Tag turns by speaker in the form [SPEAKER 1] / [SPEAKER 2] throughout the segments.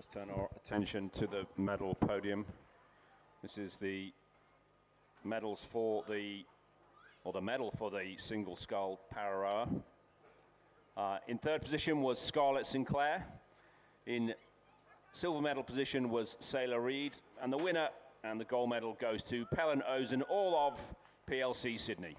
[SPEAKER 1] just turn our attention to the medal podium. This is the medals for the medal for the single scull para rower. In third position was Scarlett Sinclair. In silver medal position was Sailor Reid, and the winner and the gold medal goes to Pelin Ozen, all of PLC Sydney.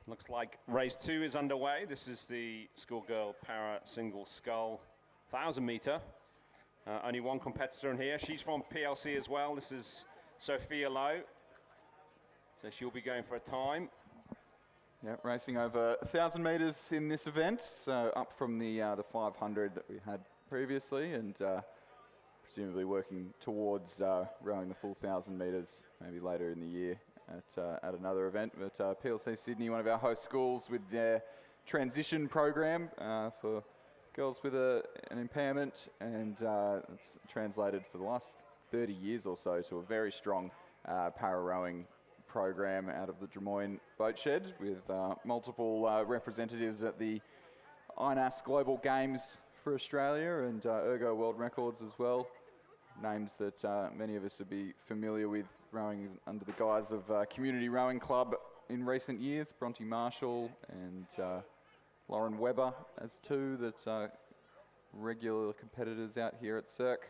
[SPEAKER 1] Looks like race 2 is underway. This is the schoolgirl para single scull 1,000 meter. Only one competitor in here. She's from PLC as well. This is Sophia Lowe. So she'll be going for a time.
[SPEAKER 2] Yeah, racing over 1,000 metres in this event, so up from the 500 that we had previously, and presumably working towards rowing the full 1,000 metres maybe later in the year at another event. But PLC Sydney, one of our host schools, with their transition program for girls with an impairment, and it's translated for the last 30 years or so to a very strong para-rowing program out of the Drummoyne boat shed, with multiple representatives at the INAS Global Games for Australia and Ergo World Records as well. Names that many of us would be familiar with, rowing under the guise of Community Rowing Club in recent years. Bronte Marshall and Lauren Webber as two that are regular competitors out here at Cirque.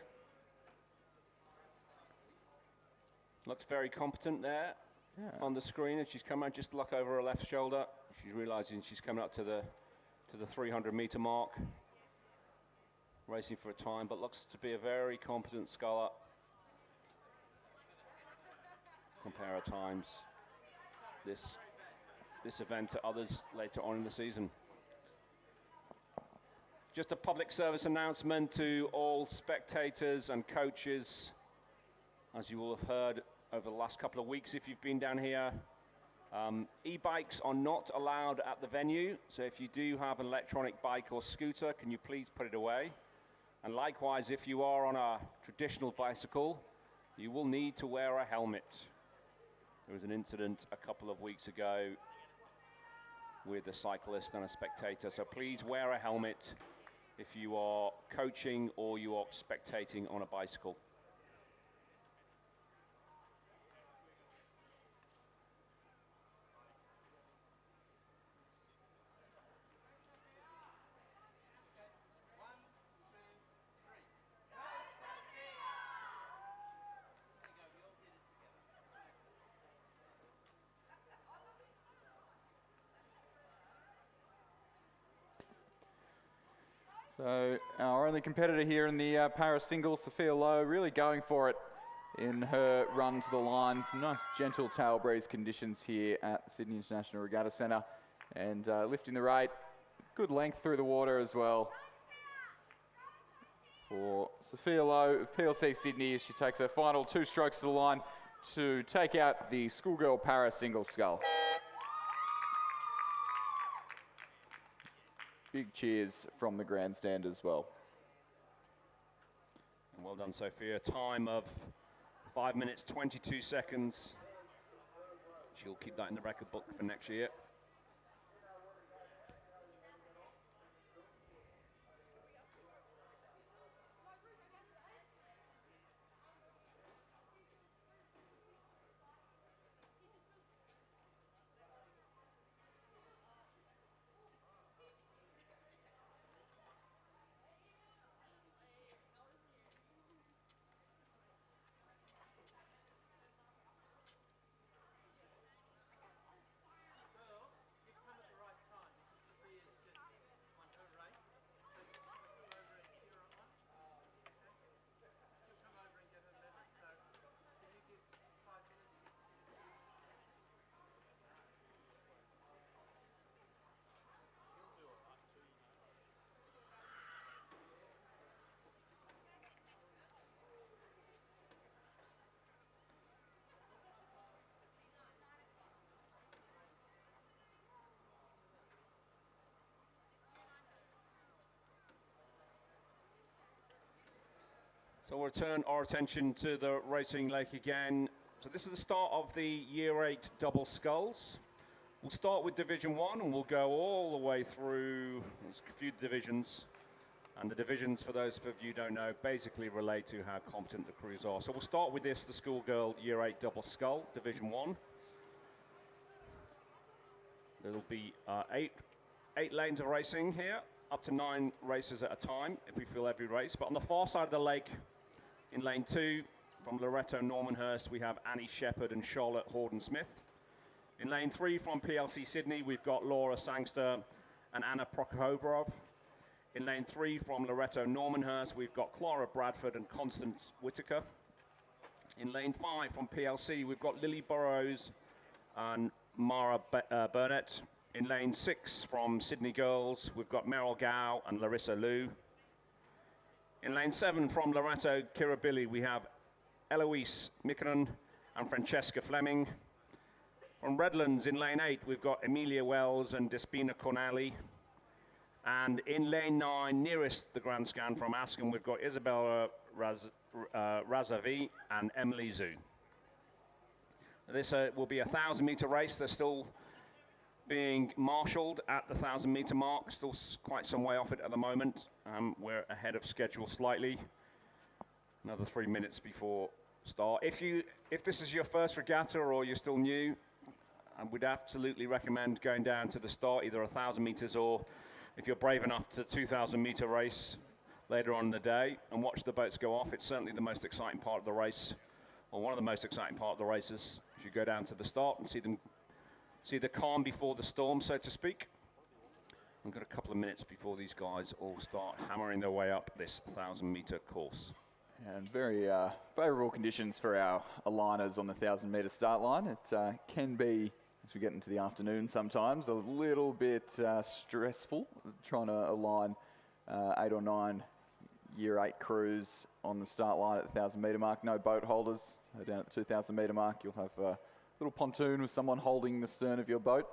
[SPEAKER 1] Looks very competent there on the screen as she's come out. Just look over her left shoulder. She's realizing she's coming up to the 300-meter mark, racing for a time, but looks to be a very competent sculler. Compare her times this event to others later on in the season. Just a public service announcement to all spectators and coaches. As you will have heard over the last couple of weeks, if you've been down here, e-bikes are not allowed at the venue. So if you do have an electronic bike or scooter, can you please put it away? And likewise, if you are on a traditional bicycle, you will need to wear a helmet. There was an incident a couple of weeks ago with a cyclist and a spectator. So please wear a helmet if you are coaching or you are spectating on a bicycle.
[SPEAKER 2] So our only competitor here in the para singles, Sophia Lowe, really going for it in her run to the line. Some nice gentle tail breeze conditions here at the Sydney International Regatta Centre, and lifting the rate, good length through the water as well for Sophia Lowe of PLC Sydney as she takes her final 2 strokes to the line to take out the schoolgirl para single scull. Big cheers from the grandstand as well.
[SPEAKER 1] And well done, Sophia. Time of 5 minutes, 22 seconds. She'll keep that in the record book for next year. So we'll turn our attention to the racing lake again. So this is the start of the Year 8 double sculls. We'll start with Division 1 and we'll go all the way through, there's a few divisions. And the divisions, for those of you who don't know, basically relate to how competent the crews are. So we'll start with this, the schoolgirl Year 8 double scull, Division 1. There'll be eight lanes of racing here, up to 9 races at a time, if we fill every race. But on the far side of the lake, in lane 2, from Loretto Normanhurst, we have Annie Shepherd and Charlotte Horden-Smith. In lane 3, from PLC Sydney, we've got Laura Sangster and Anna Prokhovorov. In lane 3, from Loretto Normanhurst, we've got Clara Bradford and Constance Whitaker. In lane 5, from PLC, we've got Lily Burrows and Mara Burnett. In lane 6, from Sydney Girls, we've got Meryl Gow and Larissa Liu. In lane 7, from Loretto Kirribilli, we have Eloise Mikkonen and Francesca Fleming. From Redlands, in lane 8, we've got Emilia Wells and Despina Cornali. And in lane 9, nearest the grandstand from Askham, we've got Isabella Razavi and Emily Zhu. This will be a 1,000-meter race. They're still being marshalled at the 1,000-meter mark. Still quite some way off it at the moment. We're ahead of schedule slightly. Another 3 minutes before start. If this is your first regatta or you're still new, I would absolutely recommend going down to the start, either 1,000 meters or, if you're brave enough, to 2,000-meter race later on in the day and watch the boats go off. It's certainly the most exciting part of the race, or one of the most exciting part of the races. If you go down to the start and see the calm before the storm, so to speak. We've got a couple of minutes before these guys all start hammering their way up this 1,000-meter course.
[SPEAKER 2] And very favourable conditions for our aligners on the 1,000-metre start line. It can be, as we get into the afternoon sometimes, a little bit stressful trying to align 8 or 9 Year 8 crews on the start line at the 1,000-metre mark. No boat holders. So down at the 2,000-metre mark, you'll have a little pontoon with someone holding the stern of your boat.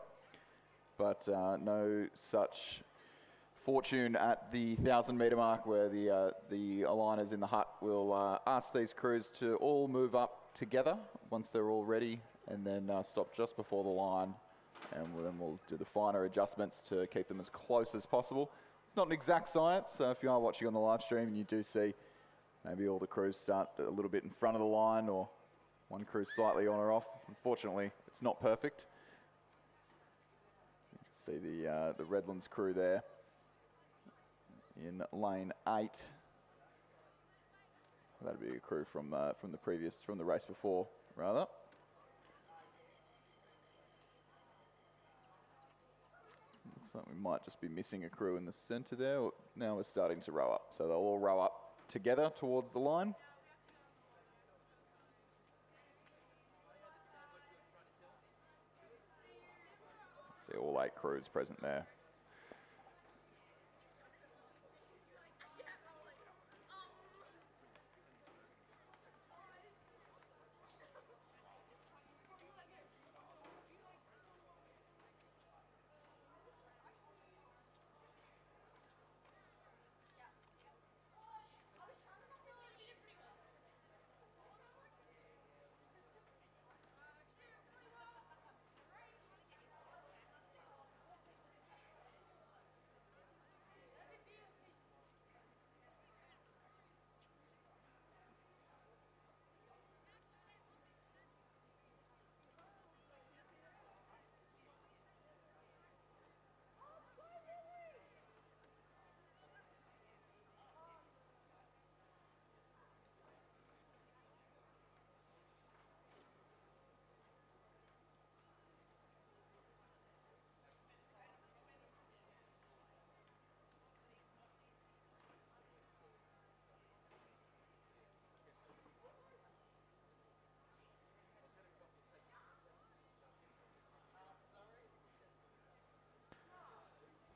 [SPEAKER 2] But no such fortune at the 1,000-metre mark, where the aligners in the hut will ask these crews to all move up together once they're all ready, and then stop just before the line, and then we'll do the finer adjustments to keep them as close as possible. It's not an exact science, so if you are watching on the live stream and you do see maybe all the crews start a little bit in front of the line, or one crew slightly on or off, unfortunately it's not perfect. You can see the Redlands crew there in lane 8. That'd be a crew from the race before, rather. Looks like we might just be missing a crew in the centre there. Now we're starting to row up, so they'll all row up together towards the line. See all 8 crews present there.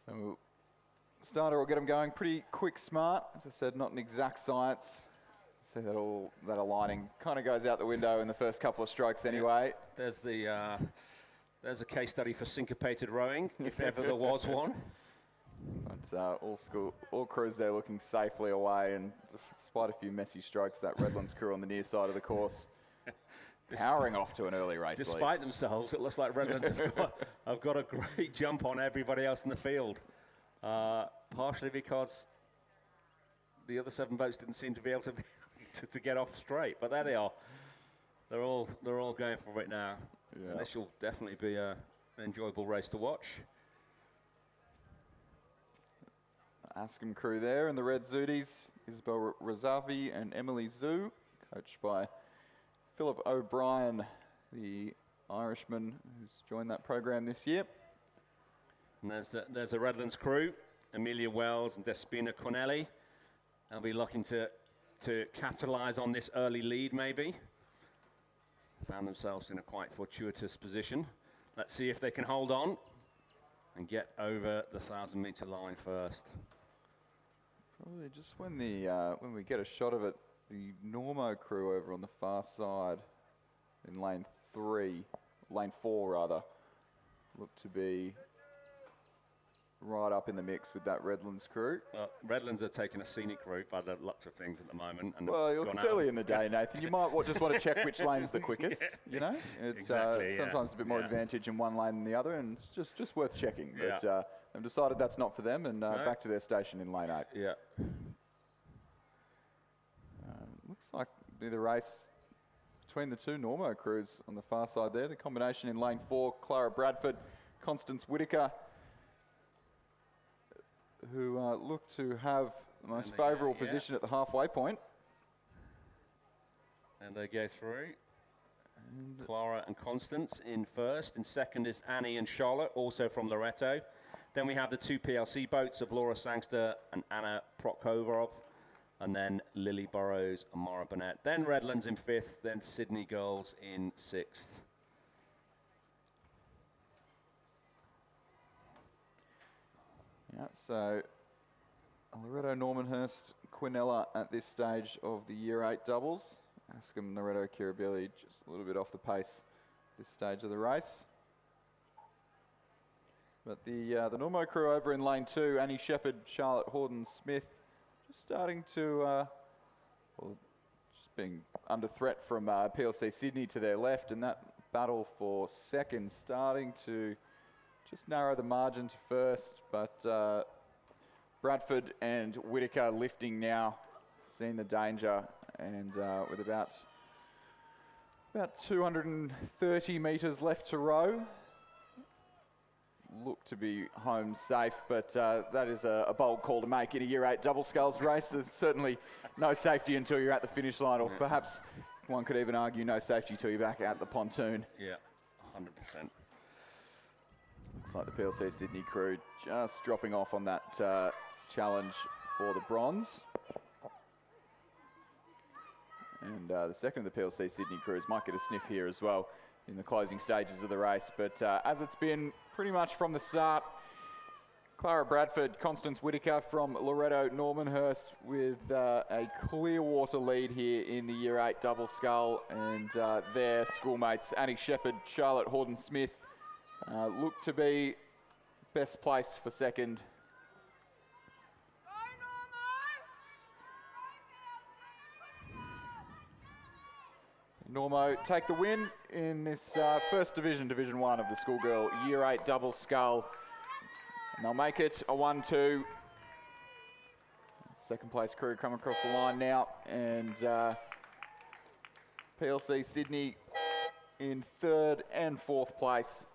[SPEAKER 2] So starter will get them going pretty quick, smart. As I said, not an exact science. So that aligning kind of goes out the window in the first couple of strokes anyway.
[SPEAKER 1] Yeah. There's a case study for syncopated rowing, if ever there was one.
[SPEAKER 2] But all crews there looking safely away, and despite a few messy strokes, that Redlands crew on the near side of the course powering off to an early race.
[SPEAKER 1] Despite
[SPEAKER 2] lead.
[SPEAKER 1] themselves, it looks like Redlands have got a great jump on everybody else in the field. Partially because the other 7 boats didn't seem to be able to get off straight, but there they are. They're all going for it now. Yeah. And this will definitely be an enjoyable race to watch.
[SPEAKER 2] Askham crew there, and the red Zooties, Isabel Razavi and Emily Zhu, coached by Philip O'Brien, the Irishman who's joined that program this year.
[SPEAKER 1] And there's a Redlands crew, Amelia Wells and Despina Cornelli. They'll be looking to capitalise on this early lead, maybe. Found themselves in a quite fortuitous position. Let's see if they can hold on and get over the 1,000-metre line first.
[SPEAKER 2] Probably just when we get a shot of it, the Normo crew over on the far side in lane 4 rather, look to be right up in the mix with that Redlands crew.
[SPEAKER 1] Redlands are taking a scenic route by the looks of things at the moment. And
[SPEAKER 2] Well, it's early in the day, Nathan. You might just want to check which lane's the quickest, you know? It's
[SPEAKER 1] Exactly,
[SPEAKER 2] sometimes a bit more advantage in one lane than the other, and it's just worth checking. But they've decided that's not for them, and back to their station in lane 8.
[SPEAKER 1] Yeah.
[SPEAKER 2] Looks like the race between the two Normo crews on the far side there. The combination in lane 4, Clara Bradford, Constance Whitaker, who look to have the most favourable position at the halfway point.
[SPEAKER 1] And they go through. And Clara and Constance in first. In second is Annie and Charlotte, also from Loretto. Then we have the 2 PLC boats of Laura Sangster and Anna Prokhovorov. And then Lily Burrows and Mara Burnett. Then Redlands in 5th. Then Sydney Girls in 6th.
[SPEAKER 2] Yeah, so Loretto, Normanhurst, Quinella at this stage of the Year 8 doubles. Askham, Loretto, Kirribilli just a little bit off the pace this stage of the race. But the Normo crew over in lane 2, Annie Shepherd, Charlotte Horden-Smith, just starting to, just being under threat from PLC Sydney to their left, and that battle for second starting to just narrow the margin to first, but Bradford and Whitaker lifting now, seeing the danger, and with about 230 metres left to row. Look to be home safe, but that is a bold call to make in a Year 8 double sculls race. There's certainly no safety until you're at the finish line, or perhaps one could even argue no safety till you're back at the pontoon.
[SPEAKER 1] Yeah, 100%.
[SPEAKER 2] Looks like the PLC Sydney crew just dropping off on that challenge for the bronze. And the second of the PLC Sydney crews might get a sniff here as well in the closing stages of the race. But as it's been pretty much from the start, Clara Bradford, Constance Whitaker from Loretto Normanhurst with a clear water lead here in the Year 8 double scull, and their schoolmates Annie Shepherd, Charlotte Horden-Smith look to be best placed for second. Normo take the win in this first division, Division 1 of the schoolgirl Year 8 double scull. And they'll make it a 1-2. Second place crew come across the line now, and PLC Sydney in 3rd and 4th place.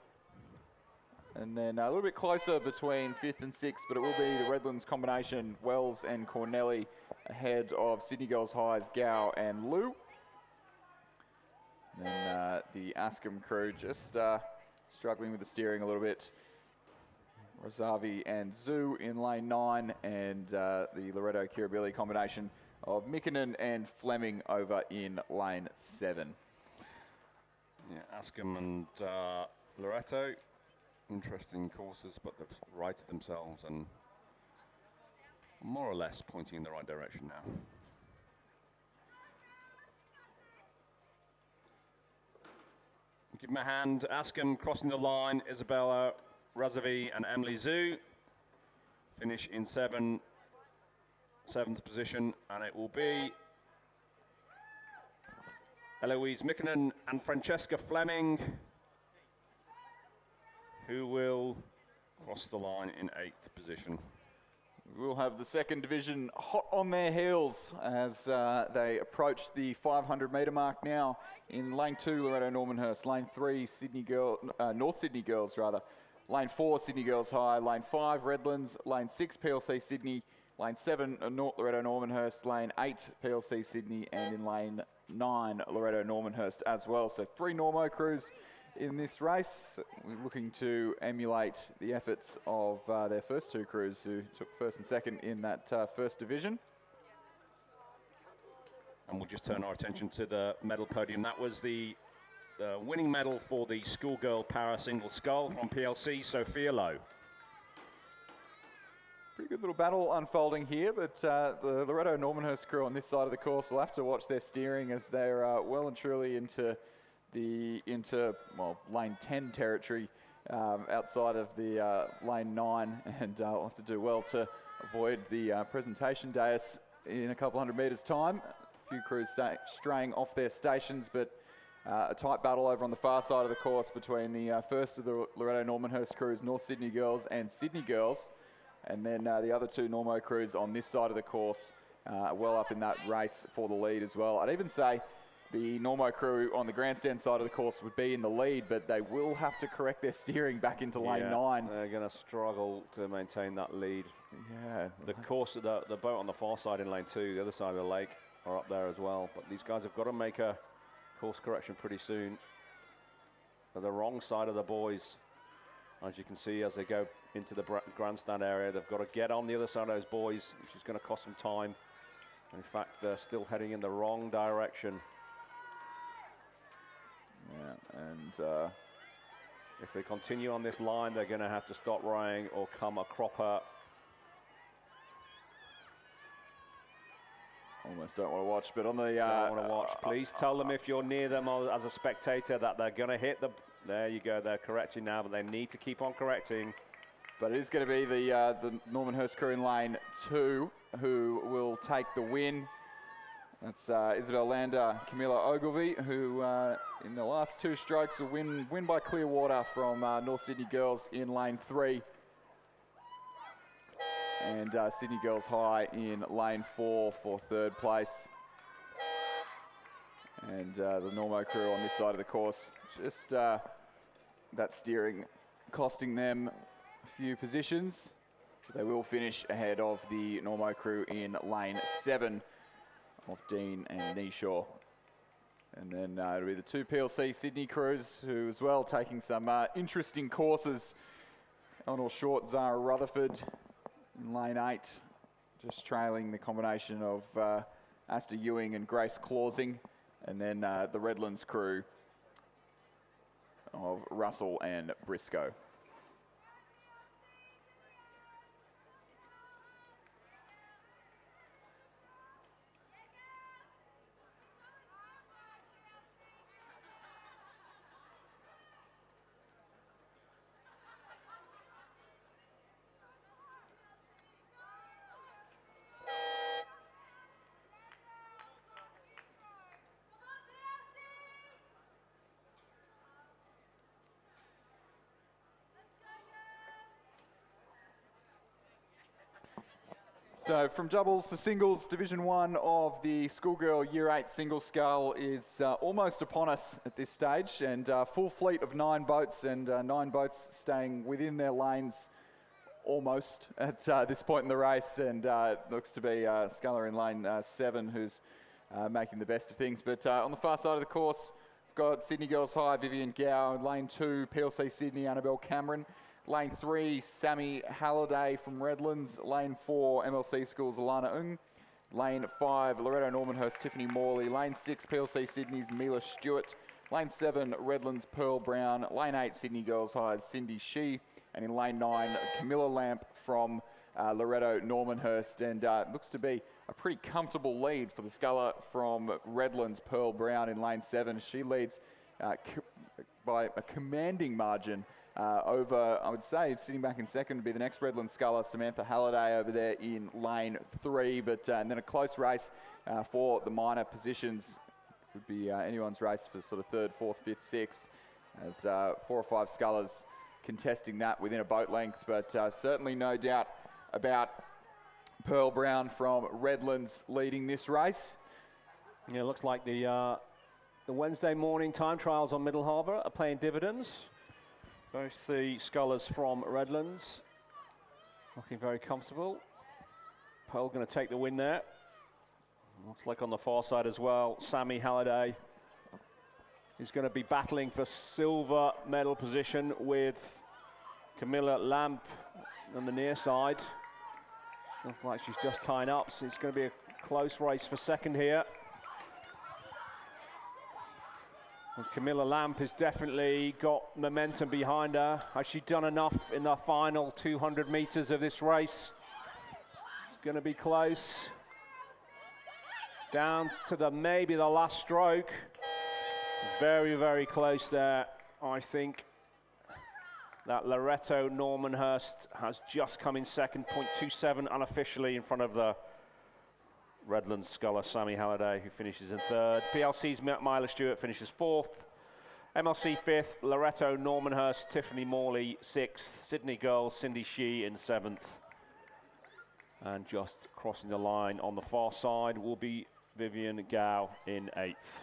[SPEAKER 2] And then a little bit closer between 5th and 6th, but it will be the Redlands combination, Wells and Cornelli, ahead of Sydney Girls High's Gow and Lou. Then the Askham crew just struggling with the steering a little bit. Rosavi and Zoo in lane 9, and the Loretto Kirribilli combination of Mikkonen and Fleming over in lane 7.
[SPEAKER 1] Yeah, Askham and Loretto, interesting courses, but they've righted themselves and more or less pointing in the right direction now. Give them a hand. Askham crossing the line. Isabella Razavi and Emily Zhu finish in 7th position, and it will be Eloise Mikkonen and Francesca Fleming who will cross the line in 8th position.
[SPEAKER 2] We'll have the second division hot on their heels as they approach the 500 metre mark now. In lane 2, Loretto Normanhurst. Lane 3, North Sydney Girls rather. Lane 4, Sydney Girls High. Lane 5, Redlands. Lane 6, PLC Sydney. Lane 7, Loretto Normanhurst. Lane 8, PLC Sydney. And in lane 9, Loretto Normanhurst as well. So 3 Normo crews in this race. We're looking to emulate the efforts of their first 2 crews who took 1st and 2nd in that first division.
[SPEAKER 1] And we'll just turn our attention to the medal podium. That was the winning medal for the schoolgirl para single scull from PLC, Sophia Lowe.
[SPEAKER 2] Pretty good little battle unfolding here, but the Loretto Normanhurst crew on this side of the course will have to watch their steering as they're well and truly into lane 10 territory outside of the lane 9, and we'll have to do well to avoid the presentation dais in a couple hundred metres time. A few crews straying off their stations, but a tight battle over on the far side of the course between the first of the Loretto-Normanhurst crews, North Sydney Girls and Sydney Girls, and then the other two Normo crews on this side of the course, well up in that race for the lead as well. I'd even say the Normo crew on the grandstand side of the course would be in the lead, but they will have to correct their steering back into lane 9.
[SPEAKER 1] They're going to struggle to maintain that lead.
[SPEAKER 2] Yeah.
[SPEAKER 1] The course, the boat on the far side in lane 2, the other side of the lake are up there as well. But these guys have got to make a course correction pretty soon. They're the wrong side of the buoys, as you can see, as they go into the grandstand area. They've got to get on the other side of those buoys, which is going to cost them time. In fact, they're still heading in the wrong direction.
[SPEAKER 2] Yeah, and
[SPEAKER 1] if they continue on this line, they're going to have to stop rowing or come a cropper.
[SPEAKER 2] Almost don't want to watch, but on the...
[SPEAKER 1] don't want to watch. Please tell them if you're near them or as a spectator that they're going to hit the... There you go, they're correcting now, but they need to keep on correcting.
[SPEAKER 2] But it is going to be the Normanhurst crew in lane 2 who will take the win. That's Isabel Lander, Camilla Ogilvie, who in the last 2 strokes will win by clear water from North Sydney Girls in lane 3. And Sydney Girls High in lane 4 for 3rd place. And the Normo crew on this side of the course, just that steering costing them a few positions. They will finish ahead of the Normo crew in lane 7 of Dean and Neeshaw. And then it'll be the 2 PLC Sydney crews who as well taking some interesting courses. Eleanor Short, Zara Rutherford in lane 8, just trailing the combination of Asta Ewing and Grace Clausing. And then the Redlands crew of Russell and Briscoe. So from doubles to singles, Division 1 of the schoolgirl Year 8 single scull is almost upon us at this stage, and full fleet of 9 boats, and 9 boats staying within their lanes almost at this point in the race, and it looks to be Sculler in lane 7 who's making the best of things. But on the far side of the course, we've got Sydney Girls High, Vivian Gow, lane 2, PLC Sydney, Annabelle Cameron. Lane 3, Sammy Halliday from Redlands. Lane 4, MLC Schools, Alana Ung. Lane 5, Loretto-Normanhurst, Tiffany Morley. Lane 6, PLC Sydney's Mila Stewart. Lane 7, Redlands, Pearl Brown. Lane 8, Sydney Girls High's Cindy Shee. And in lane 9, Camilla Lamp from Loretto-Normanhurst. And it looks to be a pretty comfortable lead for the sculler from Redlands, Pearl Brown in lane 7. She leads by a commanding margin. Over, I would say, sitting back in second would be the next Redlands sculler, Samantha Halliday, over there in lane 3. But and then a close race for the minor positions. Would be anyone's race for sort of 3rd, 4th, 5th, 6th, as 4 or 5 scullers contesting that within a boat length. But certainly no doubt about Pearl Brown from Redlands leading this race.
[SPEAKER 1] Yeah, it looks like the Wednesday morning time trials on Middle Harbour are paying dividends. Both the scullers from Redlands looking very comfortable. Pearl going to take the win there. Looks like on the far side as well, Sammy Halliday is going to be battling for silver medal position with Camilla Lamp on the near side. Looks like she's just tying up, so it's going to be a close race for second here. And Camilla Lamp has definitely got momentum behind her. Has she done enough in the final 200 metres of this race? It's going to be close. Down to maybe the last stroke. Very, very close there, I think. that Loretto Normanhurst has just come in second, 0.27 unofficially in front of the Redlands sculler Sammy Halliday, who finishes in third. PLC's Myla Stewart finishes fourth. MLC fifth, Loretto Normanhurst, Tiffany Morley sixth, Sydney Girls, Cindy Shee in seventh. And just crossing the line on the far side will be Vivian Gao in eighth.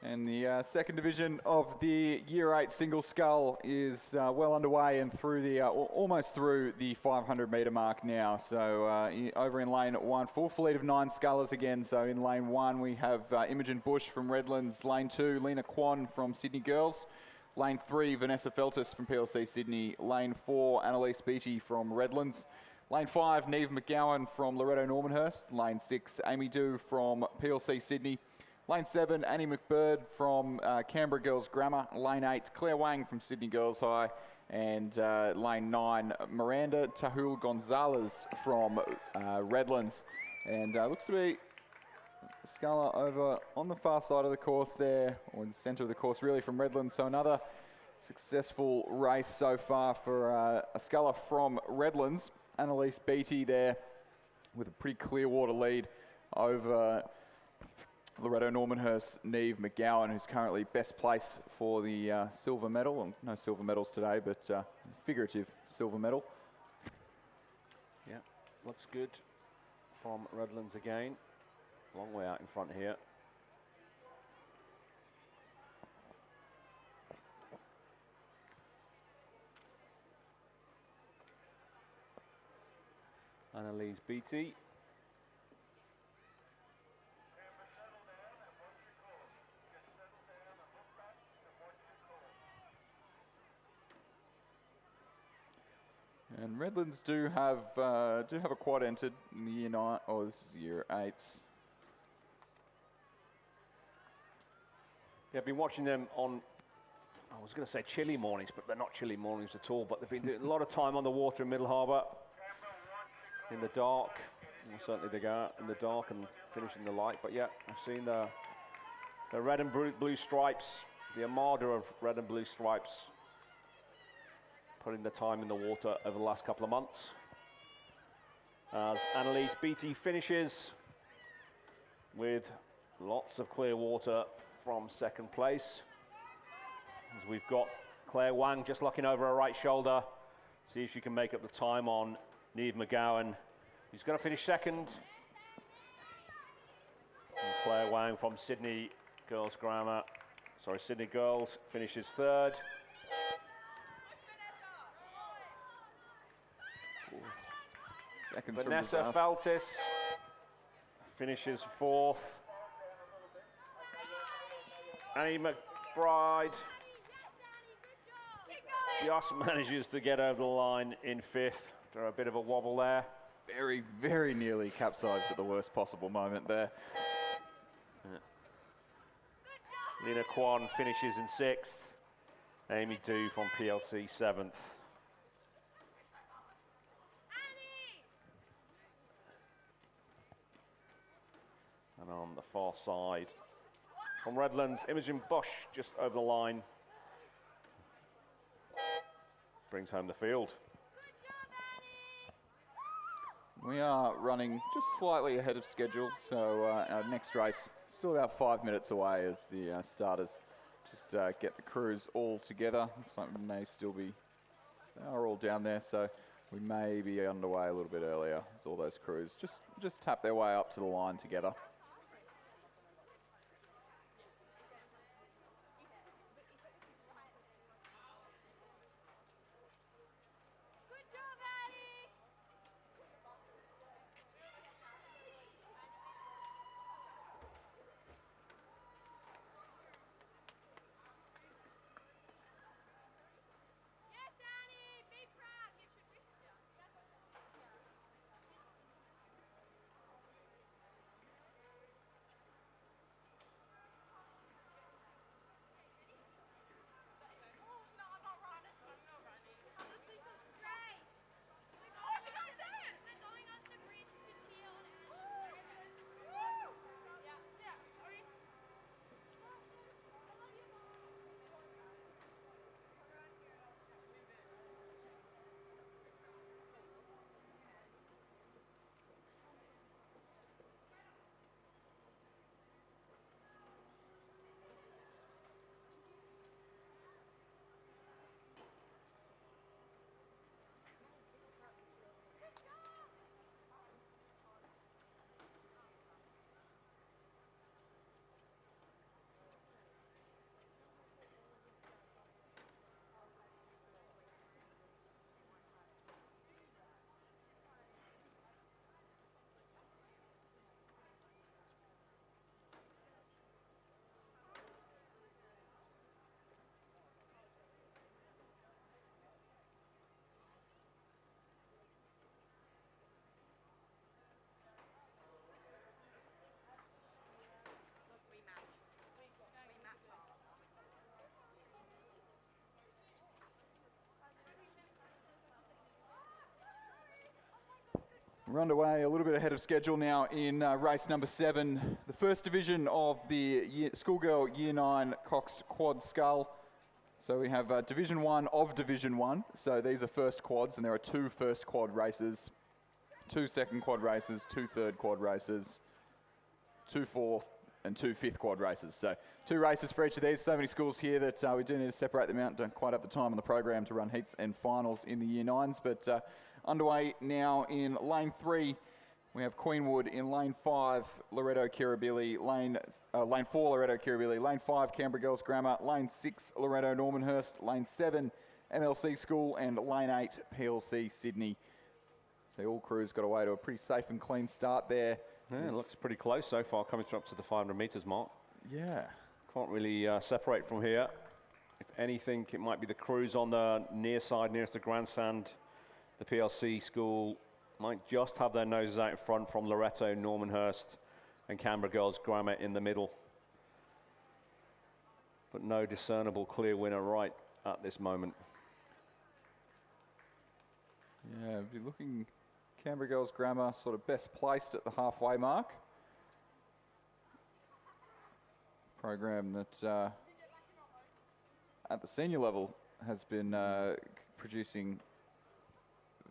[SPEAKER 2] And the second division of the Year 8 single scull is well underway and through the almost through the 500 metre mark now. So over in lane 1, full fleet of 9 scullers again. So in lane 1 we have Imogen Bush from Redlands. Lane 2, Lena Kwan from Sydney Girls. Lane 3, Vanessa Feltus from PLC Sydney. Lane 4, Annalise Beattie from Redlands. Lane 5, Neve McGowan from Loretto Normanhurst. Lane 6, Amy Dew from PLC Sydney. Lane 7, Annie McBird from Canberra Girls Grammar. Lane 8, Claire Wang from Sydney Girls High. And lane 9, Miranda Tahul Gonzalez from Redlands. And looks to be sculler over on the far side of the course there, or in the centre of the course really, from Redlands. So another successful race so far for a sculler from Redlands. Annalise Beattie there with a pretty clear water lead over Loretto Normanhurst, Neve McGowan, who's currently best place for the silver medal. Well, no silver medals today, but figurative silver medal.
[SPEAKER 1] Yeah, looks good from Redlands again. Long way out in front here. Annalise Beattie.
[SPEAKER 2] And Redlands do have a quad entered in the year 9 or this is year 8s.
[SPEAKER 1] Yeah, I've been watching them on, I was going to say chilly mornings, but they're not chilly mornings at all. But they've been doing a lot of time on the water in Middle Harbour in the dark. Well, certainly they go out in the dark and finish in the light. But yeah, I've seen the red and blue stripes, the armada of red and blue stripes, putting the time in the water over the last couple of months. As Annalise Beattie finishes with lots of clear water from second place. As we've got Claire Wang just looking over her right shoulder, see if she can make up the time on Neve McGowan, who's going to finish second. And Claire Wang from Sydney Girls Grammar, Sydney Girls finishes third.
[SPEAKER 2] Seconds
[SPEAKER 1] Vanessa Feltis finishes fourth. Annie McBride just manages to get over the line in fifth. After a bit of a wobble there.
[SPEAKER 2] Very, very nearly capsized at the worst possible moment there.
[SPEAKER 1] Yeah. Lena Kwan finishes in sixth. Amy Dew from PLC seventh. And on the far side, from Redlands, Imogen Bush just over the line. Brings home the field.
[SPEAKER 2] We are running just slightly ahead of schedule, so our next race still about 5 minutes away as the starters just get the crews all together. Looks like we may still be, they are all down there, so we may be underway a little bit earlier as all those crews just tap their way up to the line together. We're underway a little bit ahead of schedule now in race number 7, the first division of the schoolgirl Year 9 coxed quad scull. So we have Division 1 of Division 1. So these are first quads, and there are 2 first quad races, 2 second quad races, 2 third quad races, 2 fourth, and 2 fifth quad races. So 2 races for each of these. So many schools here that we do need to separate them out. Don't quite have the time on the program to run heats and finals in the Year 9s, but underway now in lane 3. We have Queenwood in lane 5, Loretto Kirribilli, lane 4 Loretto Kirribilli, lane 5 Canberra Girls Grammar, lane 6 Loretto Normanhurst, lane 7 MLC School, and lane 8 PLC Sydney. So all crews got away to a pretty safe and clean start there.
[SPEAKER 1] Yeah, it looks pretty close so far, coming through up to the 500 metres mark.
[SPEAKER 2] Yeah.
[SPEAKER 1] Can't really separate from here. If anything, it might be the crews on the near side, nearest the grandstand. The PLC School might just have their noses out in front from Loretto, Normanhurst, and Canberra Girls Grammar in the middle. But no discernible clear winner right at this moment.
[SPEAKER 2] Yeah, be looking Canberra Girls Grammar sort of best placed at the halfway mark. Program that at the senior level has been producing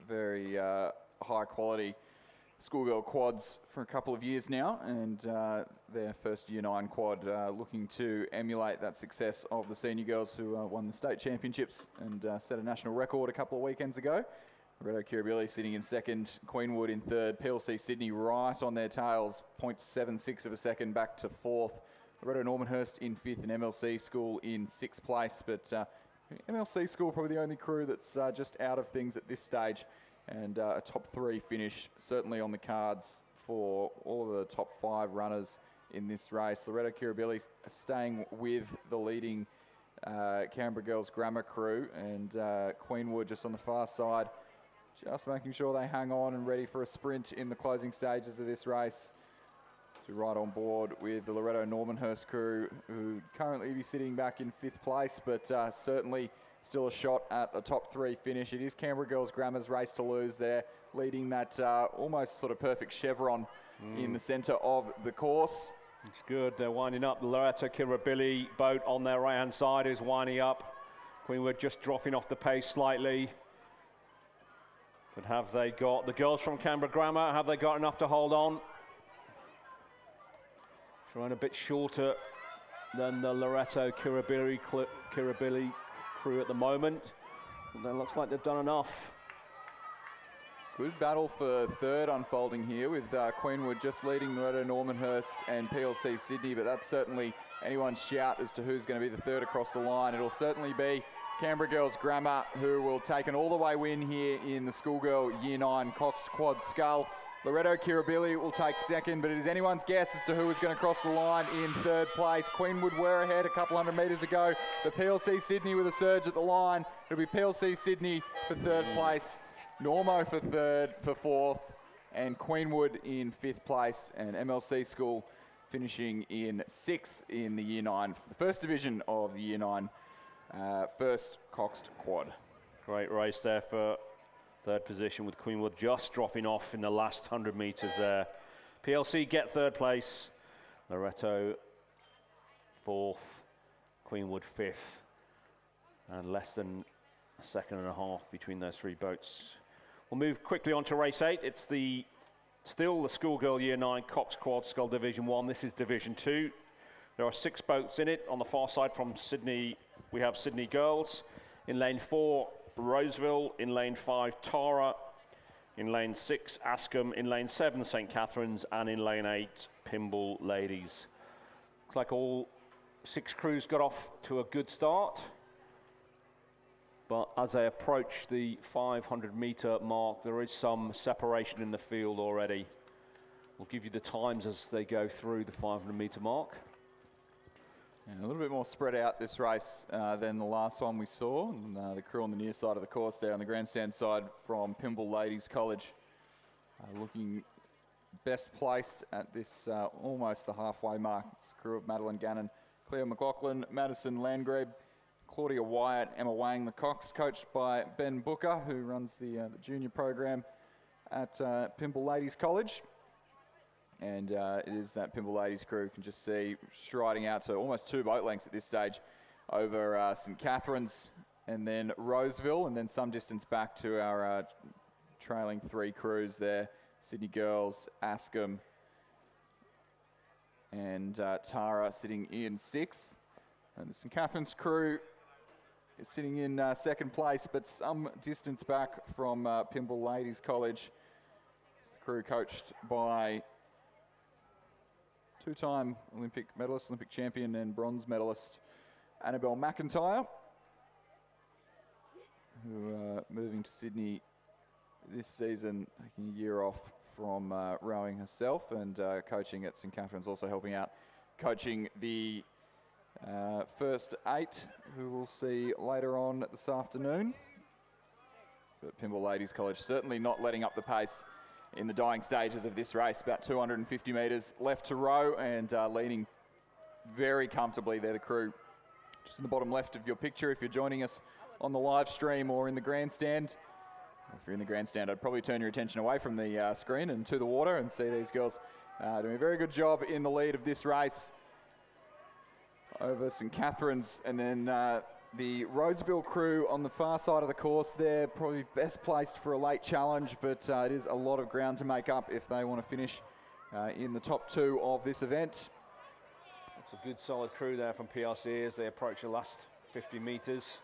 [SPEAKER 2] very high quality schoolgirl quads for a couple of years now, and their first Year 9 quad looking to emulate that success of the senior girls who won the state championships and set a national record a couple of weekends ago. Loretto Kirribilli sitting in second, Queenwood in third, PLC Sydney right on their tails, 0.76 of a second back to fourth. Loretto Normanhurst in fifth and MLC School in sixth place, but MLC School probably the only crew that's just out of things at this stage, and a top 3 finish certainly on the cards for all of the top 5 runners in this race. Loretto Kirribilli staying with the leading Canberra Girls Grammar crew, and Queenwood just on the far side, just making sure they hang on and ready for a sprint in the closing stages of this race. To right on board with the Loretto Normanhurst crew, who currently be sitting back in 5th place, but certainly still a shot at a top 3 finish. It is Canberra Girls Grammar's race to lose there, leading that almost sort of perfect chevron in the centre of the course.
[SPEAKER 1] It's good. They're winding up. The Loretto Kirribilli boat on their right-hand side is winding up. Queenwood just dropping off the pace slightly. But have they got, the girls from Canberra Grammar, have they got enough to hold on? Trying a bit shorter than the Loretto Kirribilli crew at the moment. And it looks like they've done enough.
[SPEAKER 2] Good battle for third unfolding here, with Queenwood just leading Loretto Normanhurst and PLC Sydney, but that's certainly anyone's shout as to who's going to be the third across the line. It'll certainly be Canberra Girls Grammar, who will take an all-the-way win here in the schoolgirl Year 9 coxed quad scull. Loretto Kirribilli will take second, but it is anyone's guess as to who is going to cross the line in third place. Queenwood were ahead a couple hundred metres ago. The PLC Sydney with a surge at the line. It'll be PLC Sydney for third place, Normo for third, for fourth, and Queenwood in 5th place, and MLC School finishing in 6th in the Year 9, the first division of the Year 9 first coxed quad.
[SPEAKER 1] Great race there for third position, with Queenwood just dropping off in the last 100 metres there. PLC get third place, Loretto 4th, Queenwood 5th, and less than a second and a half between those 3 boats. We'll move quickly on to race 8. It's still the schoolgirl Year 9 coxed quad scull Division 1. This is Division 2. There are 6 boats in it. On the far side from Sydney, we have Sydney Girls. In lane 4, Roseville. In lane 5, Tara. In lane 6, Askham. In lane 7, St Catherine's. And in lane 8, Pymble Ladies. Looks like all 6 crews got off to a good start. But as they approach the 500 metre mark, there is some separation in the field already. We'll give you the times as they go through the 500 metre mark.
[SPEAKER 2] Yeah, a little bit more spread out this race than the last one we saw. And, the crew on the near side of the course there on the grandstand side from Pymble Ladies College looking best placed at this almost the halfway mark. It's the crew of Madeline Gannon, Claire McLaughlin, Madison Landgrebe, Claudia Wyatt, Emma Wang, the Cox, coached by Ben Booker, who runs the junior program. at Pymble Ladies College. And it is that Pymble Ladies crew, you can just see striding out to almost 2 boat lengths at this stage over St Catherine's and then Roseville, and then some distance back to our trailing 3 crews there, Sydney Girls, Askham and Tara sitting in 6th. And the St Catherine's crew is sitting in 2nd place, but some distance back from Pymble Ladies College. It's the crew coached by 2-time Olympic medalist, Olympic champion and bronze medalist Annabelle McIntyre, who are moving to Sydney this season, taking a year off from rowing herself and coaching at St Catherine's, also helping out coaching the first 8, who we'll see later on this afternoon. But Pymble Ladies College certainly not letting up the pace in the dying stages of this race. About 250 metres left to row and leading very comfortably there, the crew. Just in the bottom left of your picture, if you're joining us on the live stream or in the grandstand. If you're in the grandstand, I'd probably turn your attention away from the screen and to the water and see these girls doing a very good job in the lead of this race over St Catherine's. And then the Roseville crew on the far side of the course there, probably best placed for a late challenge, but it is a lot of ground to make up if they want to finish in the top 2 of this event.
[SPEAKER 1] It's a good solid crew there from PLC as they approach the last 50 metres.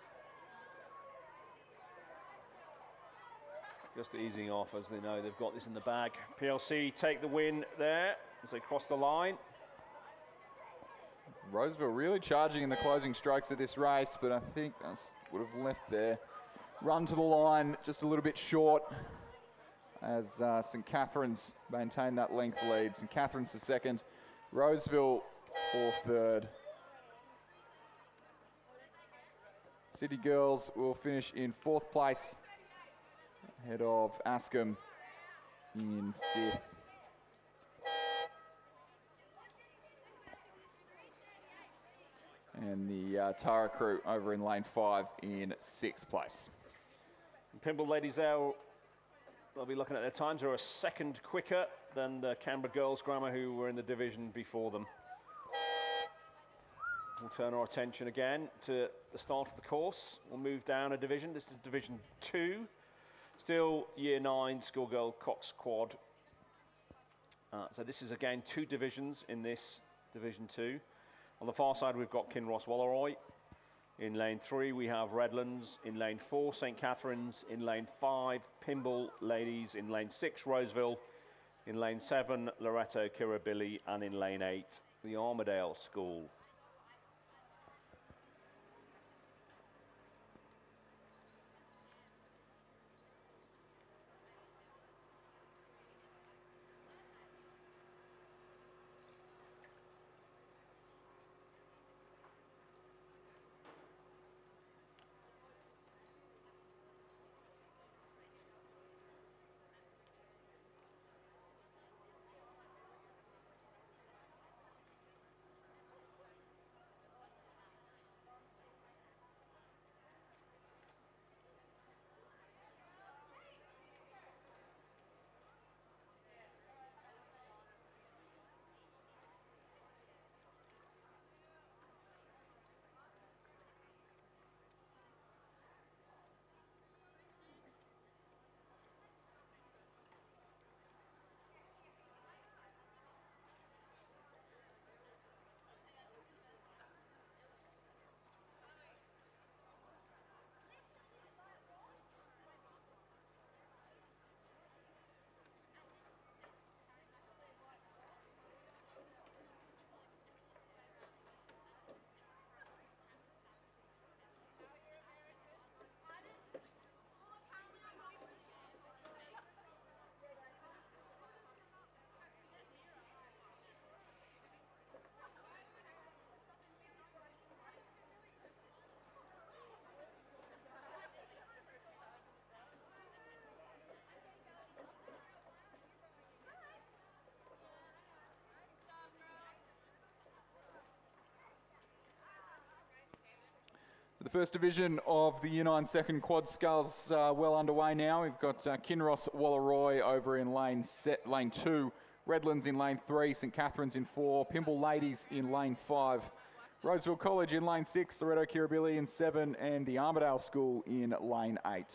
[SPEAKER 1] Just easing off as they know they've got this in the bag. PLC take the win there as they cross the line.
[SPEAKER 2] Roseville really charging in the closing strokes of this race, but I think I would have left their run to the line just a little bit short as St Catherine's maintain that length lead. St Catherine's for 2nd, Roseville for 3rd. City Girls will finish in 4th place, ahead of Askham in 5th. And the Tara crew over in lane 5 in 6th place.
[SPEAKER 1] Pymble Ladies they'll be looking at their times. They're a 2nd quicker than the Canberra Girls Grammar, who were in the division before them. We'll turn our attention again to the start of the course. We'll move down a division. This is Division 2. Still Year 9 schoolgirl coxed quad. So this is again 2 divisions in this Division 2. On the far side, we've got Kinross Walleroy. In lane 3, we have Redlands. In lane 4, St Catherine's. In lane 5, Pymble Ladies. In lane 6, Roseville. In lane 7, Loretto Kirribilli. And in lane 8, the Armidale School.
[SPEAKER 2] The first division of the U9 second quad sculls well underway now. We've got Kinross Walleroy over in lane 2, Redlands in lane 3, St Catherine's in 4, Pymble Ladies in lane 5, Roseville College in lane 6, Loretto Kirribilli in 7, and the Armidale School in lane 8.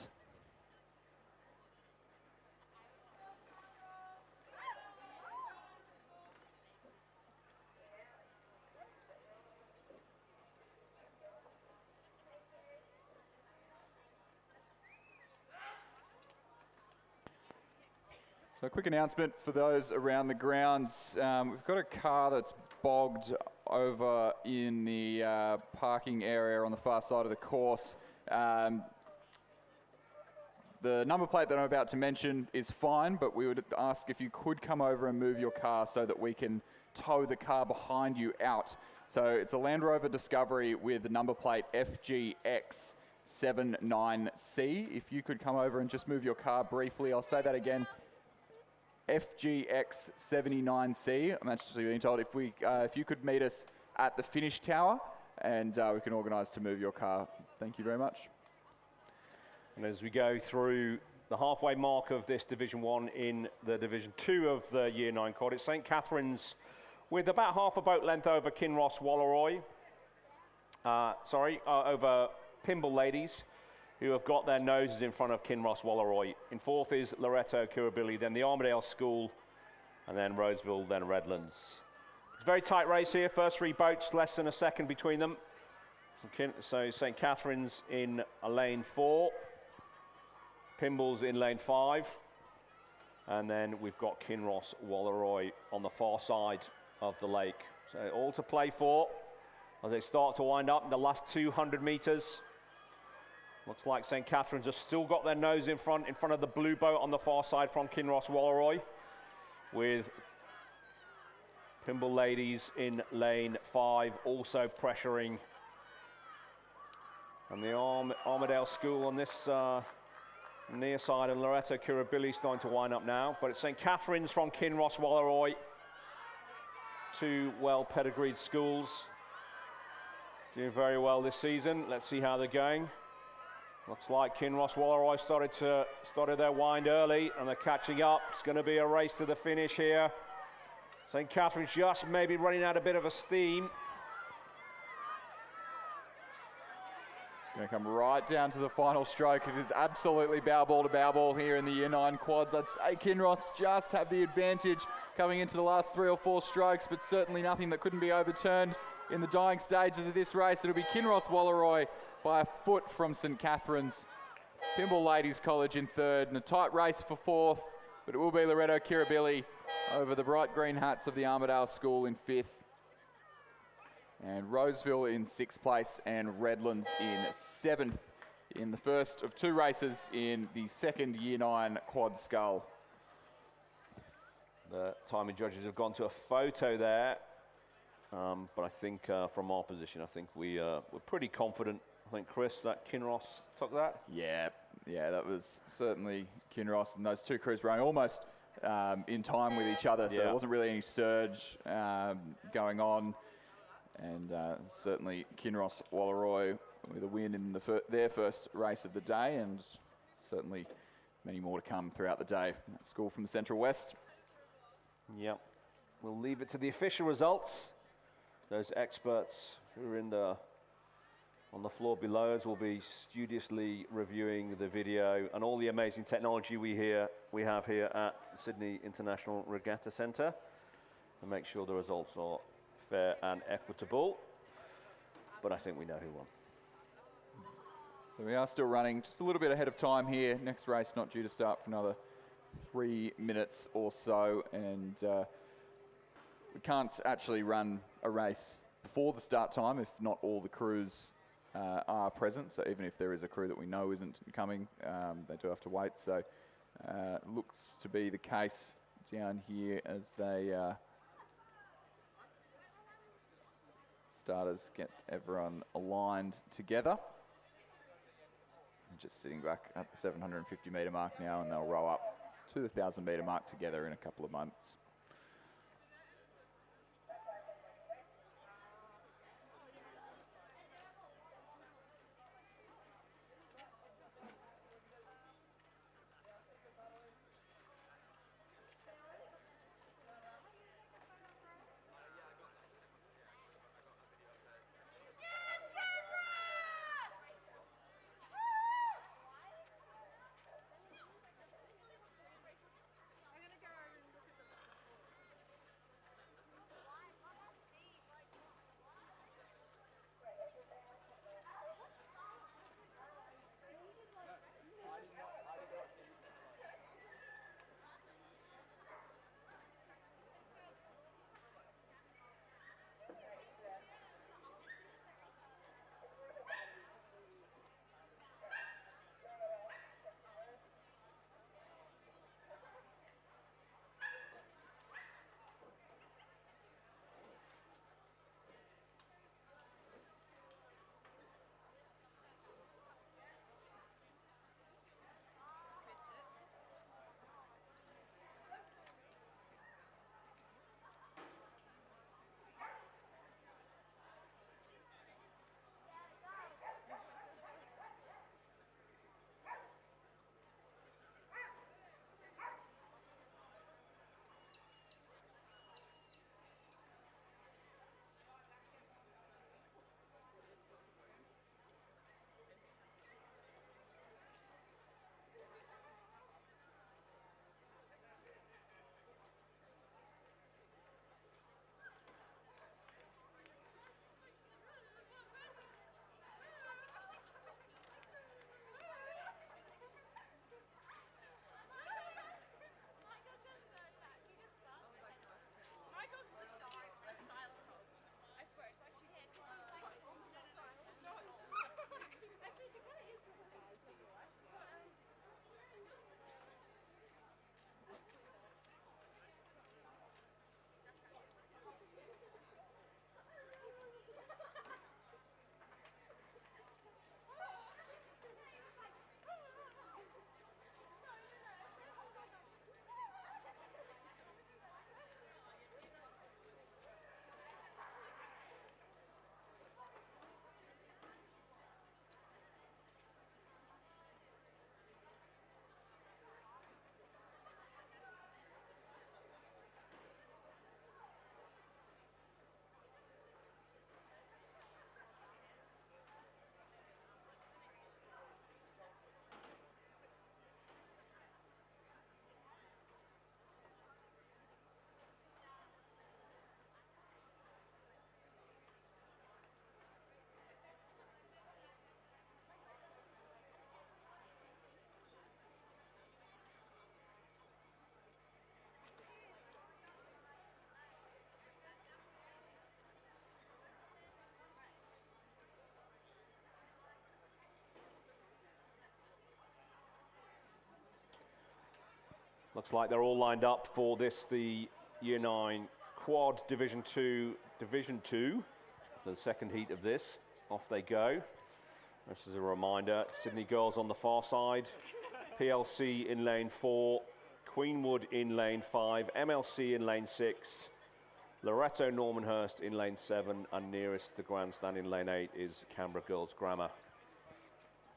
[SPEAKER 2] So a quick announcement for those around the grounds. We've got a car that's bogged over in the parking area on the far side of the course. The number plate that I'm about to mention is fine, but we would ask if you could come over and move your car so that we can tow the car behind you out. So it's a Land Rover Discovery with the number plate FGX79C. If you could come over and just move your car briefly, I'll say that again. FGX79C. I'm actually being told if you could meet us at the finish tower, and we can organise to move your car. Thank you very much.
[SPEAKER 1] And as we go through the halfway mark of this Division 1 in the Division 2 of the Year 9 quad, it's St Catherine's with about half a boat length over Kinross Walleroy. Over Pymble Ladies, who have got their noses in front of Kinross Walleroy. In 4th is Loretto Kirribilli, then the Armidale School, and then Roseville, then Redlands. It's a very tight race here. First 3 boats, less than a second between them. So St Catherine's in lane 4, Pymble's in lane 5, and then we've got Kinross Walleroy on the far side of the lake. So all to play for as they start to wind up in the last 200 metres. Looks like St Catherine's have still got their nose in front of the blue boat on the far side from Kinross Walleroy, with Pymble Ladies in lane 5 also pressuring. And the Armidale School on this near side, and Loretto Kirribilli starting to wind up now. But it's St Catherine's from Kinross Walleroy. 2 well-pedigreed schools doing very well this season. Let's see how they're going. Looks like Kinross Walleroy started their wind early, and they're catching up. It's going to be a race to the finish here. St Catherine's just maybe running out a bit of a steam.
[SPEAKER 2] It's going to come right down to the final stroke. It is absolutely bow ball to bow ball here in the Year 9 quads. I'd say Kinross just have the advantage coming into the last 3 or 4 strokes, but certainly nothing that couldn't be overturned in the dying stages of this race. It'll be Kinross Walleroy by a foot from St Catherine's. Pymble Ladies College in 3rd, and a tight race for 4th, but it will be Loretto Kirribilli over the bright green hats of the Armidale School in 5th. And Roseville in 6th place, and Redlands in 7th in the first of 2 races in the second Year 9 quad scull.
[SPEAKER 1] The timing judges have gone to a photo there, but I think from our position, I think we're pretty confident. I think, Chris, that Kinross took that?
[SPEAKER 2] Yeah, that was certainly Kinross, and those 2 crews running almost in time with each other, so there wasn't really any surge going on. And certainly Kinross Walleroy with a win in their first race of the day, and certainly many more to come throughout the day from that school from the Central West.
[SPEAKER 1] Yep. We'll leave it to the official results. Those experts who are on the floor below us will be studiously reviewing the video and all the amazing technology we have here at the Sydney International Regatta Centre to make sure the results are fair and equitable. But I think we know who won.
[SPEAKER 2] So we are still running just a little bit ahead of time here. Next race not due to start for another 3 minutes or so, and we can't actually run a race before the start time if not all the crews are present. So even if there is a crew that we know isn't coming, they do have to wait. So looks to be the case down here as they starters get everyone aligned together. Just sitting back at the 750 metre mark now, and they'll row up to the 1,000 metre mark together in a couple of months.
[SPEAKER 1] Looks like they're all lined up for this, the Year 9 Quad Division 2, the second heat of this. Off they go. This is a reminder, Sydney girls on the far side, PLC in lane 4, Queenwood in lane 5, MLC in lane 6, Loretto Normanhurst in lane 7, and nearest the grandstand in lane 8 is Canberra Girls Grammar.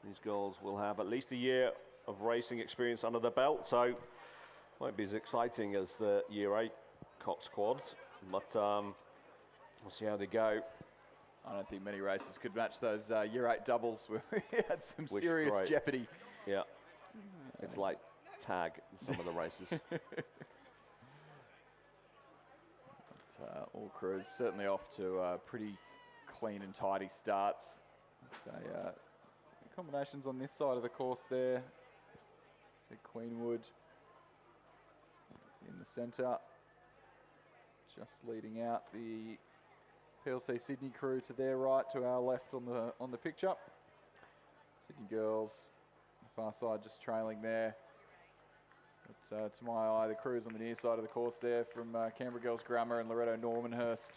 [SPEAKER 1] These girls will have at least a year of racing experience under the belt, so won't be as exciting as the Year 8 Cox quads, but we'll see how they go.
[SPEAKER 2] I don't think many races could match those Year 8 doubles where we had some serious jeopardy.
[SPEAKER 1] Yeah, it's like tag in some of the races.
[SPEAKER 2] But, all crews certainly off to pretty clean and tidy starts. So combinations on this side of the course there. So Queenwood in the centre, just leading out the PLC Sydney crew to their right, to our left on the picture. Sydney girls, the far side just trailing there. But to my eye, the crews on the near side of the course there from Canberra Girls Grammar and Loretto Normanhurst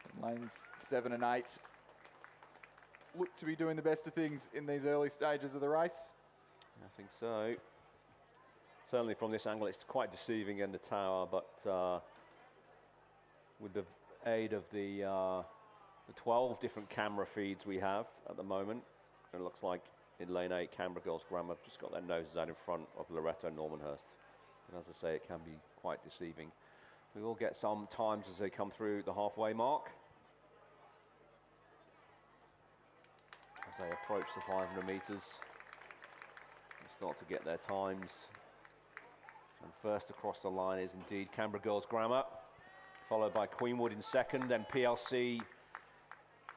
[SPEAKER 2] in lanes 7 and 8 look to be doing the best of things in these early stages of the race.
[SPEAKER 1] I think so. Certainly from this angle, it's quite deceiving in the tower, but with the aid of the 12 different camera feeds we have at the moment, it looks like in lane 8, Canberra Girls Grammar just got their noses out in front of Loretto Normanhurst. And as I say, it can be quite deceiving. We will get some times as they come through the halfway mark. As they approach the 500 metres, they start to get their times. And first across the line is indeed Canberra Girls Grammar, followed by Queenwood in second, then PLC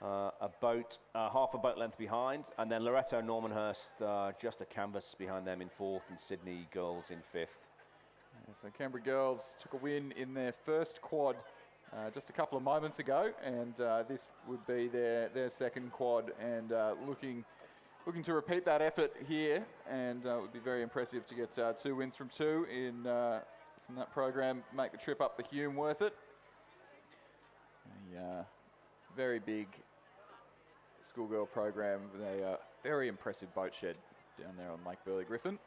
[SPEAKER 1] half a boat length behind, and then Loretto Normanhurst just a canvas behind them in fourth, and Sydney girls in fifth.
[SPEAKER 2] Yeah, so Canberra girls took a win in their first quad just a couple of moments ago, and this would be their second quad, and looking to repeat that effort here, and it would be very impressive to get 2 wins from 2 from that program, make the trip up the Hume worth it. A very big schoolgirl program with a very impressive boat shed down there on Lake Burley Griffin.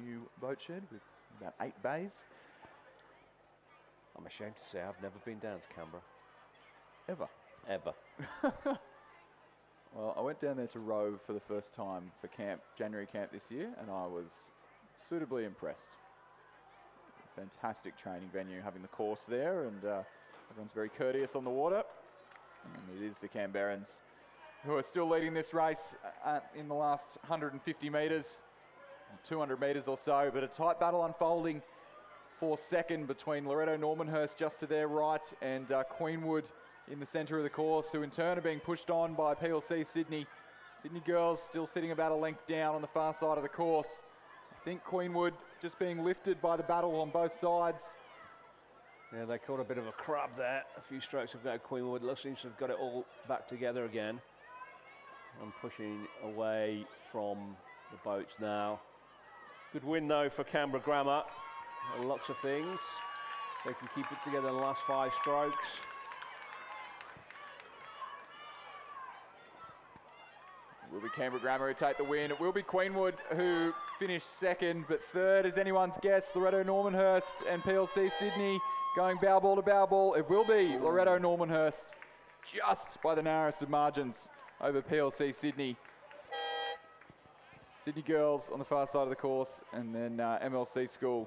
[SPEAKER 2] New boat shed with about 8 bays.
[SPEAKER 1] I'm ashamed to say I've never been down to Canberra. Ever.
[SPEAKER 2] Well, I went down there to row for the first time for January camp this year, and I was suitably impressed. Fantastic training venue, having the course there, and everyone's very courteous on the water. And it is the Canberrans who are still leading this race in the last 150 metres, 200 metres or so, but a tight battle unfolding for second between Loretto Normanhurst just to their right and Queenwood in the centre of the course, who in turn are being pushed on by PLC Sydney. Sydney girls still sitting about a length down on the far side of the course. I think Queenwood just being lifted by the battle on both sides.
[SPEAKER 1] Yeah, they caught a bit of a crab there. A few strokes ago, Queenwood seems to have got it all back together again. And pushing away from the boats now. Good win though for Canberra Grammar. Lots of things. They can keep it together in the last 5 strokes.
[SPEAKER 2] It will be Canberra Grammar who take the win. It will be Queenwood who finished second, but third is anyone's guess. Loretto Normanhurst and PLC Sydney going bow ball to bow ball. It will be Loretto Normanhurst just by the narrowest of margins over PLC Sydney. Sydney girls on the far side of the course, and then MLC school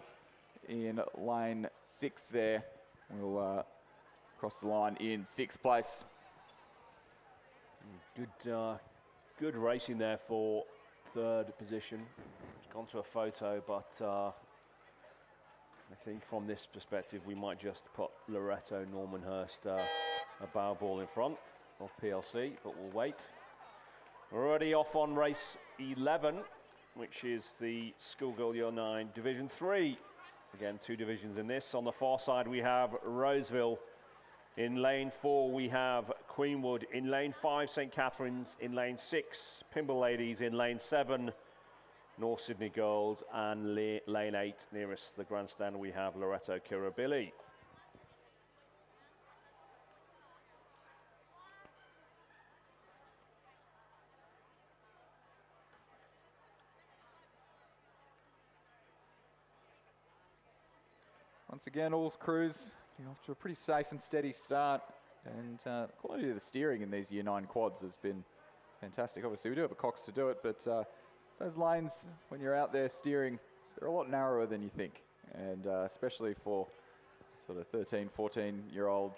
[SPEAKER 2] in lane 6 there will cross the line in 6th place.
[SPEAKER 1] Good racing there for third position. It's gone to a photo, but I think from this perspective we might just put Loretto Normanhurst a bow ball in front of PLC, but we'll wait. We're already off on race 11, which is the Schoolgirl Year 9 Division 3. Again, 2 divisions in this. On the far side we have Roseville. In lane 4 we have Queenwood. In lane 5, St Catherine's. In lane 6, Pimble Ladies. In lane 7, North Sydney Girls, and lane 8 nearest the grandstand we have Loretto Kirribilli.
[SPEAKER 2] Once again, all crews getting off to a pretty safe and steady start, and the quality of the steering in these Year 9 quads has been fantastic. Obviously, we do have a cox to do it, but those lanes, when you're out there steering, they're a lot narrower than you think, and especially for sort of 13, 14-year-old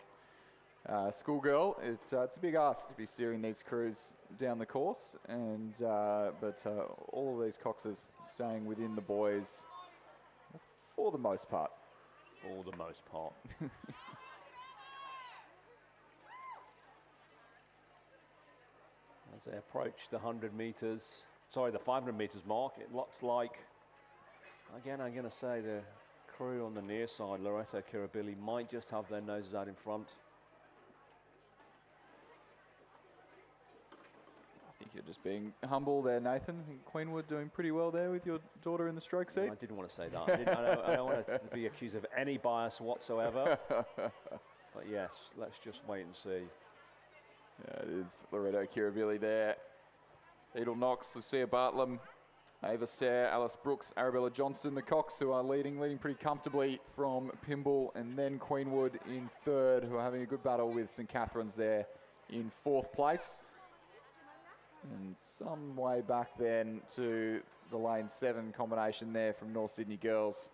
[SPEAKER 2] schoolgirl, it's a big ask to be steering these crews down the course, and but all of these coxes staying within the boys for the most part.
[SPEAKER 1] For the most part. As they approach the 100 metres, sorry, the 500 metres mark, it looks like, again, I'm going to say the crew on the near side, Loretto Kirribilli, might just have their noses out in front.
[SPEAKER 2] I think you're just being humble there, Nathan. I think Queenwood doing pretty well there with your daughter in the stroke seat.
[SPEAKER 1] I didn't want to say that. I don't want to be accused of any bias whatsoever. But yes, let's just wait and see.
[SPEAKER 2] Yeah, it is Loretto Kirribilli there. Edel Knox, Lucia Bartlam, Ava Sayre, Alice Brooks, Arabella Johnston, the Cox, who are leading pretty comfortably from Pymble, and then Queenwood in third, who are having a good battle with St Catherine's there in fourth place. And some way back then to the lane 7 combination there from North Sydney Girls,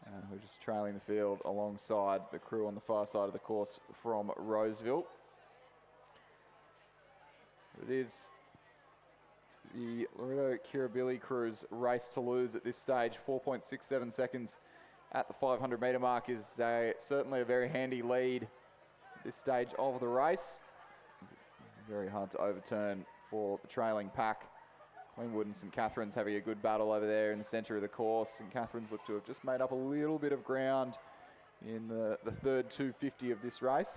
[SPEAKER 2] who are just trailing the field alongside the crew on the far side of the course from Roseville. It is the Loretto Kirribilli crew's race to lose at this stage. 4.67 seconds at the 500 metre mark is certainly a very handy lead at this stage of the race. Very hard to overturn for the trailing pack. Queenwood and St Catherine's having a good battle over there in the centre of the course. St Catherine's look to have just made up a little bit of ground in the third 250 of this race.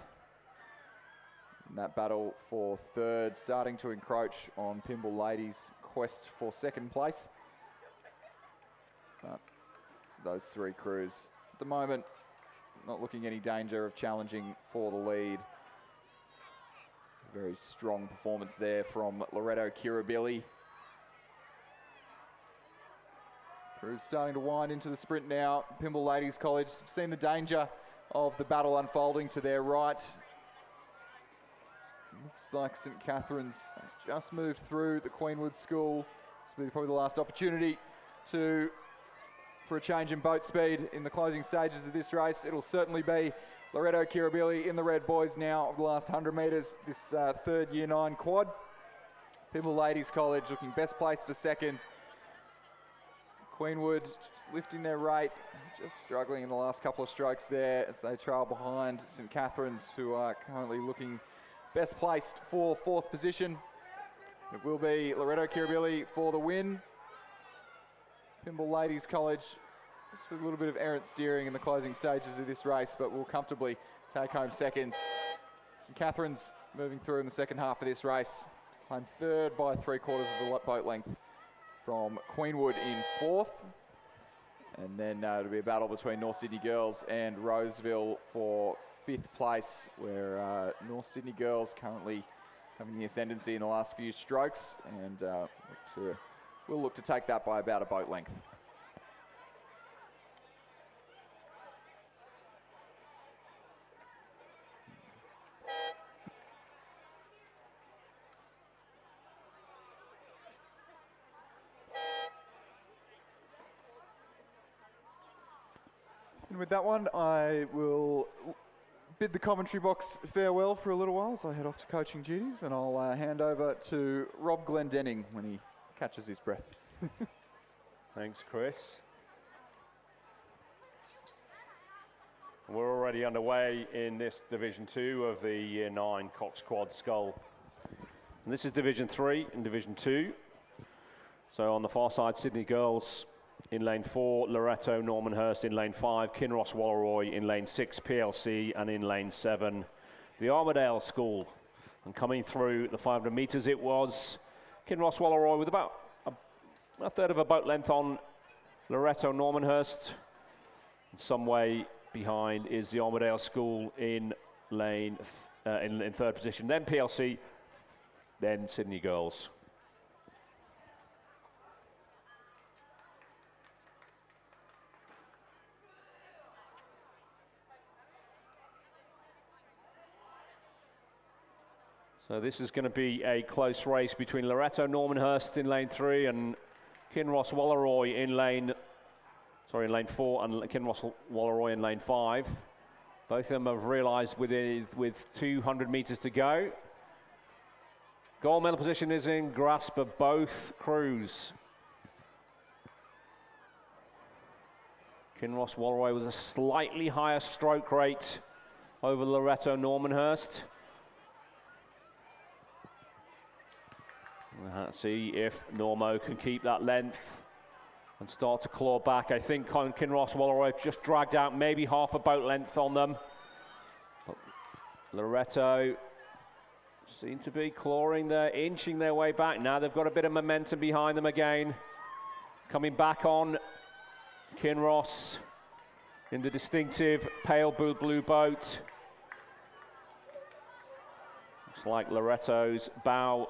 [SPEAKER 2] And that battle for third starting to encroach on Pymble Ladies' quest for second place. But those three crews at the moment not looking any danger of challenging for the lead. Very strong performance there from Loretto Kirribilli. Crew's starting to wind into the sprint now. Pymble Ladies College have seen the danger of the battle unfolding to their right. Looks like St Catherine's just moved through the Queenwood School. This will be probably the last opportunity for a change in boat speed in the closing stages of this race. It'll certainly be Loretto Kirribilli in the red boys now of the last 100 metres, this third Year 9 quad. Pymble Ladies College looking best placed for second. Queenwood just lifting their rate, just struggling in the last couple of strokes there as they trail behind St Catherine's, who are currently looking best placed for fourth position. It will be Loretto Kirribilli for the win. Pymble Ladies College just with a little bit of errant steering in the closing stages of this race, but will comfortably take home second. St Catherine's moving through in the second half of this race. Climb third by 3/4 of the boat length from Queenwood in fourth. And then it'll be a battle between North Sydney Girls and Roseville for fifth place, where North Sydney Girls currently having the ascendancy in the last few strokes, and we'll look to take that by about a boat length. And with that one, I will bid the commentary box farewell for a little while as I head off to coaching duties, and I'll hand over to Rob Glendenning when he catches his breath.
[SPEAKER 1] Thanks, Chris. We're already underway in this Division 2 of the Year 9 Cox Quad Scull. And this is Division 3 and Division 2. So on the far side, Sydney Girls in lane 4, Loretto Normanhurst in lane 5, Kinross Walleroy in lane 6, PLC, and in lane 7, the Armadale School. And coming through the 500 metres, it was Kinross Walleroy with about a third of a boat length on Loretto Normanhurst. Some way behind is the Armadale School in lane in third position, then PLC, then Sydney Girls. So this is going to be a close race between Loretto Normanhurst in lane 3 and Kinross Walleroy in lane 4 and Kinross Walleroy in lane 5. Both of them have realised with 200 metres to go. Gold medal position is in grasp of both crews. Kinross Walleroy with a slightly higher stroke rate over Loretto Normanhurst. Let's see if Normo can keep that length and start to claw back. I think Kinross Walleroy just dragged out maybe half a boat length on them. But Loretto seem to be clawing there, inching their way back. Now they've got a bit of momentum behind them again. Coming back on Kinross in the distinctive pale blue boat. Looks like Loretto's bow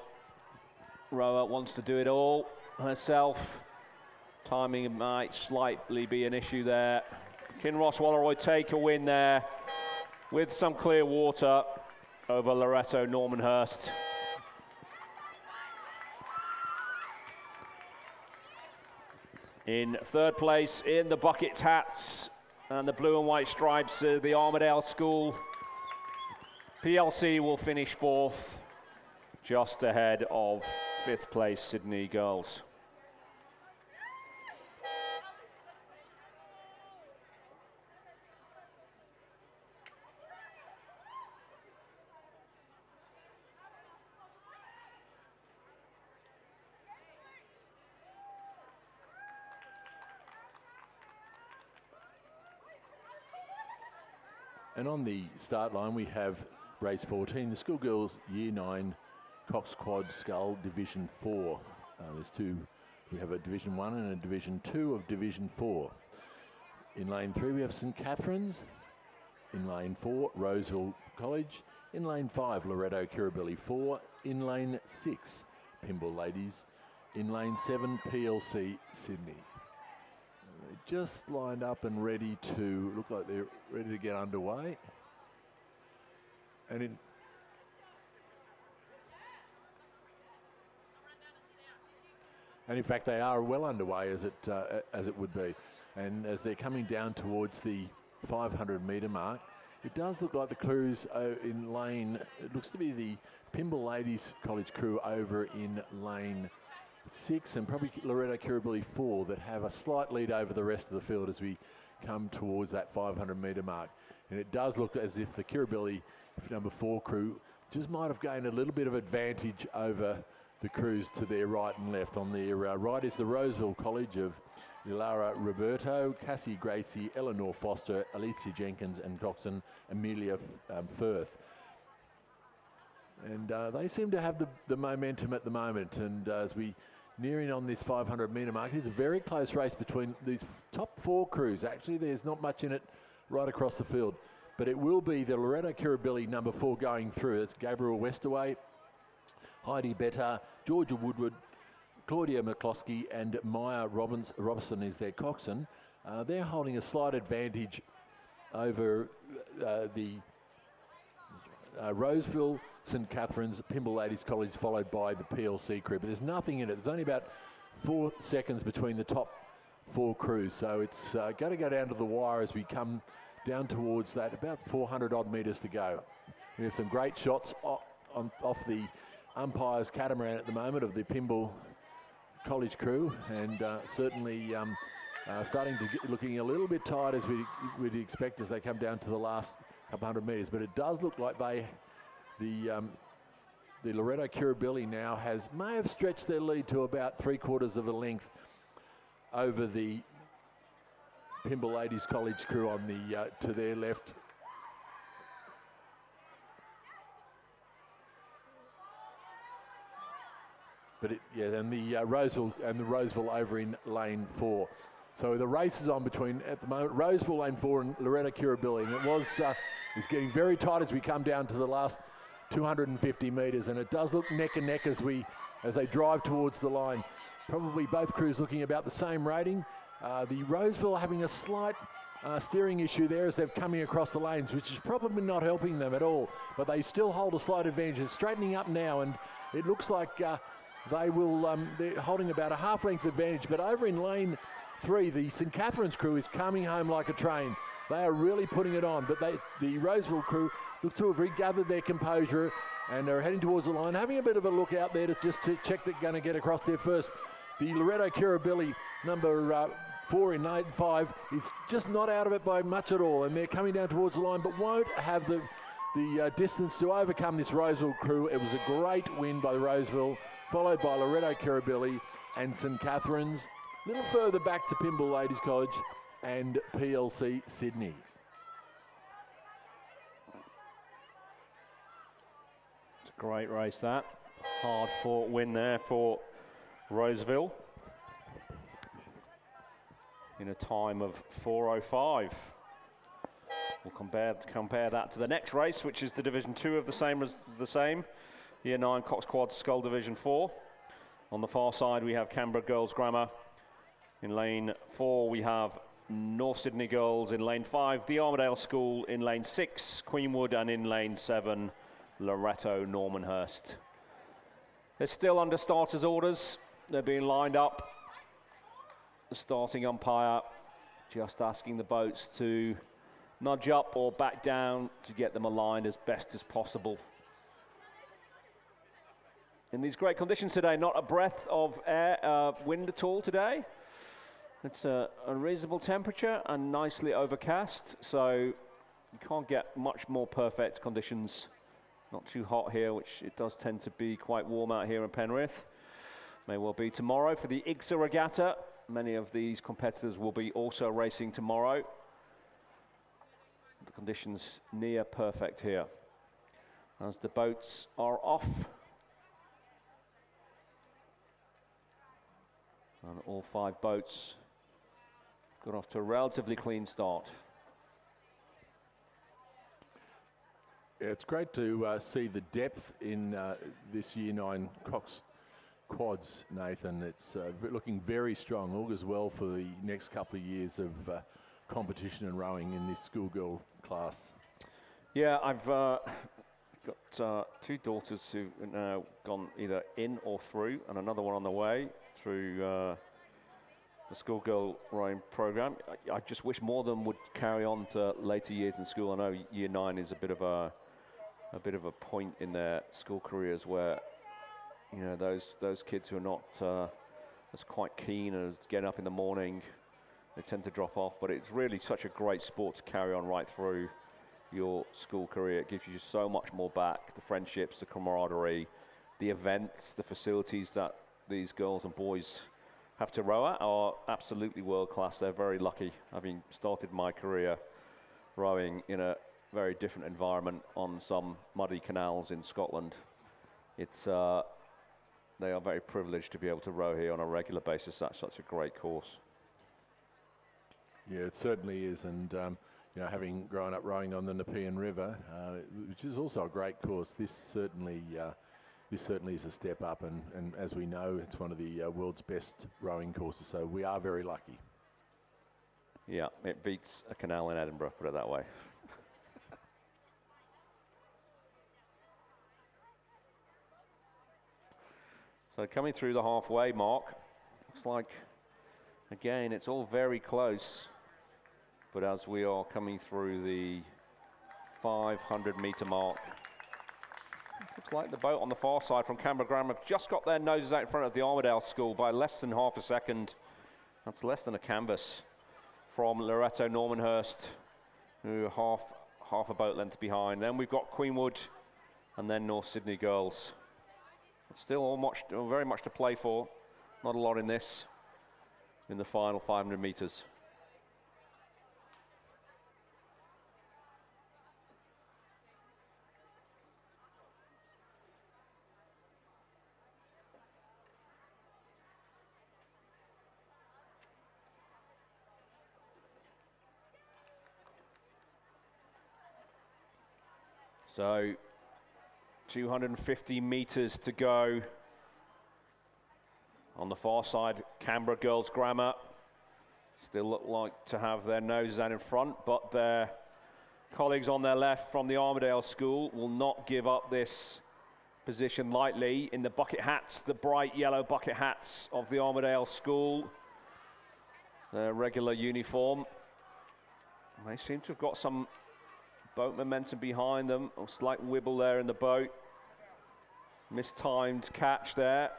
[SPEAKER 1] rower wants to do it all herself. Timing might slightly be an issue there. Kinross Walleroy take a win there with some clear water over Loretto Normanhurst. In third place in the bucket hats and the blue and white stripes, the Armadale School. PLC will finish 4th, just ahead of 5th place Sydney Girls.
[SPEAKER 3] And on the start line, we have race 14, the Schoolgirls Year 9 Cox Quad Scull Division 4. There's two. We have a Division 1 and a Division 2 of Division 4. In lane 3, we have St Catherine's. In lane 4, Roseville College. In lane 5, Loretto Kirribilli 4. In lane 6, Pymble Ladies. In lane 7, PLC Sydney. They're just lined up and ready to, look like they're ready to get underway. And in fact, they are well underway as it would be. And as they're coming down towards the 500 metre mark, it does look like the crews in lane, it looks to be the Pymble Ladies College crew over in lane 6 and probably Loretto Kirribilli 4 that have a slight lead over the rest of the field as we come towards that 500 metre mark. And it does look as if the Kirribilli number 4 crew just might have gained a little bit of advantage over the crews to their right and left. On their right is the Roseville College of Lara Roberto, Cassie Gracie, Eleanor Foster, Alicia Jenkins and Coxon Amelia Firth. And they seem to have the momentum at the moment. And as we nearing on this 500 metre mark, it's a very close race between these top 4 crews. Actually, there's not much in it right across the field. But it will be the Loretto Kirribilli number 4 going through. It's Gabriel Westaway, Heidi Better, Georgia Woodward, Claudia McCloskey and Maya Robertson is their coxswain. They're holding a slight advantage over the Roseville, St Catherine's, Pymble Ladies College, followed by the PLC crew. But there's nothing in it. There's only about 4 seconds between the top 4 crews. So it's going to go down to the wire as we come down towards that, about 400 odd metres to go. We have some great shots off the umpire's catamaran at the moment of the Pymble College crew, and certainly starting to get looking a little bit tired as we would expect as they come down to the last couple hundred metres. But it does look like the Loretto Kirribilli now may have stretched their lead to about 3/4 of a length over the Pymble Ladies College crew on the to their left. and the Roseville over in lane 4. So the race is on between, at the moment, Roseville lane 4 and Regatta Kirribilli, and it was is getting very tight as we come down to the last 250 metres, and it does look neck and neck as they drive towards the line. Probably both crews looking about the same rating. The Roseville having a slight steering issue there as they're coming across the lanes, which is probably not helping them at all, but they still hold a slight advantage. It's straightening up now, and it looks like they're holding about a half-length advantage, but over in lane 3, the St Catherine's crew is coming home like a train. They are really putting it on, but the Roseville crew look to have regathered their composure and are heading towards the line, having a bit of a look out there to check they're going to get across there first. The Regatta Kirribilli, number 4 in lane 5, is just not out of it by much at all, and they're coming down towards the line, but won't have the distance to overcome this Roseville crew. It was a great win by the Roseville, followed by Regatta Kirribilli and St Catherine's. A little further back to Pymble Ladies College and PLC Sydney.
[SPEAKER 1] It's a great race, that. Hard-fought win there for Roseville in a time of 4:05. We'll compare that to the next race, which is the Division 2 of the same Year 9 Coxed Quad Scull Division 4. On the far side, we have Canberra Girls Grammar. In lane 4, we have North Sydney Girls. In lane 5, the Armadale School. In lane 6, Queenwood. And in lane 7, Loretto Normanhurst. They're still under starters' orders. They're being lined up. The starting umpire just asking the boats to nudge up or back down to get them aligned as best as possible. In these great conditions today, not a breath of wind at all today. It's a reasonable temperature and nicely overcast, so you can't get much more perfect conditions. Not too hot here, which it does tend to be quite warm out here in Penrith. May well be tomorrow for the IGSA Regatta. Many of these competitors will be also racing tomorrow. The conditions near perfect here as the boats are off. And all 5 boats got off to a relatively clean start.
[SPEAKER 3] Yeah, it's great to see the depth in this Year 9 Cox quads, Nathan. It's looking very strong. Augurs well for the next couple of years of competition and rowing in this schoolgirl class. Yeah,
[SPEAKER 1] I've got 2 daughters who've now gone either in or through, and another one on the way through the schoolgirl rowing program. I just wish more of them would carry on to later years in school. I know Year 9 is a bit of a point in their school careers where, you know, those kids who are not as quite keen as getting up in the morning, they tend to drop off. But it's really such a great sport to carry on right through your school career. It gives you so much more back. The friendships, the camaraderie, the events, the facilities that these girls and boys have to row at are absolutely world class. They're very lucky, having started my career rowing in a very different environment on some muddy canals in Scotland. It's they are very privileged to be able to row here on a regular basis. That's such a great course.
[SPEAKER 3] Yeah, it certainly is, and you know, having grown up rowing on the Nepean River, which is also a great course, this certainly is a step up, and as we know, it's one of the world's best rowing courses, so we are very lucky.
[SPEAKER 1] Yeah, it beats a canal in Edinburgh, put it that way. So coming through the halfway mark, looks like, again, it's all very close. But as we are coming through the 500-metre mark, looks like the boat on the far side from Canberra Grammar have just got their noses out in front of the Armadale School by less than half a second. That's less than a canvas from Loretto Normanhurst, who are half a boat length behind. Then we've got Queenwood and then North Sydney Girls. It's still very much to play for. Not a lot in this, in the final 500 metres. So 250 meters to go. On the far side, Canberra Girls Grammar still look like to have their noses out in front, but their colleagues on their left from the Armidale School will not give up this position lightly in the bucket hats, the bright yellow bucket hats of the Armidale School, their regular uniform. They seem to have got some boat momentum behind them. A slight wibble there in the boat. Mistimed catch there.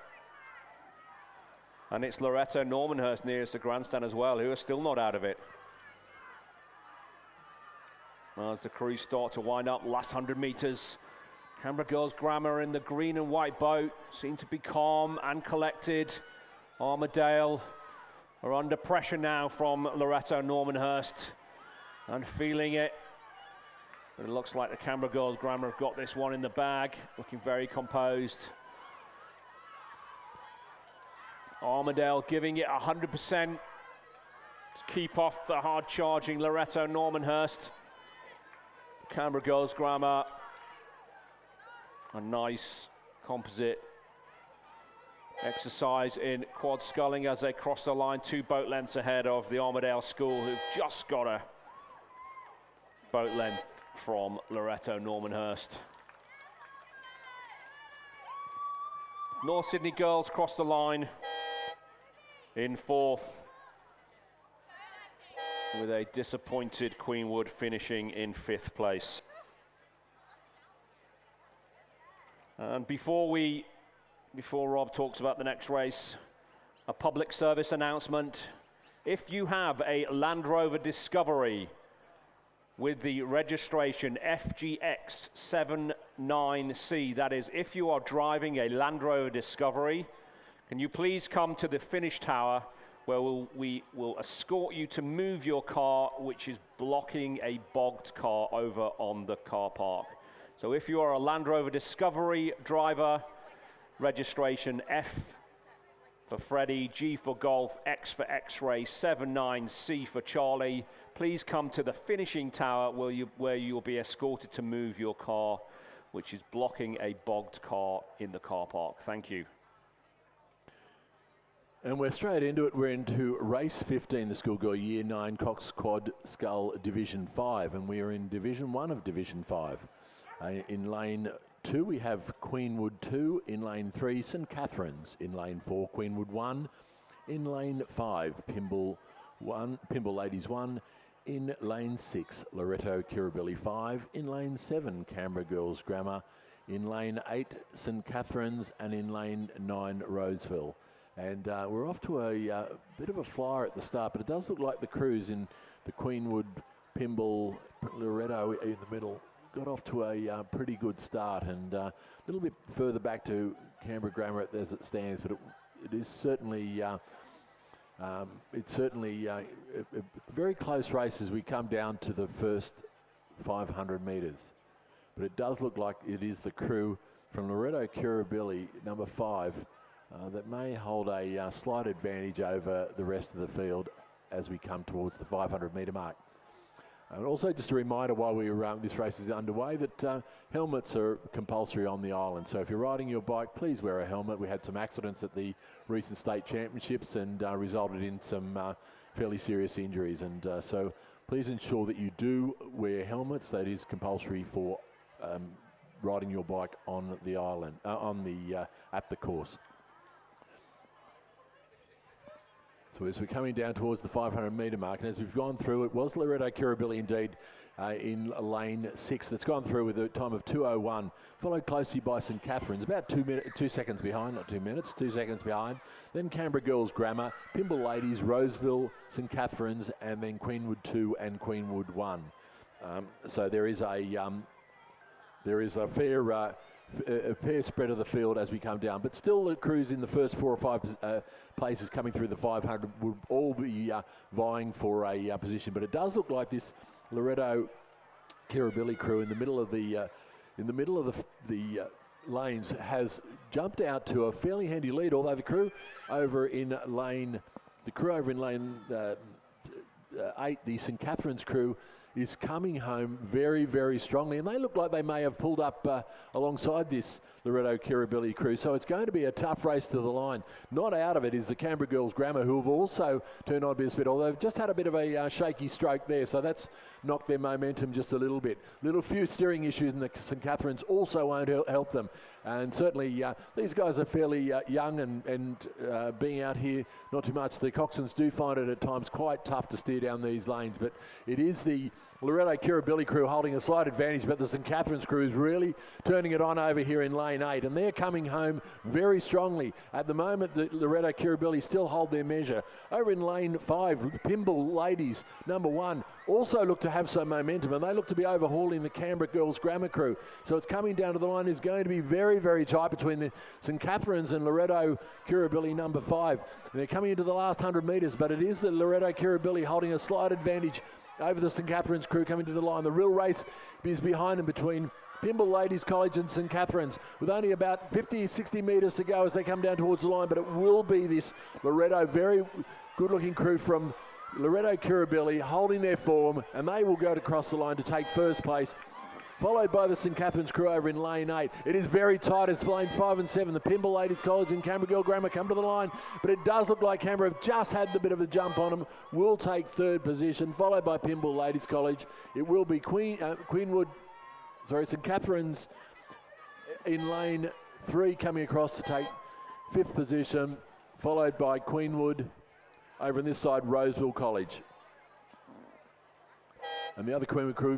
[SPEAKER 1] And it's Loretto Normanhurst nearest the grandstand as well, who are still not out of it. As the crews start to wind up, last 100 meters. Canberra Girls Grammar in the green and white boat seem to be calm and collected. Armidale are under pressure now from Loretto Normanhurst and feeling it. But it looks like the Canberra Girls Grammar have got this one in the bag, looking very composed. Armidale giving it 100% to keep off the hard-charging Loretto Normanhurst. Canberra Girls Grammar, a nice composite exercise in quad sculling as they cross the line 2 boat lengths ahead of the Armidale School, who've just got a boat length from Loretto Normanhurst. North Sydney Girls cross the line in 4th, with a disappointed Queenwood finishing in 5th place. And before Rob talks about the next race, a public service announcement. If you have a Land Rover Discovery with the registration FGX79C, that is, if you are driving a Land Rover Discovery, can you please come to the finish tower where we will escort you to move your car, which is blocking a bogged car over on the car park. So if you are a Land Rover Discovery driver, registration F for Freddie, G for Golf, X for X-ray, 79C for Charlie, please come to the finishing tower where you'll be escorted to move your car, which is blocking a bogged car in the car park. Thank you.
[SPEAKER 3] And we're straight into it. We're into race 15, the Schoolgirl Year 9 Cox Quad Scull Division 5, and we are in Division 1 of Division 5. In lane 2 we have Queenwood 2, in lane 3 St Catherine's, in lane 4 Queenwood 1, in lane 5 Pimble Ladies 1, in lane 6 Loretto Kirribilli 5, in lane 7 Canberra Girls Grammar, in lane 8 St Catherine's, and in lane 9 Roseville. And we're off to a bit of a flyer at the start, but it does look like the crews in the Queenwood, Pimble, Loretto in the middle got off to a pretty good start, and a little bit further back to Canberra Grammar as it stands, but it is certainly a very close race as we come down to the first 500 metres. But it does look like it is the crew from Loretto Kirribilli, number 5, that may hold a slight advantage over the rest of the field as we come towards the 500 metre mark. And also just a reminder while this race is underway that helmets are compulsory on the island. So if you're riding your bike, please wear a helmet. We had some accidents at the recent state championships and resulted in some fairly serious injuries. And so please ensure that you do wear helmets. That is compulsory for riding your bike on the island, at the course. So as we're coming down towards the 500 metre mark, and as we've gone through, it was Loretto Kirribilli indeed in lane 6 that's gone through with a time of 2:01, followed closely by St Catherine's, about 2 seconds behind, not 2 minutes, 2 seconds behind. Then Canberra Girls Grammar, Pimble Ladies, Roseville, St Catherine's, and then Queenwood 2 and Queenwood 1. So there is a fair spread of the field as we come down, but still the crews in the first 4 or 5 places coming through the 500 will all be vying for a position. But it does look like this Loretto Kirribilli crew in the middle of the lanes has jumped out to a fairly handy lead. Although the crew over in lane 8, the St Catherine's crew, is coming home very, very strongly, and they look like they may have pulled up alongside this Loretto Kirribilli crew, so it's going to be a tough race to the line. Not out of it is the Canberra Girls Grammar, who have also turned on a bit of speed, although they've just had a bit of a shaky stroke there, so that's knocked their momentum just a little bit. Little few steering issues in the St Catharines also won't help them, and certainly these guys are fairly young and being out here not too much. The Coxons do find it at times quite tough to steer down these lanes, but it is the Loretto Kirribilli crew holding a slight advantage, but the St Catharines crew is really turning it on over here in lane 8, and they're coming home very strongly. At the moment, the Loretto Kirribilli still hold their measure. Over in lane 5, Pymble Ladies, number 1, also look to have some momentum, and they look to be overhauling the Canberra Girls Grammar crew. So it's coming down to the line. Is going to be very, very tight between the St Catharines and Loretto Kirribilli, number 5. And they're coming into the last 100 metres, but it is the Loretto Kirribilli holding a slight advantage over the St Catharines crew coming to the line. The real race is behind them between Pymble Ladies College and St Catharines, with only about 50, 60 metres to go as they come down towards the line, but it will be this Loretto, very good-looking crew from Loretto Kirribilli holding their form, and they will go across the line to take first place, followed by the St Catharines crew over in lane 8. It is very tight as lane 5 and 7. The Pymble Ladies College and Canberra Girl Grammar come to the line, but it does look like Canberra have just had the bit of a jump on them, will take third position, followed by Pymble Ladies College. It will be St Catharines in lane 3 coming across to take 5th position, followed by Queenwood over on this side, Roseville College. And the other Queenwood crew,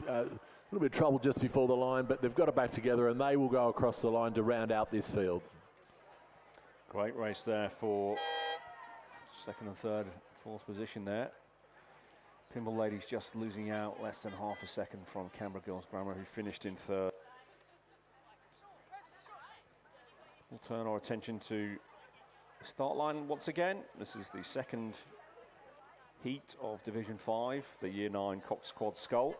[SPEAKER 3] a little bit of trouble just before the line, but they've got it back together and they will go across the line to round out this field.
[SPEAKER 1] Great race there for second and third, fourth position there. Pymble Ladies just losing out less than half a second from Canberra Girls Grammar, who finished in third. We'll turn our attention to the start line once again. This is the second heat of Division 5, the Year 9 Cox Quad Scull.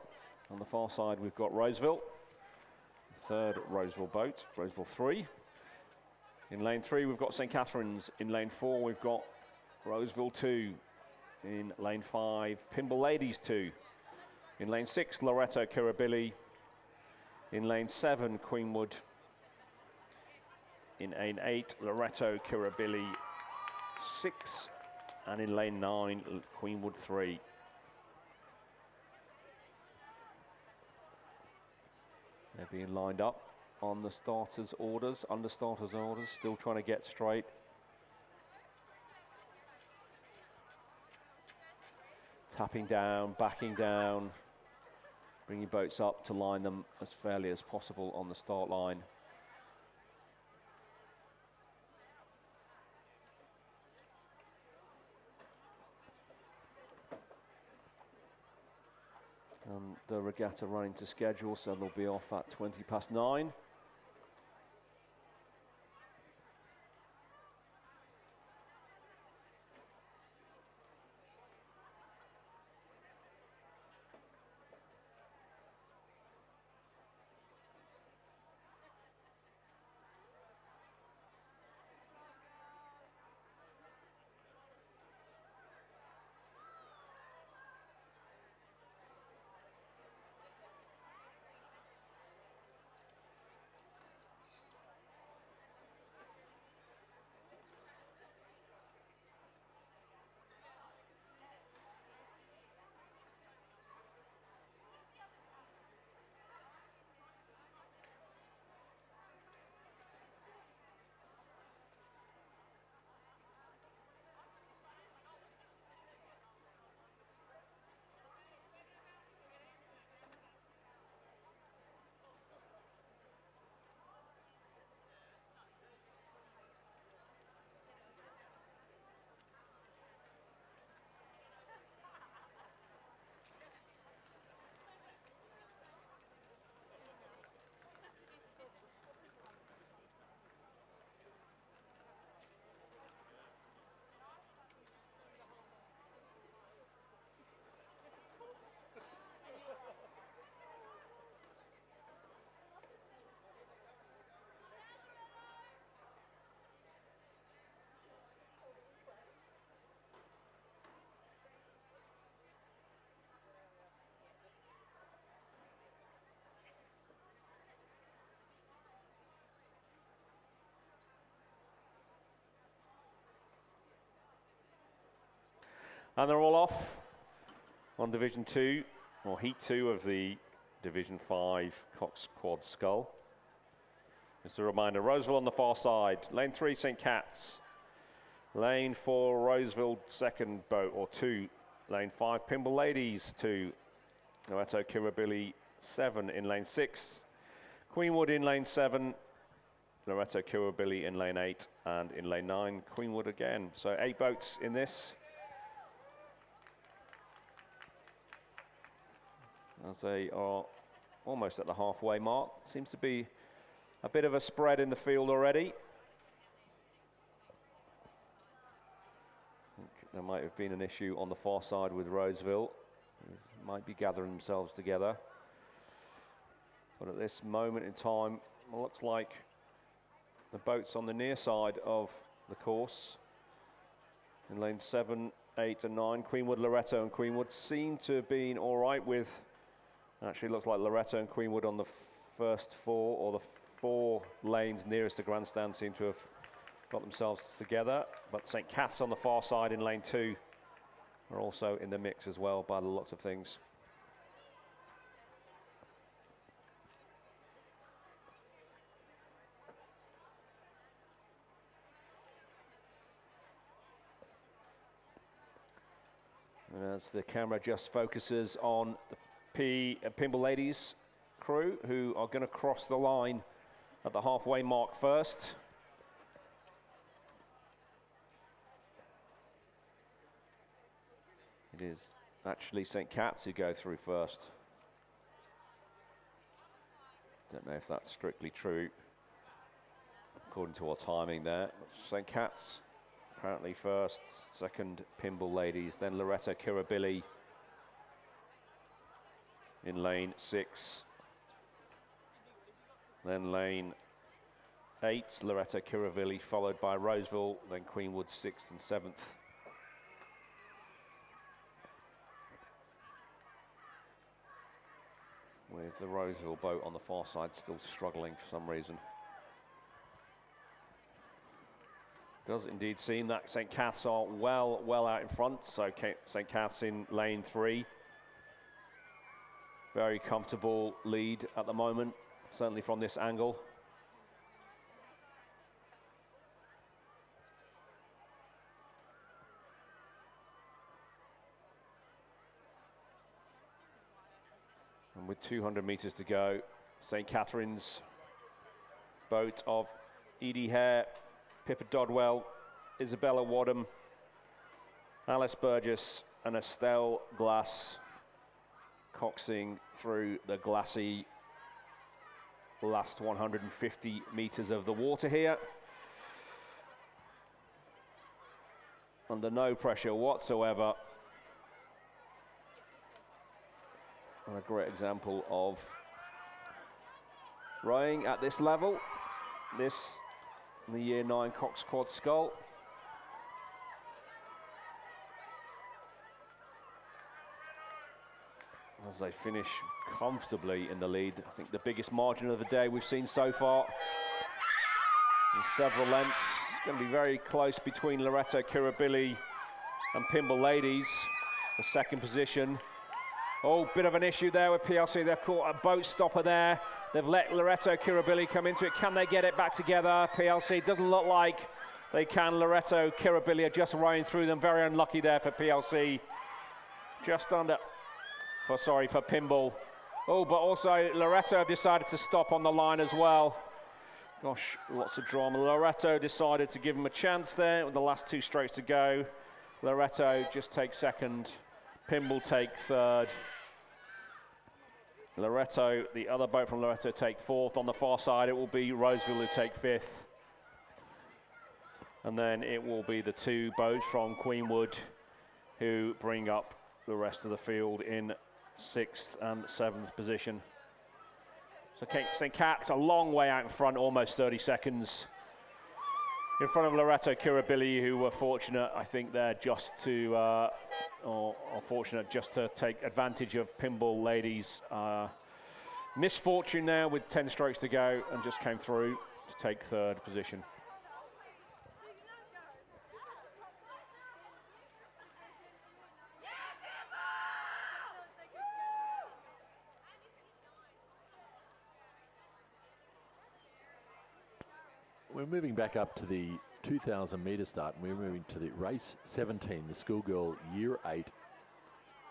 [SPEAKER 1] On the far side, we've got Roseville. Third, Roseville Boat, Roseville 3. In lane 3, we've got St Catharines. In lane 4, we've got Roseville 2. In lane 5, Pymble Ladies 2. In lane 6, Loretto Kirribilli. In lane 7, Queenwood. In lane 8, Loretto Kirribilli 6. And in lane 9, Queenwood 3. They're being lined up on the starters' orders, under starters' orders, still trying to get straight. Tapping down, backing down, bringing boats up to line them as fairly as possible on the start line. The regatta running to schedule, so they'll be off at 9:20. And they're all off on Division 2, or Heat 2 of the Division 5 Cox Quad Scull. Just a reminder, Roseville on the far side, lane 3, St. Cat's. Lane 4, Roseville, second boat, or 2. Lane 5, Pimble Ladies, 2. Loretto Kirribilli, 7 in lane 6. Queenwood in lane 7. Loretto Kirribilli in lane 8. And in lane 9, Queenwood again. So 8 boats in this. As they are almost at the halfway mark. Seems to be a bit of a spread in the field already. There might have been an issue on the far side with Roseville. They might be gathering themselves together. But at this moment in time, it looks like the boats on the near side of the course, in lane 7, 8 and 9, Queenwood, Loretto and Queenwood seem to have been all right with, actually looks like Loretto and Queenwood on the first 4, or the 4 lanes nearest the grandstand seem to have got themselves together. But St. Cath's on the far side in lane 2 are also in the mix as well by the looks of things. And as the camera just focuses on the Pimble Ladies crew, who are going to cross the line at the halfway mark first. It is actually St. Cat's who go through first. Don't know if that's strictly true, according to our timing there. St. Cat's apparently first, second Pimble Ladies, then Loretto Kirribilli in lane 6. Then lane 8, Loretto Kirribilli, followed by Roseville, then Queenwood 6th and 7th. With the Roseville boat on the far side still struggling for some reason. Does indeed seem that St. Cath's are well out in front. So St. Cath's in lane 3. Very comfortable lead at the moment, certainly from this angle. And with 200 meters to go, St. Catherine's boat of Edie Hare, Pippa Dodwell, Isabella Wadham, Alice Burgess and Estelle Glass coxing through the glassy last 150 meters of the water here. Under no pressure whatsoever. And a great example of rowing at this level. This, the Year 9 Cox Quad Scull. As they finish comfortably in the lead. I think the biggest margin of the day we've seen so far. In several lengths. It's going to be very close between Loretto Kirribilli and Pimble Ladies, the second position. Oh, bit of an issue there with PLC. They've caught a boat stopper there. They've let Loretto Kirribilli come into it. Can they get it back together? PLC doesn't look like they can. Loretto Kirribilli are just rowing through them. Very unlucky there for PLC. Just under, for Pimble. Oh, but also Loretto have decided to stop on the line as well. Gosh, lots of drama. Loretto decided to give him a chance there with the last 2 strokes to go. Loretto just takes second. Pimble take third. Loretto, the other boat from Loretto, take 4th. On the far side, it will be Roseville who take 5th. And then it will be the 2 boats from Queenwood who bring up the rest of the field in 6th and 7th position. So St. Cat's a long way out in front, almost 30 seconds. In front of Loretto Kirribilli, who were fortunate, I think they're just to, or fortunate just to take advantage of Pimble Ladies' misfortune there with 10 strokes to go and just came through to take 3rd position.
[SPEAKER 3] We're moving back up to the 2,000 metre start, and we're moving to the race 17, the schoolgirl year 10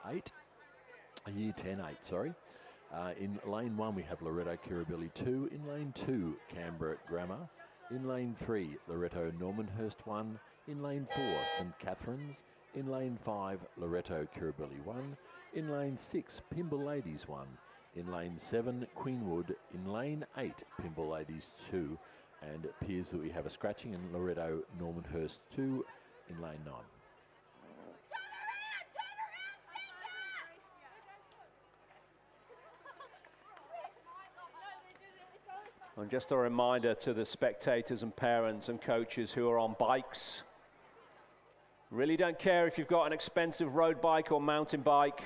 [SPEAKER 3] 8, sorry. In lane 1 we have Loretto Kirribilli 2, in lane 2 Canberra Grammar, in lane 3 Loretto Normanhurst 1, in lane 4 St Catherine's, in lane 5 Loretto Kirribilli 1, in lane 6 Pymble Ladies 1, in lane 7 Queenwood, in lane 8 Pymble Ladies 2, and it appears that we have a scratching in Loretto Normanhurst 2 in lane 9.
[SPEAKER 1] And just a reminder to the spectators and parents and coaches who are on bikes. Really don't care if you've got an expensive road bike or mountain bike.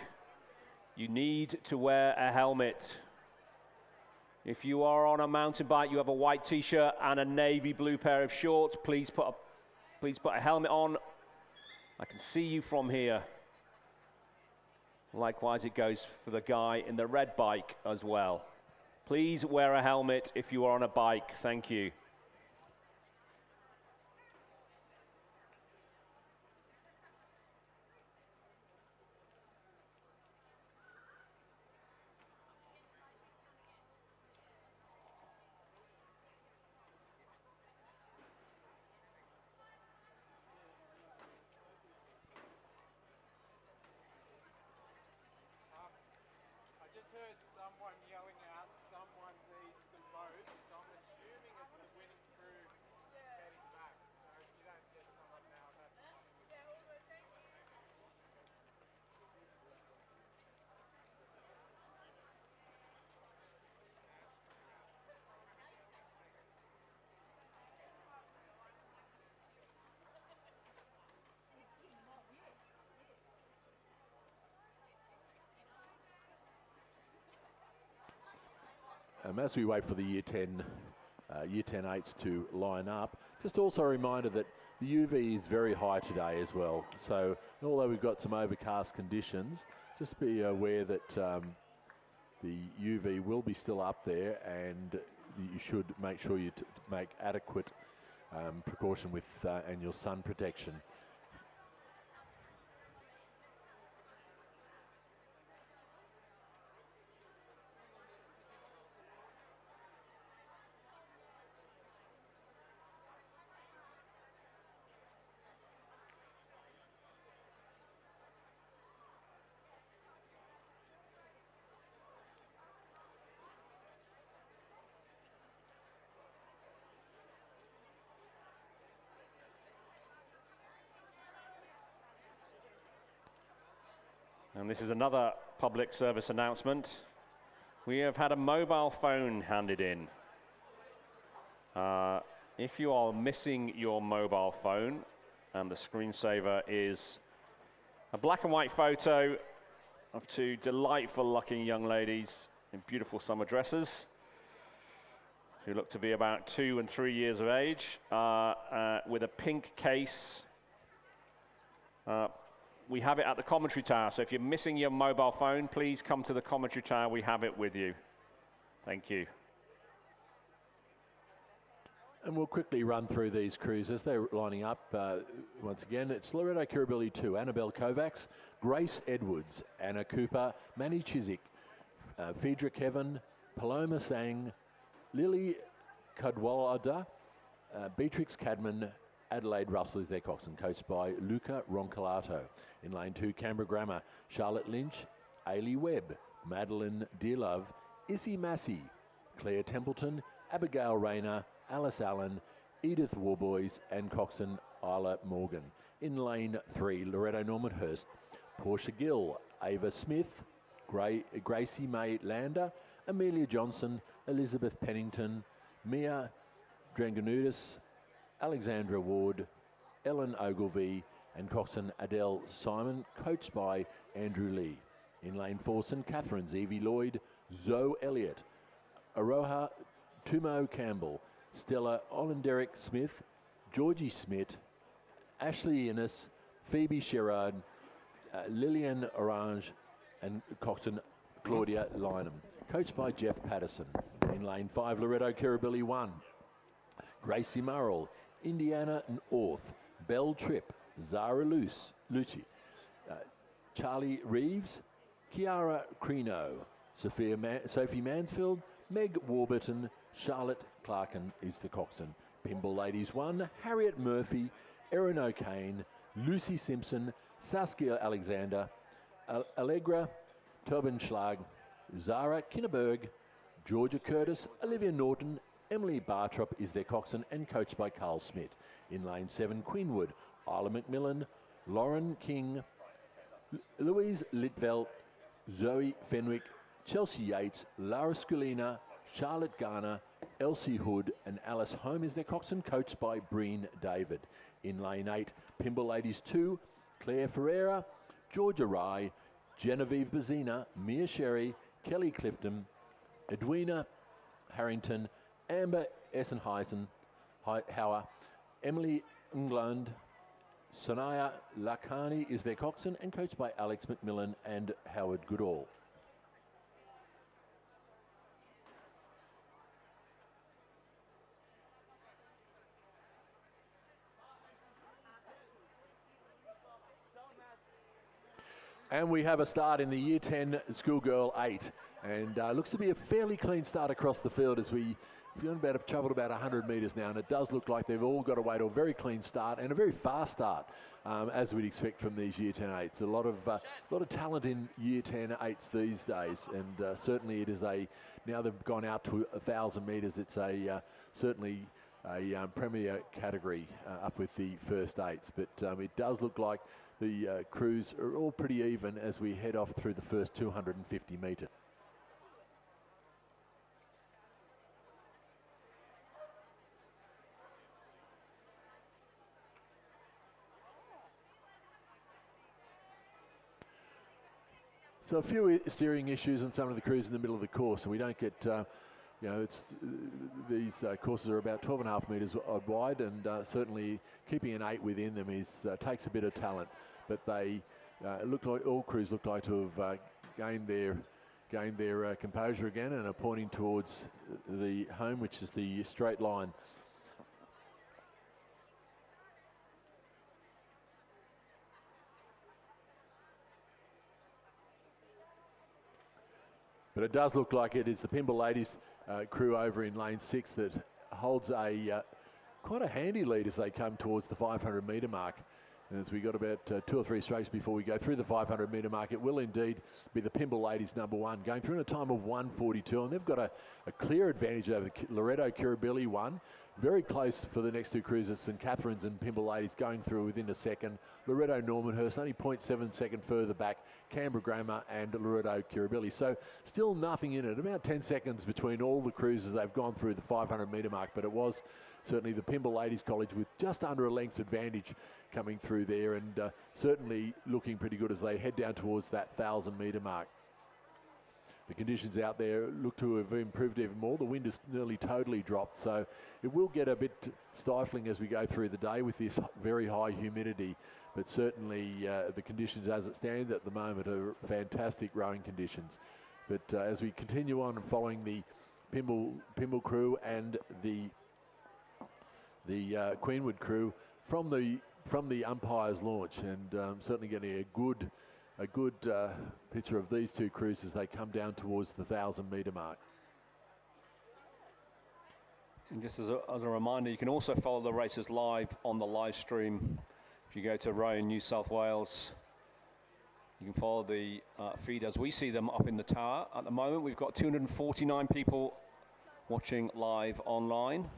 [SPEAKER 1] You need to wear a helmet. If you are on a mountain bike, you have a white t-shirt and a navy blue pair of shorts, please put a helmet on. I can see you from here. Likewise, it goes for the guy in the red bike as well. Please wear a helmet if you are on a bike. Thank you.
[SPEAKER 3] As we wait for the year 10 8s to line up, just also a reminder that the UV is very high today as well. So although we've got some overcast conditions, just be aware that the UV will be still up there, and you should make sure you make adequate precaution with and your sun protection.
[SPEAKER 1] And this is another public service announcement. We have had a mobile phone handed in. If you are missing your mobile phone, and the screensaver is a black and white photo of two delightful looking young ladies in beautiful summer dresses who look to be about 2 and 3 years of age, with a pink case. We have it at the commentary tower, so if you're missing your mobile phone, please come to the commentary tower. We have it with you. Thank you.
[SPEAKER 3] And we'll quickly run through these crews as they're lining up. Once again, it's Loretto Kirribilli 2, Annabelle Kovacs, Grace Edwards, Anna Cooper, Manny Chiswick, Phaedra Kevin, Paloma Sang, Lily Cadwallader, Beatrix Cadman, Adelaide Russell is their coxswain, coached by Luca Roncolato. In lane 2, Canberra Grammar, Charlotte Lynch, Ailey Webb, Madeline Dearlove, Issy Massey, Claire Templeton, Abigail Rayner, Alice Allen, Edith Warboys, and coxswain Isla Morgan. In lane 3, Loretto Normanhurst, Portia Gill, Ava Smith, Gracie May Lander, Amelia Johnson, Elizabeth Pennington, Mia Dranganudis, Alexandra Ward, Ellen Ogilvie, and coxswain Adele Simon, coached by Andrew Lee. In lane 4, St Catherine's, Evie Lloyd, Zoe Elliott, Aroha Tumo Campbell, Stella Olenderick Smith, Georgie Smith, Ashley Innes, Phoebe Sherrard, Lillian Orange, and coxswain Claudia Lynham, coached by Jeff Patterson. In lane 5, Loretto Kirribilli 1, Gracie Murrell, Indiana North, Belle Tripp, Zara Lucci, Charlie Reeves, Kiara Crino, Sophie Mansfield, Meg Warburton, Charlotte Clarkin is the coxswain. Pinball Ladies 1, Harriet Murphy, Erin O'Kane, Lucy Simpson, Saskia Alexander, Allegra Turbenschlag, Zara Kinneberg, Georgia Curtis, Olivia Norton, Emily Bartrop is their coxswain and coached by Carl Smith. In lane 7, Queenwood, Isla McMillan, Lauren King, Louise Litveld, Zoe Fenwick, Chelsea Yates, Lara Sculina, Charlotte Garner, Elsie Hood and Alice Home is their coxswain, coached by Breen David. In lane 8, Pinball Ladies 2, Claire Ferreira, Georgia Rye, Genevieve Bazina, Mia Sherry, Kelly Clifton, Edwina Harrington, Amber Essenheisen, Hauer, Emily England, Sanaya Lakhani is their coxswain and coached by Alex McMillan and Howard Goodall. And we have a start in the Year 10 Schoolgirl 8. And looks to be a fairly clean start across the field as we've travelled about 100 metres now. And it does look like they've all got away to a very clean start and a very fast start, as we'd expect from these Year 10 8s. A lot of talent in Year 10 8s these days. And certainly it is now they've gone out to 1,000 metres. It's certainly a premier category up with the first 8s. But it does look like the crews are all pretty even as we head off through the first 250 metres. So a few steering issues on some of the crews in the middle of the course, and we don't get, these courses are about 12.5 metres wide, and certainly keeping an 8 within them takes a bit of talent. But they look like all crews look like to have gained their composure again and are pointing towards the home, which is the straight line. But it does look like it is the Pinball Ladies crew over in lane 6 that holds quite a handy lead as they come towards the 500 metre mark. And as we got about 2 or 3 strokes before we go through the 500 metre mark, it will indeed be the Pinball Ladies #1, going through in a time of 1:42, and they've got a clear advantage over the Loretto Kirribilli 1. Very close for the next two cruisers, St Catherine's and Pinball Ladies going through within a second. Loretto Normanhurst only 0.7 second further back, Canberra Grammar and Loretto Kirribilli. So still nothing in it, about 10 seconds between all the cruisers. They've gone through the 500 metre mark, but it was certainly the Pinball Ladies College with just under a length's advantage coming through there, and certainly looking pretty good as they head down towards that 1,000 metre mark. The conditions out there look to have improved even more. The wind has nearly totally dropped, so it will get a bit stifling as we go through the day with this very high humidity. But certainly the conditions as it stands at the moment are fantastic rowing conditions. But as we continue on and following the Pinball crew and the Queenwood crew from the umpire's launch, and certainly getting a good picture of these two crews as they come down towards the 1,000 metre mark.
[SPEAKER 1] And just as a reminder, you can also follow the races live on the live stream. If you go to Rowing New South Wales, you can follow the feed as we see them up in the tower. At the moment, we've got 249 people watching live online.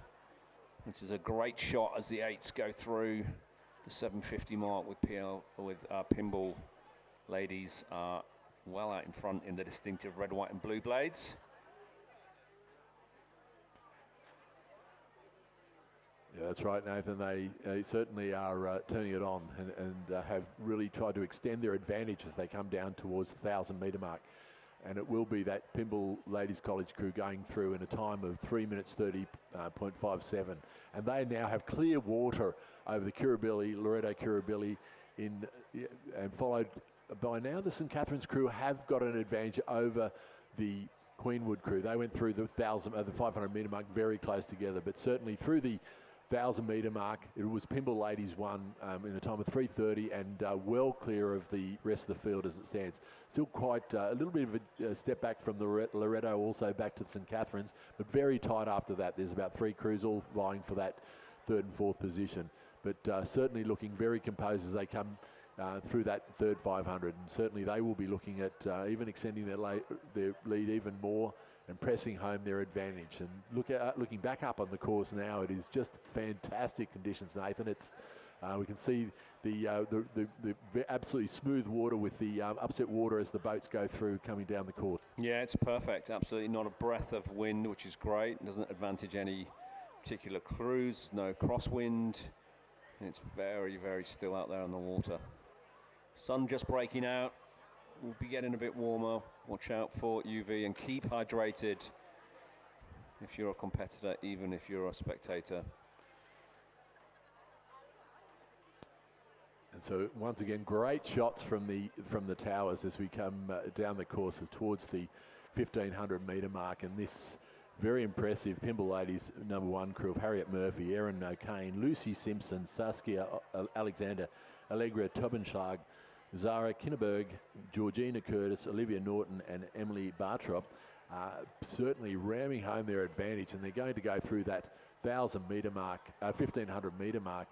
[SPEAKER 1] This is a great shot as the 8s go through the 750 mark with Pinball Ladies are well out in front in the distinctive red, white and blue blades.
[SPEAKER 3] Yeah, that's right, Nathan. They certainly are turning it on and have really tried to extend their advantage as they come down towards the 1,000 metre mark. And it will be that Pinball Ladies College crew going through in a time of 3 minutes 30.57. And they now have clear water over the Loretto Kirribilli and followed by now the St Catherine's crew have got an advantage over the Queenwood crew. They went through the 500 metre mark very close together, but certainly through the 1,000 metre mark, it was Pymble Ladies won in a time of 3:30 and well clear of the rest of the field as it stands. Still quite a little bit of a step back from the Loretto, also back to St Catherine's, but very tight after that. There's about 3 crews all vying for that 3rd and 4th position, but certainly looking very composed as they come through that 3rd 500, and certainly they will be looking at even extending their lead even more and pressing home their advantage. And looking back up on the course now, it is just fantastic conditions, Nathan. It's we can see the absolutely smooth water with the upset water as the boats go through coming down the course.
[SPEAKER 1] Yeah, it's perfect. Absolutely not a breath of wind, which is great. It doesn't advantage any particular crews. No crosswind. It's very, very still out there on the water. Sun just breaking out. We'll be getting a bit warmer. Watch out for UV and keep hydrated if you're a competitor, even if you're a spectator.
[SPEAKER 3] And so once again, great shots from the towers as we come down the course towards the 1,500 metre mark, and this very impressive Pymble Ladies #1 crew of Harriet Murphy, Erin O'Kane, Lucy Simpson, Saskia Alexander, Allegra Tobenschlag, Zara Kinneberg, Georgina Curtis, Olivia Norton and Emily Bartrop certainly ramming home their advantage, and they're going to go through that 1,000 metre mark, 1,500 metre mark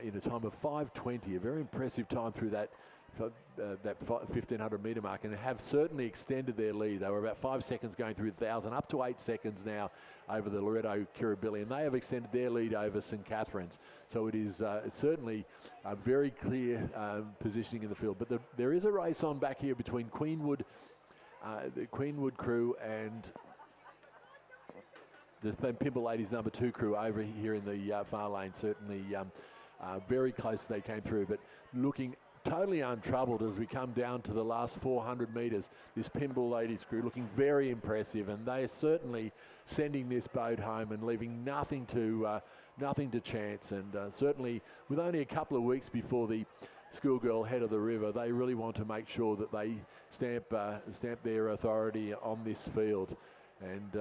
[SPEAKER 3] in a time of 5:20, a very impressive time through that 1,500 metre mark, and have certainly extended their lead. They were about 5 seconds going through 1,000, up to 8 seconds now over the Loretto Kirribilli, and they have extended their lead over St Catherine's. So it is certainly a very clear positioning in the field. But there is a race on back here between Queenwood, the Queenwood crew, and there's been Pymble Ladies #2 crew over here in the far lane. Certainly very close they came through, but looking totally untroubled as we come down to the last 400 metres. This Pymble Ladies crew looking very impressive, and they are certainly sending this boat home and leaving nothing to chance. And certainly with only a couple of weeks before the schoolgirl head of the river, they really want to make sure that they stamp their authority on this field, and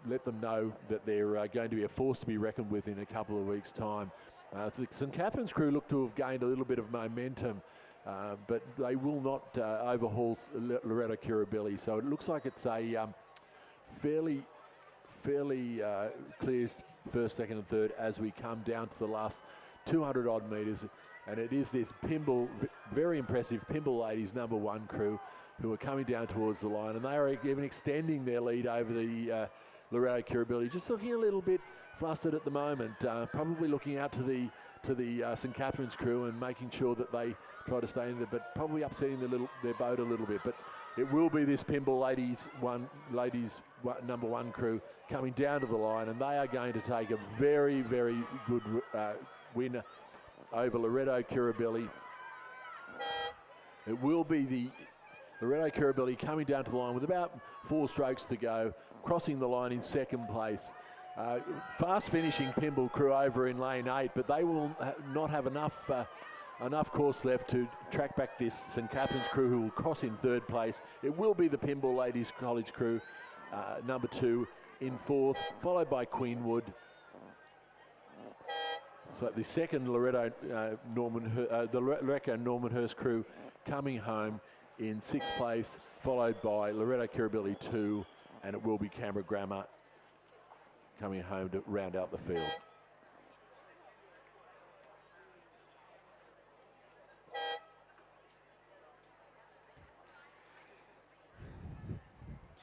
[SPEAKER 3] let them know that they're going to be a force to be reckoned with in a couple of weeks' time. The St Catherine's crew look to have gained a little bit of momentum, but they will not overhaul Loretto Kirribilli. So it looks like it's a fairly clear first, second and third as we come down to the last 200 odd metres. And it is this very impressive Pymble Ladies #1 crew who are coming down towards the line, and they are even extending their lead over the Loretto Kirribilli. Just looking a little bit flustered at the moment, probably looking out to the St Catherine's crew and making sure that they try to stay in there, but probably upsetting their boat a little bit. But it will be this Pymble Ladies #1 crew coming down to the line, and they are going to take a very, very good win over Loretto Kirribilli. It will be the Loretto Kirribilli coming down to the line with about 4 strokes to go, crossing the line in second place. Fast finishing Pymble crew over in lane 8, but they will not have enough course left to track back this St Catherine's crew, who will cross in third place. It will be the Pymble Ladies College crew #2 in fourth, followed by Queenwood. So the second Loretto Normanhurst crew coming home in 6th place, followed by Loretto Kirribilli 2, and it will be Canberra Grammar coming home to round out the field.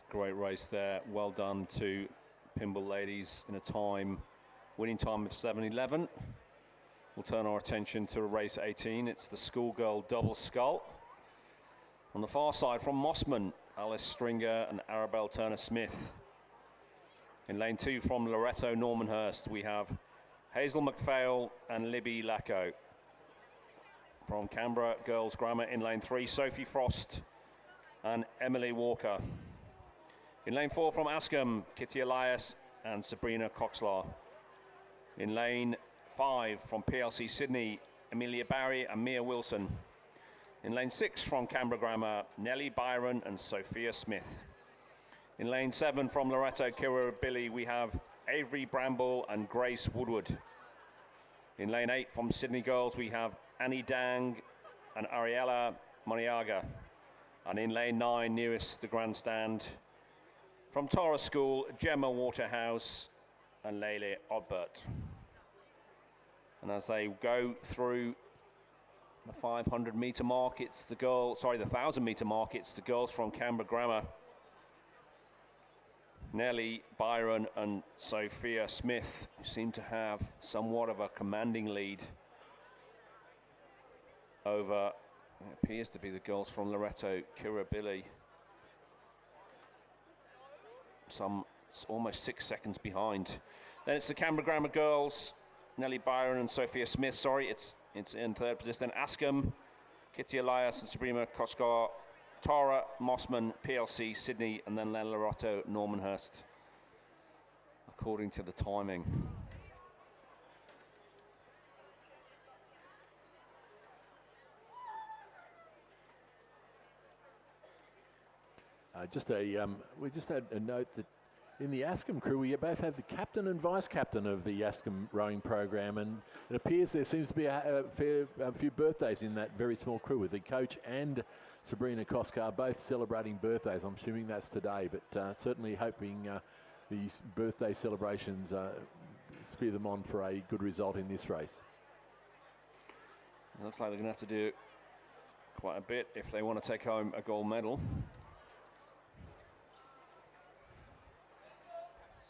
[SPEAKER 1] Great race there. Well done to Pymble Ladies in a winning time of 7:11. We'll turn our attention to race 18. It's the schoolgirl double scull. On the far side from Mossman, Alice Stringer and Arabelle Turner-Smith. In lane 2 from Loretto Normanhurst, we have Hazel McPhail and Libby Lacko. From Canberra Girls Grammar in lane 3, Sophie Frost and Emily Walker. In lane 4 from Askham, Kitty Elias and Sabrina Coxlar. In lane 5 from PLC Sydney, Amelia Barry and Mia Wilson. In lane 6 from Canberra Grammar, Nellie Byron and Sophia Smith. In lane 7 from Loreto Kirribilli, we have Avery Bramble and Grace Woodward. In lane 8 from Sydney Girls, we have Annie Dang and Ariella Moniaga. And in lane 9, nearest the grandstand, from Tara School, Gemma Waterhouse and Leila Odbert. And as they go through the 500 metre mark, it's the 1,000 metre mark, it's the girls from Canberra Grammar, Nellie Byron and Sophia Smith, who seem to have somewhat of a commanding lead over, it appears to be the girls from Loreto Kirribilli. Almost 6 seconds behind. Then it's the Canberra Grammar girls, Nellie Byron and Sophia Smith, it's in third position. Then Askham, Kitty Elias and Sabrina Koskar, Tara Mossman, PLC Sydney, and then Len Loreto Normanhurst, according to the timing.
[SPEAKER 3] We just had a note that in the Askham crew, we both have the captain and vice captain of the Askham rowing program, and it appears there seems to be a few birthdays in that very small crew, with the coach and Sabrina Koskar both celebrating birthdays. I'm assuming that's today, but certainly hoping these birthday celebrations spear them on for a good result in this race.
[SPEAKER 1] It looks like they're going to have to do quite a bit if they want to take home a gold medal.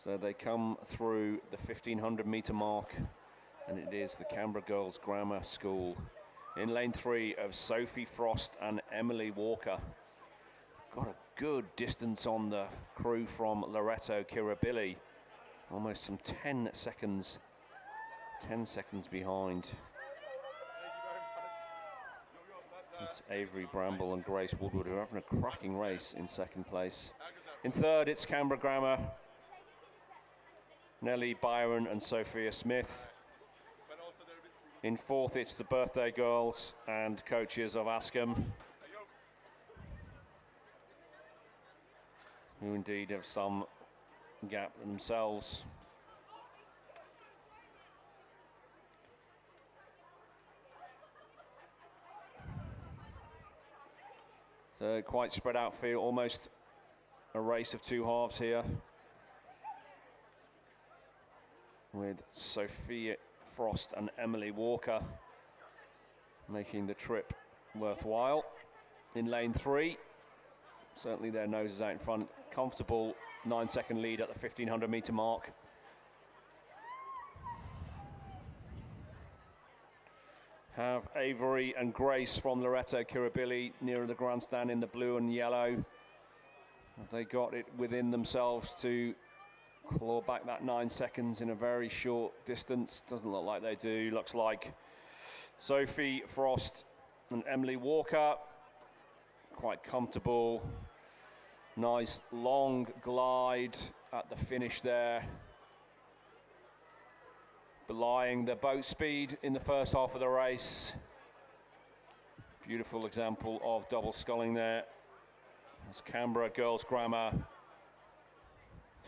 [SPEAKER 1] So they come through the 1,500 metre mark, and it is the Canberra Girls Grammar School. In lane 3 of Sophie Frost and Emily Walker. Got a good distance on the crew from Loreto Kirribilli. Almost some 10 seconds behind. It's Avery Bramble and Grace Woodward, who are having a cracking race in second place. In third, it's Canberra Grammar, Nellie Byron and Sophia Smith. In fourth, it's the birthday girls and coaches of Askham, who indeed have some gap themselves. So quite spread out field, almost a race of two halves here, with Sophia Frost and Emily Walker making the trip worthwhile. In lane 3, certainly their noses out in front, comfortable 9-second lead at the 1,500 metre mark. Have Avery and Grace from Loreto Kirribilli nearer the grandstand in the blue and yellow. Have they got it within themselves to claw back that 9 seconds in a very short distance? Doesn't look like they do. Looks like Sophie Frost and Emily Walker quite comfortable. Nice long glide at the finish there, belying the boat speed in the first half of the race. Beautiful example of double sculling there. As Canberra Girls Grammar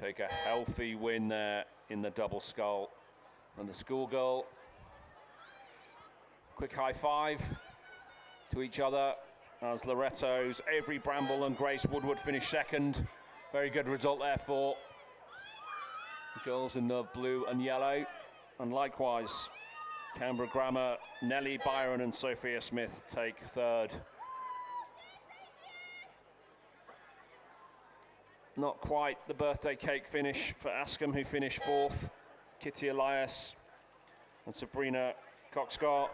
[SPEAKER 1] take a healthy win there in the double scull. And the schoolgirl, quick high five to each other as Loreto's Avery Bramble and Grace Woodward finish second. Very good result there for the girls in the blue and yellow. And likewise, Canberra Grammar, Nellie Byron and Sophia Smith take third. Not quite the birthday cake finish for Askham, who finished fourth. Kitty Elias and Sabrina Coxcart.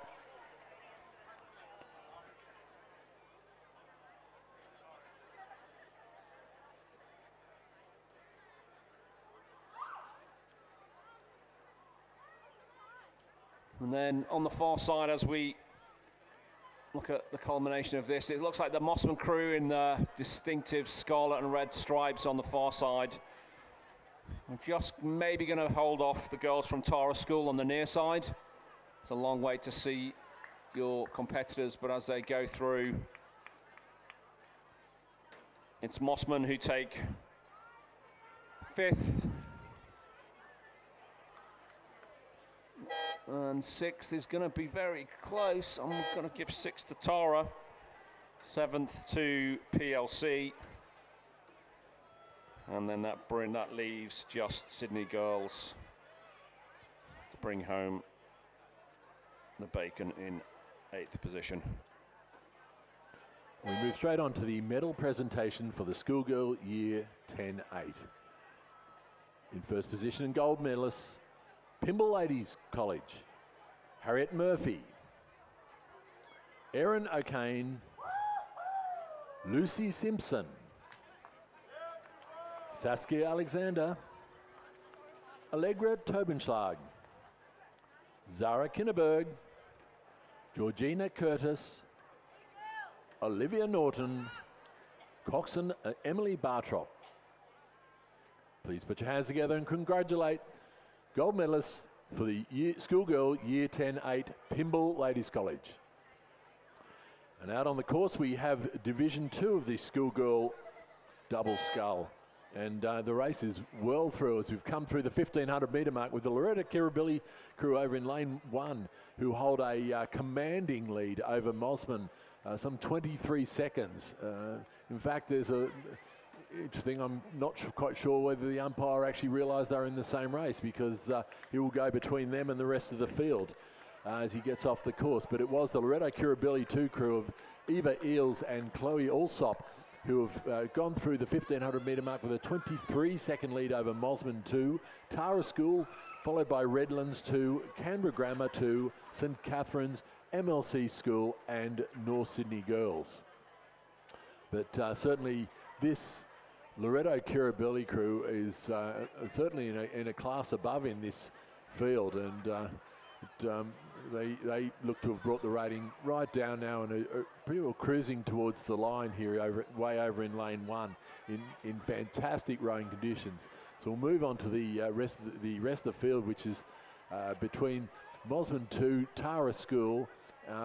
[SPEAKER 1] And then on the far side, as we look at the culmination of this, it looks like the Mossman crew in the distinctive scarlet and red stripes on the far side. We're just maybe going to hold off the girls from Tara School on the near side. It's a long way to see your competitors, but as they go through, it's Mossman who take fifth. And sixth is going to be very close. I'm going to give sixth to Tara. Seventh to PLC. And then that leaves just Sydney Girls to bring home the bacon in eighth position.
[SPEAKER 3] We move straight on to the medal presentation for the schoolgirl year 10-8. In first position and gold medalists, Pymble Ladies College, Harriet Murphy, Erin O'Kane, Lucy Simpson, Saskia Alexander, Allegra Tobenschlag, Zara Kinneberg, Georgina Curtis, Olivia Norton, coxswain Emily Bartrop. Please put your hands together and congratulate gold medalists for the schoolgirl year 10-8 Pymble Ladies College. And out on the course we have Division 2 of the schoolgirl double scull. And the race is well through as we've come through the 1500 metre mark with the Regatta Kirribilli crew over in lane 1 who hold a commanding lead over Mosman, some 23 seconds. In fact, there's a interesting, I'm not quite sure whether the umpire actually realised they're in the same race because he will go between them and the rest of the field as he gets off the course. But it was the Regatta Kirribilli 2 crew of Eva Eels and Chloe Alsop who have gone through the 1500 metre mark with a 23-second lead over Mosman 2, Tara School, followed by Redlands 2, Canberra Grammar 2, St Catherine's, MLC School and North Sydney Girls. But certainly this Loretto Kirribilli crew is certainly in a class above in this field, and they look to have brought the rating right down now and are pretty well cruising towards the line here, way over in lane 1 in fantastic rowing conditions. So we'll move on to the rest of the field, which is between Mosman 2, Tara School,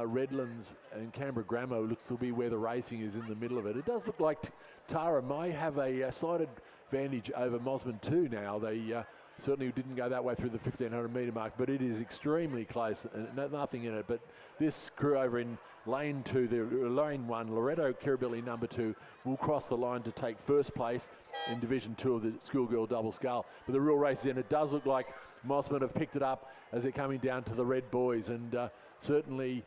[SPEAKER 3] Redlands and Canberra Grammar looks to be where the racing is in the middle of it. It does look like Tara may have a slight advantage over Mosman 2 now. They certainly didn't go that way through the 1500 metre mark, but it is extremely close and nothing in it. But this crew over in lane 2, lane 1, Loretto Kirribilli number 2, will cross the line to take first place in Division 2 of the schoolgirl double scull. But the real race is in. It does look like Mosman have picked it up as they're coming down to the red boys, and certainly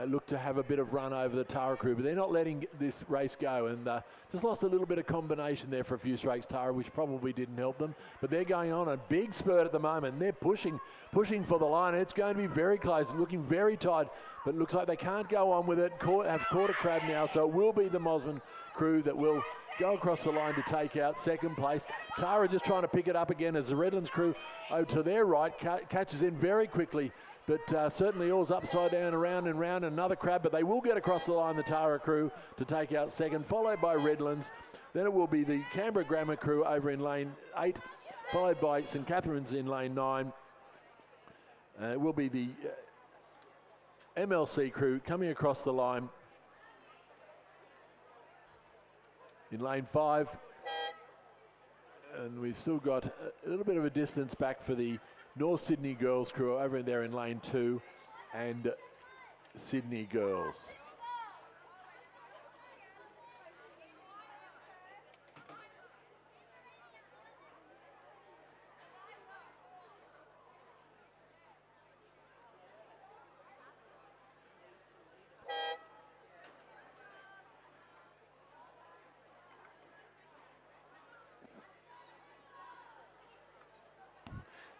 [SPEAKER 3] look to have a bit of run over the Tara crew, but they're not letting this race go, and just lost a little bit of combination there for a few strokes, Tara, which probably didn't help them. But they're going on a big spurt at the moment, and they're pushing for the line. It's going to be very close, looking very tight, but it looks like they can't go on with it. Have caught a crab now, so it will be the Mosman crew that will go across the line to take out second place. Tara just trying to pick it up again as the Redlands crew over to their right catches in very quickly. But certainly all's upside down, around and round, another crab, but they will get across the line, the Tara crew, to take out second, followed by Redlands. Then it will be the Canberra Grammar crew over in lane 8, followed by St Catherine's in lane 9. It will be the MLC crew coming across the line in lane 5. And we've still got a little bit of a distance back for the North Sydney Girls crew over in there in lane 2 and Sydney Girls.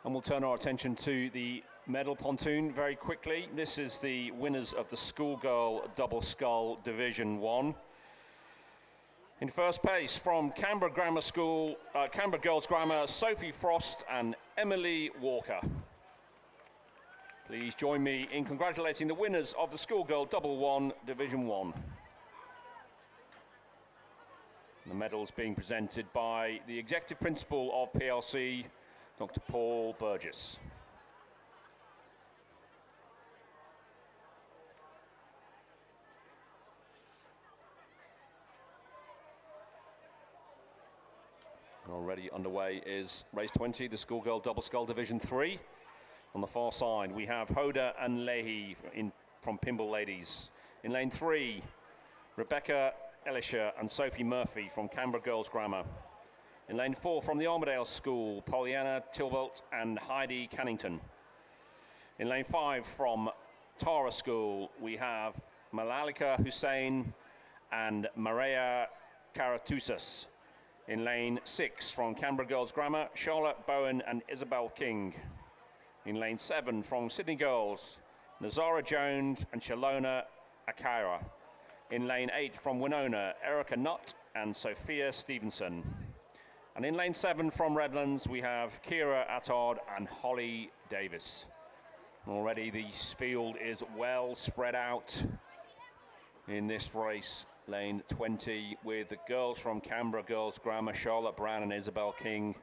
[SPEAKER 1] And we'll turn our attention to the medal pontoon very quickly. This is the winners of the schoolgirl double scull Division 1. In first place from Canberra Grammar School, Canberra Girls Grammar, Sophie Frost and Emily Walker. Please join me in congratulating the winners of the schoolgirl double 1 Division 1. The medals being presented by the Executive Principal of PLC, Dr. Paul Burgess. Already underway is race 20, the schoolgirl double scull division 3. On the far side, we have Hoda and Leahy from Pimble Ladies. In lane 3, Rebecca Elisha and Sophie Murphy from Canberra Girls Grammar. In lane 4, from the Armadale School, Pollyanna Tilvolt and Heidi Cannington. In lane 5, from Tara School, we have Malalika Hussein and Maria Karatusas. In lane 6, from Canberra Girls Grammar, Charlotte Bowen and Isabel King. In lane 7, from Sydney Girls, Nazara Jones and Shalona Akira. In lane 8, from Winona, Erica Nutt and Sophia Stevenson. And in lane 7, from Redlands, we have Kira Attard and Holly Davis. Already the field is well spread out in this race. Lane 20 with the girls from Canberra Girls Grammar, Charlotte Brown and Isabel King,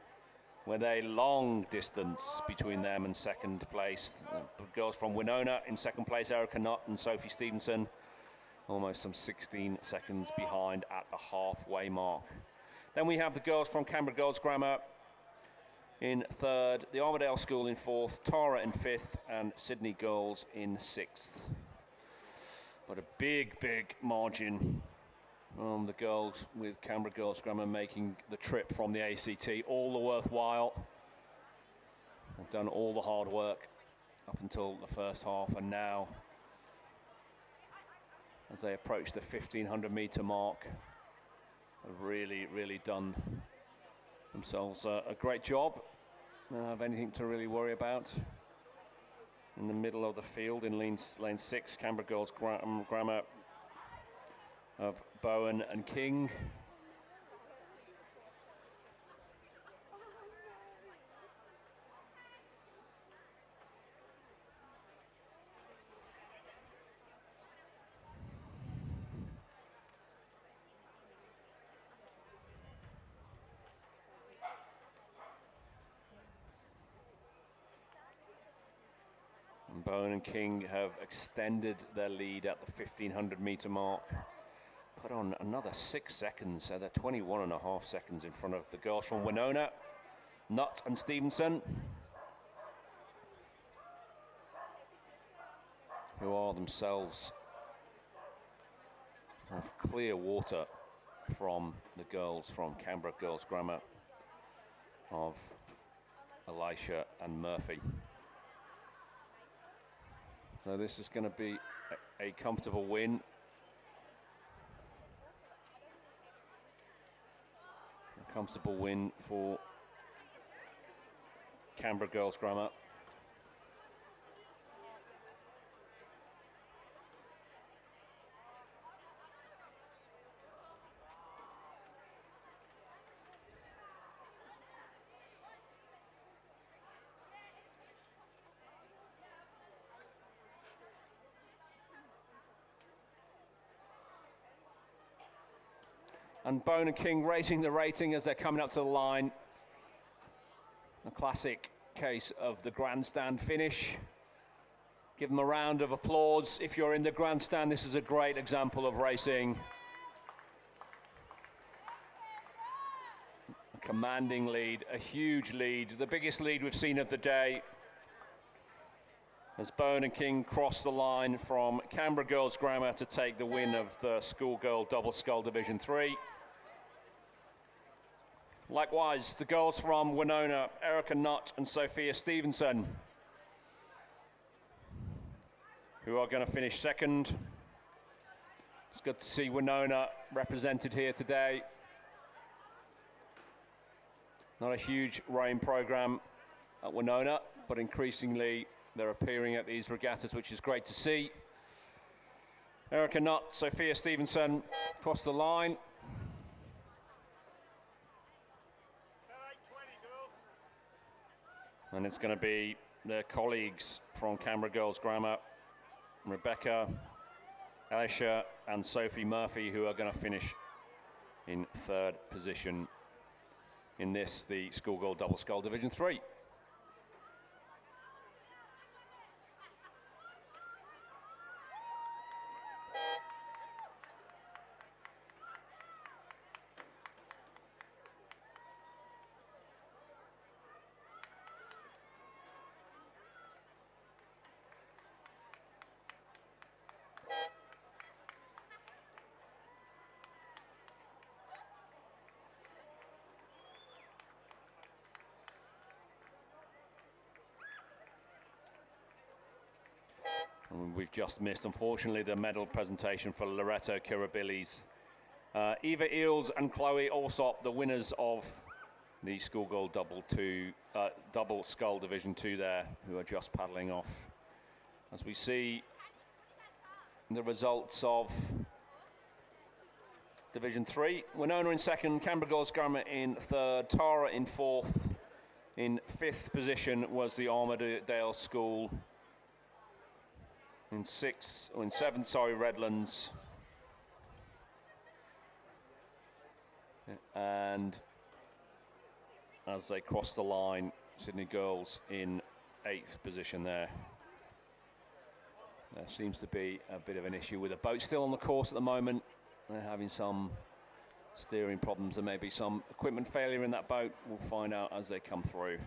[SPEAKER 1] with a long distance between them and second place. The girls from Winona in second place, Erica Nutt and Sophie Stevenson, almost some 16 seconds behind at the halfway mark. Then we have the girls from Canberra Girls Grammar in third, the Armadale School in fourth, Tara in fifth, and Sydney Girls in sixth. But a big, big margin on the girls with Canberra Girls Grammar making the trip from the ACT. All the worthwhile. They've done all the hard work up until the first half, and now as they approach the 1500 meter mark, have really, really done themselves a great job. Don't have anything to really worry about. In the middle of the field in lane 6, Canberra Girls Grammar of Bowen and King. And Bowen and King have extended their lead at the 1500 meter mark. Put on another 6 seconds, so they're 21.5 seconds in front of the girls from Winona, Nutt and Stevenson, who are themselves of clear water from the girls from Canberra Girls Grammar of Elisha and Murphy. So this is going to be a comfortable win. A comfortable win for Canberra Girls Grammar. And Bowen and King raising the rating as they're coming up to the line. A classic case of the grandstand finish. Give them a round of applause. If you're in the grandstand, this is a great example of racing. A commanding lead, a huge lead, the biggest lead we've seen of the day. As Bowen and King cross the line from Canberra Girls Grammar to take the win of the schoolgirl double scull Division 3. Likewise, the girls from Winona, Erica Nutt and Sophia Stevenson, who are going to finish second. It's good to see Winona represented here today. Not a huge rowing program at Winona, but increasingly they're appearing at these regattas, which is great to see. Erica Nutt, Sophia Stevenson across the line. And it's going to be their colleagues from Canberra Girls Grammar, Rebecca, Elisha and Sophie Murphy, who are going to finish in third position in this, the schoolgirl double scull Division 3. And we've just missed, unfortunately, the medal presentation for Loretto Kirribillis. Eva Eels and Chloe Alsop, the winners of the schoolgirl double scull Division 2 there, who are just paddling off. As we see the results of Division 3, Winona in second, Canberra Girls Grammar in third, Tara in fourth. In fifth position was the Armadale School. In seventh, sorry, Redlands. And as they cross the line, Sydney Girls in eighth position there. There seems to be a bit of an issue with the boat still on the course at the moment. They're having some steering problems. There may be some equipment failure in that boat. We'll find out as they come through.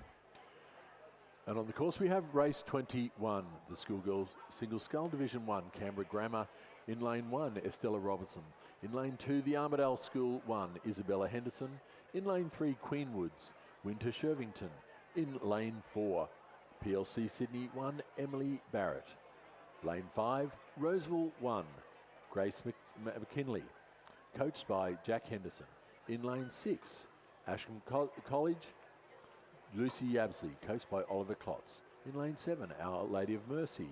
[SPEAKER 3] And on the course we have race 21, the schoolgirls single scull Division 1, Canberra Grammar. In lane 1, Estella Robertson. In lane 2, the Armadale School 1, Isabella Henderson. In lane 3, Queenwoods, Winter Shervington. In lane 4, PLC Sydney 1, Emily Barrett. Lane 5, Roseville 1, Grace McKinley, coached by Jack Henderson. In lane 6, Ashcombe College, Lucy Yabsley, coached by Oliver Klotz. In lane 7, Our Lady of Mercy,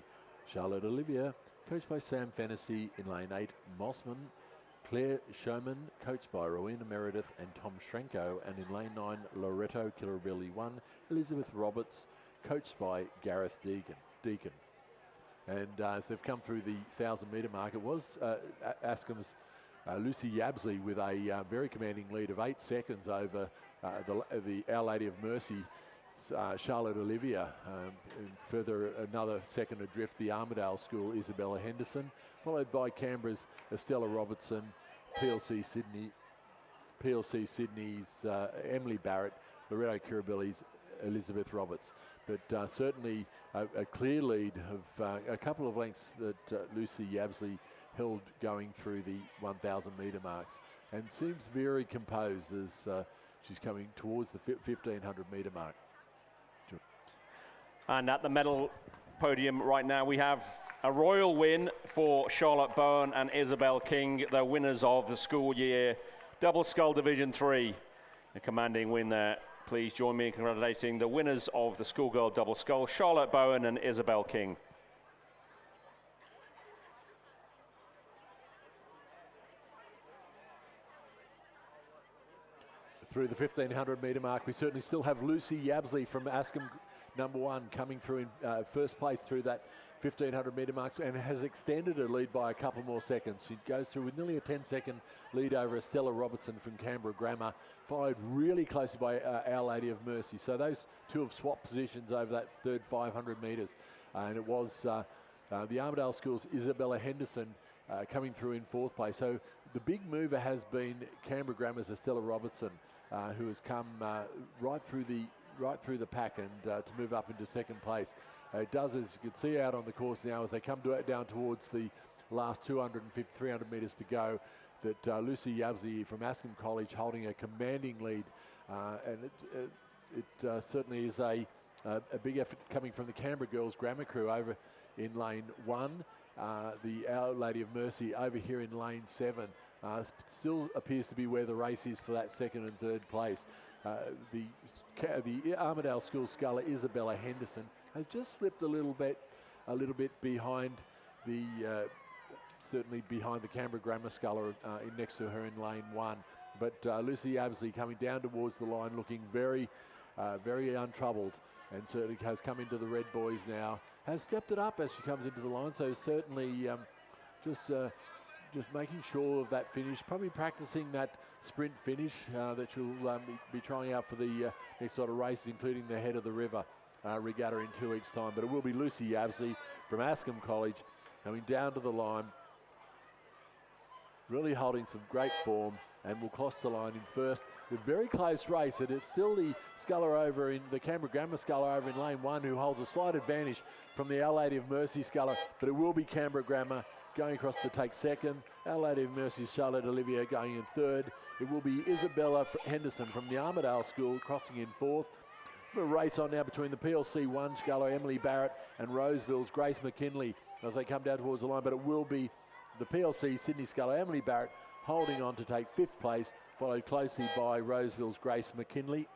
[SPEAKER 3] Charlotte Olivia, coached by Sam Fennessy. In lane 8, Mossman, Claire Showman, coached by Rowena Meredith and Tom Schrenko. And in lane 9, Loretto Kirribilli 1, Elizabeth Roberts, coached by Gareth Deacon. And as they've come through the 1,000-metre mark, it was Ascombe's Lucy Yabsley with a very commanding lead of 8 seconds over the Our Lady of Mercy, Charlotte Olivia. Further another second adrift, the Armadale School, Isabella Henderson, followed by Canberra's Estella Robertson, PLC Sydney's Emily Barrett, Loretto Kirribilli's Elizabeth Roberts. But certainly a clear lead of a couple of lengths that Lucy Yabsley held going through the 1,000-metre marks, and seems very composed as she's coming towards the 1,500-metre mark.
[SPEAKER 1] And at the medal podium right now, we have a royal win for Charlotte Bowen and Isabel King, the winners of the school year double scull Division 3. A commanding win there. Please join me in congratulating the winners of the schoolgirl double scull, Charlotte Bowen and Isabel King.
[SPEAKER 3] Through the 1,500-metre mark, we certainly still have Lucy Yabsley from Ascombe number 1 coming through in first place through that 1,500-metre mark, and has extended her lead by a couple more seconds. She goes through with nearly a 10-second lead over Estella Robertson from Canberra Grammar, followed really closely by Our Lady of Mercy. So those two have swapped positions over that third 500 metres. And it was the Armadale School's Isabella Henderson coming through in 4th place. So the big mover has been Canberra Grammar's Estella Robertson, who has come right through the pack and to move up into 2nd place. It does, as you can see out on the course now, as they come down towards the last 250, 300 metres to go, that Lucy Yabsley from Ascombe College holding a commanding lead. And it certainly is a big effort coming from the Canberra Girls Grammar crew over in lane 1. The Our Lady of Mercy over here in lane 7. Still appears to be where the race is for that 2nd and 3rd place. The Armadale School sculler Isabella Henderson has just slipped a little bit behind the certainly behind the Canberra Grammar sculler next to her in lane 1. But Lucy Yabsley coming down towards the line, looking very untroubled, and certainly has come into the red boys now. Has stepped it up as she comes into the line. So certainly just making sure of that finish, probably practicing that sprint finish that she'll be trying out for the next sort of races, including the Head of the River Regatta in 2 weeks' time. But it will be Lucy Yabsley from Ascombe College coming down to the line, really holding some great form, and will cross the line in first. A very close race, and it's still the sculler over in the Canberra Grammar sculler over in lane 1 who holds a slight advantage from the Our Lady of Mercy sculler, but it will be Canberra Grammar going across to take 2nd. Our Lady of Mercy's Charlotte Olivia going in 3rd. It will be Isabella Henderson from the Armadale School crossing in 4th. A race on now between the PLC 1 sculler Emily Barrett and Roseville's Grace McKinley as they come down towards the line, but it will be the PLC Sydney sculler Emily Barrett holding on to take 5th place, followed closely by Roseville's Grace McKinley.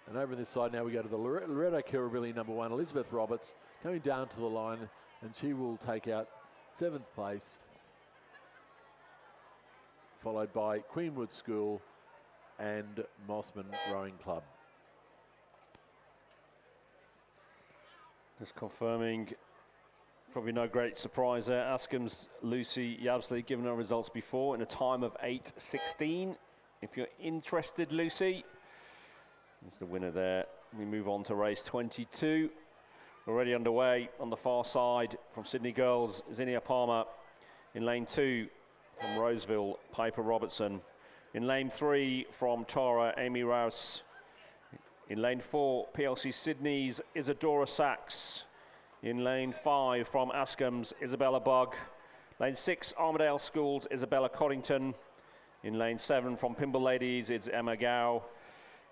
[SPEAKER 3] And over on this side now we go to the Loretto Kirribilli number 1, Elizabeth Roberts, coming down to the line, and she will take out 7th place, followed by Queenwood School and Mossman Rowing Club.
[SPEAKER 1] Just confirming, probably no great surprise there. Askham's Lucy Yabsley, given her results before in a time of 8:16. If you're interested, Lucy is the winner there. We move on to race 22. Already underway on the far side from Sydney Girls, Zinnia Palmer. In lane 2 from Roseville, Piper Robertson. In lane 3 from Tara, Amy Rouse. In lane 4, PLC Sydney's Isadora Sachs. In lane 5 from Askham's, Isabella Bugg. Lane 6, Armadale Schools, Isabella Coddington. In lane 7 from Pimble Ladies, it's Emma Gow.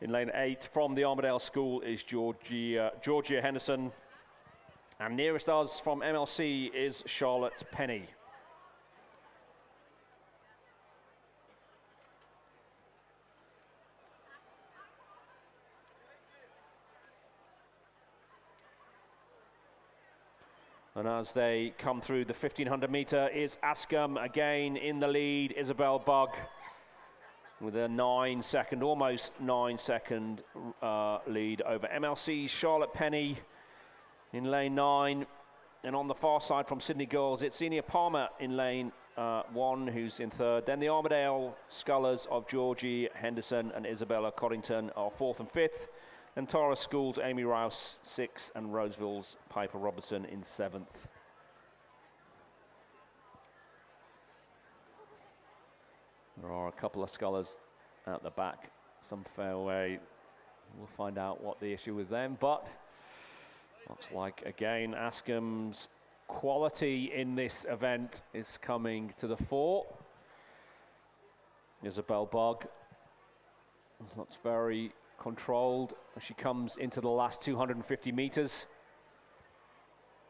[SPEAKER 1] In lane 8 from the Armadale School is Georgia Henderson. And nearest us from MLC is Charlotte Penny. And as they come through the 1500 metre is Askham again in the lead, Isabel Bugg with a 9-second, almost 9-second lead over MLC's Charlotte Penny in lane 9. And on the far side from Sydney Girls, it's Enia Palmer in lane 1, who's in 3rd. Then the Armadale Scullers of Georgie Henderson and Isabella Coddington are 4th and 5th. And Tara School's Amy Rouse 6th and Roseville's Piper Robertson in 7th. There are a couple of scullers out the back, some fairway. We'll find out what the issue with them, but looks like again Askham's quality in this event is coming to the fore. Isabel Bugg looks very controlled as she comes into the last 250 meters.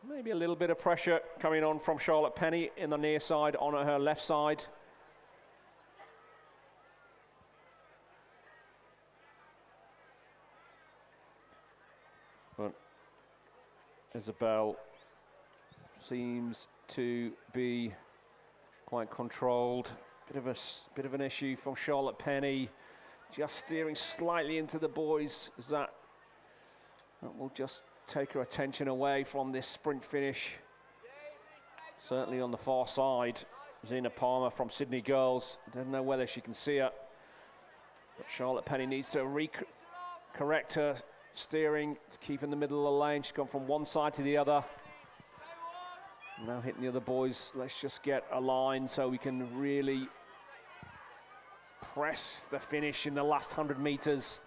[SPEAKER 1] Maybe a little bit of pressure coming on from Charlotte Penny in the near side on her left side. But Isabel seems to be quite controlled. Bit of an issue from Charlotte Penny. Just steering slightly into the boys, as that will just take her attention away from this sprint finish. Certainly on the far side, Zena Palmer from Sydney Girls. I don't know whether she can see her, but Charlotte Penny needs to correct her steering to keep in the middle of the lane. She's gone from one side to the other. Now hitting the other boys. Let's just get a line so we can really press the finish in the last 100 meters.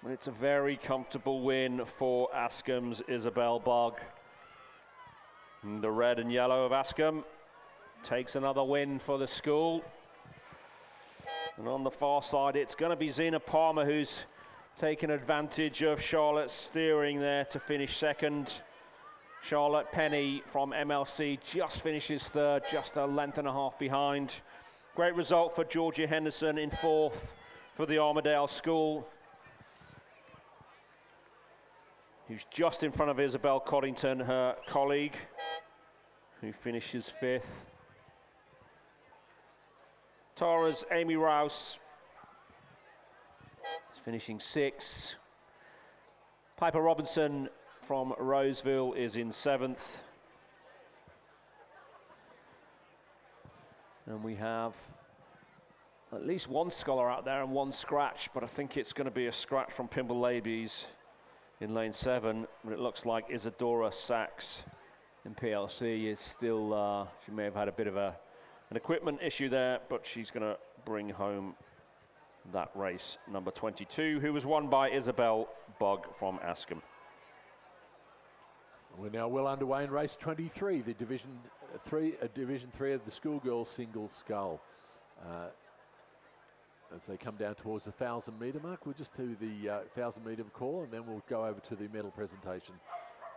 [SPEAKER 1] And it's a very comfortable win for Askham's Isabel Bugg. And the red and yellow of Askham takes another win for the school. And on the far side, it's going to be Zena Palmer who's taken advantage of Charlotte's steering there to finish 2nd. Charlotte Penny from MLC just finishes 3rd, just a length and a half behind. Great result for Georgia Henderson in 4th for the Armadale School, who's just in front of Isabel Coddington, her colleague, who finishes 5th. Tara's Amy Rouse is finishing 6th. Piper Robinson from Roseville is in 7th. And we have at least one sculler out there and one scratch, but I think it's going to be a scratch from Pimble Ladies in lane 7. But it looks like Isadora Sachs in PLC is still, she may have had a bit of an equipment issue there, but she's going to bring home that race, number 22, who was won by Isabel Bugg from Askham.
[SPEAKER 3] We're now well underway in race 23, the Division 3 of the schoolgirls single scull. as they come down towards the 1,000-metre mark. We'll just do the 1,000-metre call, and then we'll go over to the medal presentation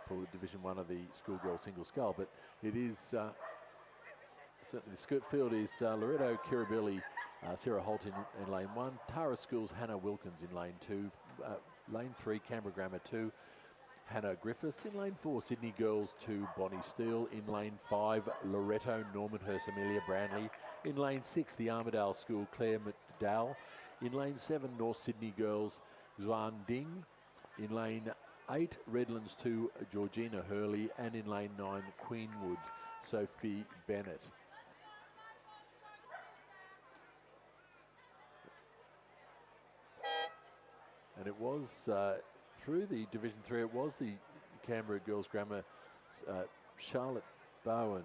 [SPEAKER 3] for Division 1 of the schoolgirl single scull. But it is certainly the skirt field is Loretto Kirribilli, Sarah Holt in lane 1, Tara Schools, Hannah Wilkins in lane 2, lane 3, Canberra Grammar 2, Hannah Griffiths in lane 4, Sydney Girls 2, Bonnie Steele in lane 5, Loretto, Normanhurst, Amelia Branley in lane 6, the Armidale School, Claire McDowell in lane 7, North Sydney Girls, Xuan Ding in lane 8, Redlands 2, Georgina Hurley, and in lane 9, Queenwood, Sophie Bennett. And it was through the Division 3, it was the Canberra Girls Grammar, Charlotte Bowen,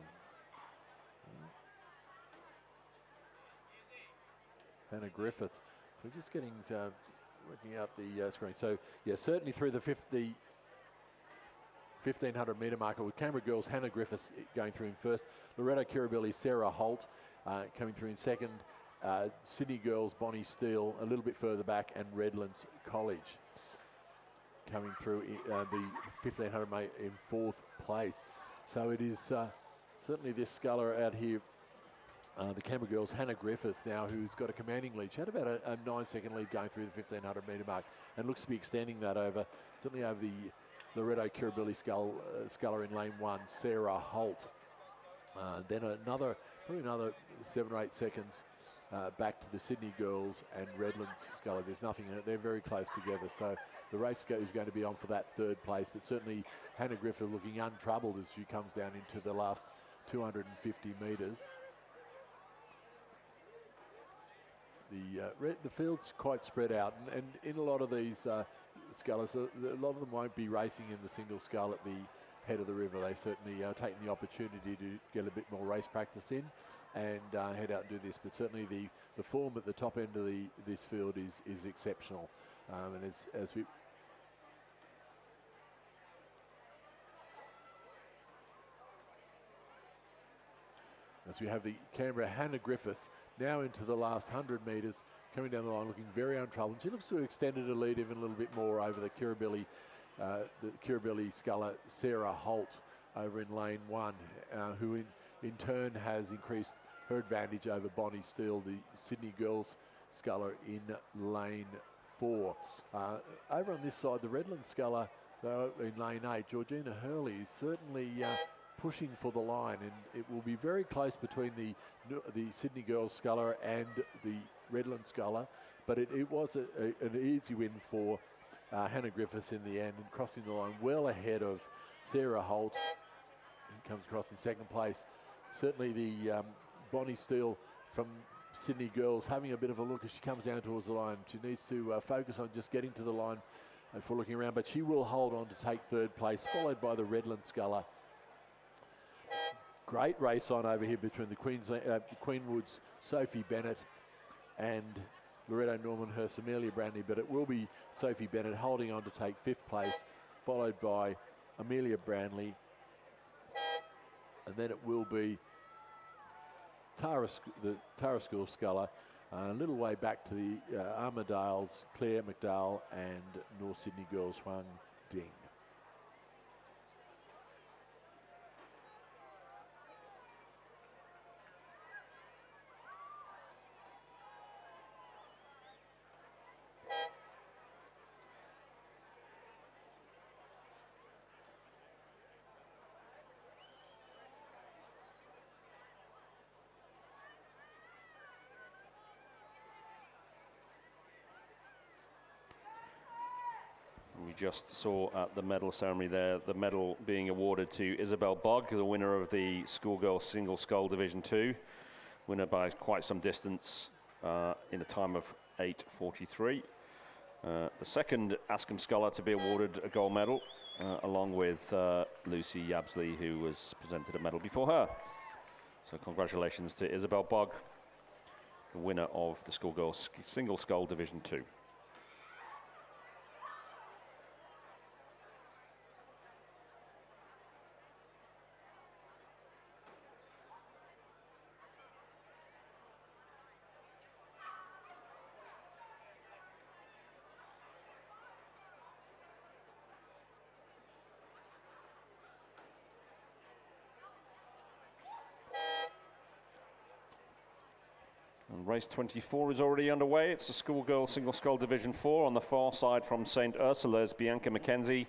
[SPEAKER 3] Hannah Griffiths. So we're just getting, just working out the screen. So yeah, certainly through the 1,500 metre marker with Canberra Girls, Hannah Griffiths going through in first, Loretto Kirribilli, Sarah Holt coming through in second, Sydney Girls, Bonnie Steele a little bit further back, and Redlands College coming through the 1,500 metre in fourth place. So it is certainly this sculler out here, the Canberra Girls, Hannah Griffiths now, who's got a commanding lead. She had about a 9-second lead going through the 1,500 metre mark and looks to be extending that over, certainly over the Loretto Kirribilli sculler in lane 1, Sarah Holt. Then probably another 7 or 8 seconds back to the Sydney Girls and Redlands sculler. There's nothing in it. They're very close together. So the race is going to be on for that third place. But certainly Hannah Griffith looking untroubled as she comes down into the last 250 metres. The field's quite spread out, and in a lot of these scullers, a lot of them won't be racing in the single scull at the head of the river. They certainly are taking the opportunity to get a bit more race practice in and head out and do this. But certainly the form at the top end of this field is exceptional, and as we have the Canberra Hannah Griffiths now into the last 100 metres, coming down the line looking very untroubled. She looks to have extended her lead even a little bit more over the Kirribilli sculler Sarah Holt over in lane 1, who in turn has increased her advantage over Bonnie Steele, the Sydney Girls sculler in lane 4. Over on this side, the Redlands sculler in lane 8, Georgina Hurley is certainly pushing for the line, and it will be very close between the Sydney Girls sculler and the Redlands sculler, but it was an easy win for Hannah Griffiths in the end, and crossing the line well ahead of Sarah Holt, who comes across in second place. Certainly the Bonnie Steele from Sydney Girls having a bit of a look as she comes down towards the line. She needs to focus on just getting to the line before looking around, but she will hold on to take third place, followed by the Redlands sculler. Great race on over here between the Queenwood's Sophie Bennett and Loretto Normanhurst Amelia Brandy, but it will be Sophie Bennett holding on to take fifth place, followed by Amelia Branley, and then it will be the Tara School sculler, a little way back to the Armidales, Claire McDowell and North Sydney Girls Huang Ding.
[SPEAKER 1] We just saw at the medal ceremony there, the medal being awarded to Isabel Bogg, the winner of the schoolgirl single scull Division 2, winner by quite some distance in a time of 8:43. The second Ascombe sculler to be awarded a gold medal, along with Lucy Yabsley, who was presented a medal before her. So congratulations to Isabel Bogg, the winner of the schoolgirl single scull Division 2. And race 24 is already underway. It's the schoolgirl single scull Division 4. On the far side from St. Ursula's, Bianca McKenzie.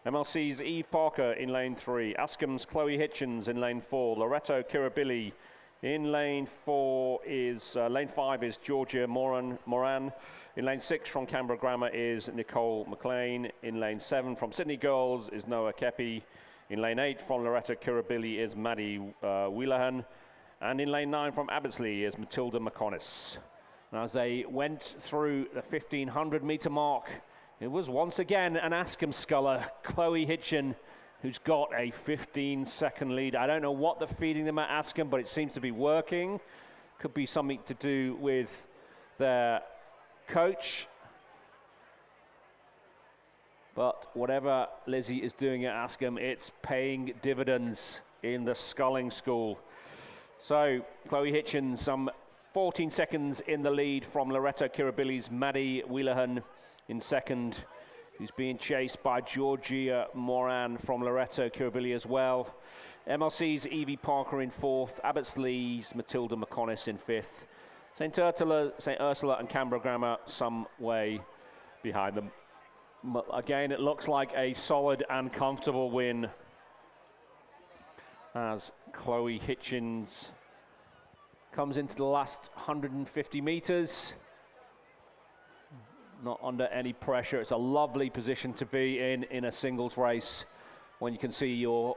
[SPEAKER 1] MLC's Eve Parker in lane 3. Ascom's Chloe Hitchens in lane 4. Loretto Kirribilli in lane 4 is, lane 5 is Georgia Moran. In lane 6 from Canberra Grammar is Nicole McLean. In lane 7 from Sydney Girls is Noah Kepi. In lane 8 from Loretto Kirribilli is Maddie Wheelahan. And in lane 9 from Abbottsley is Matilda McConis. And as they went through the 1500 metre mark, it was once again an Ascom sculler, Chloe Hitchen, who's got a 15-second lead. I don't know what they're feeding them at Ascom, but it seems to be working. Could be something to do with their coach. But whatever Lizzie is doing at Ascom, it's paying dividends in the sculling school. So Chloe Hitchens, some 14 seconds in the lead from Loretto Kirribilli's Maddie Wheelahan in second, who's being chased by Georgia Moran from Loretto Kirribilli as well. MLC's Evie Parker in fourth, Abbottsley's Matilda McConis in fifth. St. Ursula and Canberra Grammar some way behind them. Again, it looks like a solid and comfortable win as Chloe Hitchens comes into the last 150 meters. Not under any pressure. It's a lovely position to be in a singles race when you can see your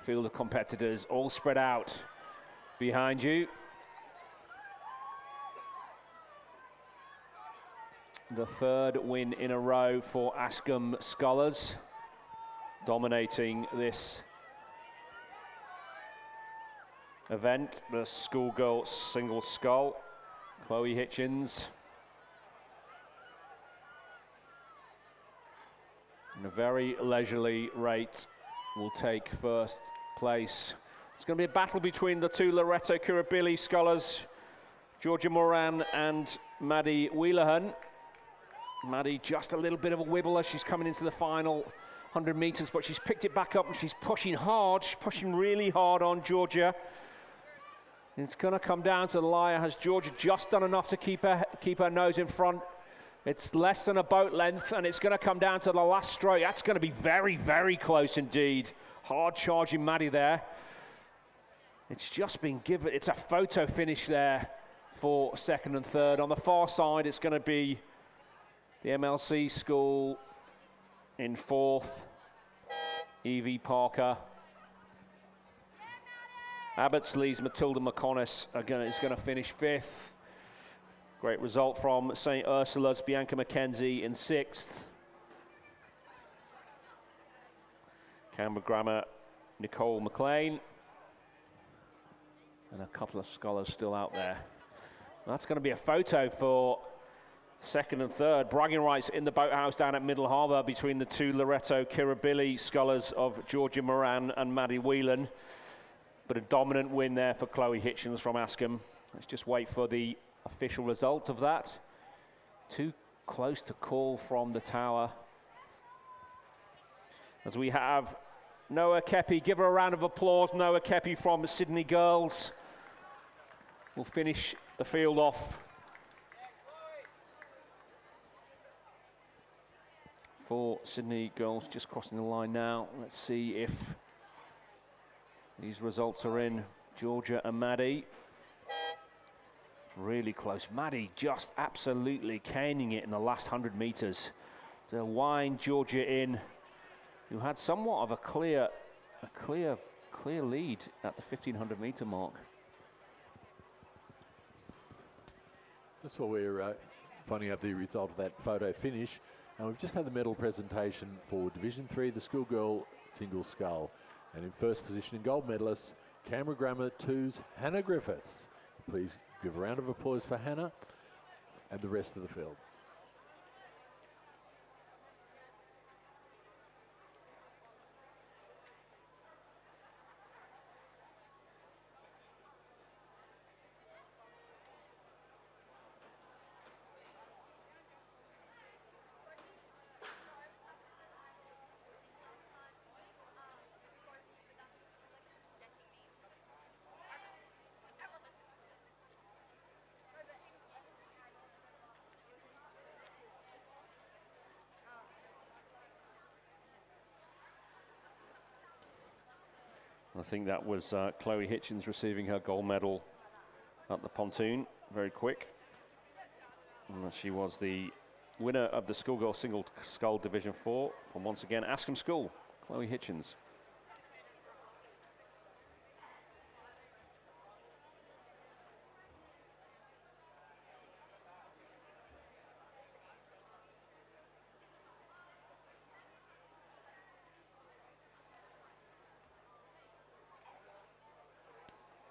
[SPEAKER 1] field of competitors all spread out behind you. The third win in a row for Ascom Scullers, dominating this event, the schoolgirl single scull. Chloe Hitchens in a very leisurely rate will take first place. It's going to be a battle between the two Loretto Kirribilli scullers, Georgia Moran and Maddie Wheelahan. Maddie just a little bit of a wibble as she's coming into the final 100 meters, but she's picked it back up and she's pushing hard. She's pushing really hard on Georgia. It's going to come down to the wire. Has Georgia just done enough to keep her nose in front? It's less than a boat length, and it's going to come down to the last stroke. That's going to be very, very close indeed. Hard charging Maddie there. It's just been given. It's a photo finish there for second and third. On the far side, it's going to be the MLC school in fourth, Evie Parker. Abbottsley's Matilda McConis is going to finish fifth. Great result from St. Ursula's Bianca McKenzie in sixth. Canberra Grammar, Nicole McLean. And a couple of scholars still out there. That's going to be a photo for second and third. Bragging rights in the boathouse down at Middle Harbour between the two Loretto Kirribilli scholars of Georgia Moran and Maddie Whelan. But a dominant win there for Chloe Hitchens from Ascom. Let's just wait for the official result of that. Too close to call from the tower. As we have Noah Kepi, give her a round of applause. Noah Kepi from Sydney Girls will finish the field off. For Sydney Girls, just crossing the line now. Let's see if these results are in. Georgia and Maddie. Really close. Maddie just absolutely caning it in the last 100 meters to wind Georgia in, who had somewhat of a clear lead at the 1500 meter mark.
[SPEAKER 3] Just while we're finding out the result of that photo finish, and we've just had the medal presentation for Division 3, the schoolgirl single scull. And in first position in gold medalist, Canberra Grammar 2's Hannah Griffiths. Please give a round of applause for Hannah and the rest of the field.
[SPEAKER 1] I think that was Chloe Hitchens receiving her gold medal at the pontoon, very quick. And she was the winner of the schoolgirl single scull Division 4 from, once again, Askham School, Chloe Hitchens.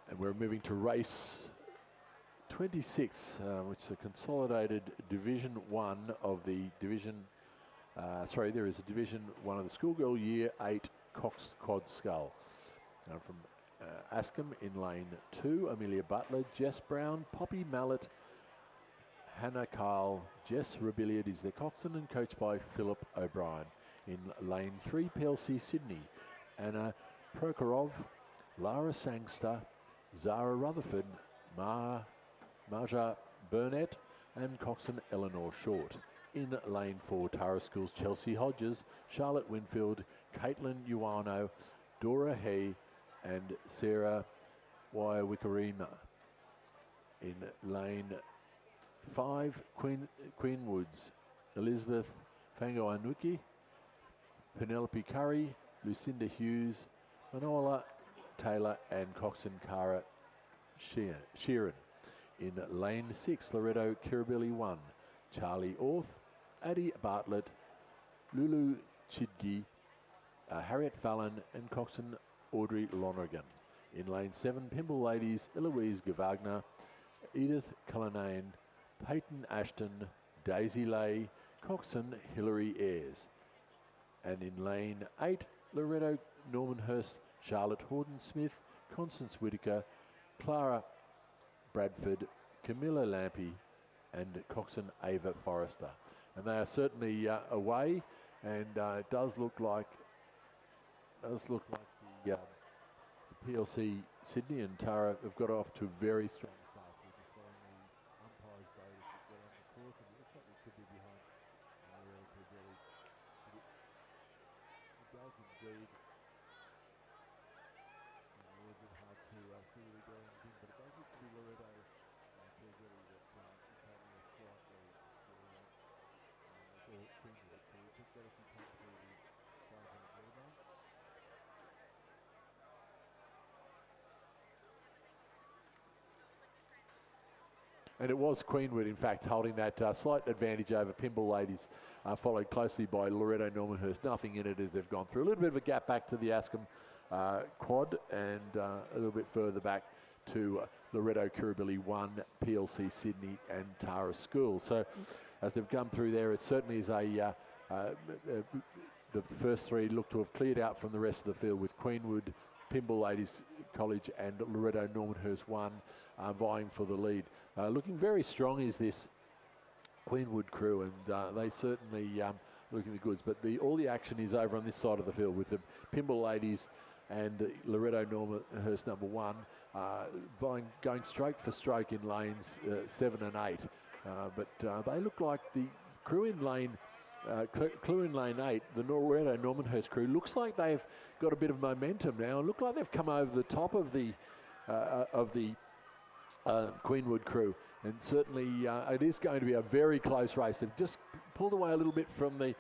[SPEAKER 3] And we're moving to race 26, which is a consolidated Division 1 of the Division, there is a Division 1 of the Schoolgirl Year 8 coxed quad scull. From Askham in lane 2, Amelia Butler, Jess Brown, Poppy Mallet, Hannah Kyle, Jess Rebillard is their coxswain and coached by Philip O'Brien. In lane 3, PLC Sydney, Anna Prokhorov, Lara Sangster, Zara Rutherford, Marja Burnett and coxswain Eleanor Short. In lane 4, Tara School's Chelsea Hodges, Charlotte Winfield, Caitlin Uwano, Dora Hay and Sarah Waiwikarima. In lane 5, Queenwoods, Elizabeth Fangoanuki, Penelope Curry, Lucinda Hughes, Manola Taylor and coxswain Cara Sheeran. In lane 6, Loretto Kirribilli 1, Charlie Orth, Addie Bartlett, Lulu Chidgi, Harriet Fallon and coxswain Audrey Lonergan. In lane 7, Pimble Ladies, Eloise Gavagna, Edith Cullinane, Peyton Ashton, Daisy Lay, coxswain Hilary Ayres. And in lane 8, Loretto Normanhurst, Charlotte Horden-Smith, Constance Whitaker, Clara Bradford, Camilla Lampy and coxswain Ava Forrester. And they are certainly away, and it does look like the PLC Sydney and Tara have got off to a very strong start. We're just following the umpire's vote as well on the course, and it looks like we could be behind Ariel Pergelli. It does indeed. A little bit hard to see where they're going, but it does look to be Loretto Pergelli that's having a slight lead for Queenwood. So we'll pick that if we come through the 500 metre mark. And it was Queenwood, in fact, holding that slight advantage over Pimble Ladies, followed closely by Loretto Normanhurst. Nothing in it as they've gone through. A little bit of a gap back to the Askham quad and a little bit further back to Loretto Kirribilli 1, PLC Sydney and Tara School. So as they've come through there, it certainly is the first three look to have cleared out from the rest of the field, with Queenwood, Pimble Ladies College and Loretto Normanhurst 1 vying for the lead. Looking very strong is this Queenwood crew, and they certainly looking the goods. But all the action is over on this side of the field, with the Pimble Ladies and Loretto Normanhurst number 1 going stroke for stroke in lanes 7 and 8. But they look like the crew in lane 8, the Loretto Normanhurst crew, looks like they've got a bit of momentum now, and look like they've come over the top of the Queenwood crew, and certainly it is going to be a very close race. They've just pulled away a little bit from the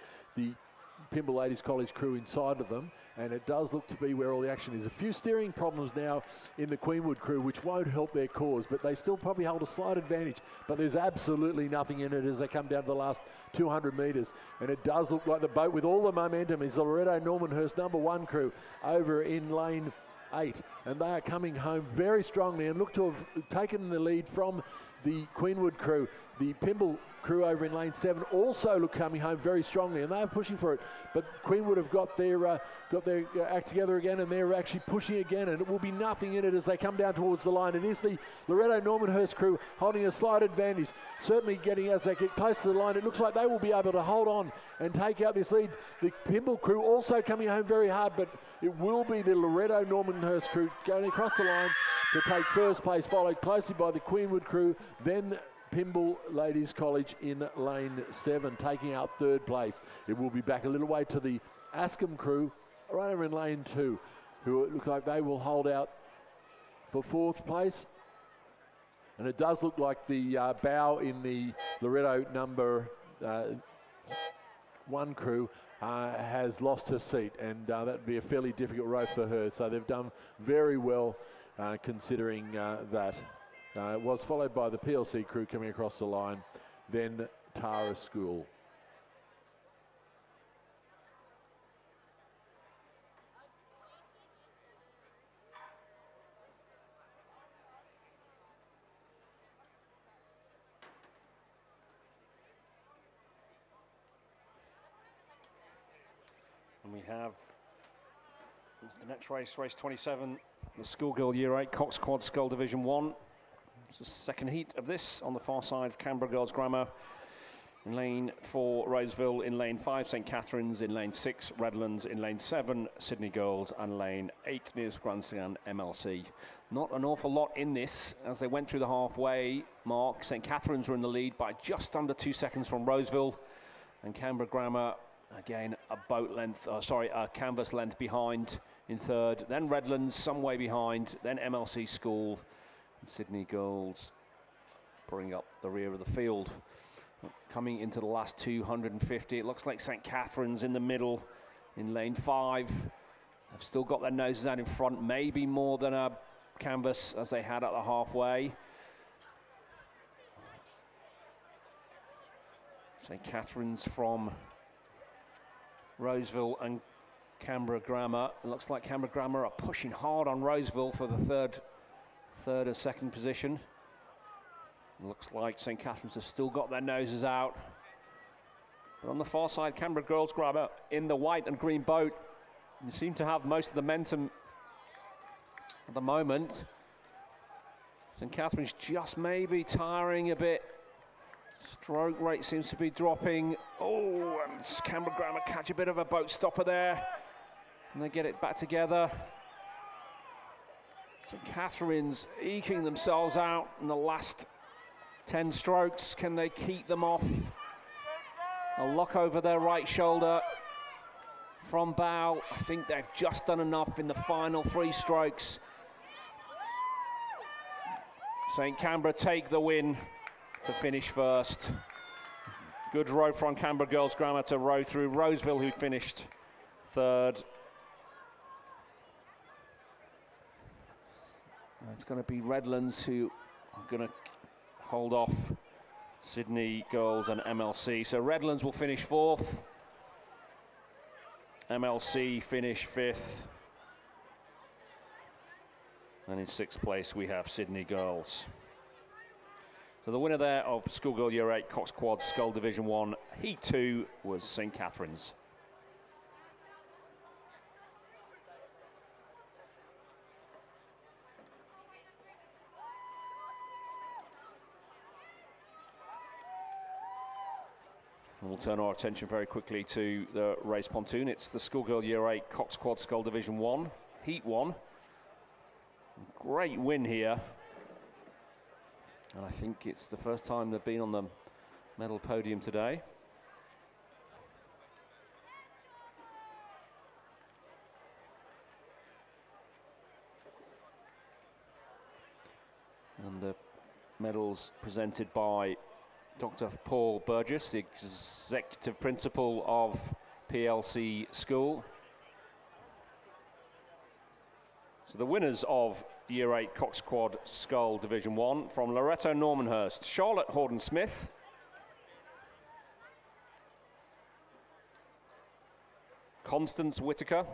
[SPEAKER 3] Pimble Ladies College crew inside of them, and it does look to be where all the action is. A few steering problems now in the Queenwood crew, which won't help their cause, but they still probably hold a slight advantage. But there's absolutely nothing in it as they come down to the last 200 metres, and it does look like the boat with all the momentum is the Loretto Normanhurst number 1 crew over in lane 8, and they are coming home very strongly and look to have taken the lead from the Queenwood crew. The Pimble crew over in lane 7 also look coming home very strongly, and they are pushing for it. But Queenwood have got their act together again, and they're actually pushing again, and it will be nothing in it as they come down towards the line. It is the Loretto Normanhurst crew holding a slight advantage, certainly getting as they get close to the line. It looks like they will be able to hold on and take out this lead. The Pimble crew also coming home very hard, but it will be the Loretto Normanhurst crew going across the line to take first place, followed closely by the Queenwood crew, then Pimble Ladies College in lane 7, taking out third place. It will be back a little way to the Askham crew, right over in lane 2. who it looks like they will hold out for 4th place. And it does look like the bow in the Loretto number 1 crew has lost her seat, and that would be a fairly difficult row for her. So they've done very well considering that. It was followed by the PLC crew coming across the line, then Tara School.
[SPEAKER 1] And we have the next race, race 27, the Schoolgirl Year 8 Coxed Quad Scull Division 1. It's the second heat of this on the far side of Canberra Girls Grammar. In lane 4, Roseville. In lane 5, St Catherine's. In lane 6, Redlands. In lane 7, Sydney Girls. And lane 8, News Grandstand MLC. Not an awful lot in this as they went through the halfway mark. St Catherine's were in the lead by just under 2 seconds from Roseville. And Canberra Grammar, again, a canvas length behind in 3rd. Then Redlands, some way behind. Then MLC School. And Sydney Girls bring up the rear of the field. Coming into the last 250, it looks like St Catherine's in the middle in lane 5. They've still got their noses out in front, maybe more than a canvas as they had at the halfway. St Catherine's from Roseville and Canberra Grammar. It looks like Canberra Grammar are pushing hard on Roseville for the third or second position. It looks like St Catherine's have still got their noses out. But on the far side, Canberra Girls Grammar in the white and green boat. They seem to have most of the momentum at the moment. St Catherine's just maybe tiring a bit. Stroke rate seems to be dropping. Oh, and Canberra Grammar catch a bit of a boat stopper there. And they get it back together. St Catherine's eking themselves out in the last 10 strokes. Can they keep them off? A lock over their right shoulder from bow. I think they've just done enough in the final 3 strokes. St Canberra take the win to finish first. Good row from Canberra Girls Grammar to row through Roseville, who finished 3rd. It's going to be Redlands who are going to hold off Sydney Girls and MLC. So Redlands will finish 4th. MLC finish 5th. And in 6th place we have Sydney Girls. So the winner there of Schoolgirl Year 8 Coxed Quad Scull Division 1 Heat 2 was St Catherine's. We'll turn our attention very quickly to the race pontoon. It's the Schoolgirl Year 8 Coxed Quad Scull Division 1, Heat 1. Great win here. And I think it's the first time they've been on the medal podium today. And the medals presented by Dr. Paul Burgess, the Executive Principal of PLC School. So the winners of Year 8 Coxed Quad Scull Division 1 from Loretto Normanhurst, Charlotte Horden-Smith, Constance Whitaker,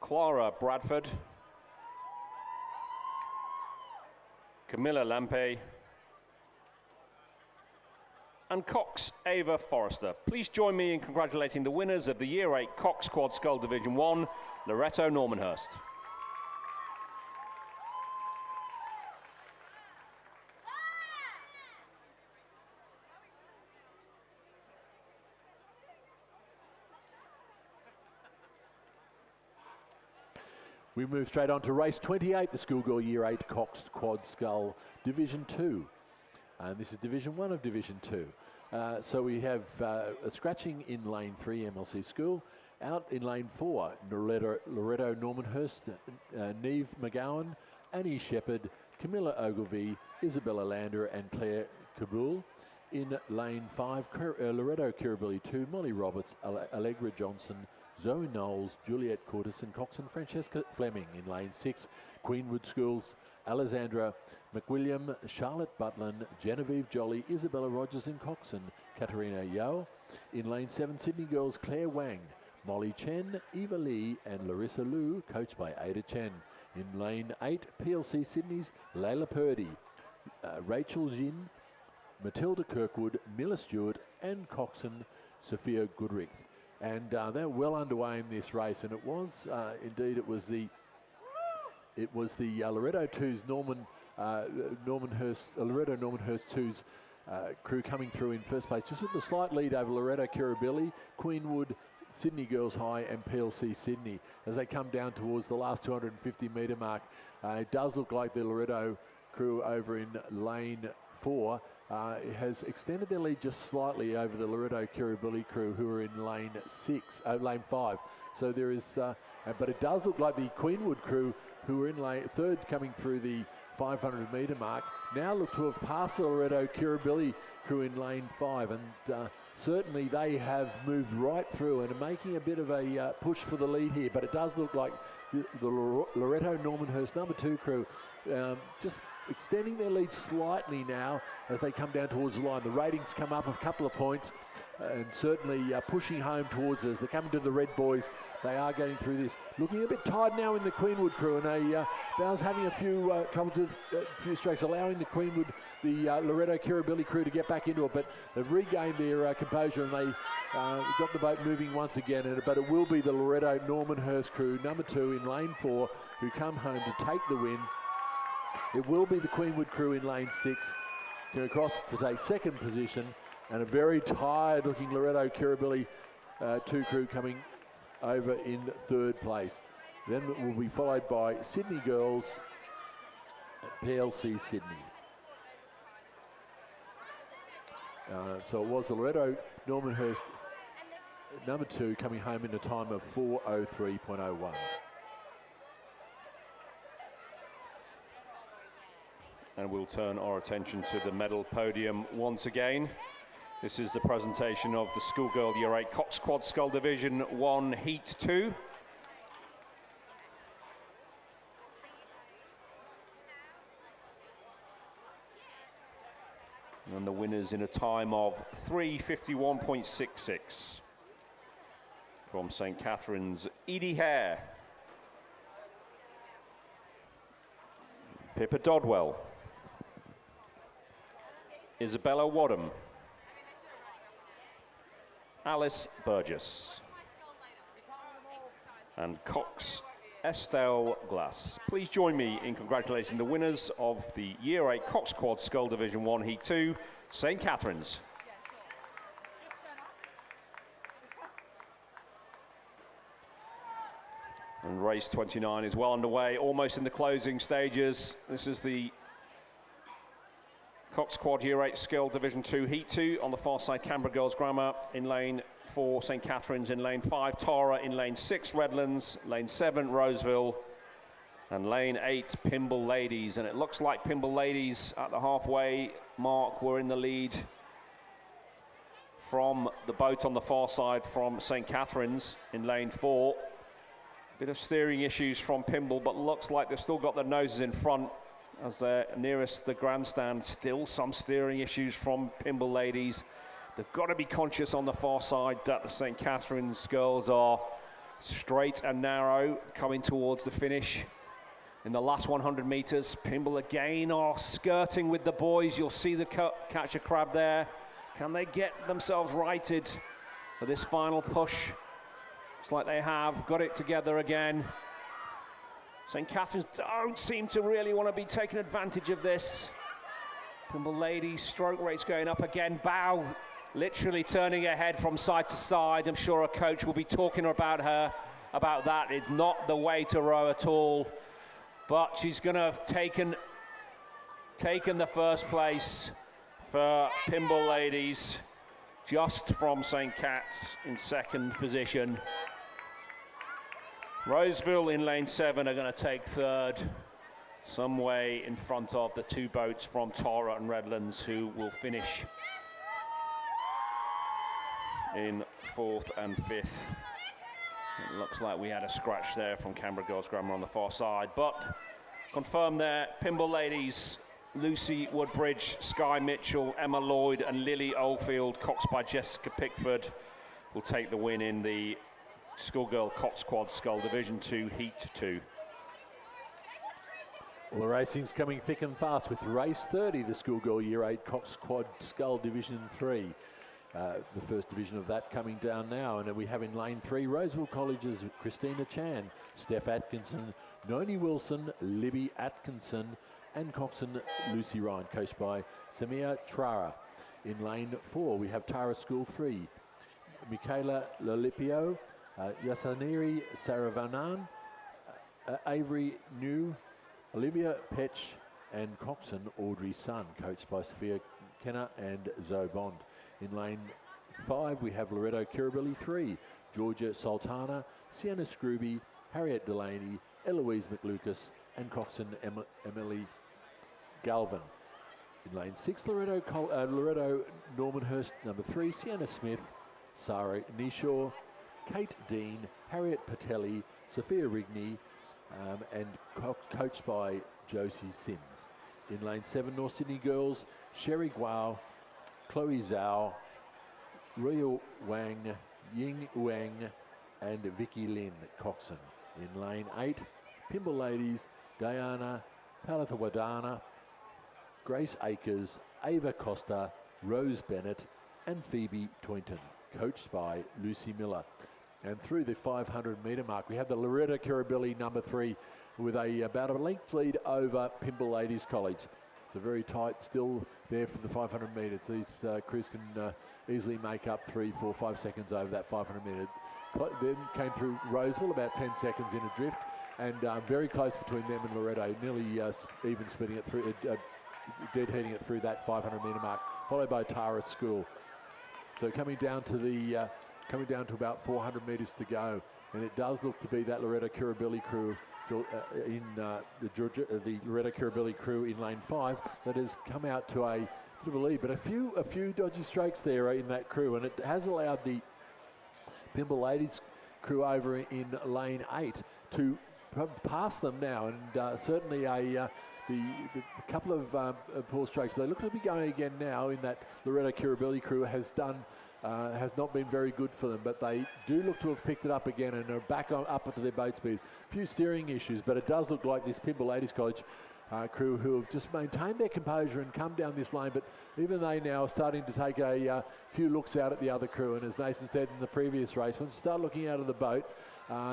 [SPEAKER 1] Clara Bradford, Camilla Lampe, and Cox Ava Forrester. Please join me in congratulating the winners of the Year 8 Cox Quad Scull Division 1, Loretto Normanhurst.
[SPEAKER 3] We move straight on to race 28, the Schoolgirl Year 8 Coxed Quad Scull Division 2. And this is Division 1 of Division 2. So we have a scratching in lane 3, MLC School. Out in lane 4, Loretto Normanhurst, Neve McGowan, Annie Shepherd, Camilla Ogilvie, Isabella Lander and Claire Kabul. In lane 5, Loretto Kirribilli 2, Molly Roberts, Allegra Johnson, Zoe Knowles, Juliet Cortis and Cox and Francesca Fleming. In lane 6, Queenwood Schools, Alexandra McWilliam, Charlotte Butlin, Genevieve Jolly, Isabella Rogers and Cox and Katarina Yao. In lane 7, Sydney Girls, Claire Wang, Molly Chen, Eva Lee and Larissa Liu, coached by Ada Chen. In lane 8, PLC Sydney's Layla Purdy, Rachel Jin, Matilda Kirkwood, Miller Stewart and coxswain Sophia Goodrich. And they're well underway in this race, and it was indeed it was the Loretto 2's Loretto Normanhurst 2's crew coming through in first place, just with a slight lead over Loretto Kirribilli, Queenwood, Sydney Girls High and PLC Sydney as they come down towards the last 250 metre mark. It does look like the Loretto crew over in lane 4 has extended their lead just slightly over the Loretto Kirribilli crew who are in lane 5. So there is, but it does look like the Queenwood crew who are in lane 3rd coming through the 500 metre mark now look to have passed the Loretto Kirribilli crew in lane 5, and certainly they have moved right through and are making a bit of a push for the lead here. But it does look like the Loretto Normanhurst number 2 crew just extending their lead slightly now as they come down towards the line. The ratings come up a couple of points and certainly pushing home towards us. They're coming to the red boys. They are getting through this. Looking a bit tired now in the Queenwood crew, and Bowers having a few troubles with a few strokes, allowing the Queenwood, the Loretto Kirribilli crew to get back into it, but they've regained their composure and they got the boat moving once again. But it will be the Loretto Normanhurst crew, number 2 in lane 4, who come home to take the win. It will be the Queenwood crew in lane 6 to across to take 2nd position, and a very tired looking Loretto Kirribilli 2 crew coming over in 3rd place. Then it will be followed by Sydney Girls, PLC Sydney. So it was the Loretto Normanhurst number 2 coming home in a time of 4:03.01.
[SPEAKER 1] And we'll turn our attention to the medal podium once again. This is the presentation of the Schoolgirl Year 8 Cox Quad Scull Division 1 Heat 2. And the winners in a time of 3:51.66. From St. Catherine's, Edie Hare, Pippa Dodwell, Isabella Wadham, Alice Burgess, and Cox Estelle Glass. Please join me in congratulating the winners of the Year 8 Cox Quad Scull Division 1 Heat 2, St. Catherine's. And race 29 is well underway, almost in the closing stages. This is the Cox Quad Year 8 Skill Division 2 Heat 2. On the far side, Canberra Girls Grammar in lane 4, St. Catherine's in lane 5, Tara in lane 6, Redlands, lane 7, Roseville, and lane 8, Pymble Ladies. And it looks like Pymble Ladies at the halfway mark were in the lead from the boat on the far side from St. Catherine's in lane 4. Bit of steering issues from Pymble, but looks like they've still got their noses in front as they're nearest the grandstand. Still some steering issues from Pymble Ladies. They've got to be conscious on the far side that the St. Catherine's girls are straight and narrow coming towards the finish. In the last 100 metres, Pymble again are skirting with the boys. You'll see the catch a crab there. Can they get themselves righted for this final push? Looks like they have got it together again. St. Catherine's don't seem to really want to be taking advantage of this. Pymble Ladies, stroke rates going up again. Bow literally turning her head from side to side. I'm sure a coach will be talking about her about that. It's not the way to row at all. But she's going to have taken the first place for Pymble Ladies. just from St. Cat's in second position. Roseville in lane 7 are going to take third, some way in front of the 2 boats from Tara and Redlands, who will finish in 4th and 5th. It looks like we had a scratch there from Canberra Girls Grammar on the far side, but confirmed there, Pymble Ladies, Lucy Woodbridge, Sky Mitchell, Emma Lloyd and Lily Oldfield, coxed by Jessica Pickford, will take the win in the Schoolgirl Cox Quad Scull Division 2 Heat 2.
[SPEAKER 3] Well, the racing's coming thick and fast with race 30, the Schoolgirl Year 8 Cox Quad Scull Division 3. The first division of that coming down now, and we have in lane 3 Roseville College's Christina Chan, Steph Atkinson, Noni Wilson, Libby Atkinson and coxswain Lucy Ryan, coached by Samia Trara. In lane 4 we have Tara School 3, Michaela Lolipio, Yasaniri Saravanan, Avery New, Olivia Petch and coxswain Audrey Sun, coached by Sophia Kenner and Zoe Bond. In lane 5 we have Loretto Kirribilli 3, Georgia Sultana, Sienna Scrooby, Harriet Delaney, Eloise McLucas and coxswain Emily Galvin. In lane 6 Loretto Normanhurst number 3, Sienna Smith, Sarah Nishaw, Kate Dean, Harriet Patelli, Sophia Rigney and coached by Josie Sims. In lane 7 North Sydney Girls, Sherry Guao, Chloe Zhao, Royal Wang, Ying Wang and Vicky Lin, coxswain. In lane 8 Pymble Ladies, Diana Palathawadana, Grace Akers, Ava Costa, Rose Bennett and Phoebe Toynton, coached by Lucy Miller. And through the 500 metre mark we have the Loretta Kirribilli number 3 with about a length lead over Pymble Ladies College. It's a very tight still there for the 500 metres. These crews can easily make up 3, 4, 5 seconds over that 500 metre. Then came through Roseville, about 10 seconds in a drift, and very close between them and Loretto, nearly even splitting it through, dead heading it through that 500 metre mark, followed by Tara School. So coming down to about 400 metres to go, and it does look to be that Loretto Kirribilli crew in the Loretto Kirribilli crew in lane 5 that has come out to a bit of a lead, but a few dodgy strokes there in that crew, and it has allowed the Pymble Ladies crew over in lane 8 to pass them now, and certainly the couple of poor strokes, but they look to be going again now in that Loretto Kirribilli crew has not been very good for them, but they do look to have picked it up again and are back up into their boat speed. A few steering issues, but it does look like this Pymble Ladies College crew who have just maintained their composure and come down this lane, but even they now are starting to take a few looks out at the other crew, and as Nathan said in the previous race, once you start looking out of the boat,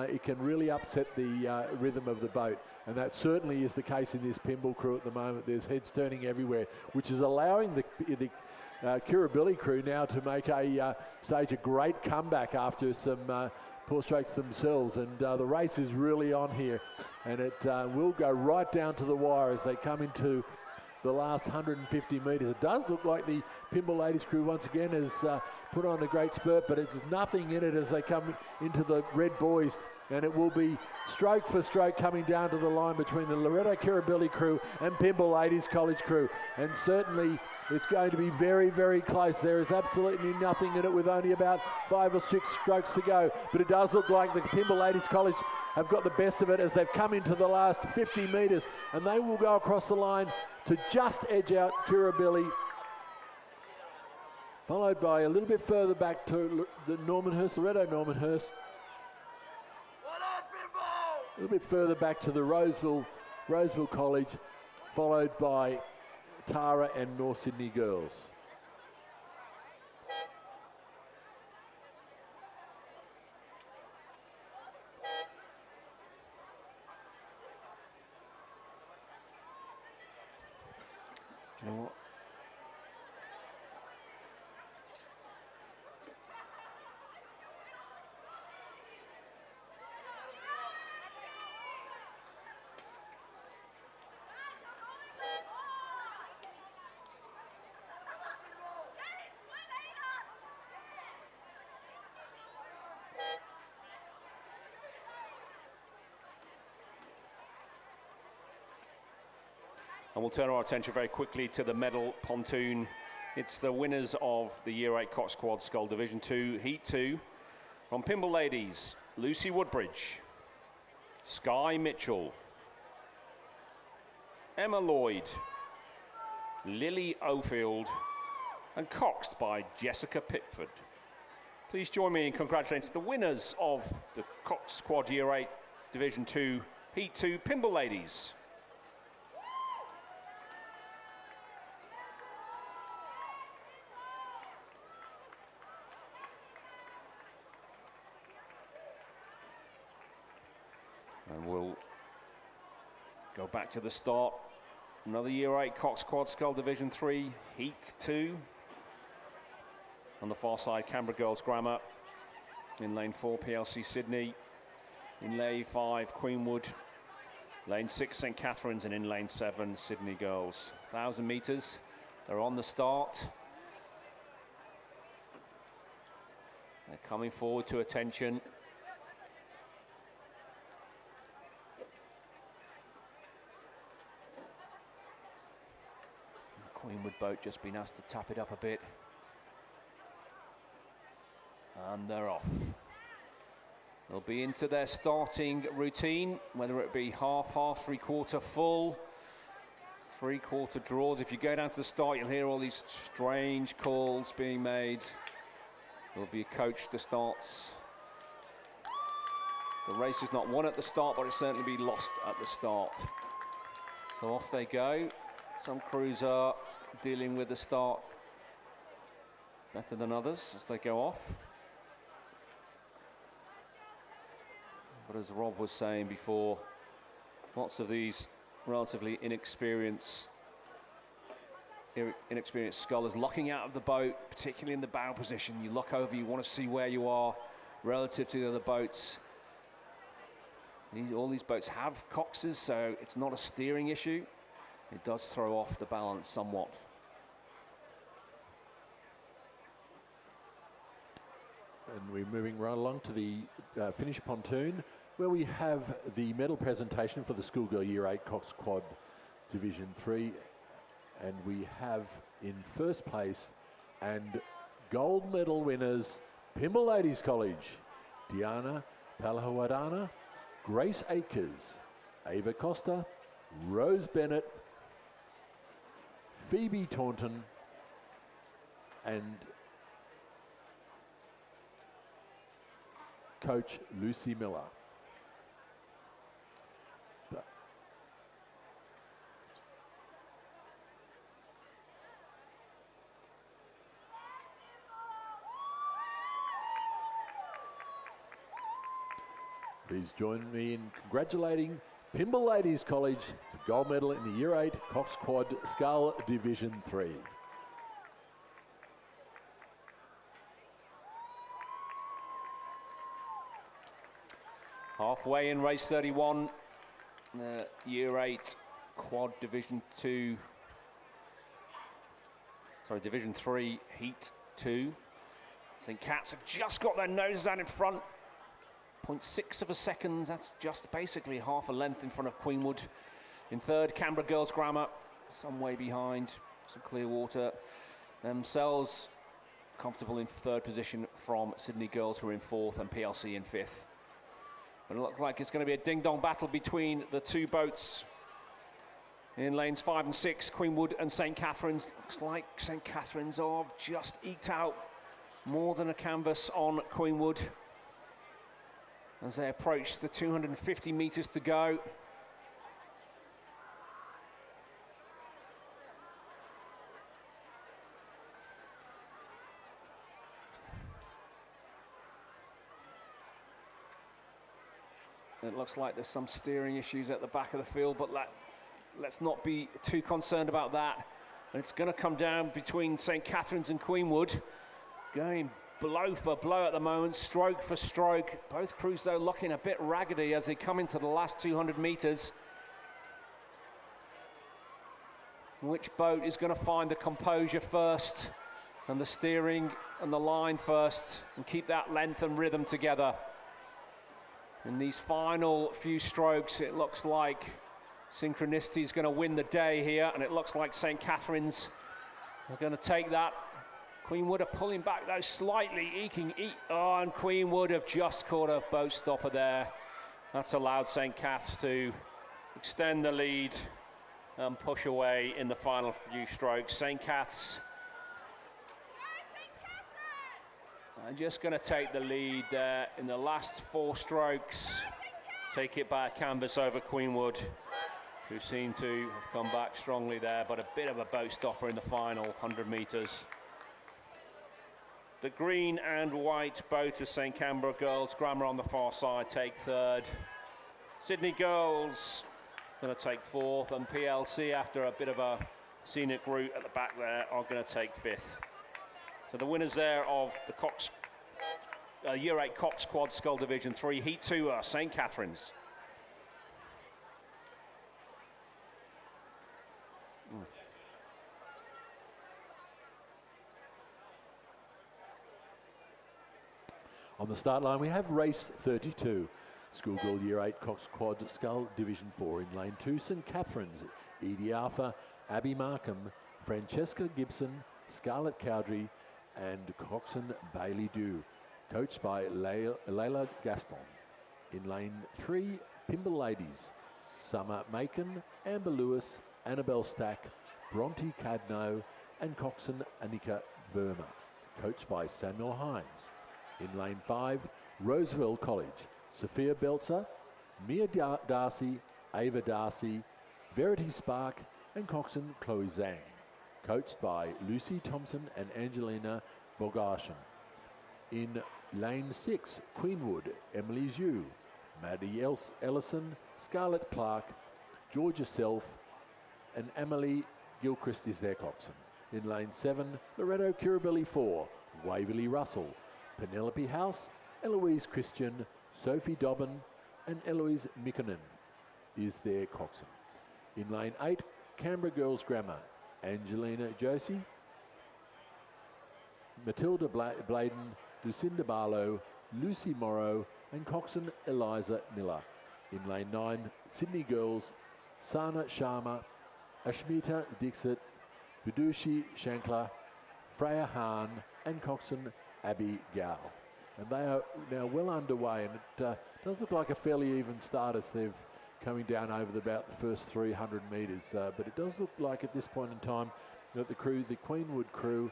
[SPEAKER 3] it can really upset the rhythm of the boat, and that certainly is the case in this Pymble crew at the moment. There's heads turning everywhere, which is allowing the Kirribilli crew now to make stage a great comeback after some poor strokes themselves, and the race is really on here, and it will go right down to the wire as they come into the last 150 metres. It does look like the Pymble Ladies crew once again has put on a great spurt, but it's nothing in it as they come into the red boys, and it will be stroke for stroke coming down to the line between the Loretto Kirribilli crew and Pymble Ladies College crew, and certainly it's going to be very, very close. There is absolutely nothing in it with only about 5 or 6 strokes to go, but it does look like the Pymble Ladies College have got the best of it as they've come into the last 50 metres, and they will go across the line to just edge out Kirribilli, followed by a little bit further back to the Loretto Normanhurst, a little bit further back to the Roseville College, followed by Tara and North Sydney Girls.
[SPEAKER 1] Do you know what? And we'll turn our attention very quickly to the medal pontoon. It's the winners of the Year 8 Cox Quad Scull Division 2, Heat 2. From Pymble Ladies, Lucy Woodbridge, Sky Mitchell, Emma Lloyd, Lily Ofield, and coxed by Jessica Pickford. Please join me in congratulating the winners of the Cox Quad Year 8 Division 2, Heat 2, Pymble Ladies. And we'll go back to the start. Another Year 8 Cox Quad Scull Division 3, Heat 2. On the far side, Canberra Girls Grammar. In lane 4, PLC Sydney. In lane 5, Queenwood. Lane 6, St Catherine's, and in lane 7, Sydney Girls. 1,000 metres, they're on the start. They're coming forward to attention. Queenwood boat just been asked to tap it up a bit. And they're off. They'll be into their starting routine, whether it be half, three-quarter full, three-quarter draws. If you go down to the start, you'll hear all these strange calls being made. There'll be a coach that starts. The race is not won at the start, but it'll certainly be lost at the start. So off they go. Some crews are dealing with the start better than others as they go off. But as Rob was saying before, lots of these relatively inexperienced scullers locking out of the boat, particularly in the bow position. You look over, you want to see where you are relative to the other boats. All these boats have coxes, so it's not a steering issue. It does throw off the balance somewhat.
[SPEAKER 3] And we're moving right along to the finished pontoon, where we have the medal presentation for the Schoolgirl Year 8 Cox Quad Division 3. And we have in first place and gold medal winners, Pymble Ladies College, Diana Palahuadana, Grace Akers, Ava Costa, Rose Bennett, Phoebe Taunton, and coach Lucy Miller. Please join me in congratulating Pymble Ladies College for gold medal in the Year 8 Cox Quad Scull Division 3.
[SPEAKER 1] Halfway in race 31, Year 8 Quad Division 2, sorry, Division 3, Heat 2. St Cats have just got their noses out in front. 0.6 of a second, that's just basically half a length in front of Queenwood. In third, Canberra Girls Grammar, some way behind, some clear water. Themselves comfortable in third position from Sydney Girls, who are in fourth, and PLC in fifth. But it looks like it's going to be a ding-dong battle between the two boats. In lanes 5 and 6, Queenwood and St Catherine's. Looks like St Catherine's are just eked out more than a canvas on Queenwood as they approach the 250 metres to go. It looks like there's some steering issues at the back of the field, but let's not be too concerned about that. And it's going to come down between St Catherine's and Queenwood, going blow for blow at the moment, stroke for stroke. Both crews, though, looking a bit raggedy as they come into the last 200 metres. Which boat is going to find the composure first, and the steering and the line first, and keep that length and rhythm together? In these final few strokes, it looks like Synchronicity is going to win the day here, and it looks like St. Catherine's are going to take that. Queenwood are pulling back though slightly, and Queenwood have just caught a boat stopper there. That's allowed St. Cath's to extend the lead and push away in the final few strokes. St. Cath's are just going to take the lead there in the last 4 strokes. Take it by a canvas over Queenwood, who seem to have come back strongly there, but a bit of a boat stopper in the final 100 metres. The green and white boat of St. Canberra Girls, Grammar on the far side, take 3rd. Sydney Girls going to take 4th, and PLC, after a bit of a scenic route at the back there, are going to take 5th. So the winners there of the Year 8 Cox Quad Scull Division 3, Heat 2 are St. Catherine's.
[SPEAKER 3] On the start line, we have race 32. Schoolgirl Year 8 Cox Quad Scull Division 4 in lane 2, St. Catherine's, Edie Arthur, Abby Markham, Francesca Gibson, Scarlett Cowdrey, and Coxon Bailey Dew, coached by Layla Gaston. In lane 3, Pimble Ladies, Summer Macon, Amber Lewis, Annabelle Stack, Bronte Cadno, and Coxon Annika Verma, coached by Samuel Hines. In lane 5, Roseville College, Sophia Belzer, Mia Darcy, Ava Darcy, Verity Spark, and Coxon Chloe Zhang, coached by Lucy Thompson and Angelina Bogarshan. In lane 6, Queenwood, Emily Zhu, Maddie Ellison, Scarlett Clark, Georgia Self, and Emily Gilchrist is their coxswain. In lane 7, Loretto Kirribilli 4, Waverley Russell, Penelope House, Eloise Christian, Sophie Dobbin, and Eloise Mikkonen is their coxswain. In lane 8, Canberra Girls Grammar, Angelina Josie, Matilda Bladen, Lucinda Barlow, Lucy Morrow, and coxswain Eliza Miller. In lane 9, Sydney Girls, Sana Sharma, Ashmita Dixit, Vidushi Shankla, Freya Hahn, and coxswain Abby Gao. And they are now well underway, and it does look like a fairly even start as they're coming down over about the first 300 metres. But it does look like at this point in time that the Queenwood crew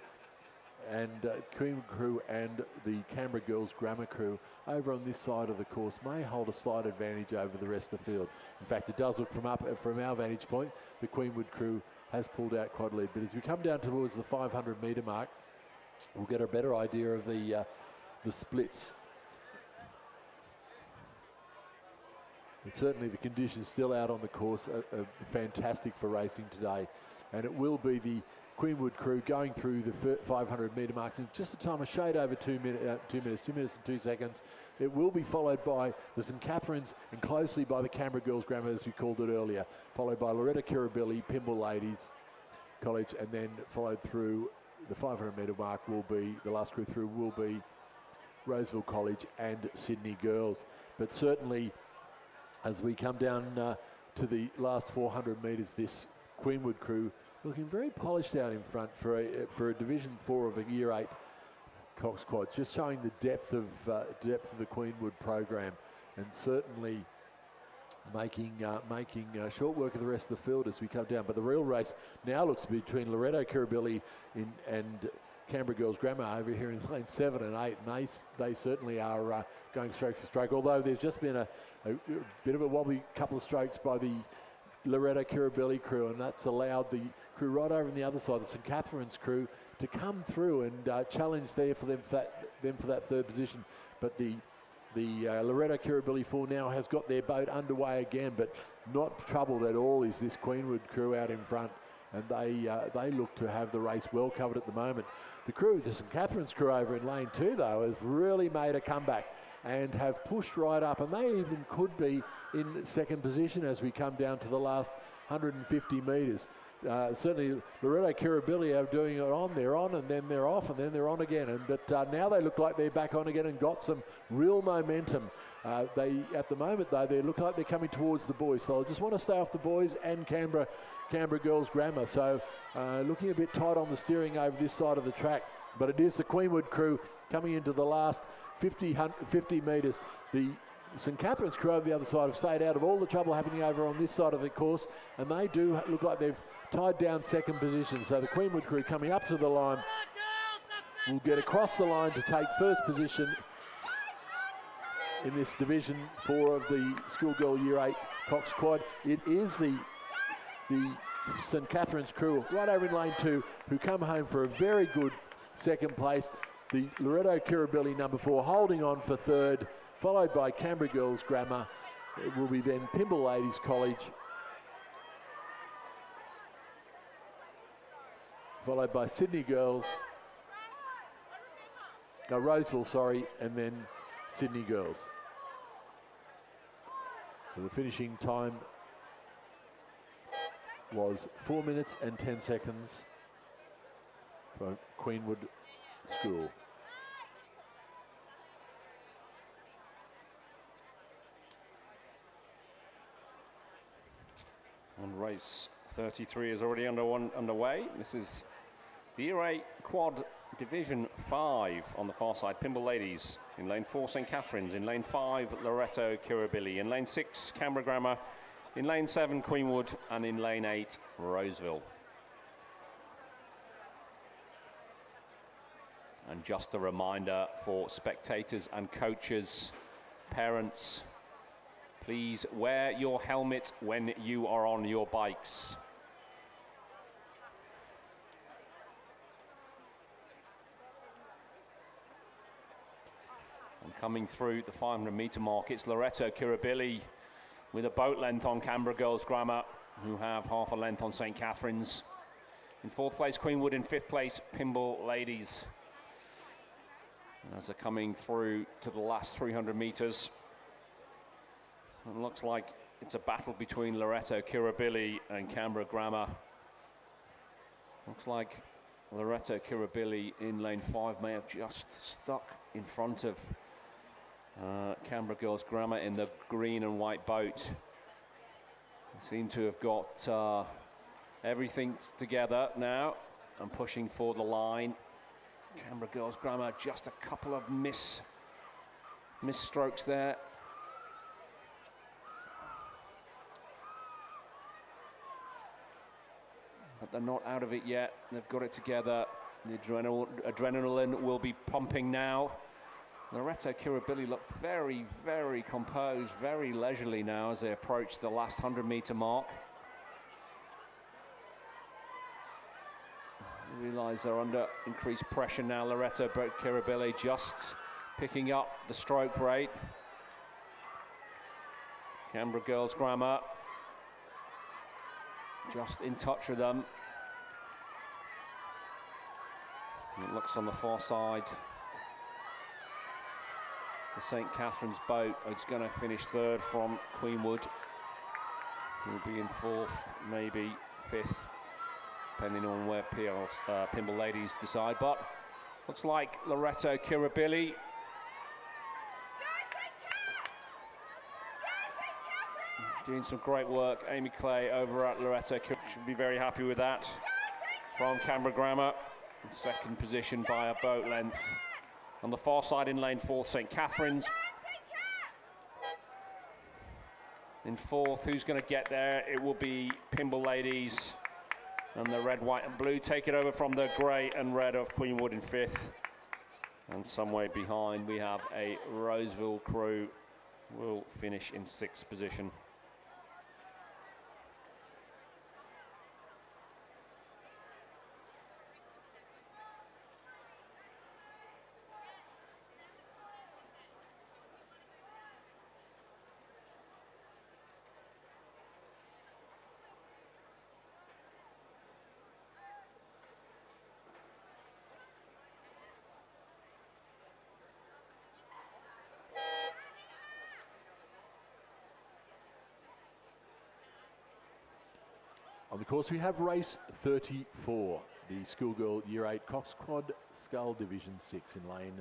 [SPEAKER 3] and the Canberra Girls Grammar crew over on this side of the course may hold a slight advantage over the rest of the field. In fact, it does look from our vantage point, the Queenwood crew has pulled out quite a lead. But as we come down towards the 500 metre mark, we'll get a better idea of the splits. And certainly the conditions still out on the course are fantastic for racing today, and it will be the Queenwood crew going through the 500 metre marks in just a time a shade over 2 minutes and 2 seconds. It will be followed by the St. Catherine's and closely by the Canberra Girls Grammar, as we called it earlier, followed by Loretto Kirribilli, Pimble Ladies College, and then followed through the 500 metre mark will be, the last crew through will be Roseville College and Sydney Girls. But certainly as we come down to the last 400 metres, this Queenwood crew looking very polished out in front for a Division 4 of a Year 8 Cox Quad, just showing the depth of the Queenwood program, and certainly making short work of the rest of the field as we come down. But the real race now looks to be between Loretto Kirribilli and Canberra Girls Grammar over here in lane 7 and 8, and they certainly are going stroke for stroke, although there's just been a bit of a wobbly couple of strokes by the Loretto Kirribilli crew, and that's allowed the crew right over on the other side, the St. Catherine's crew, to come through and challenge there for them for that third position. But the Loretto Kirribilli 4 now has got their boat underway again, but not troubled at all is this Queenwood crew out in front, and they look to have the race well covered at the moment. The St. Catherine's crew over in lane 2 though has really made a comeback and have pushed right up, and they even could be in second position as we come down to the last 150 metres. Certainly Loretto Kirribilli are doing it on, they're on, and then they're off, and then they're on again. But now they look like they're back on again and got some real momentum. At the moment, though, they look like they're coming towards the boys. So they'll just want to stay off the boys and Canberra Girls Grammar. So looking a bit tight on the steering over this side of the track. But it is the Queenwood crew coming into the last 50 metres. The St Catherine's crew over the other side have stayed out of all the trouble happening over on this side of the course, and they do look like they've tied down second position. So the Queenwood crew coming up to the line will get across the line to take first position in this Division 4 of the Schoolgirl Year 8 Cox Quad. It is the St Catherine's crew right over in lane 2 who come home for a very good second place. The Loretto Kirribilli number 4 holding on for third, followed by Canberra Girls Grammar. It will be then Pymble Ladies College, followed by Sydney Girls, Roseville, sorry, and then Sydney Girls. So the finishing time was 4 minutes and 10 seconds for Queenwood School.
[SPEAKER 1] And race 33 is already underway. This is the Year 8 Quad Division 5 on the far side. Pymble Ladies in lane 4, St Catherine's. In lane 5, Loretto Kirribilli. In lane 6, Canberra Grammar. In lane 7, Queenwood. And in lane 8, Roseville. And just a reminder for spectators and coaches, parents, please wear your helmet when you are on your bikes. And coming through the 500-metre mark, it's Loretto Kirribilli with a boat length on Canberra Girls Grammar, who have half a length on St Catherine's. In 4th place, Queenwood. In 5th place, Pymble Ladies. As they're coming through to the last 300 metres. It looks like it's a battle between Loretto Kirribilli and Canberra Grammar. Looks like Loretto Kirribilli in lane 5 may have just stuck in front of Canberra Girls Grammar in the green and white boat. They seem to have got everything together now and pushing for the line. Canberra Girls Grammar, just a couple of miss strokes there. But they're not out of it yet. They've got it together. The adrenaline will be pumping now. Loretto Kirribilli look very, very composed, very leisurely now as they approach the last 100-metre mark. Realise they're under increased pressure now. Loretto Kirribilli just picking up the stroke rate. Canberra Girls Grammar just in touch with them. And it looks on the far side. The St Catherine's boat is going to finish third from Queenwood. He'll be in 4th, maybe 5th. Depending on where Pymble Ladies decide, but looks like Loretto Kirribilli doing some great work. Amy Clay over at Loretto should be very happy with that. From Canberra Grammar, in 2nd position by a boat length. On the far side in lane 4, St Catherine's. In 4th, who's going to get there? It will be Pymble Ladies. And the red, white and blue take it over from the grey and red of Queenwood in 5th. And some way behind we have a Roseville crew will finish in 6th position.
[SPEAKER 3] On the course we have race 34, the schoolgirl Year 8 Cox Quad Scull Division 6. In lane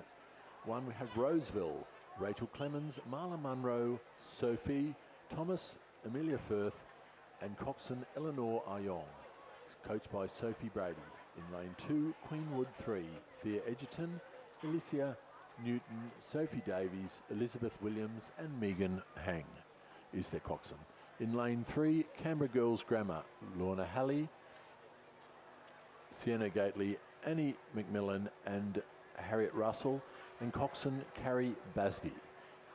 [SPEAKER 3] 1 we have Roseville, Rachel Clemens, Marla Munro, Sophie, Thomas, Amelia Firth and coxswain Eleanor Ayong. Coached by Sophie Brady. In lane 2, Queenwood 3, Thea Edgerton, Alicia Newton, Sophie Davies, Elizabeth Williams and Megan Hang is their coxswain. In lane 3, Canberra Girls Grammar, Lorna Halley, Sienna Gately, Annie McMillan and Harriet Russell, and coxswain Carrie Basby.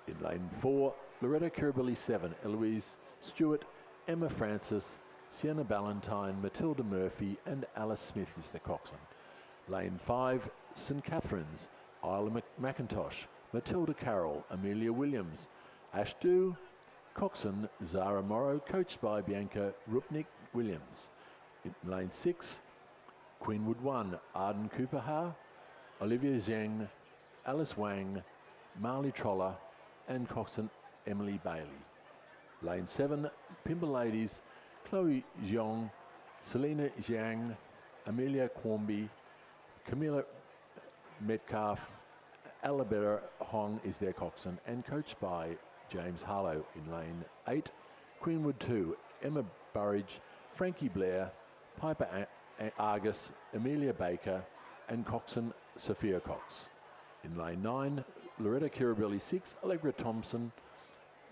[SPEAKER 3] In lane 4, Loretta Kirribilli 7, Eloise Stewart, Emma Francis, Sienna Ballantyne, Matilda Murphy and Alice Smith is the coxswain. Lane 5, St Catherine's, Isla McIntosh, Matilda Carroll, Amelia Williams, Ashdu, coxswain Zara Morrow, coached by Bianca Rupnik Williams. In lane 6, Queenwood 1, Arden Cooperha, Olivia Zhang, Alice Wang, Marley Troller and coxswain Emily Bailey. Lane 7, Pimble Ladies, Chloe Zhong, Selena Zhang, Amelia Quamby, Camilla Metcalf, Alabella Hong is their coxswain and coached by James Harlow. In lane 8, Queenwood 2, Emma Burridge, Frankie Blair, Piper Argus, Amelia Baker and coxswain Sophia Cox. In lane 9, Loretta Kirribilli 6, Allegra Thompson,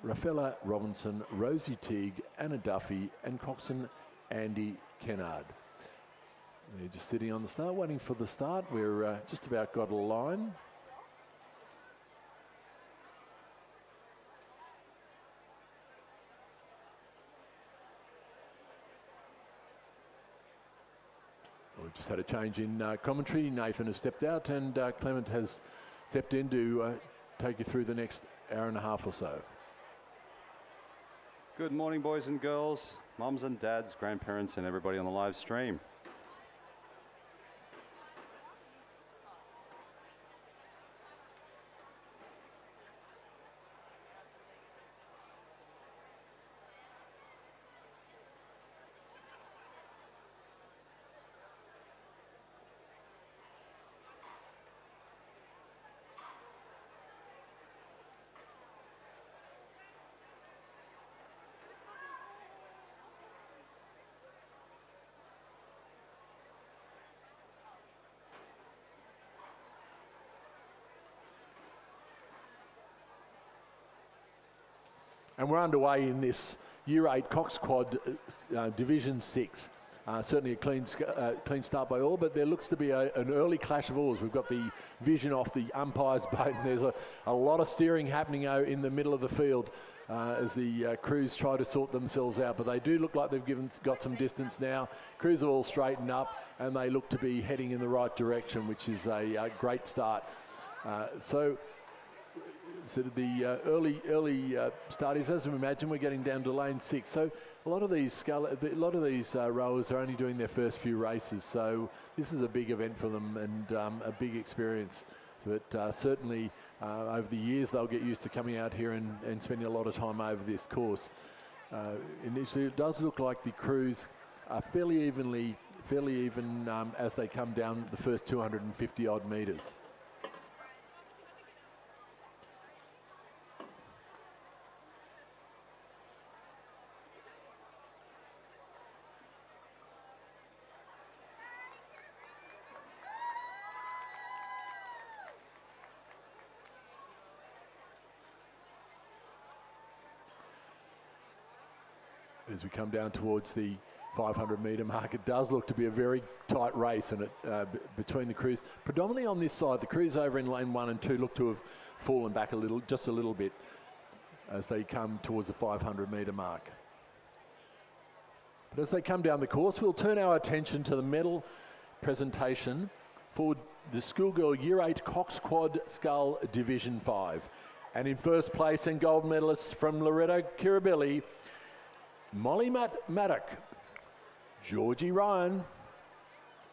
[SPEAKER 3] Rafaela Robinson, Rosie Teague, Anna Duffy and coxswain Andy Kennard. They're just sitting on the start, waiting for the start. We're just about got a line. We've just had a change in commentary. Nathan has stepped out and Clement has stepped in to take you through the next hour and a half or so.
[SPEAKER 4] Good morning, boys and girls, mums and dads, grandparents and everybody on the live stream.
[SPEAKER 3] And we're underway in this Year 8 Cox Quad Division 6. Certainly a clean start by all, but there looks to be an early clash of oars. We've got the vision off the umpire's boat, and there's a lot of steering happening out in the middle of the field as the crews try to sort themselves out. But they do look like they've got some distance now. Crews are all straightened up, and they look to be heading in the right direction, which is a great start. So the early starties, as we imagine, we're getting down to lane 6. So a lot of these rowers are only doing their first few races. So this is a big event for them and a big experience. But certainly over the years they'll get used to coming out here and spending a lot of time over this course. Initially, it does look like the crews are fairly even as they come down the first 250 odd metres. As we come down towards the 500 metre mark, it does look to be a very tight race, and between the crews, predominantly on this side. The crews over in lane 1 and 2 look to have fallen back just a little bit as they come towards the 500 metre mark. But as they come down the course, we'll turn our attention to the medal presentation for the schoolgirl Year 8 Cox Quad Scull Division 5. And in first place and gold medalists from Loretta Kirribilli, Molly Maddock, Georgie Ryan,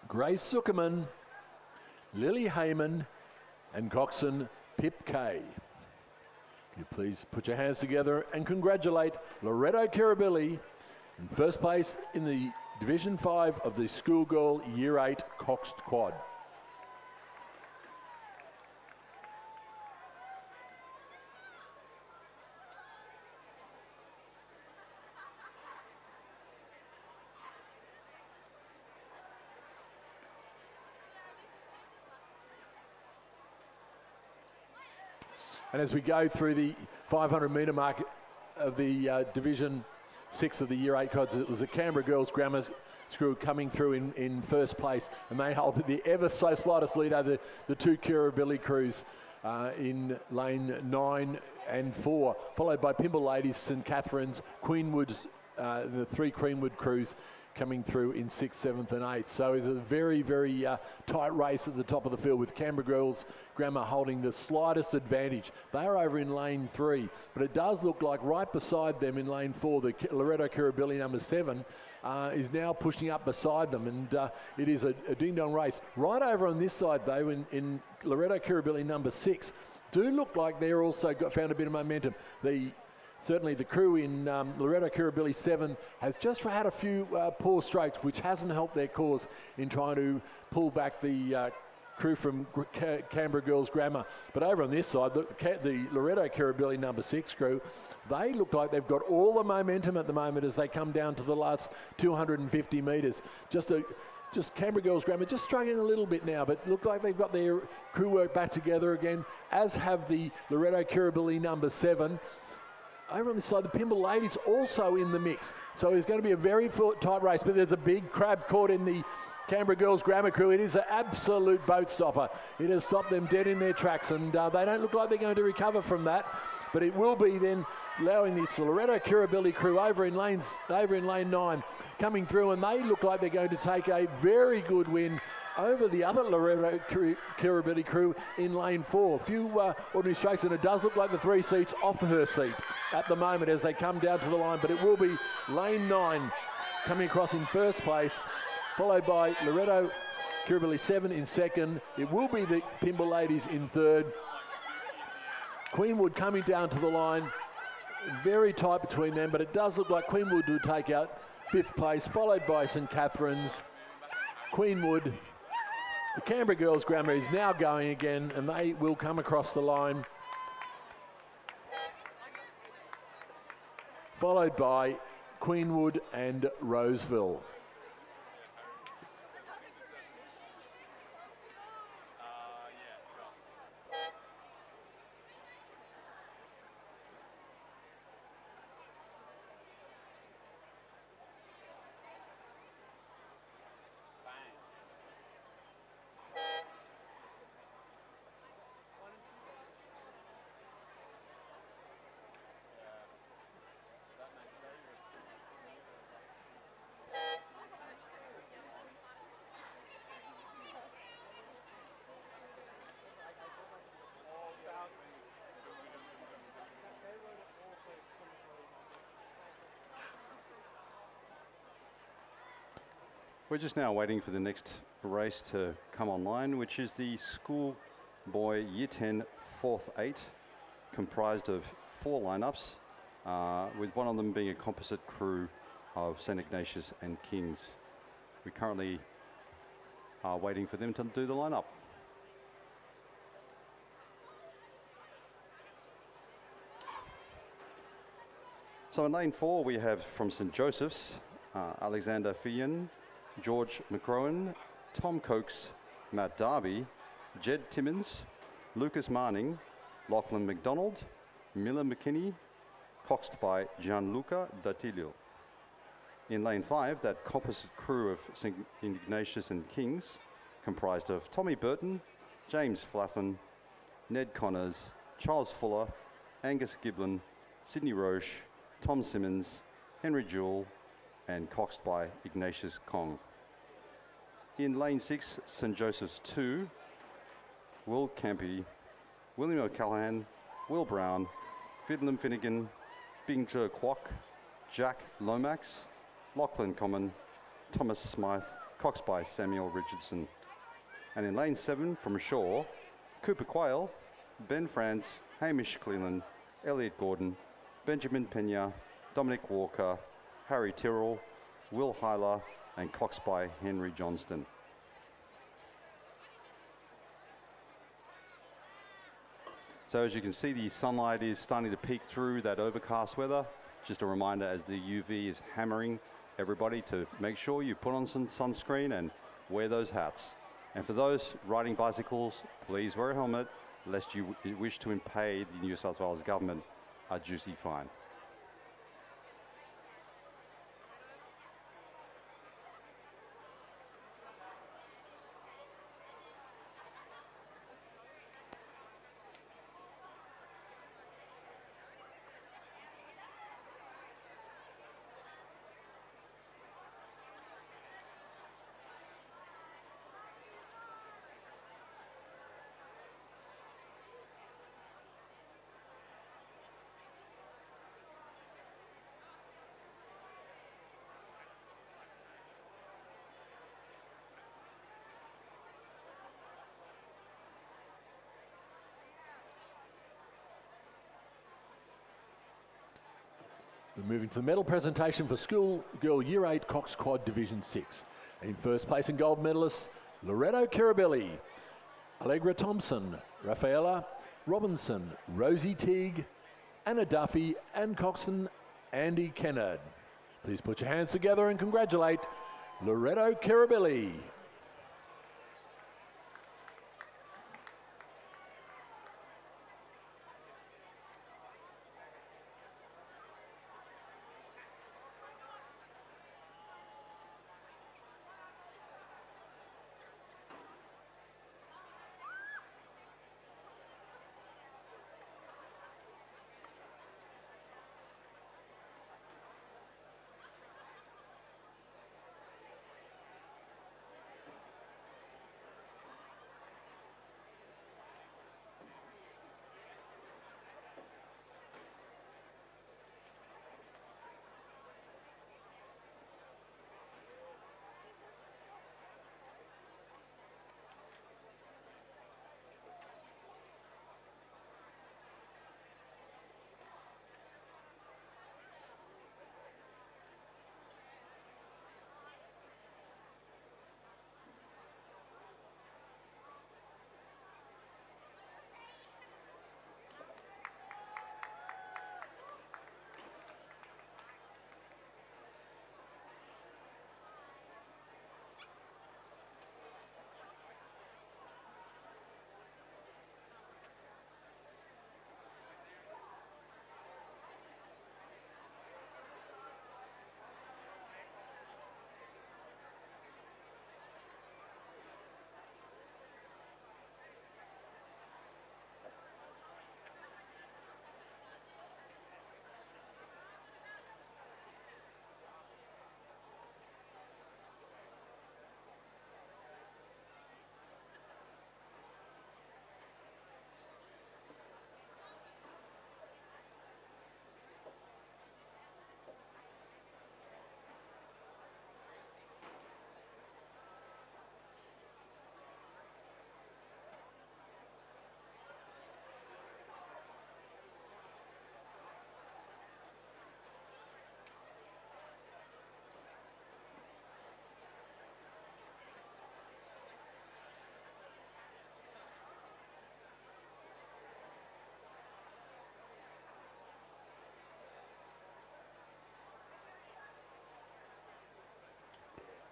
[SPEAKER 3] Grace Zuckerman, Lily Heyman and coxswain Pip Kay. Can you please put your hands together and congratulate Loretta Kirribilli in first place in the Division 5 of the Schoolgirl Year 8 Coxed Quad. And as we go through the 500 metre mark of the Division 6 of the Year 8 quads, it was the Canberra Girls Grammar Screw coming through in first place, and they hold the ever so slightest lead over the two Kirribilli crews in lane 9 and 4, followed by Pimble Ladies, St Catherine's, Queenwood's, the three Queenwood crews coming through in 6th, 7th and 8th. So it's a very, very tight race at the top of the field with Canberra Girls Grammar holding the slightest advantage. They are over in lane 3, but it does look like right beside them in lane 4, the Loretto Kirribilli number 7 is now pushing up beside them, and it is a ding-dong race. Right over on this side though, in Loretto Kirribilli number 6, do look like they're also found a bit of momentum. Certainly the crew in Loretto Kirribilli 7 has just had a few poor strokes, which hasn't helped their cause in trying to pull back the crew from Canberra Girls Grammar. But over on this side, the Loretto Kirribilli number 6 crew, they look like they've got all the momentum at the moment as they come down to the last 250 metres. Just Canberra Girls Grammar just struggling a little bit now, but look like they've got their crew work back together again, as have the Loretto Kirribilli number 7. Over on this side, the Pimble Ladies also in the mix. So it's going to be a very tight race, but there's a big crab caught in the Canberra Girls Grammar crew. It is an absolute boat stopper. It has stopped them dead in their tracks, and they don't look like they're going to recover from that. But it will be then allowing this Loretto Kirribilli crew over in lane 9 coming through, and they look like they're going to take a very good win over the other Loretto Kirribilli crew in lane 4. A few ordinary strokes, and it does look like the 3 seats off her seat at the moment as they come down to the line, but it will be lane 9 coming across in first place, followed by Loretto Kirribilli 7 in second. It will be the Pimble Ladies in third. Queenwood coming down to the line, very tight between them, but it does look like Queenwood will take out 5th place, followed by St Catherine's. Queenwood, the Canberra Girls Grammar is now going again, and they will come across the line, followed by Queenwood and Roseville.
[SPEAKER 4] We're just now waiting for the next race to come online, which is the Schoolboy Year 10 4th 8, comprised of 4 lineups, with one of them being a composite crew of St Ignatius and Kings. We currently are waiting for them to do the lineup. So in lane 4 we have from St Joseph's, Alexander Fian, George McCrowan, Tom Cokes, Matt Darby, Jed Timmins, Lucas Marning, Lachlan McDonald, Miller McKinney, coxed by Gianluca Datilio. In lane 5, that composite crew of St Ignatius and Kings, comprised of Tommy Burton, James Flaffin, Ned Connors, Charles Fuller, Angus Giblin, Sydney Roche, Tom Simmons, Henry Jewell, and coxed by Ignatius Kong. In lane 6, St Joseph's 2, Will Campy, William O'Callaghan, Will Brown, Fiddlem Finnegan, Bing Jer Kwok, Jack Lomax, Lachlan Common, Thomas Smythe, coxed by Samuel Richardson. And in lane 7 from Shaw, Cooper Quayle, Ben France, Hamish Cleland, Elliot Gordon, Benjamin Pena, Dominic Walker, Harry Tyrrell, Will Hyler, and coxed by Henry Johnston. So as you can see, the sunlight is starting to peek through that overcast weather. Just a reminder, as the UV is hammering everybody, to make sure you put on some sunscreen and wear those hats. And for those riding bicycles, please wear a helmet, lest you wish to impay the New South Wales government a juicy fine.
[SPEAKER 3] We're moving to the medal presentation for School Girl Year 8 Cox Quad Division 6. In first place and gold medalists, Loretto Kirribilli, Allegra Thompson, Rafaela Robinson, Rosie Teague, Anna Duffy, and coxswain Andy Kennard. Please put your hands together and congratulate Loretto Kirribilli.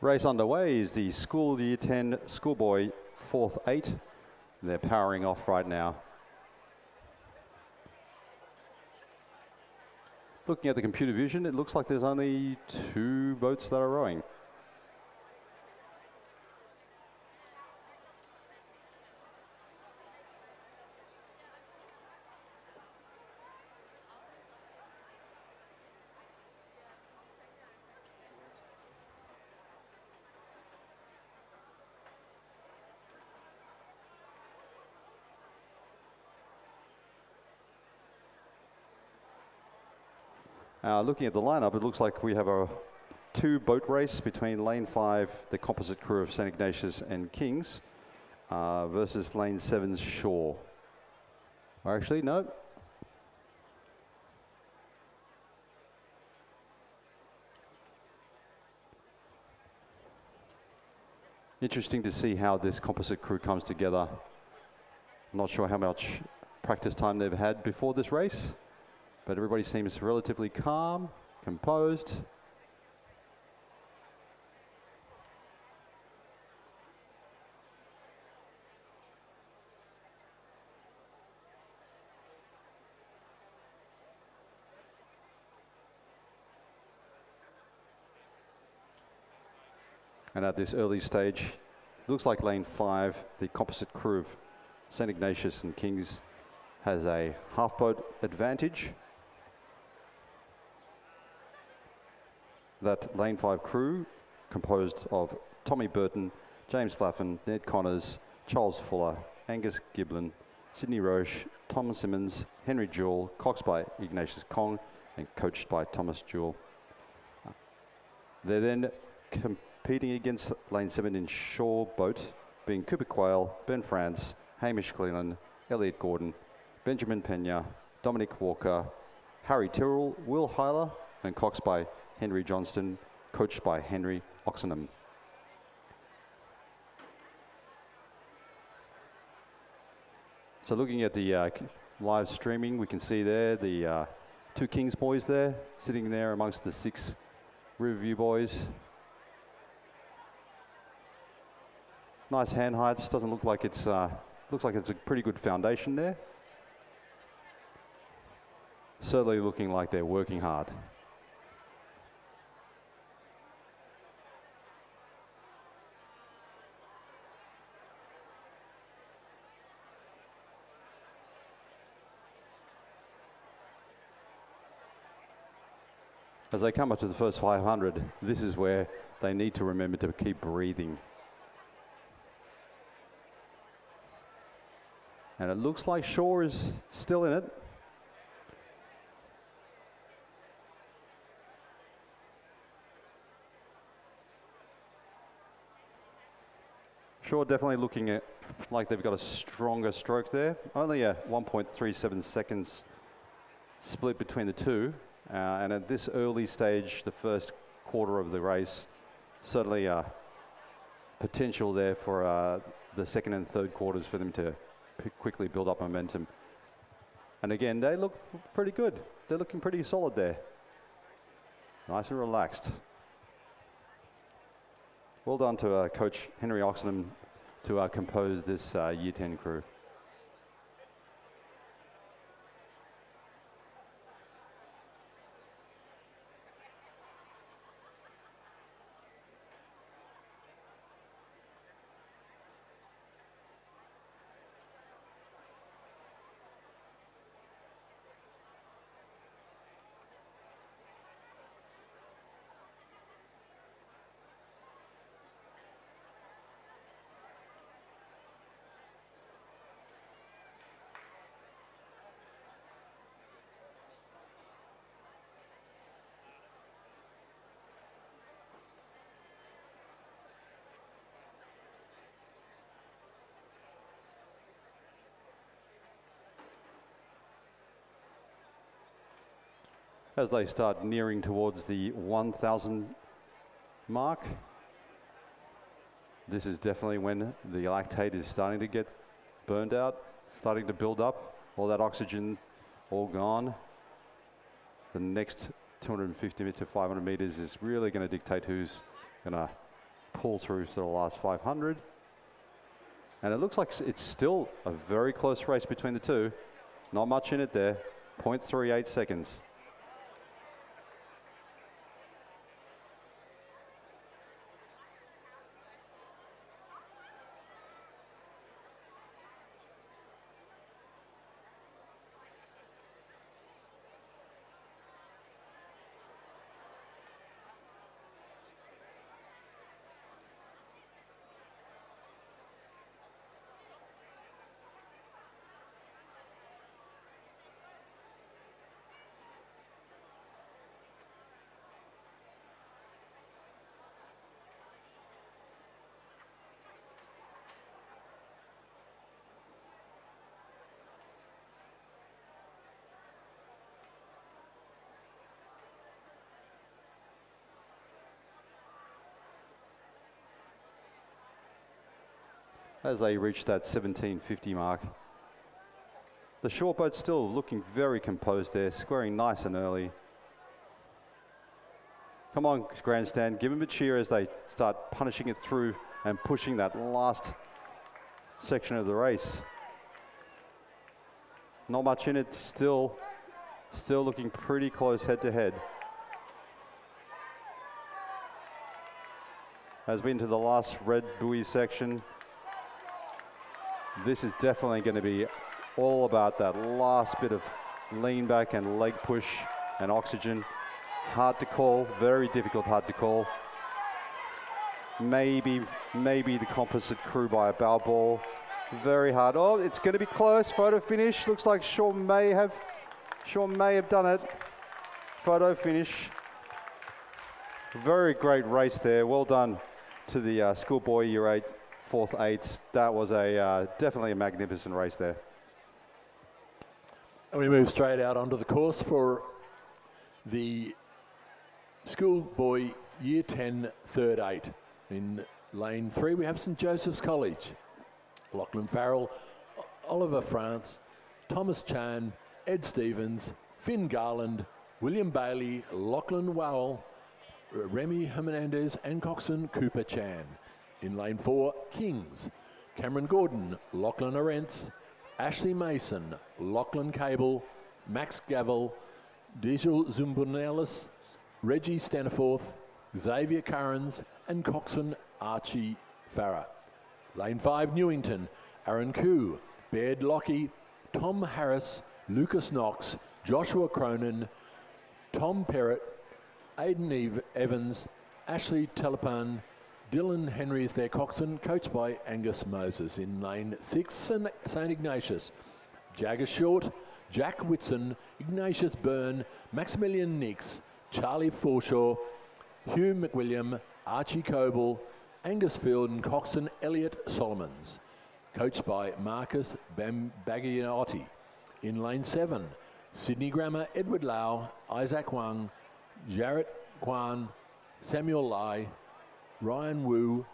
[SPEAKER 4] Race underway is the School Year 10 Schoolboy 4th 8. They're powering off right now. Looking at the computer vision, it looks like there's only 2 boats that are rowing. Looking at the lineup, it looks like we have a 2-boat race between Lane 5, the composite crew of St. Ignatius and Kings, versus Lane 7's Shore. Or actually, no. Interesting to see how this composite crew comes together. Not sure how much practice time they've had before this race, but everybody seems relatively calm, composed. And at this early stage, looks like lane 5, the composite crew of St. Ignatius and Kings has a half boat advantage. That lane 5 crew, composed of Tommy Burton, James Flaffen, Ned Connors, Charles Fuller, Angus Giblin, Sydney Roche, Tom Simmons, Henry Jewell, coxed by Ignatius Kong, and coached by Thomas Jewell. They're then competing against lane 7 in shore boat, being Cooper Quayle, Ben France, Hamish Cleland, Elliot Gordon, Benjamin Pena, Dominic Walker, Harry Tyrrell, Will Hyler, and coxed by Henry Johnston, coached by Henry Oxenham. So looking at the live streaming, we can see there the 2 Kings boys there, sitting there amongst the 6 Riverview boys. Nice hand heights. Doesn't look like it's looks like it's a pretty good foundation there. Certainly looking like they're working hard. As they come up to the first 500, this is where they need to remember to keep breathing. And it looks like Shaw is still in it. Shaw definitely looking at like they've got a stronger stroke there. Only a 1.37 seconds split between the two. And at this early stage, the first quarter of the race, certainly potential there for the second and third quarters for them to quickly build up momentum. And again, they look pretty good. They're looking pretty solid there. Nice and relaxed. Well done to Coach Henry Oxenham to compose this Year 10 crew. As they start nearing towards the 1,000 mark, this is definitely when the lactate is starting to get burned out, starting to build up, all that oxygen all gone. The next 250 to 500 meters is really going to dictate who's going to pull through to the last 500. And it looks like it's still a very close race between the two. Not much in it there, 0.38 seconds. as they reach that 1750 mark. The short boat still looking very composed there, squaring nice and early. Come on, Grandstand, give them a cheer as they start punishing it through and pushing that last section of the race. Not much in it, still looking pretty close head to head. As we into the last red buoy section, this is definitely going to be all about that last bit of lean back and leg push and oxygen. Hard to call, very difficult, hard to call. Maybe the composite crew by a bow ball. Very hard. Oh, it's going to be close. Photo finish. Looks like Sean may have done it. Photo finish. Very great race there. Well done to the schoolboy year 8 fourth eights. That was a definitely a magnificent race there.
[SPEAKER 3] And we move straight out onto the course for the schoolboy year 10 third 8. In lane 3 we have St Joseph's College. Lachlan Farrell, Oliver France, Thomas Chan, Ed Stevens, Finn Garland, William Bailey, Lachlan Wowell, Remy Hernandez and coxswain Cooper Chan. In lane 4, Kings, Cameron Gordon, Lachlan Arentz, Ashley Mason, Lachlan Cable, Max Gavel, Diesel Zumbunelis, Reggie Staniforth, Xavier Currans and coxswain Archie Farah. Lane 5, Newington, Aaron Koo, Baird Lockie, Tom Harris, Lucas Knox, Joshua Cronin, Tom Perrott, Aidan Evans, Ashley Telepan, Dylan Henry is their coxswain, coached by Angus Moses. In lane 6, St Ignatius, Jagger Short, Jack Whitson, Ignatius Byrne, Maximilian Nix, Charlie Forshaw, Hugh McWilliam, Archie Coble, Angus Field and coxswain Elliot Solomons, coached by Marcus Bagianotti. In lane 7, Sydney Grammer, Edward Lau, Isaac Wang, Jarrett Kwan, Samuel Lai, Ryan Wu,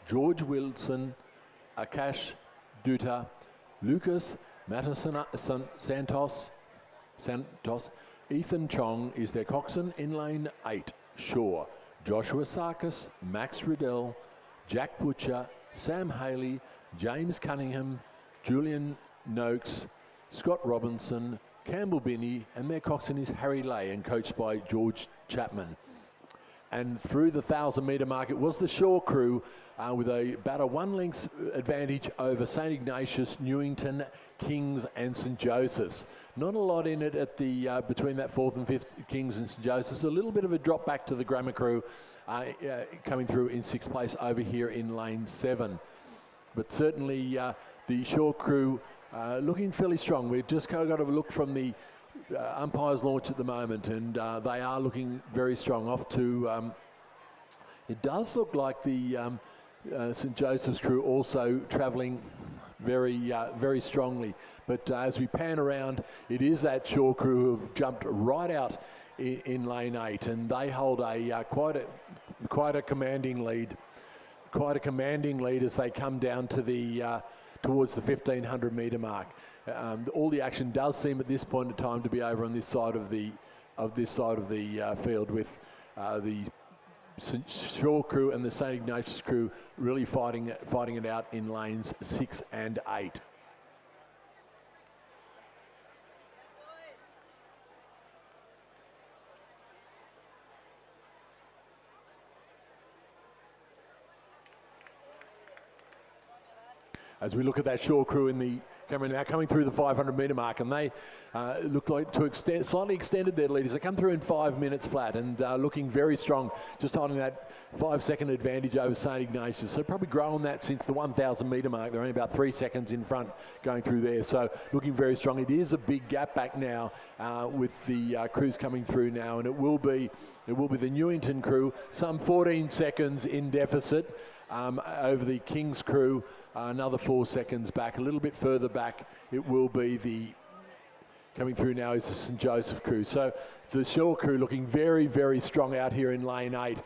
[SPEAKER 3] George Wilson, Akash Dutta, Lucas Matterson Santos, Ethan Chong is their coxswain. In lane 8, Shaw, Joshua Sarkis, Max Riddell, Jack Butcher, Sam Haley, James Cunningham, Julian Noakes, Scott Robinson, Campbell Binney, and their coxswain is Harry Lay and coached by George Chapman. And through the 1,000-metre mark, it was the Shaw crew with about a 1 length advantage over St Ignatius, Newington, Kings and St Joseph's. Not a lot in it at the between that 4th and 5th Kings and St Joseph's. A little bit of a drop back to the Grammar crew coming through in 6th place over here in lane 7. But certainly the Shaw crew looking fairly strong. We've just got to look from the umpire's launch at the moment, and they are looking very strong. Off to, it does look like the St Joseph's crew also travelling very strongly. But as we pan around, it is that Shaw crew who have jumped right out in lane 8, and they hold a quite a commanding lead. Quite a commanding lead as they come down to the towards the 1,500 metre mark. All the action does seem at this point in time to be over on this side of the field, with the St Shaw crew and the St Ignatius crew really fighting it out in lanes 6 and 8. As we look at that Shaw crew in the camera now coming through the 500 metre mark, and they look like to slightly extended their lead as they come through in 5 minutes flat, and looking very strong, just holding that 5-second advantage over St Ignatius. So probably grown that since the 1,000 metre mark. They're only about 3 seconds in front going through there, so looking very strong. It is a big gap back now with the crews coming through now, and it will be the Newington crew some 14 seconds in deficit over the Kings crew. Another 4 seconds back, a little bit further back. It will be the coming through now is the St Joseph crew. So the Shaw crew looking very strong out here in lane 8.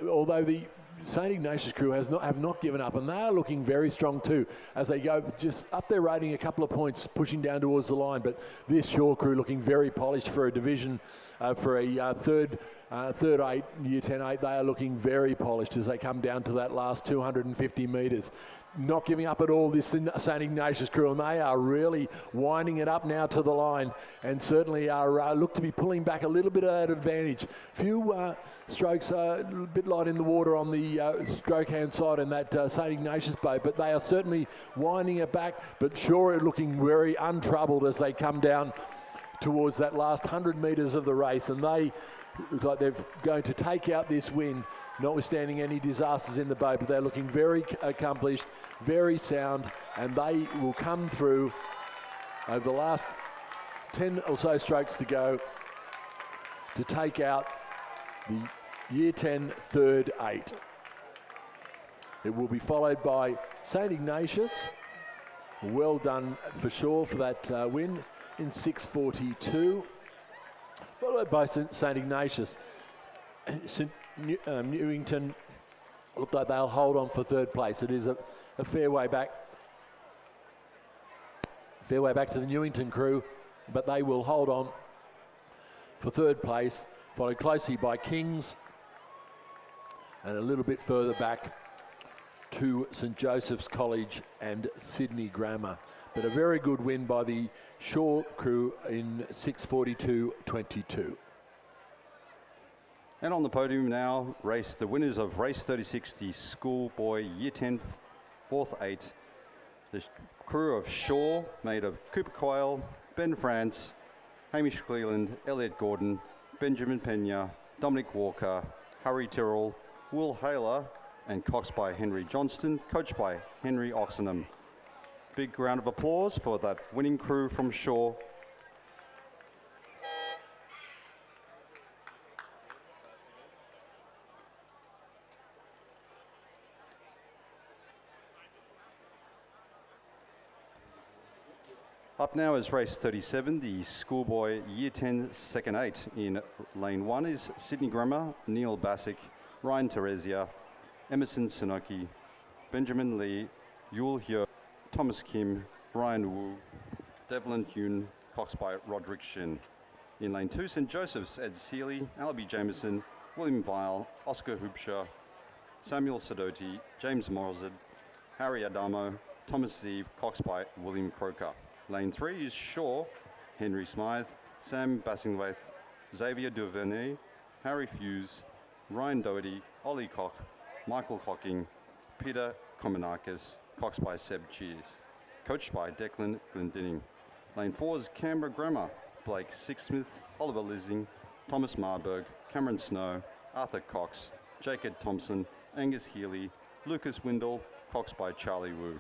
[SPEAKER 3] Although the St Ignatius crew have not given up, and they are looking very strong too as they go just up their rating a couple of points, pushing down towards the line. But this Shaw crew looking very polished for a division, for a third 8, year 10 8. They are looking very polished as they come down to that last 250 metres. Not giving up at all, this St Ignatius crew, and they are really winding it up now to the line, and certainly are look to be pulling back a little bit of that advantage. Few strokes, a bit light in the water on the stroke hand side in that St Ignatius boat, but they are certainly winding it back, but sure looking very untroubled as they come down towards that last 100 metres of the race, and they look like they're going to take out this win, notwithstanding any disasters in the boat, but they're looking very accomplished, very sound, and they will come through over the last 10 or so strokes to go to take out the Year 10 third 8. It will be followed by St Ignatius. Well done for sure for that win in 6:42. Followed by St Ignatius. Newington look like they'll hold on for third place. It is a fair way back. Fair way back to the Newington crew, but they will hold on for third place, followed closely by Kings, and a little bit further back to St Joseph's College and Sydney Grammar. But a very good win by the Shaw crew in 6:42.22.
[SPEAKER 4] And on the podium now, the winners of race 36, the schoolboy Year 10 fourth 8. The crew of Shaw, made of Cooper Coyle, Ben France, Hamish Cleland, Elliot Gordon, Benjamin Pena, Dominic Walker, Harry Tyrrell, Will Haler, and coxed by Henry Johnston, coached by Henry Oxenham. Big round of applause for that winning crew from Shaw. Up now is race 37, the schoolboy Year 10 second 8. In lane 1 is Sydney Grammar, Neil Bassick, Ryan Teresia, Emerson Sinoki, Benjamin Lee, Yul Hyo, Thomas Kim, Ryan Wu, Devlin Hune, coxed by Roderick Shin. In lane 2, St Joseph's, Ed Seeley, Albie Jameson, William Vile, Oscar Hubscher, Samuel Sidoti, James Morzad, Harry Adamo, Thomas Eve, coxed by William Croker. Lane 3 is Shaw, Henry Smythe, Sam Bassingwaith, Xavier Duvernay, Harry Fuse, Ryan Doherty, Ollie Koch, Michael Hocking, Peter Komenakis, coxed by Seb Cheers, coached by Declan Glendinning. Lane 4 is Canberra Grammar, Blake Sixsmith, Oliver Lissing, Thomas Marburg, Cameron Snow, Arthur Cox, Jacob Thompson, Angus Healy, Lucas Windle, coxed by Charlie Wu.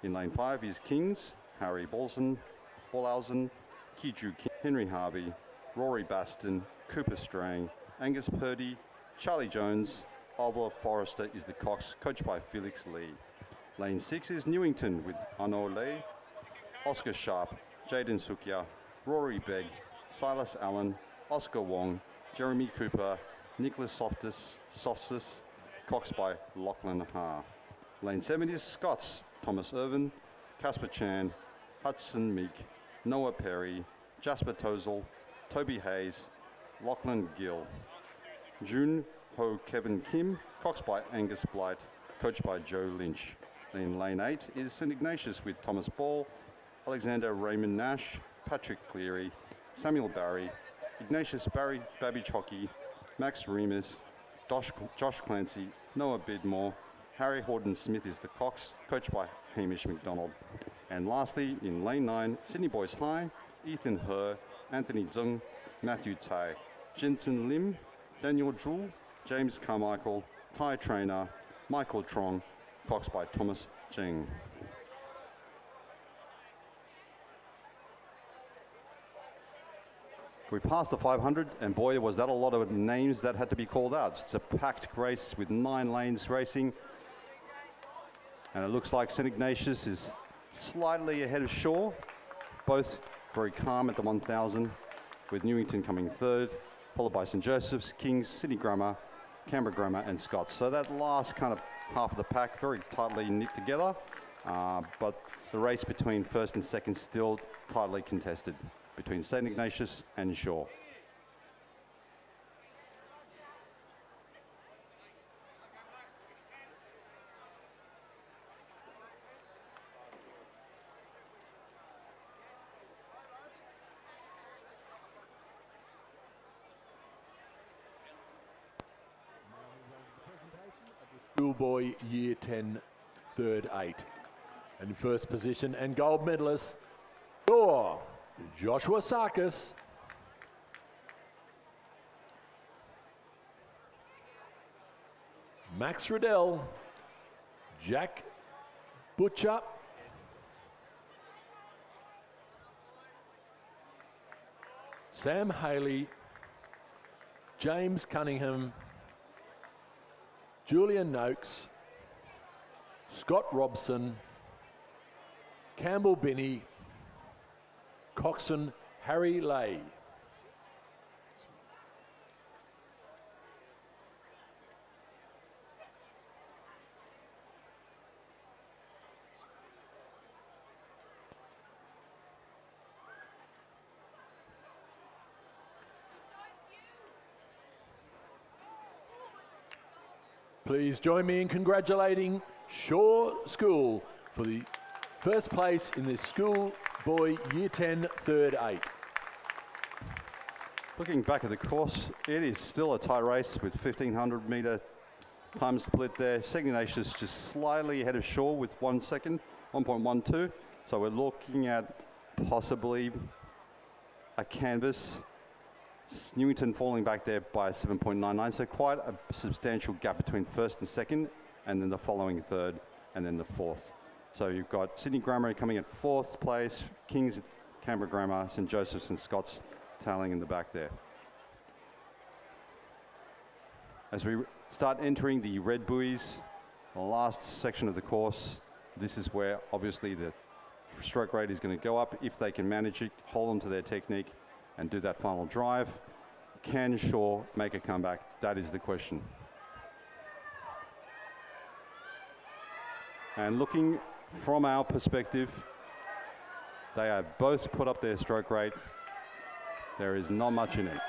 [SPEAKER 4] In lane 5 is Kings, Harry Ballhausen, Kiju King, Henry Harvey, Rory Baston, Cooper Strang, Angus Purdy, Charlie Jones, Oliver Forrester is the cox, coached by Felix Lee. Lane 6 is Newington with Arnaud Lay, Oscar Sharp, Jaden Sukia, Rory Begg, Silas Allen, Oscar Wong, Jeremy Cooper, Nicholas Softis, coxed by Lachlan Ha. Lane 7 is Scots, Thomas Irvin, Casper Chan, Hudson Meek, Noah Perry, Jasper Tozel, Toby Hayes, Lachlan Gill. June Ho Kevin Kim, coxed by Angus Blight, coached by Joe Lynch. In lane 8 is St Ignatius with Thomas Ball, Alexander Raymond Nash, Patrick Cleary, Samuel Barry, Ignatius Babbage Hockey, Max Remus, Josh Clancy, Noah Bidmore, Harry Horton Smith is the cox, coached by Hamish McDonald. And lastly, in lane 9, Sydney Boys High, Ethan Herr, Anthony Zung, Matthew Tai, Jensen Lim, Daniel Zhu, James Carmichael, Ty Trainer, Michael Trong, coxed by Thomas Cheng. We passed the 500, and boy, was that a lot of names that had to be called out. It's a packed race with 9 lanes racing. And it looks like St Ignatius is slightly ahead of Shaw. Both very calm at the 1,000, with Newington coming third, followed by St Joseph's, Kings, Sydney Grammar, Canberra Grammar and Scots. So that last kind of half of the pack very tightly knit together, but the race between first and second still tightly contested between St. Ignatius and Shaw.
[SPEAKER 3] Schoolboy Year 10, third 8. And in first position and gold medalist, Joshua Sarkis. Max Riddell, Jack Butcher, Sam Haley, James Cunningham, Julian Noakes, Scott Robson, Campbell Binney, Coxon Harry Lay. Please join me in congratulating Shaw School for the first place in the Schoolboy Year 10 third 8.
[SPEAKER 4] Looking back at the course, it is still a tight race with 1,500 metre time split there. St. Ignatius just slightly ahead of Shaw with 1 second, 1.12. So we're looking at possibly a canvas. Newington falling back there by 7.99, so quite a substantial gap between first and second, and then the following third, and then the fourth. So you've got Sydney Grammar coming at fourth place, Kings, Canberra Grammar, St. Joseph's and Scots tailing in the back there. As we start entering the red buoys, the last section of the course, this is where obviously the stroke rate is going to go up if they can manage it, hold on to their technique, and do that final drive. Can Shaw make a comeback? That is the question. And looking from our perspective, they have both put up their stroke rate. There is not much in it.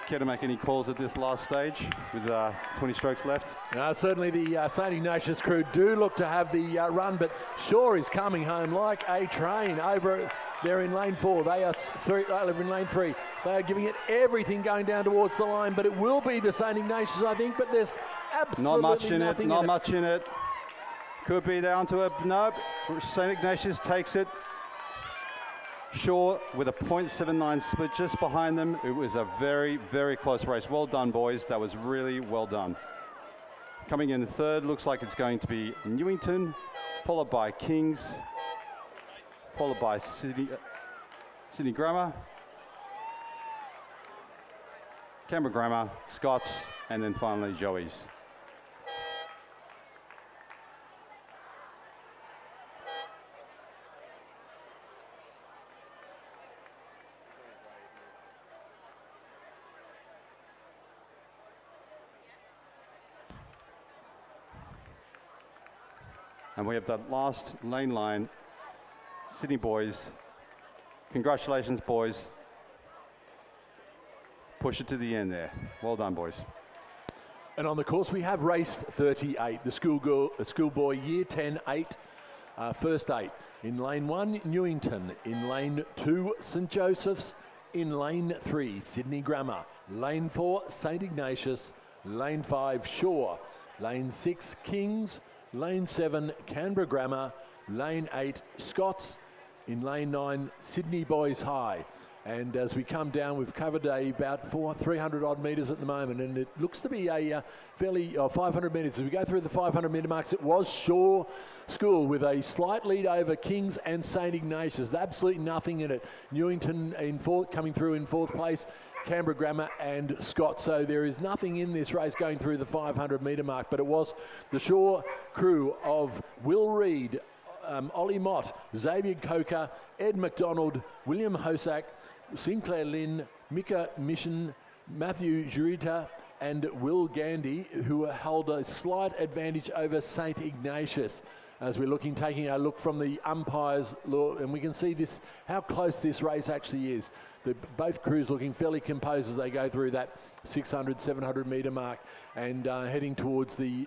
[SPEAKER 4] Care to make any calls at this last stage with 20 strokes left?
[SPEAKER 3] Certainly the St. Ignatius crew do look to have the run, but Shaw is coming home like a train over there in lane 4. They are in lane 3. They are giving it everything going down towards the line, but it will be the St. Ignatius, I think, but there's absolutely
[SPEAKER 4] not much in it. Could be down to it. Nope. St. Ignatius takes it. Shaw with a 0.79 split just behind them. It was a very, very close race. Well done, boys. That was really well done. Coming in third, looks like it's going to be Newington, followed by Kings, followed by Sydney Grammar, Canberra Grammar, Scots, and then finally Joey's. And we have that last lane line. Sydney boys, congratulations, boys. Push it to the end there. Well done, boys.
[SPEAKER 3] And on the course, we have race 38, the Schoolboy Year 10 8, first 8. In lane 1, Newington. In lane 2, St. Joseph's. In lane 3, Sydney Grammar. Lane 4, St. Ignatius. Lane 5, Shaw. Lane 6, Kings. Lane 7, Canberra Grammar. Lane 8, Scots. In lane 9, Sydney Boys High. And as we come down, we've covered about 300 odd metres at the moment, and it looks to be a fairly 500 metres. As we go through the 500 metre marks, it was Shaw School with a slight lead over Kings and St. Ignatius. Absolutely nothing in it. Newington in fourth, coming through in fourth place. Canberra Grammar and Scott. So there is nothing in this race going through the 500 metre mark, but it was the Shaw crew of Will Reid, Ollie Mott, Xavier Coker, Ed McDonald, William Hosack, Sinclair Lynn, Mika Mission, Matthew Jurita and Will Gandy, who hold a slight advantage over St. Ignatius. As we're taking a look from the umpires, and we can see this, how close this race actually is. Both crews looking fairly composed as they go through that 600, 700 metre mark and heading towards the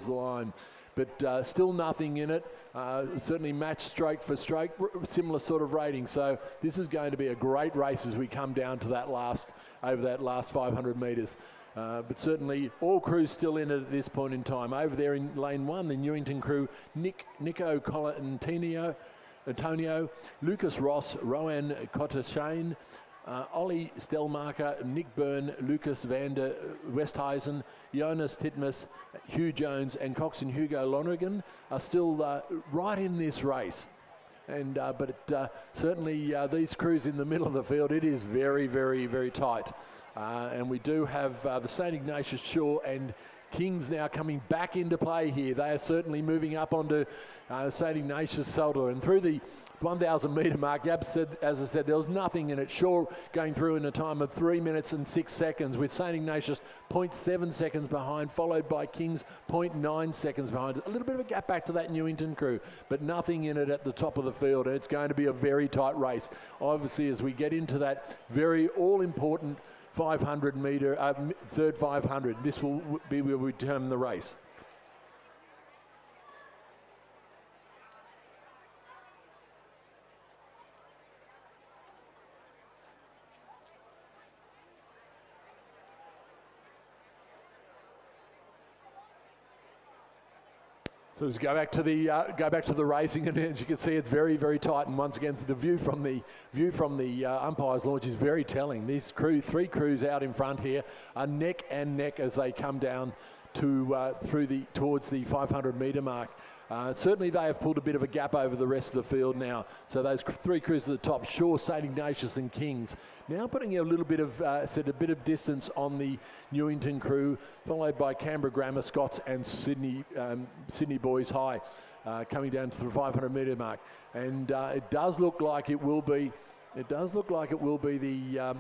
[SPEAKER 3] line. But still nothing in it. Certainly match stroke for stroke, similar sort of rating. So this is going to be a great race as we come down to over that last 500 metres. But certainly all crews still in it at this point in time. Over there in lane 1, the Newington crew, Nico Colantonio, Antonio, Lucas Ross, Rowan Cottashane, Ollie Stellmarker, Nick Byrne, Lucas Vander Westhuizen, Jonas Titmus, Hugh Jones and Cox and Hugo Lonergan are still right in this race. And but certainly these crews in the middle of the field, it is very, very, very tight. And we do have the St. Ignatius Shore and Kings now coming back into play here. They are certainly moving up onto St. Ignatius shoulder. And through the 1,000 metre mark, as I said, there was nothing in it. Shore going through in a time of 3 minutes and 6 seconds, with St. Ignatius 0.7 seconds behind, followed by Kings 0.9 seconds behind. A little bit of a gap back to that Newington crew, but nothing in it at the top of the field. And it's going to be a very tight race. Obviously, as we get into that very all-important 500 metre, third 500, this will be where we determine the race. So let's go back to the racing, and as you can see, it's very, very tight. And once again, the view from the umpires' launch is very telling. These three crews out in front here are neck and neck as they come down to towards the 500 metre mark. Certainly they have pulled a bit of a gap over the rest of the field now. So those three crews at the top, Shore, St. Ignatius and Kings, now putting a little bit of a bit of distance on the Newington crew, followed by Canberra Grammar Scots and Sydney Boys High, coming down to the 500 metre mark. And it does look like it will be. It does look like it will be the.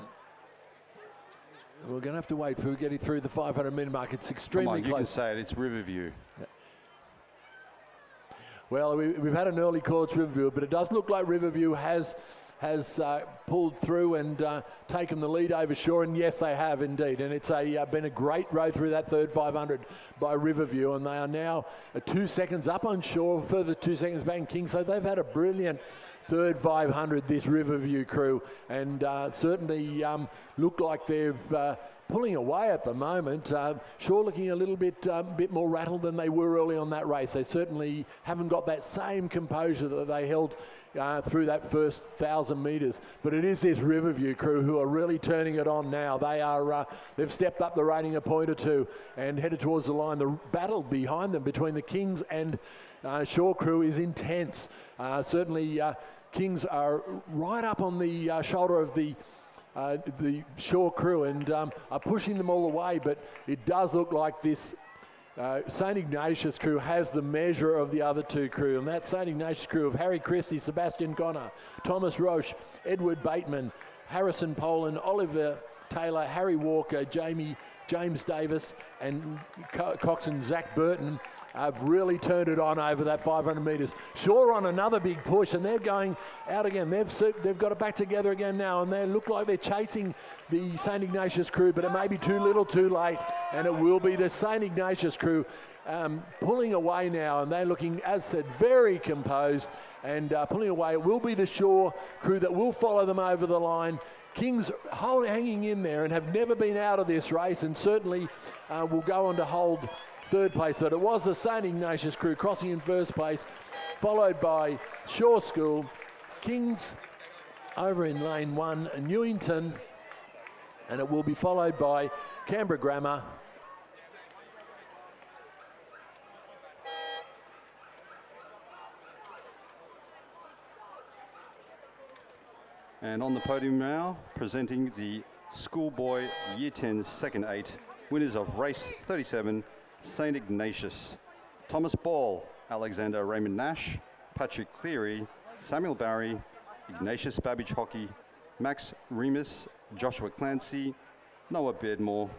[SPEAKER 3] We're going to have to wait for getting through the 500 metre mark. It's extremely close.
[SPEAKER 4] You can say it. It's Riverview.
[SPEAKER 3] Yeah. Well, we've had an early call to Riverview, but it does look like Riverview has pulled through and taken the lead over Shore, and yes, they have indeed. And it's been a great row through that third 500 by Riverview, and they are now 2 seconds up on Shore, further 2 seconds back in King. So they've had a brilliant third 500, this Riverview crew, and certainly look like they've pulling away at the moment. Shore looking a little bit more rattled than they were early on that race. They certainly haven't got that same composure that they held through that first 1,000 metres. But it is this Riverview crew who are really turning it on now. They've stepped up the rating a point or two and headed towards the line. The battle behind them between the Kings and Shore crew is intense. Certainly Kings are right up on the shoulder of the Shore crew and are pushing them all away, but it does look like this St. Ignatius crew has the measure of the other two crew, and that St. Ignatius crew of Harry Christie, Sebastian Connor, Thomas Roche, Edward Bateman, Harrison Poland, Oliver Taylor, Harry Walker, James Davis and Cox and Zach Burton have really turned it on over that 500 metres. Shore on another big push, and they're going out again. They've got it back together again now, and they look like they're chasing the St. Ignatius crew, but it may be too little too late, and it will be the St. Ignatius crew pulling away now, and they're looking, as said, very composed and pulling away. It will be the Shore crew that will follow them over the line. Kings hanging in there and have never been out of this race, and certainly will go on to hold third place. But it was the St. Ignatius crew crossing in first place, followed by Shore School, Kings over in lane 1, Newington, and it will be followed by Canberra Grammar,
[SPEAKER 4] And on the podium now, presenting the Schoolboy Year 10 Second 8, winners of race 37, St. Ignatius, Thomas Ball, Alexander Raymond Nash, Patrick Cleary, Samuel Barry, Ignatius Babbage Hockey, Max Remus, Joshua Clancy, Noah Beardmore,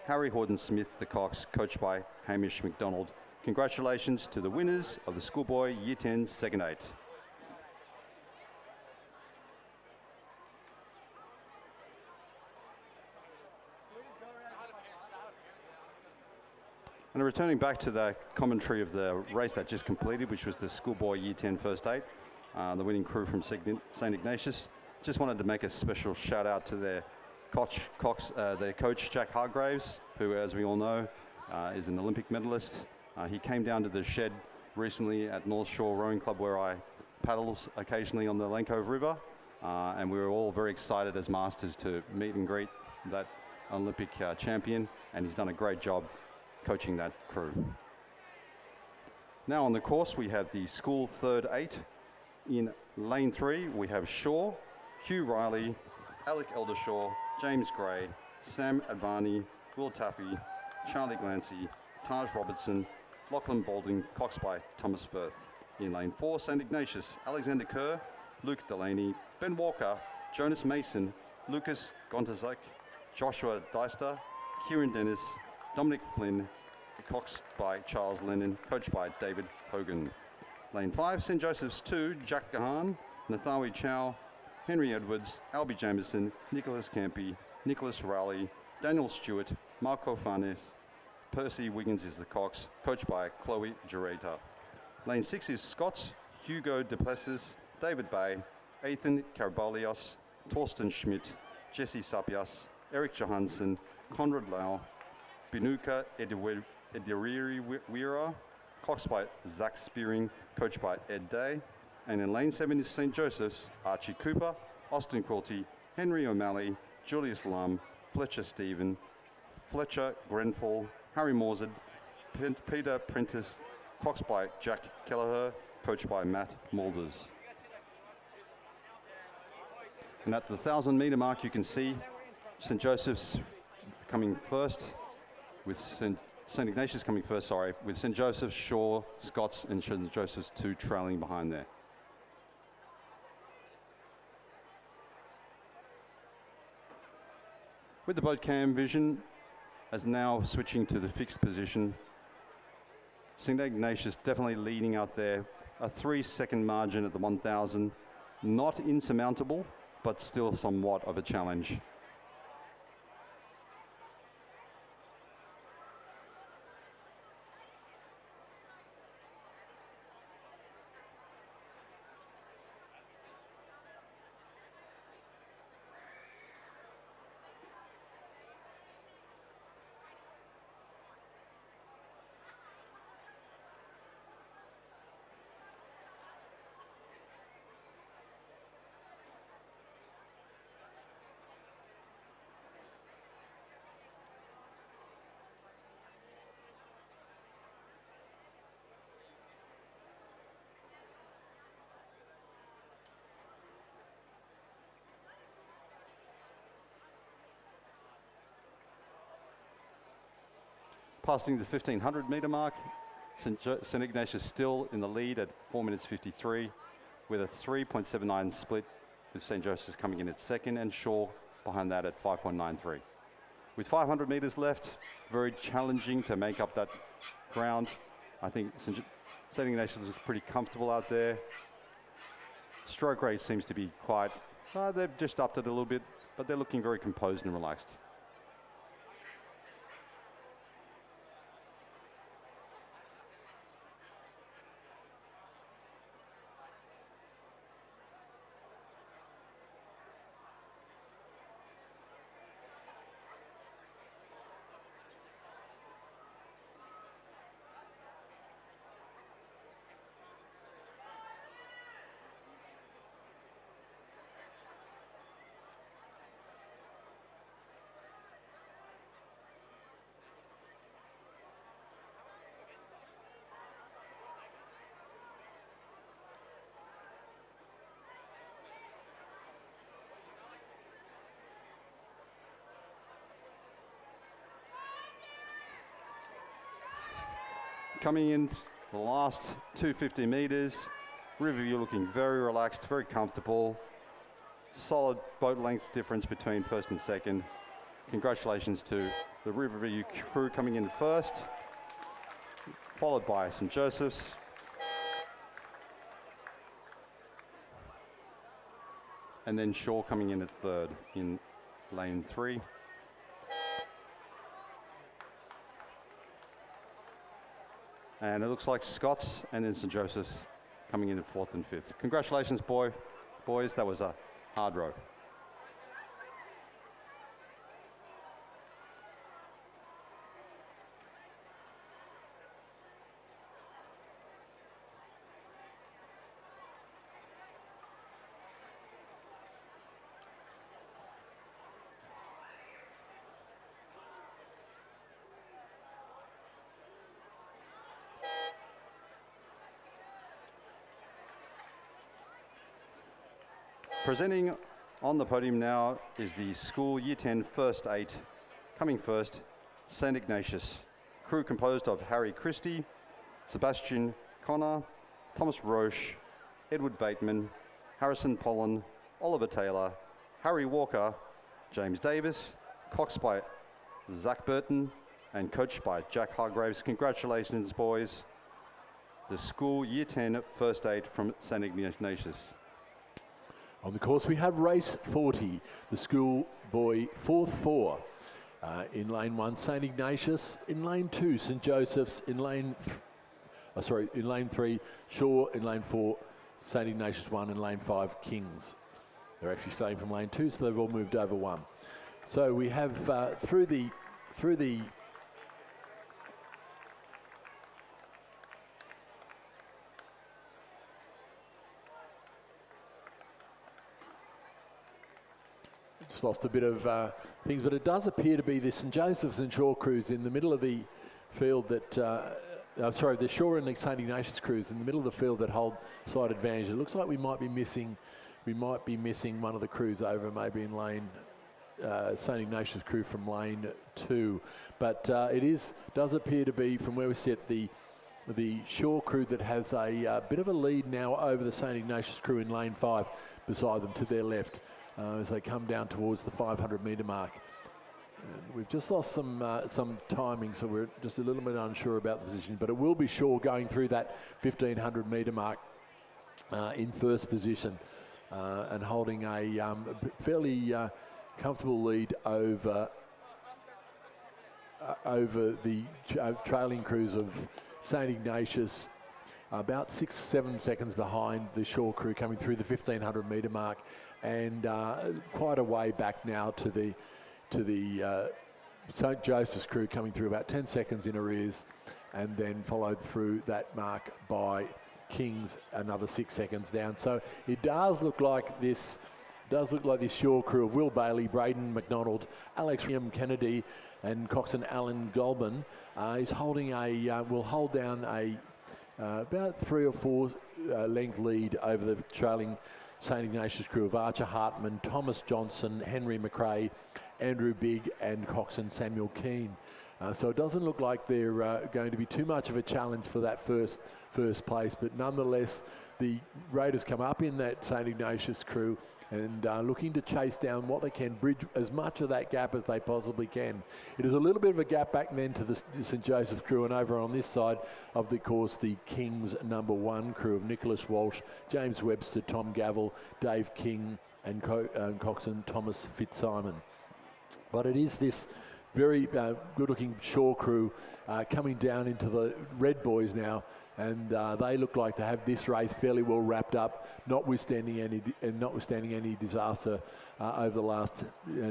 [SPEAKER 4] Harry Horton-Smith, the Cox, coached by Hamish McDonald. Congratulations to the winners of the Schoolboy Year 10 Second 8. And returning back to the commentary of the race that just completed, which was the Schoolboy Year 10 First 8, the winning crew from St. Ignatius, just wanted to make a special shout out to their coach Jack Hargraves, who, as we all know, is an Olympic medalist. He came down to the shed recently at North Shore Rowing Club, where I paddle occasionally on the Lane Cove River, and we were all very excited as masters to meet and greet that Olympic champion, and he's done a great job coaching that crew. Now on the course we have the school third 8. In lane 3 we have Shaw, Hugh Riley, Alec Eldershaw, James Gray, Sam Advani, Will Taffy, Charlie Glancy, Taj Robertson, Lachlan Balding, coxed by Thomas Firth. In lane 4, St. Ignatius, Alexander Kerr, Luke Delaney, Ben Walker, Jonas Mason, Lucas Gontazek, Joshua Deister, Kieran Dennis, Dominic Flynn, coxed by Charles Lennon, coached by David Hogan. Lane 5, St. Joseph's 2, Jack Gahan, Nathawi Chow, Henry Edwards, Albie Jameson, Nicholas Campy, Nicholas Rowley, Daniel Stewart, Marco Farnes, Percy Wiggins is the cox, coached by Chloe Gereta. Lane 6 is Scots, Hugo Duplessis, David Bay, Ethan Karabolios, Torsten Schmidt, Jesse Sapias, Eric Johansson, Conrad Lau, Binuka Ediriri Wira, coxed by Zach Spearing, coached by Ed Day. And in lane 7 is St. Joseph's, Archie Cooper, Austin Quilty, Henry O'Malley, Julius Lum, Fletcher Stephen, Fletcher Grenfell, Harry Morsed, Peter Prentice, coxed by Jack Kelleher, coached by Matt Mulders. And at the 1,000-metre mark you can see St. Joseph's coming first, with St. Ignatius coming first, with St. Joseph's, Shaw, Scots and St. Joseph's 2 trailing behind there. With the boat cam vision, as now switching to the fixed position, St. Ignatius definitely leading out there. A 3-second margin at the 1,000, not insurmountable, but still somewhat of a challenge. Passing the 1,500-metre mark, St. Ignatius still in the lead at 4 minutes 53, with a 3.79 split, with St. Joseph's coming in at second and Shaw behind that at 5.93. With 500 metres left, very challenging to make up that ground. I think St. Ignatius is pretty comfortable out there. Stroke rate seems to be quite, they've just upped it a little bit, but they're looking very composed and relaxed. Coming in the last 250 metres, Riverview looking very relaxed, very comfortable. Solid boat length difference between first and second. Congratulations to the Riverview crew coming in first, followed by St. Joseph's. And then Shaw coming in at third in lane 3. And it looks like Scott's and then St. Joseph's coming in at 4th and 5th. Congratulations, boys. That was a hard row. Presenting on the podium now is the school Year 10 First 8, coming first, St. Ignatius. Crew composed of Harry Christie, Sebastian Connor, Thomas Roche, Edward Bateman, Harrison Pollen, Oliver Taylor, Harry Walker, James Davis, coxed by Zach Burton, and coached by Jack Hargraves. Congratulations, boys. The school Year 10 First 8 from St. Ignatius.
[SPEAKER 3] On the course we have race 40, the schoolboy 4th 4. In lane 1, St. Ignatius. In lane 2, St. Joseph's. In lane 3, Shaw. In lane 4, St. Ignatius 1. In lane 5, Kings. They're actually starting from lane 2, so they've all moved over 1. So we have through the just lost a bit of things, but it does appear to be the St. Joseph's and Shaw crews in the middle of the field that, the Shaw and the St. Ignatius crews in the middle of the field that hold slight advantage. It looks like we might be missing one of the crews over maybe in lane, St. Ignatius crew from lane 2. But it does appear to be, from where we sit, the Shaw crew that has a bit of a lead now over the St. Ignatius crew in lane 5 beside them to their left. As they come down towards the 500-metre mark. And we've just lost some timing, so we're just a little bit unsure about the position, but it will be Shaw going through that 1,500-metre mark in first position and holding a fairly comfortable lead over the trailing crews of St. Ignatius, about 6-7 seconds behind the Shaw crew coming through the 1,500-metre mark, and quite a way back now to the St. Joseph's crew coming through about 10 seconds in arrears, and then followed through that mark by Kings another 6 seconds down. So it does look like this Shaw crew of Will Bailey, Braden McDonald, Alex William Kennedy, and coxswain Alan Goldman is holding will hold down about 3 or 4 length lead over the trailing St. Ignatius crew of Archer Hartman, Thomas Johnson, Henry McRae, Andrew Bigg, and coxswain Samuel Keane. So it doesn't look like they're going to be too much of a challenge for that first place, but nonetheless, the Raiders come up in that St. Ignatius crew and looking to chase down what they can, bridge as much of that gap as they possibly can. It is a little bit of a gap back then to the St. Joseph crew, and over on this side of the course, the Kings number 1 crew of Nicholas Walsh, James Webster, Tom Gavel, Dave King, and coxswain Thomas Fitzsimon. But it is this very good-looking Shaw crew coming down into the Red Boys now, and they look like to have this race fairly well wrapped up, notwithstanding any disaster over the last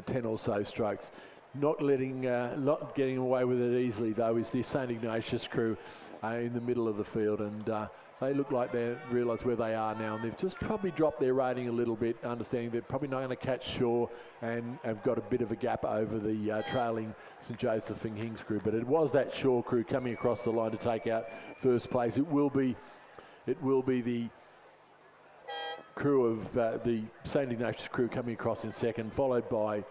[SPEAKER 3] 10 or so strokes. Not getting away with it easily though is the St. Ignatius crew in the middle of the field, and they look like they realise where they are now, and they've just probably dropped their rating a little bit, understanding they're probably not going to catch Shaw and have got a bit of a gap over the trailing St. Joseph and Kings crew. But it was that Shaw crew coming across the line to take out first place. It will be the crew of the St. Ignatius crew coming across in second, followed by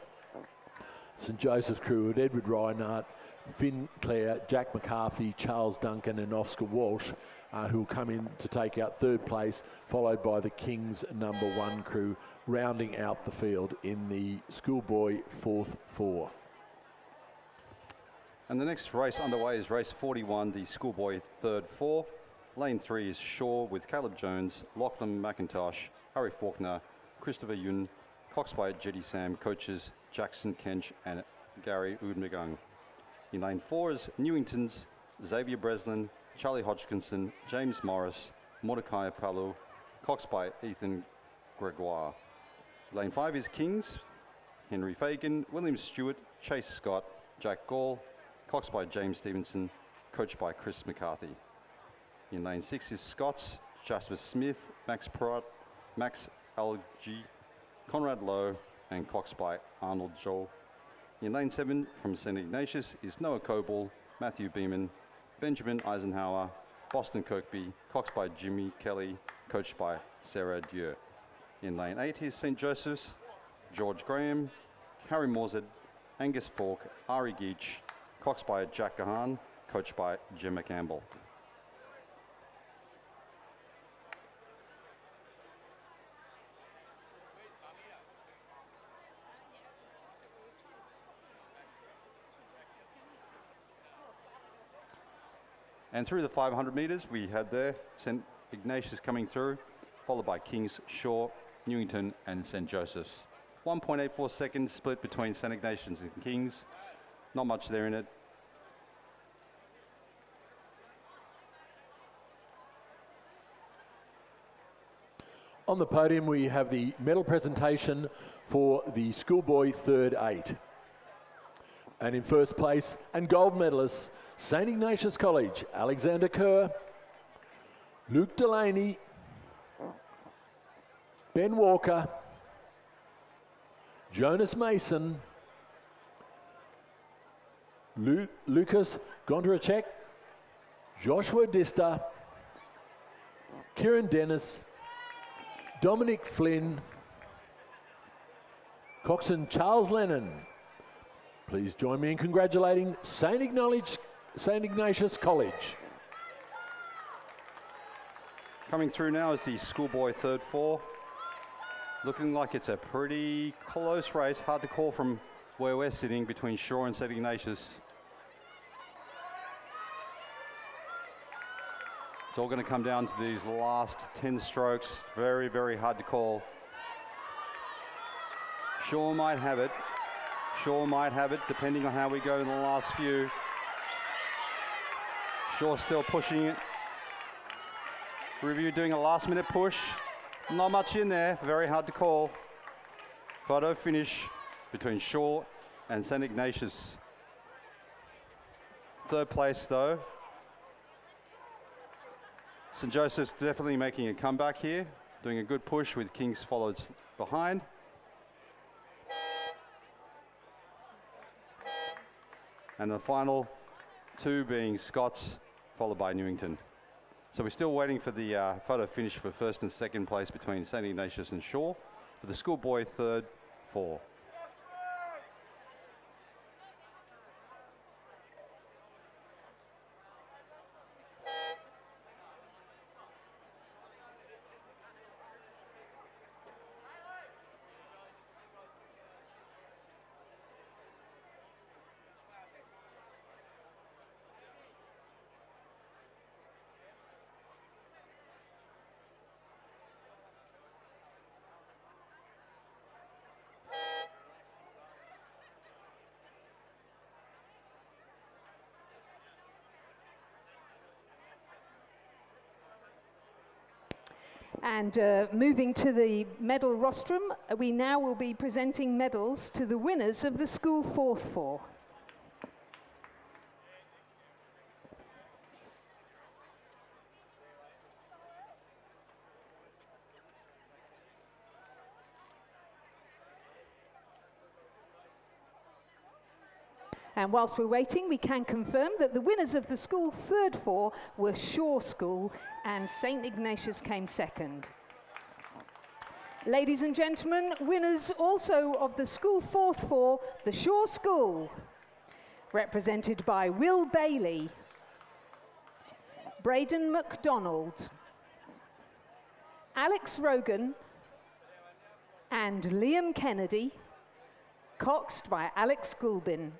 [SPEAKER 3] St. Joseph's crew with Edward Reinhardt, Finn Clare, Jack McCarthy, Charles Duncan and Oscar Walsh, who will come in to take out third place, followed by the Kings number 1 crew, rounding out the field in the schoolboy 4th 4.
[SPEAKER 4] And the next race underway is race 41, the schoolboy third 4. Lane 3 is Shaw with Caleb Jones, Lachlan McIntosh, Harry Faulkner, Christopher Yun, coxed by Jetty Sam, coaches Jackson Kench and Gary Udmagung. In lane 4 is Newington's Xavier Breslin, Charlie Hodgkinson, James Morris, Mordecai Palu, coxed by Ethan Gregoire. Lane 5 is Kings, Henry Fagan, William Stewart, Chase Scott, Jack Gall, coxed by James Stevenson, coached by Chris McCarthy. In lane 6 is Scots, Jasper Smith, Max Pratt, Max Algie, Conrad Lowe, and coxed by Arnold Joel. In lane 7 from St. Ignatius is Noah Coble, Matthew Beeman, Benjamin Eisenhower, Boston Kirkby, coxed by Jimmy Kelly, coached by Sarah Dieu. In lane 8 is St. Joseph's, George Graham, Harry Morzed, Angus Falk, Ari Geach, coxed by Jack Gahan, coached by Gemma Campbell. And through the 500 metres, we had there St. Ignatius coming through, followed by Kings, Shaw, Newington and St. Joseph's. 1.84 seconds split between St. Ignatius and Kings. Not much there in it.
[SPEAKER 3] On the podium, we have the medal presentation for the schoolboy third 8. And in first place and gold medalists, St. Ignatius College, Alexander Kerr, Luke Delaney, Ben Walker, Jonas Mason, Lucas Gondracek, Joshua Dista, Kieran Dennis, Dominic Flynn, coxswain Charles Lennon. Please join me in congratulating St. Ignatius College.
[SPEAKER 4] Coming through now is the schoolboy third 4. Looking like it's a pretty close race. Hard to call from where we're sitting between Shaw and St. Ignatius. It's all going to come down to these last 10 strokes. Very, very hard to call. Shaw might have it. Shaw might have it, depending on how we go in the last few. Shaw still pushing it. Review doing a last-minute push. Not much in there. Very hard to call. Photo finish between Shaw and St. Ignatius. Third place, though. St. Joseph's definitely making a comeback here. Doing a good push with Kings followed behind. And the final 2 being Scots, followed by Newington. So we're still waiting for the photo finish for first and second place between St. Ignatius and Shaw. For the schoolboy third 4.
[SPEAKER 5] And moving to the medal rostrum, we now will be presenting medals to the winners of the school fourth 4. And whilst we're waiting, we can confirm that the winners of the school third 4 were Shaw School and St. Ignatius came second. Ladies and gentlemen, winners also of the school fourth 4, the Shaw School, represented by Will Bailey, Braden McDonald, Alex Rogan, and Liam Kennedy, coxed by Alex Gulbin.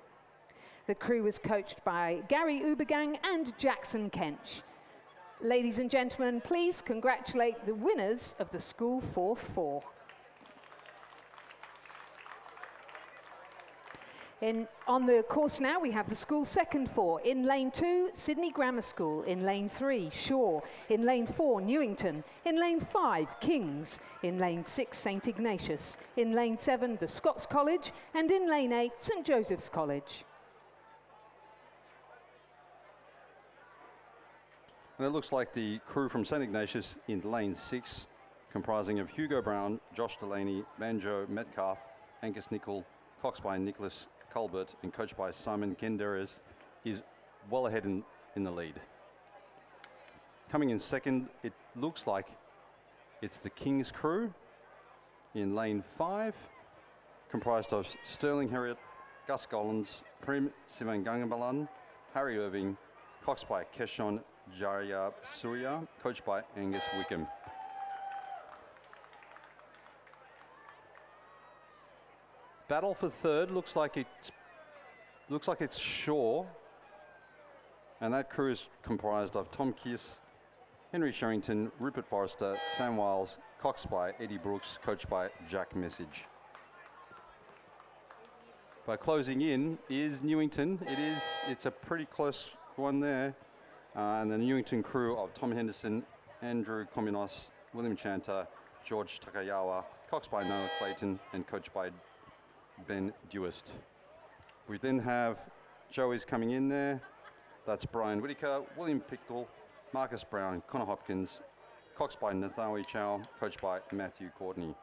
[SPEAKER 5] The crew was coached by Gary Ubergang and Jackson Kench. Ladies and gentlemen, please congratulate the winners of the School Fourth Four. On the course now, we have the School Second Four. In lane 2, Sydney Grammar School. In lane 3, Shaw. In lane 4, Newington. In lane 5, King's. In lane 6, St Ignatius. In lane 7, the Scots College. And in lane 8, St Joseph's College.
[SPEAKER 4] And it looks like the crew from St Ignatius in lane 6, comprising of Hugo Brown, Josh Delaney, Banjo Metcalf, Angus Nicol, coxed by Nicholas Colbert and coached by Simon Kenderes, is well ahead in the lead. Coming in second, it looks like it's the King's crew in lane 5, comprised of Sterling Harriet, Gus Gollins, Prim Sivangangabalan, Harry Irving, coxed by Keshon Jaya Surya, coached by Angus Wickham. Battle for third looks like it's Shaw, and that crew is comprised of Tom Kiss, Henry Sherrington, Rupert Forrester, Sam Wiles, coxed by Eddie Brooks, coached by Jack Message. But closing in is Newington. It's a pretty close one there, and the Newington crew of Tom Henderson, Andrew Kominos, William Chanter, George Takayawa, coxed by Noah Clayton, and coached by Ben Dewist. We then have Joey's coming in there. That's Brian Whitaker, William Pictel, Marcus Brown, Connor Hopkins, coxed by Nathalie Chow, coached by Matthew Courtney.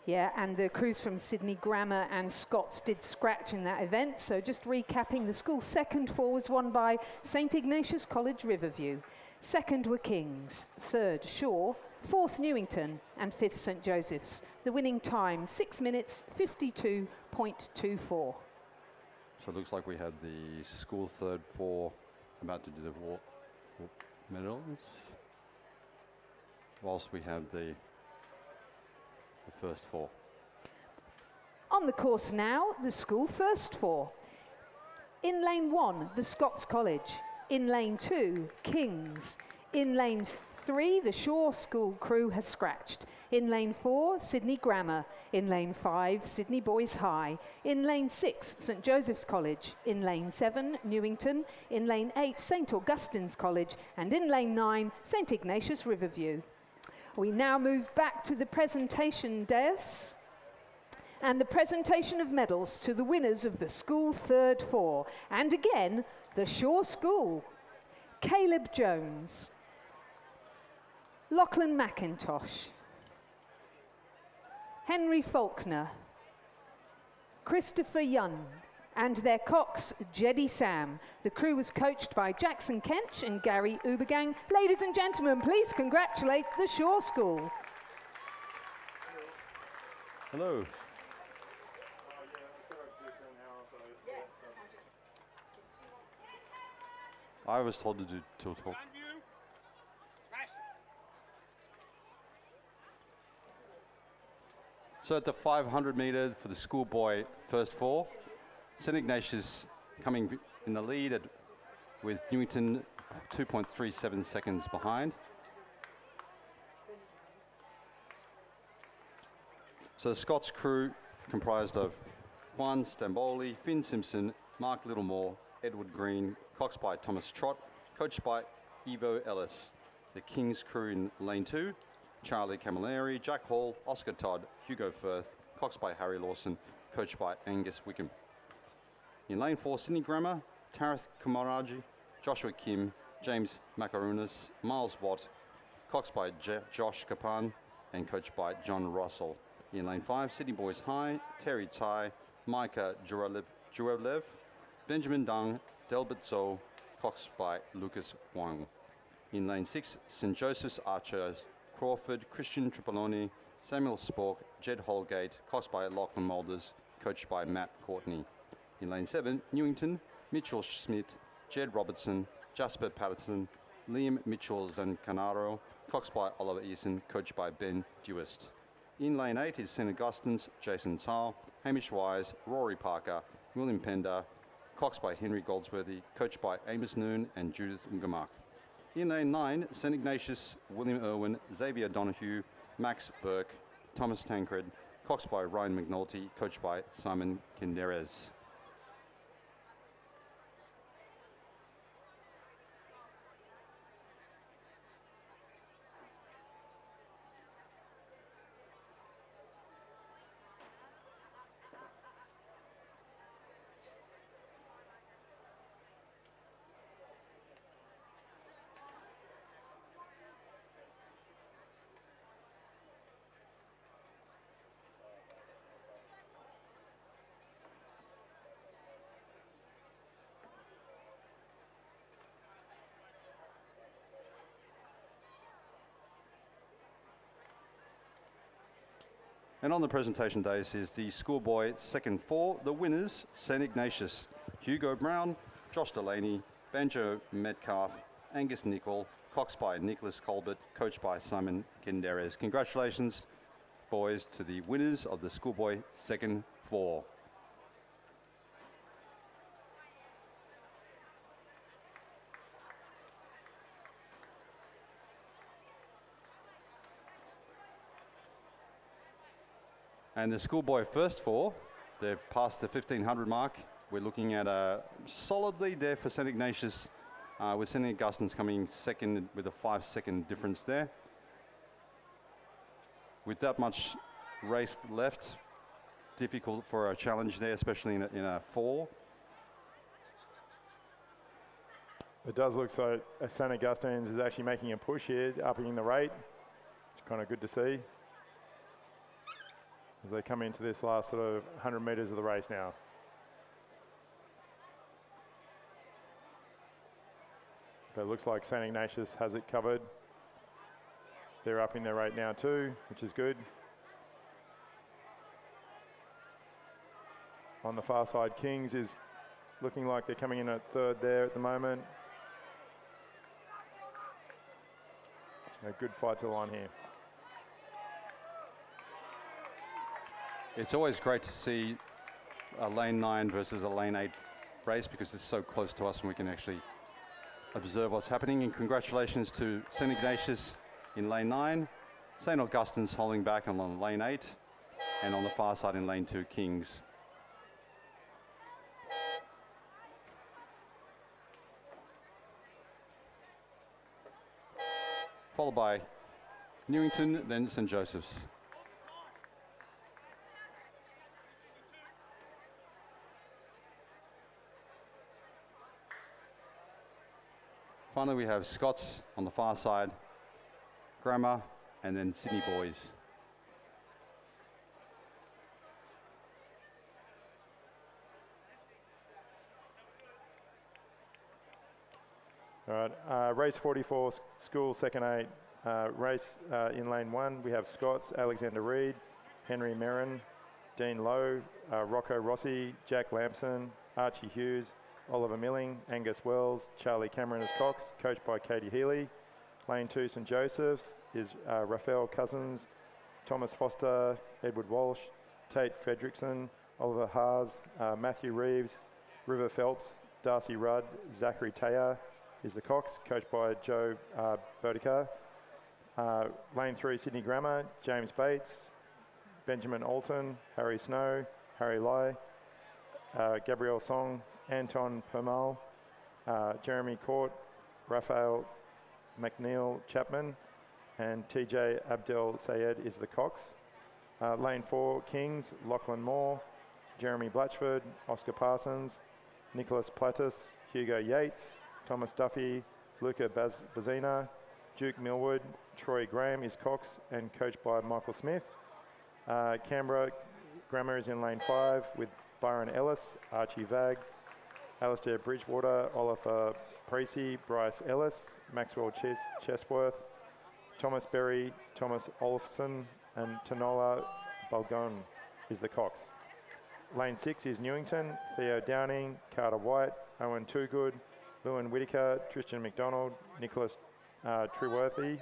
[SPEAKER 5] Yeah, and the crews from Sydney Grammar and Scots did scratch in that event. So just recapping, the School Second Four was won by St Ignatius College Riverview. Second were King's, third Shaw, fourth Newington, and fifth St Joseph's. The winning time, 6 minutes 52.24.
[SPEAKER 4] So it looks like we had the School Third Four about to do the medals, whilst we have the first four.
[SPEAKER 5] On the course now, the School First Four. In lane 1, the Scots College. In lane 2, King's. In lane 3, the Shaw School crew has scratched. In lane 4, Sydney Grammar. In lane 5, Sydney Boys High. In lane 6, St Joseph's College. In lane 7, Newington. In lane 8, St Augustine's College. And in lane 9, St Ignatius Riverview. We now move back to the presentation dais and the presentation of medals to the winners of the School Third Four. And again, the Shaw School. Caleb Jones, Lachlan McIntosh, Henry Faulkner, Christopher Young, and their cox, Jeddy Sam. The crew was coached by Jackson Kench and Gary Ubergang. Ladies and gentlemen, please congratulate the Shaw School.
[SPEAKER 4] Hello. I was told to do to talk. So at the 500 metre for the schoolboy first four, St Ignatius coming in the lead with Newington 2.37 seconds behind. So the Scots crew comprised of Juan Stamboli, Finn Simpson, Mark Littlemore, Edward Green, coxed by Thomas Trott, coached by Evo Ellis. The King's crew in lane 2, Charlie Camilleri, Jack Hall, Oscar Todd, Hugo Firth, coxed by Harry Lawson, coached by Angus Wickham. In lane 4, Sydney Grammar, Tarath Kumaraji, Joshua Kim, James Macarunas, Miles Watt, coxed by Josh Kapan, and coached by John Russell. In lane 5, Sydney Boys High, Terry Tai, Micah Jurevlev, Benjamin Dung, Delbert Zoe, coxed by Lucas Wang. In lane 6, St Joseph's Archers, Crawford, Christian Tripoloni, Samuel Spork, Jed Holgate, coxed by Lachlan Moulders, coached by Matt Courtney. In lane 7, Newington, Mitchell Schmidt, Jed Robertson, Jasper Patterson, Liam Mitchell Zancanaro, coxed by Oliver Eason, coached by Ben Dewist. In lane 8 is St Augustine's Jason Tile, Hamish Wise, Rory Parker, William Pender, coxed by Henry Goldsworthy, coached by Amos Noon and Judith Ungamark. In lane 9, St Ignatius, William Irwin, Xavier Donahue, Max Burke, Thomas Tancred, coxed by Ryan McNulty, coached by Simon Kinderez. And on the presentation dais is the schoolboy second 4, the winners, St Ignatius, Hugo Brown, Josh Delaney, Banjo Metcalf, Angus Nicol, coxed by Nicholas Colbert, coached by Simon Kinderez. Congratulations, boys, to the winners of the schoolboy second 4. And the schoolboy first 4, they've passed the 1500 mark. We're looking at a solid lead there for St Ignatius, with St Augustine's coming second with a 5-second difference there. With that much race left, difficult for a challenge there, especially in a 4.
[SPEAKER 6] It does look so St Augustine's is actually making a push here, upping the rate. It's kind of good to see as they come into this last sort of 100 metres of the race now. But it looks like St Ignatius has it covered. They're upping their rate now too, which is good. On the far side, Kings is looking like they're coming in at third there at the moment. A good fight to the line here.
[SPEAKER 4] It's always great to see a lane 9 versus a lane 8 race because it's so close to us and we can actually observe what's happening. And congratulations to St Ignatius in lane 9, St Augustine's holding back on lane 8, and on the far side in lane 2, Kings. Followed by Newington, then St Joseph's. Finally, we have Scots on the far side, Grammar, and then Sydney Boys.
[SPEAKER 6] All right, race 44, school second 8. Race in lane 1, we have Scots, Alexander Reid, Henry Merrin, Dean Lowe, Rocco Rossi, Jack Lamson, Archie Hughes, Oliver Milling, Angus Wells, Charlie Cameron as Cox, coached by Katie Healy. Lane 2, St Joseph's is Raphael Cousins, Thomas Foster, Edward Walsh, Tate Fredrickson, Oliver Haas, Matthew Reeves, River Phelps, Darcy Rudd, Zachary Taya is the Cox, coached by Joe Bodica. Lane 3, Sydney Grammar, James Bates, Benjamin Alton, Harry Snow, Harry Lai, Gabrielle Song, Anton Permal, Jeremy Court, Raphael McNeil Chapman, and TJ Abdel Sayed is the Cox. Lane 4, Kings, Lachlan Moore, Jeremy Blatchford, Oscar Parsons, Nicholas Plattis, Hugo Yates, Thomas Duffy, Luca Bazina, Duke Millwood, Troy Graham is Cox and coached by Michael Smith. Canberra Grammar is in lane 5 with Byron Ellis, Archie Vag, Alistair Bridgewater, Oliver Precy, Bryce Ellis, Maxwell Chesworth, Thomas Berry, Thomas Olofsson, and Tanola Balgon is the Cox. Lane 6 is Newington, Theo Downing, Carter White, Owen Toogood, Lewin Whitaker, Tristan McDonald, Nicholas Treworthy,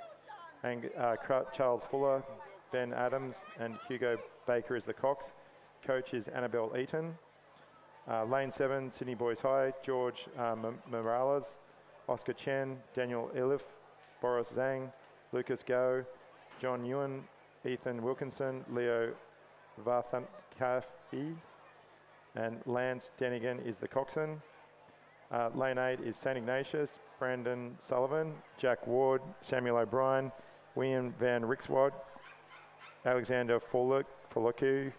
[SPEAKER 6] and Charles Fuller, Ben Adams, and Hugo Baker is the Cox. Coach is Annabelle Eaton. Lane 7, Sydney Boys High, George Morales, Oscar Chen, Daniel Ilif, Boris Zhang, Lucas Gao, John Ewan, Ethan Wilkinson, Leo Varthankafi, and Lance Denigan is the coxswain. Lane 8 is St Ignatius, Brandon Sullivan, Jack Ward, Samuel O'Brien, William Van Rixwad, Alexander Foloku,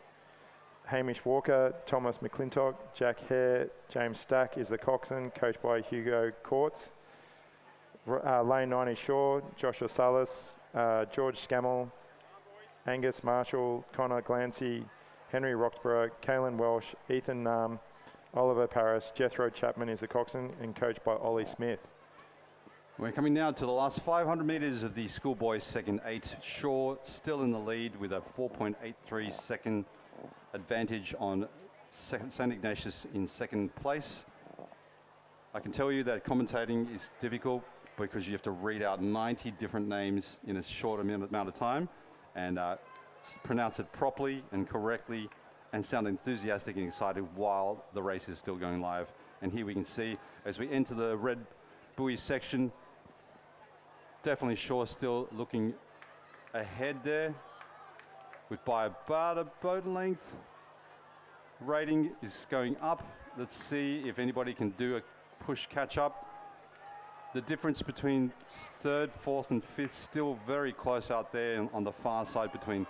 [SPEAKER 6] Hamish Walker, Thomas McClintock, Jack Hare, James Stack is the coxswain, coached by Hugo Courts. Lane 9 is Shaw, Joshua Salas, George Scammell, Angus Marshall, Connor Glancy, Henry Roxburgh, Kalen Welsh, Ethan Nam, Oliver Paris, Jethro Chapman is the coxswain and coached by Ollie Smith.
[SPEAKER 4] We're coming now to the last 500 metres of the schoolboys second 8. Shaw still in the lead with a 4.83 second advantage on St Ignatius in second place. I can tell you that commentating is difficult because you have to read out 90 different names in a short amount of time and pronounce it properly and correctly and sound enthusiastic and excited while the race is still going live. And here we can see as we enter the red buoy section, definitely Shaw still looking ahead there by about a boat length. Rating is going up. Let's see if anybody can do a push catch up. The difference between third, fourth and fifth still very close out there on the far side between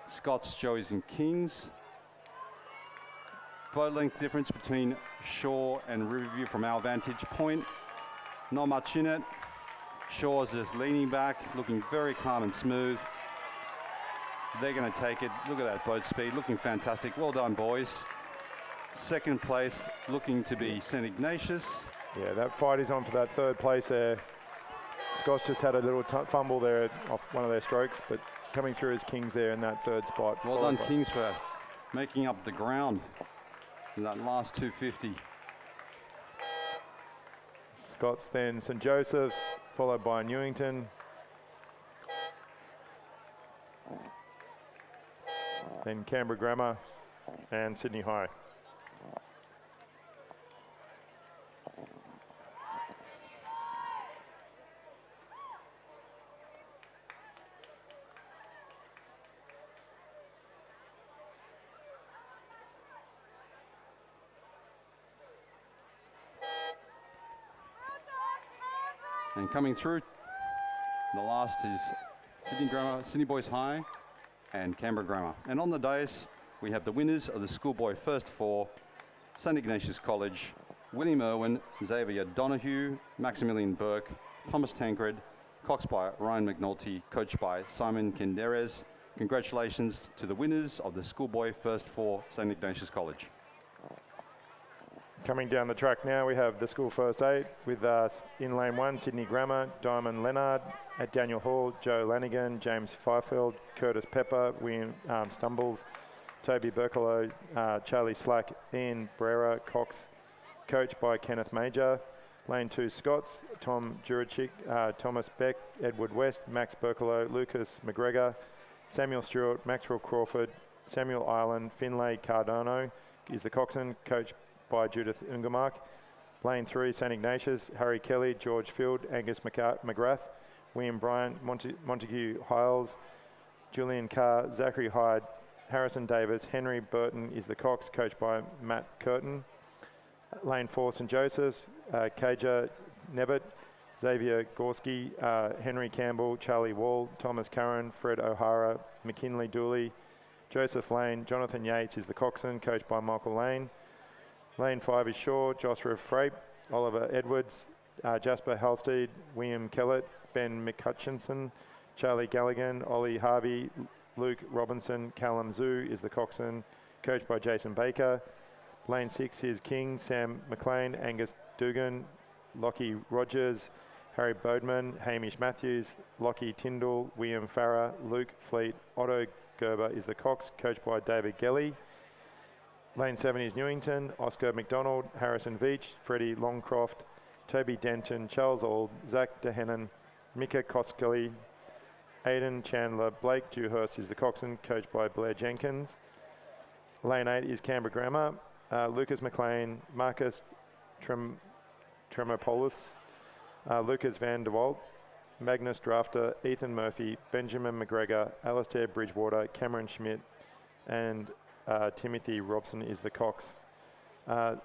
[SPEAKER 4] Scots, Joeys and Kings. Boat length difference between Shaw and Riverview from our vantage point. Not much in it. Shaw's just leaning back, looking very calm and smooth. They're going to take it. Look at that boat speed, looking fantastic. Well done, boys. Second place looking to be St Ignatius.
[SPEAKER 6] Yeah, that fight is on for that third place there. Scots just had a little fumble there off one of their strokes, but coming through as Kings there in that third spot.
[SPEAKER 4] Well done, Kings, for making up the ground in that last 250.
[SPEAKER 6] Scots then St Joseph's, followed by Newington. Then Canberra Grammar and Sydney High.
[SPEAKER 4] And coming through, the last is Sydney Boys High and Canberra Grammar. And on the dais, we have the winners of the schoolboy first 4, St Ignatius College, William Irwin, Xavier Donahue, Maximilian Burke, Thomas Tancred, coxed by Ryan McNulty, coached by Simon Kinderes. Congratulations to the winners of the schoolboy first 4, St Ignatius College.
[SPEAKER 6] Coming down the track now, we have the school first 8 with in lane 1, Sydney Grammar, Diamond Leonard, at Daniel Hall, Joe Lanigan, James Fifield, Curtis Pepper, William Stumbles, Toby Berkelo, Charlie Slack, Ian Brera, Cox, coached by Kenneth Major. Lane 2, Scots, Tom Juricic, Thomas Beck, Edward West, Max Berkelo, Lucas McGregor, Samuel Stewart, Maxwell Crawford, Samuel Ireland, Finlay Cardano is the coxswain, coached by Judith Ungermark. Lane 3, St Ignatius, Harry Kelly, George Field, Angus McGrath, William Bryant, Montague Hiles, Julian Carr, Zachary Hyde, Harrison Davis, Henry Burton is the cox, coached by Matt Curtin. Lane 4, St Joseph's, Kaja Nevitt, Xavier Gorski, Henry Campbell, Charlie Wall, Thomas Curran, Fred O'Hara, McKinley Dooley, Joseph Lane, Jonathan Yates is the coxswain, coached by Michael Lane. Lane 5 is Shaw, Joshua Frape, Oliver Edwards, Jasper Halstead, William Kellett, Ben McCutchinson, Charlie Galligan, Ollie Harvey, Luke Robinson, Callum Zhu is the coxswain, coached by Jason Baker. Lane 6 is King, Sam McLean, Angus Dugan, Lockie Rogers, Harry Bodeman, Hamish Matthews, Lockie Tyndall, William Farrer, Luke Fleet, Otto Gerber is the cox, coached by David Gelly. Lane 7 is Newington, Oscar McDonald, Harrison Veach, Freddie Longcroft, Toby Denton, Charles Auld, Zach Dehenan, Mika Koskeli, Aidan Chandler, Blake Dewhurst is the coxswain, coached by Blair Jenkins. Lane 8 is Canberra Grammar, Lucas McLean, Marcus Tremopoulos, Lucas Van der Walt, Magnus Drafter, Ethan Murphy, Benjamin McGregor, Alistair Bridgewater, Cameron Schmidt, and Timothy Robson is the cox.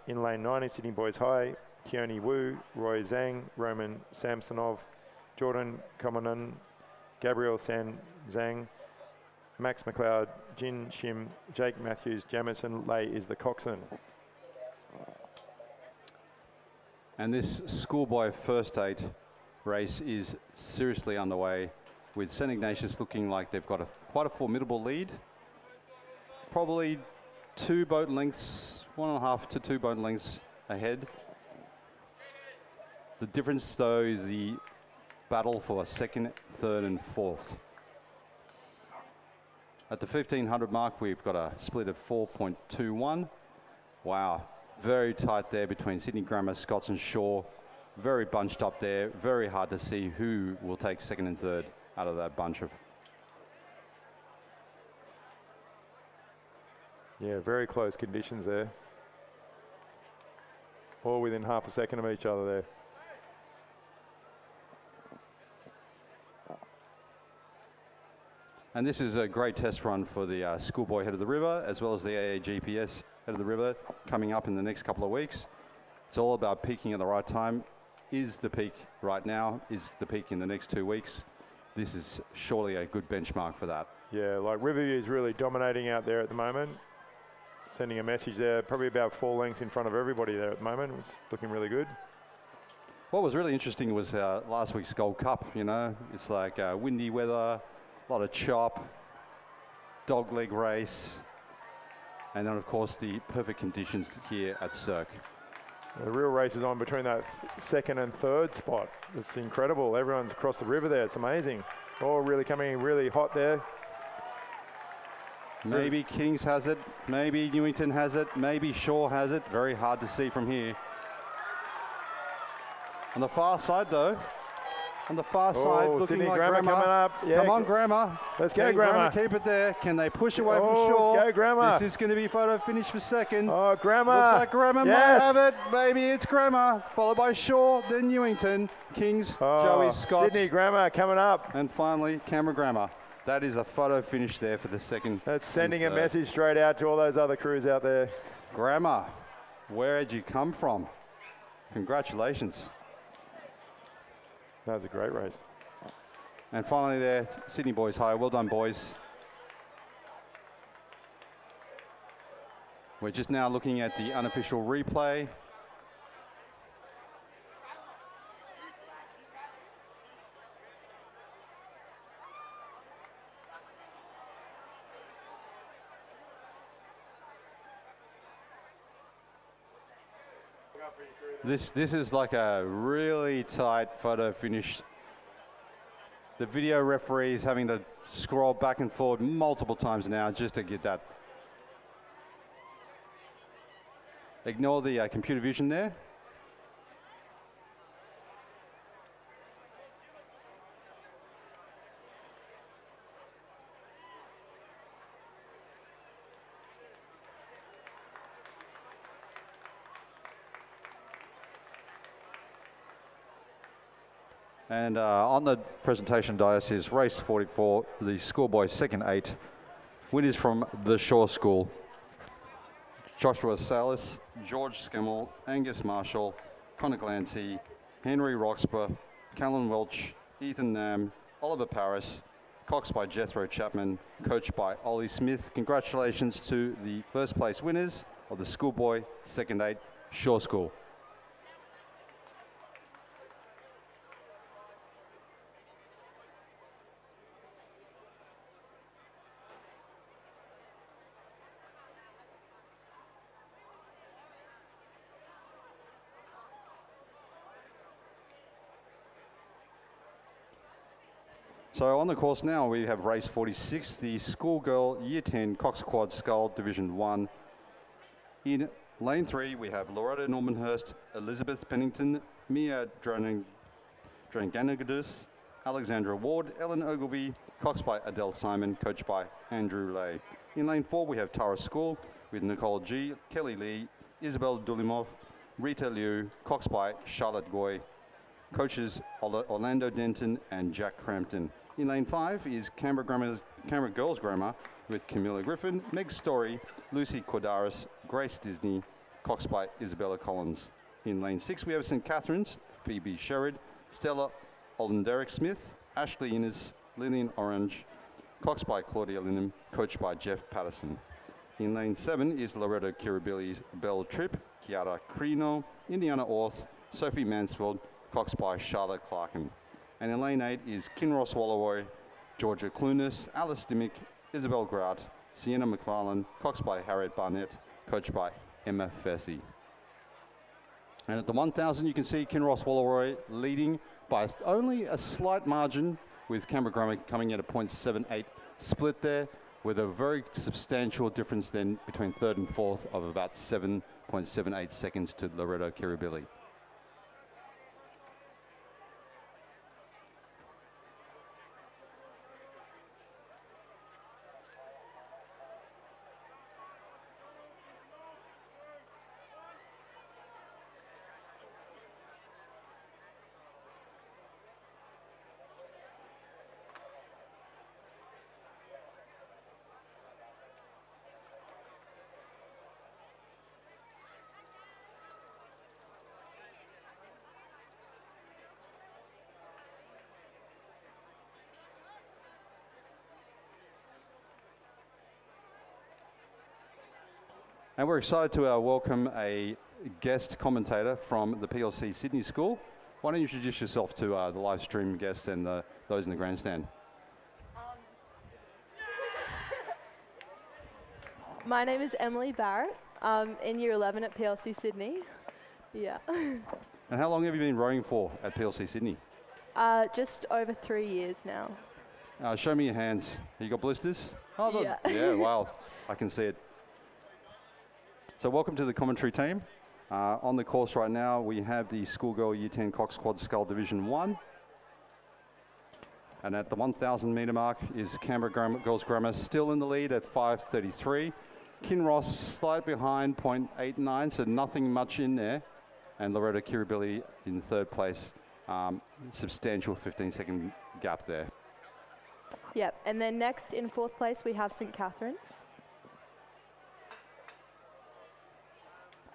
[SPEAKER 6] In lane 9 is Sydney Boys High, Keone Wu, Roy Zhang, Roman Samsonov, Jordan Komanen, Gabriel San Zhang, Max McLeod, Jin Shim, Jake Matthews, Jamison Lay is the coxswain.
[SPEAKER 4] And this schoolboy first 8 race is seriously underway, with St Ignatius looking like they've got quite a formidable lead. Probably 2 boat lengths, 1.5 to 2 boat lengths ahead. The difference, though, is the battle for 2nd, 3rd, and 4th. At the 1500 mark, we've got a split of 4.21. Wow, very tight there between Sydney Grammar, Scots, and Shaw. Very bunched up there. Very hard to see who will take 2nd and 3rd out of that bunch of.
[SPEAKER 6] Yeah, very close conditions there. All within half a second of each other there.
[SPEAKER 4] And this is a great test run for the schoolboy head of the river, as well as the AAGPS head of the river coming up in the next couple of weeks. It's all about peaking at the right time. Is the peak right now? Is the peak in the next 2 weeks? This is surely a good benchmark for that.
[SPEAKER 6] Yeah, like Riverview is really dominating out there at the moment. Sending a message there, probably about 4 lengths in front of everybody there at the moment. It's looking really good.
[SPEAKER 4] What was really interesting was last week's Gold Cup, you know. It's like windy weather, a lot of chop, dog leg race, and then of course the perfect conditions here at Cirque.
[SPEAKER 6] The real race is on between that 2nd and 3rd spot. It's incredible. Everyone's across the river there. It's amazing. All really coming in really hot there.
[SPEAKER 4] Maybe Kings has it, maybe Newington has it, maybe Shaw has it. Very hard to see from here. On the far side though, on the far side, looking
[SPEAKER 6] Sydney
[SPEAKER 4] like
[SPEAKER 6] Grammar
[SPEAKER 4] Grammar.
[SPEAKER 6] coming up. Yeah,
[SPEAKER 4] Come on, Grammar.
[SPEAKER 6] Let's go,
[SPEAKER 4] Can
[SPEAKER 6] Grammar.
[SPEAKER 4] Keep it there. Can they push away from Shaw?
[SPEAKER 6] Go, Grammar.
[SPEAKER 4] This is going to be photo finish for 2nd.
[SPEAKER 6] Oh, Grammar.
[SPEAKER 4] Looks like Grammar
[SPEAKER 6] Yes.
[SPEAKER 4] might have it. Maybe it's Grammar, followed by Shaw, then Newington, Kings, Joey, Scott.
[SPEAKER 6] Sydney Grammar coming up.
[SPEAKER 4] And finally, Canberra Grammar. That is a photo finish there for the 2nd.
[SPEAKER 6] That's sending a message straight out to all those other crews out there.
[SPEAKER 4] Grammar, where did you come from? Congratulations.
[SPEAKER 6] That was a great race.
[SPEAKER 4] And finally there, Sydney Boys High. Well done, boys. We're just now looking at the unofficial replay. This is like a really tight photo finish. The video referee is having to scroll back and forward multiple times now just to get that. Ignore the computer vision there. And on the presentation dais is race 44, the schoolboy 2nd 8. Winners from the Shaw School: Joshua Salis, George Skimmel, Angus Marshall, Connor Glancy, Henry Roxburgh, Callan Welch, Ethan Nam, Oliver Paris, coxed by Jethro Chapman, coached by Ollie Smith. Congratulations to the first place winners of the schoolboy 2nd 8 Shaw School. So on the course now, we have race 46, the schoolgirl year 10 Cox Quad Scull Division 1. In lane 3, we have Loretta Normanhurst, Elizabeth Pennington, Mia Dranganagudus, Alexandra Ward, Ellen Ogilvie, coxed by Adele Simon, coached by Andrew Lay. In lane 4, we have Tara School with Nicole G, Kelly Lee, Isabel Dulimov, Rita Liu, coxed by Charlotte Goy. Coaches Orlando Denton and Jack Crampton. In lane 5 is Canberra Girls Grammar with Camilla Griffin, Meg Story, Lucy Cordaris, Grace Disney, coxed by Isabella Collins. In lane 6 we have St Catherine's, Phoebe Sherrod, Stella Olden-Derrick Smith, Ashley Innes, Lillian Orange, coxed by Claudia Linham, coached by Jeff Patterson. In lane 7 is Loretto Kiribili's Belle Tripp, Chiara Crino, Indiana Orth, Sophie Mansfield, coxed by Charlotte Clarkin. And in lane 8 is Kinross Walleroy, Georgia Clunas, Alice Dimmick, Isabel Grout, Sienna McFarlane, coxed by Harriet Barnett, coached by Emma Fessy. And at the 1,000 you can see Kinross Walleroy leading by only a slight margin, with Canberra Grammar coming at a 0.78 split there, with a very substantial difference then between third and fourth of about 7.78 seconds to Loretto Kiribili. And we're excited to welcome a guest commentator from the PLC Sydney School. Why don't you introduce yourself to the live stream guests and those in the grandstand?
[SPEAKER 7] My name is Emily Barrett. In year 11 at PLC Sydney. Yeah.
[SPEAKER 4] And how long have you been rowing for at PLC Sydney?
[SPEAKER 7] Just over 3 years now.
[SPEAKER 4] Show me your hands. You got blisters? Oh,
[SPEAKER 7] Yeah.
[SPEAKER 4] Yeah, wow. I can see it. So welcome to the commentary team. On the course right now, we have the Schoolgirl Year 10 Cox Quad Scull Division 1. And at the 1,000 metre mark is Canberra Girls Grammar still in the lead at 5:33. Kinross slight behind 0.89, so nothing much in there. And Loretto Kiribili in third place. Substantial 15-second gap there.
[SPEAKER 7] Yep. And then next in fourth place we have St Catherine's.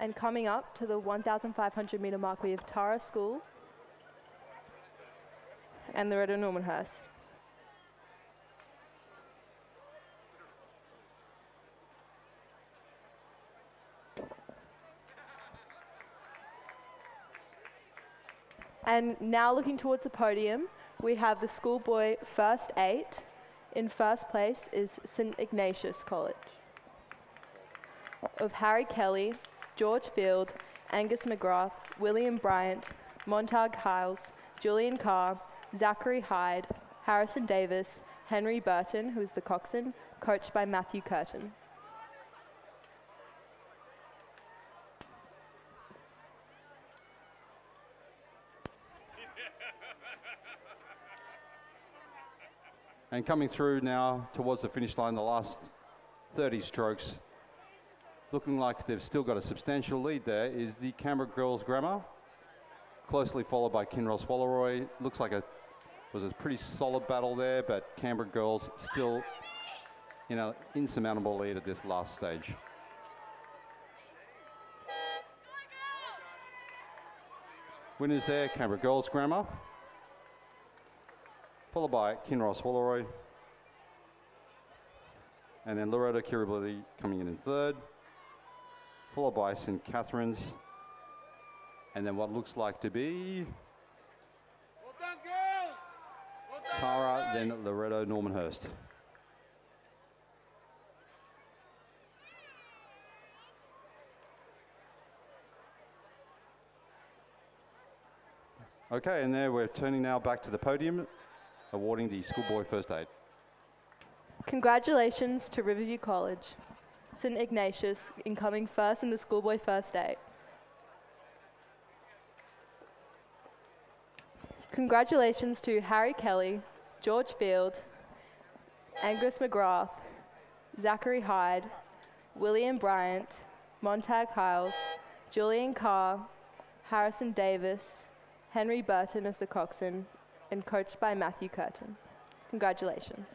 [SPEAKER 7] And coming up to the 1,500 metre mark we have Tara School and Loretto Normanhurst. And now looking towards the podium, we have the schoolboy first 8. In first place is St Ignatius College of Harry Kelly, George Field, Angus McGrath, William Bryant, Montag Hiles, Julian Carr, Zachary Hyde, Harrison Davis, Henry Burton, who is the coxswain, coached by Matthew Curtin.
[SPEAKER 4] And coming through now towards the finish line, the last 30 strokes, looking like they've still got a substantial lead there, is the Canberra Girls Grammar, closely followed by Kinross Walleroy. Looks like it was a pretty solid battle there, but Canberra Girls still in an insurmountable lead at this last stage. Winners there, Canberra Girls Grammar, followed by Kinross Walleroy, and then Loretto Kiribili coming in third, followed by St Catherine's, and then what looks like to be
[SPEAKER 8] Well done, girls! Well done,
[SPEAKER 4] Tara,
[SPEAKER 8] everybody!
[SPEAKER 4] then Loretto Normanhurst. Okay, and there we're turning now back to the podium, awarding the schoolboy first aid.
[SPEAKER 7] Congratulations to Riverview College, St Ignatius incoming first in the schoolboy first aid. Congratulations to Harry Kelly, George Field, Angus McGrath, Zachary Hyde, William Bryant, Montag Hiles, Julian Carr, Harrison Davis, Henry Burton as the coxswain, and coached by Matthew Curtin. Congratulations.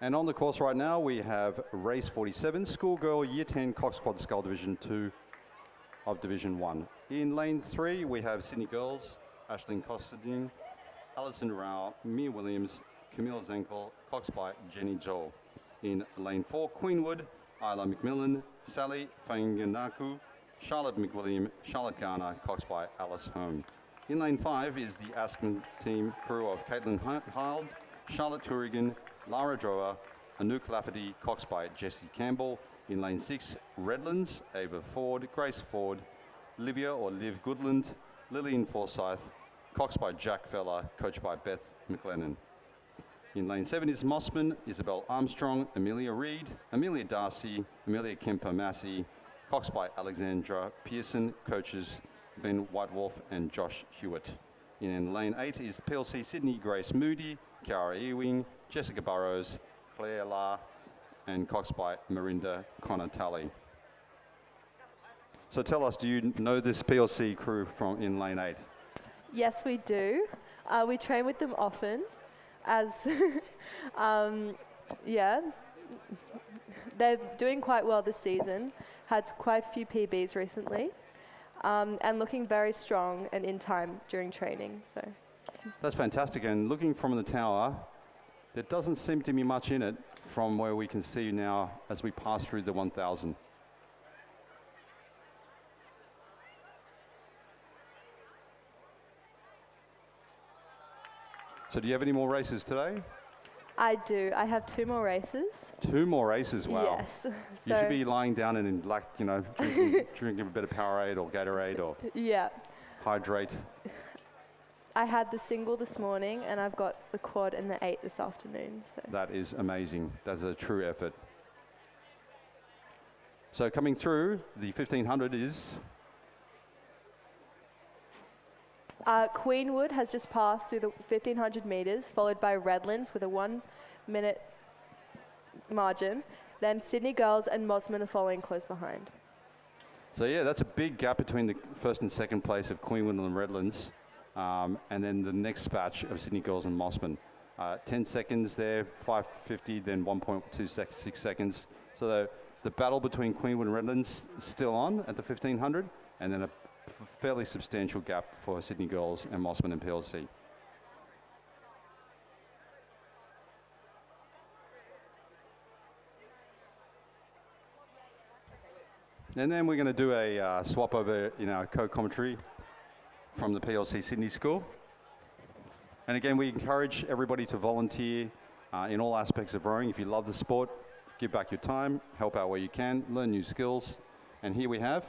[SPEAKER 4] And on the course right now, we have race 47, schoolgirl year 10 Cox Quad Scull Division 2 of Division 1. In lane 3, we have Sydney girls, Ashlyn Costadin, Alison Rao, Mia Williams, Camille Zenkel, coxed by Jenny Joel. In lane 4, Queenwood, Isla McMillan, Sally Fanganaku, Charlotte McWilliam, Charlotte Garner, coxed by Alice Home. In lane 5 is the Aspen team crew of Caitlin Hild, Charlotte Turigan, Lara Drower, Anouk Lafferty, coxed by Jessie Campbell. In lane 6, Redlands, Ava Ford, Grace Ford, Livia or Liv Goodland, Lillian Forsyth, coxed by Jack Feller, coached by Beth McLennan. In lane 7 is Mossman, Isabel Armstrong, Amelia Reed, Amelia Darcy, Amelia Kemper Massey, coxed by Alexandra Pearson, coaches Ben Whitewolf and Josh Hewitt. In lane 8 is PLC Sydney, Grace Moody, Kiara Ewing, Jessica Burrows, Claire La, and coxed by Marinda Conatali. So tell us, do you know this PLC crew from in lane 8?
[SPEAKER 7] Yes, we do. We train with them often, as yeah, they're doing quite well this season. Had quite a few PBs recently, and looking very strong and in time during training. So
[SPEAKER 4] that's fantastic. And looking from the tower, there doesn't seem to be much in it from where we can see now as we pass through the 1,000. So do you have any more races today?
[SPEAKER 7] I do. I have 2 more races.
[SPEAKER 4] 2 more races, wow.
[SPEAKER 7] Yes.
[SPEAKER 4] You should be lying down and in like, you know, drinking a bit of Powerade or Gatorade or
[SPEAKER 7] yeah.
[SPEAKER 4] Hydrate.
[SPEAKER 7] I had the single this morning and I've got the quad and the 8 this afternoon. So.
[SPEAKER 4] That is amazing. That's a true effort. So coming through, the 1,500 is...
[SPEAKER 7] Queenwood has just passed through the 1,500 metres, followed by Redlands with a 1-minute margin. Then Sydney Girls and Mosman are following close behind.
[SPEAKER 4] So yeah, that's a big gap between the first and second place of Queenwood and Redlands. And then the next batch of Sydney Girls and Mossman. 10 seconds there, 5:50, then 1.26 seconds. So the battle between Queenwood and Redlands is still on at the 1,500, and then a fairly substantial gap for Sydney Girls and Mossman and PLC. And then we're going to do a swap over in our co-commentary from the PLC Sydney School. And again, we encourage everybody to volunteer in all aspects of rowing. If you love the sport, give back your time, help out where you can, learn new skills. And here we have...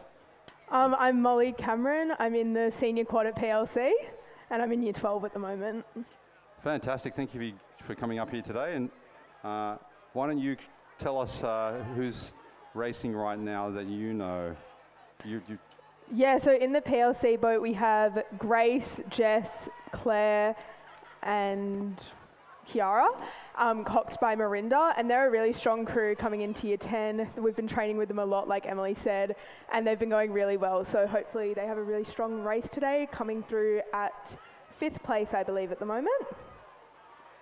[SPEAKER 9] I'm Molly Cameron. I'm in the senior quad at PLC, and I'm in year 12 at the moment.
[SPEAKER 4] Fantastic. Thank you for coming up here today. And why don't you tell us who's racing right now that you know?
[SPEAKER 9] Yeah, so in the PLC boat we have Grace, Jess, Claire, and Kiara, coxed by Marinda, and they're a really strong crew coming into year 10. We've been training with them a lot, like Emily said, and they've been going really well. So hopefully they have a really strong race today, coming through at 5th place, I believe, at the moment.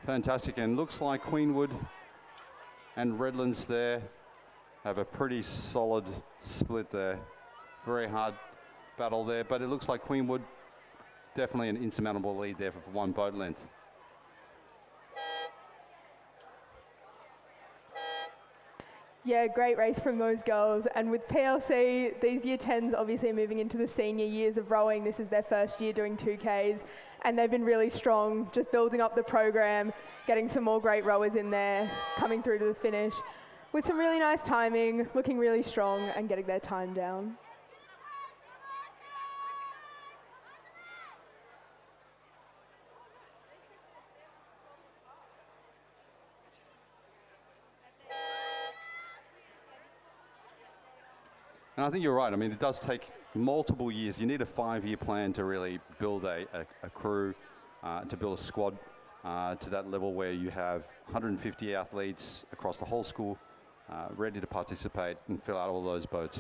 [SPEAKER 4] Fantastic, and looks like Queenwood and Redlands there have a pretty solid split there. Very hard battle there, but it looks like Queenwood definitely an insurmountable lead there for 1 boat length.
[SPEAKER 9] Yeah, great race from those girls. And with PLC, these year 10s obviously are moving into the senior years of rowing. This is their first year doing 2Ks, and they've been really strong, just building up the program, getting some more great rowers in there, coming through to the finish with some really nice timing, looking really strong and getting their time down.
[SPEAKER 4] And I think you're right. I mean, it does take multiple years. You need a 5-year plan to really build a crew, to build a squad to that level where you have 150 athletes across the whole school ready to participate and fill out all those boats?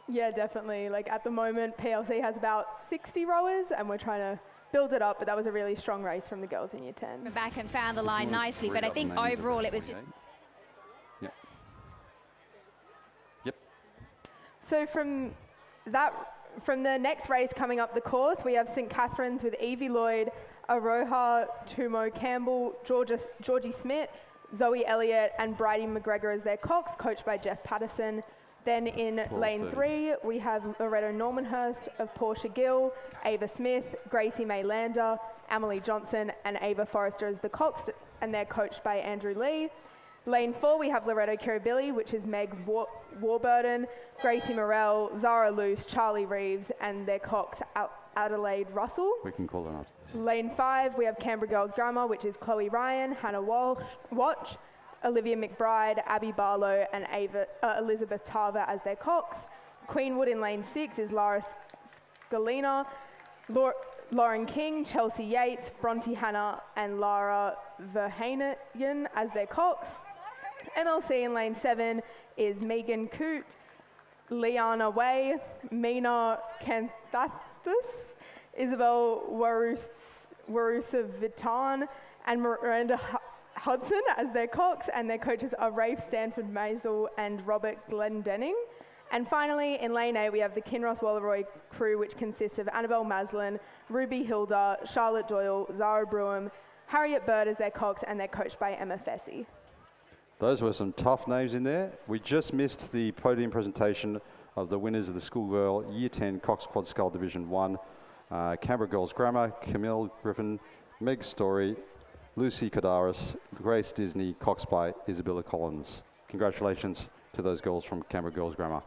[SPEAKER 9] Yeah, definitely. Like at the moment, PLC has about 60 rowers, and we're trying to build it up, but that was a really strong race from the girls in year 10.
[SPEAKER 10] Back and found the line nicely, but I think overall it was just...
[SPEAKER 4] Yep. Yep.
[SPEAKER 9] So from the next race coming up the course, we have St. Catherine's with Evie Lloyd, Aroha Tumo Campbell, Georgie Smith, Zoe Elliott, and Bridie McGregor as their cox, coached by Jeff Patterson. Then in lane 3, we have Loretto Normanhurst of Portia Gill, Ava Smith, Gracie May Lander, Emily Johnson, and Ava Forrester as the cox, and they're coached by Andrew Lee. Lane 4, we have Loretto Kirribilli, which is Meg Warburton, Gracie Morell, Zara Luce, Charlie Reeves, and their cox, Adelaide Russell.
[SPEAKER 4] We can call them out.
[SPEAKER 9] Lane 5, we have Canberra Girls Grammar, which is Chloe Ryan, Hannah Watch, Olivia McBride, Abby Barlow, and Elizabeth Tarver as their cox. Queenwood in lane 6 is Lara Scalina, Lauren King, Chelsea Yates, Bronte Hannah, and Lara Verheyen as their cox. MLC in lane 7 is Megan Coote, Liana Way, Mina Kanthathis, Isabel Warusa-Vitan, and Miranda Hudson as their cox, and their coaches are Rafe Stanford Maisel and Robert Glendenning. And finally, in lane 8, we have the Kinross Walleroy crew, which consists of Annabelle Maslin, Ruby Hilda, Charlotte Doyle, Zara Brewham, Harriet Bird as their cox, and they're coached by Emma Fessy.
[SPEAKER 4] Those were some tough names in there. We just missed the podium presentation of the winners of the schoolgirl Year 10 Cox Quad Scull Division 1. Canberra Girls Grammar, Camille Griffin, Meg Story, Lucy Kadaris, Grace Disney, cox by Isabella Collins. Congratulations to those girls from Canberra Girls Grammar.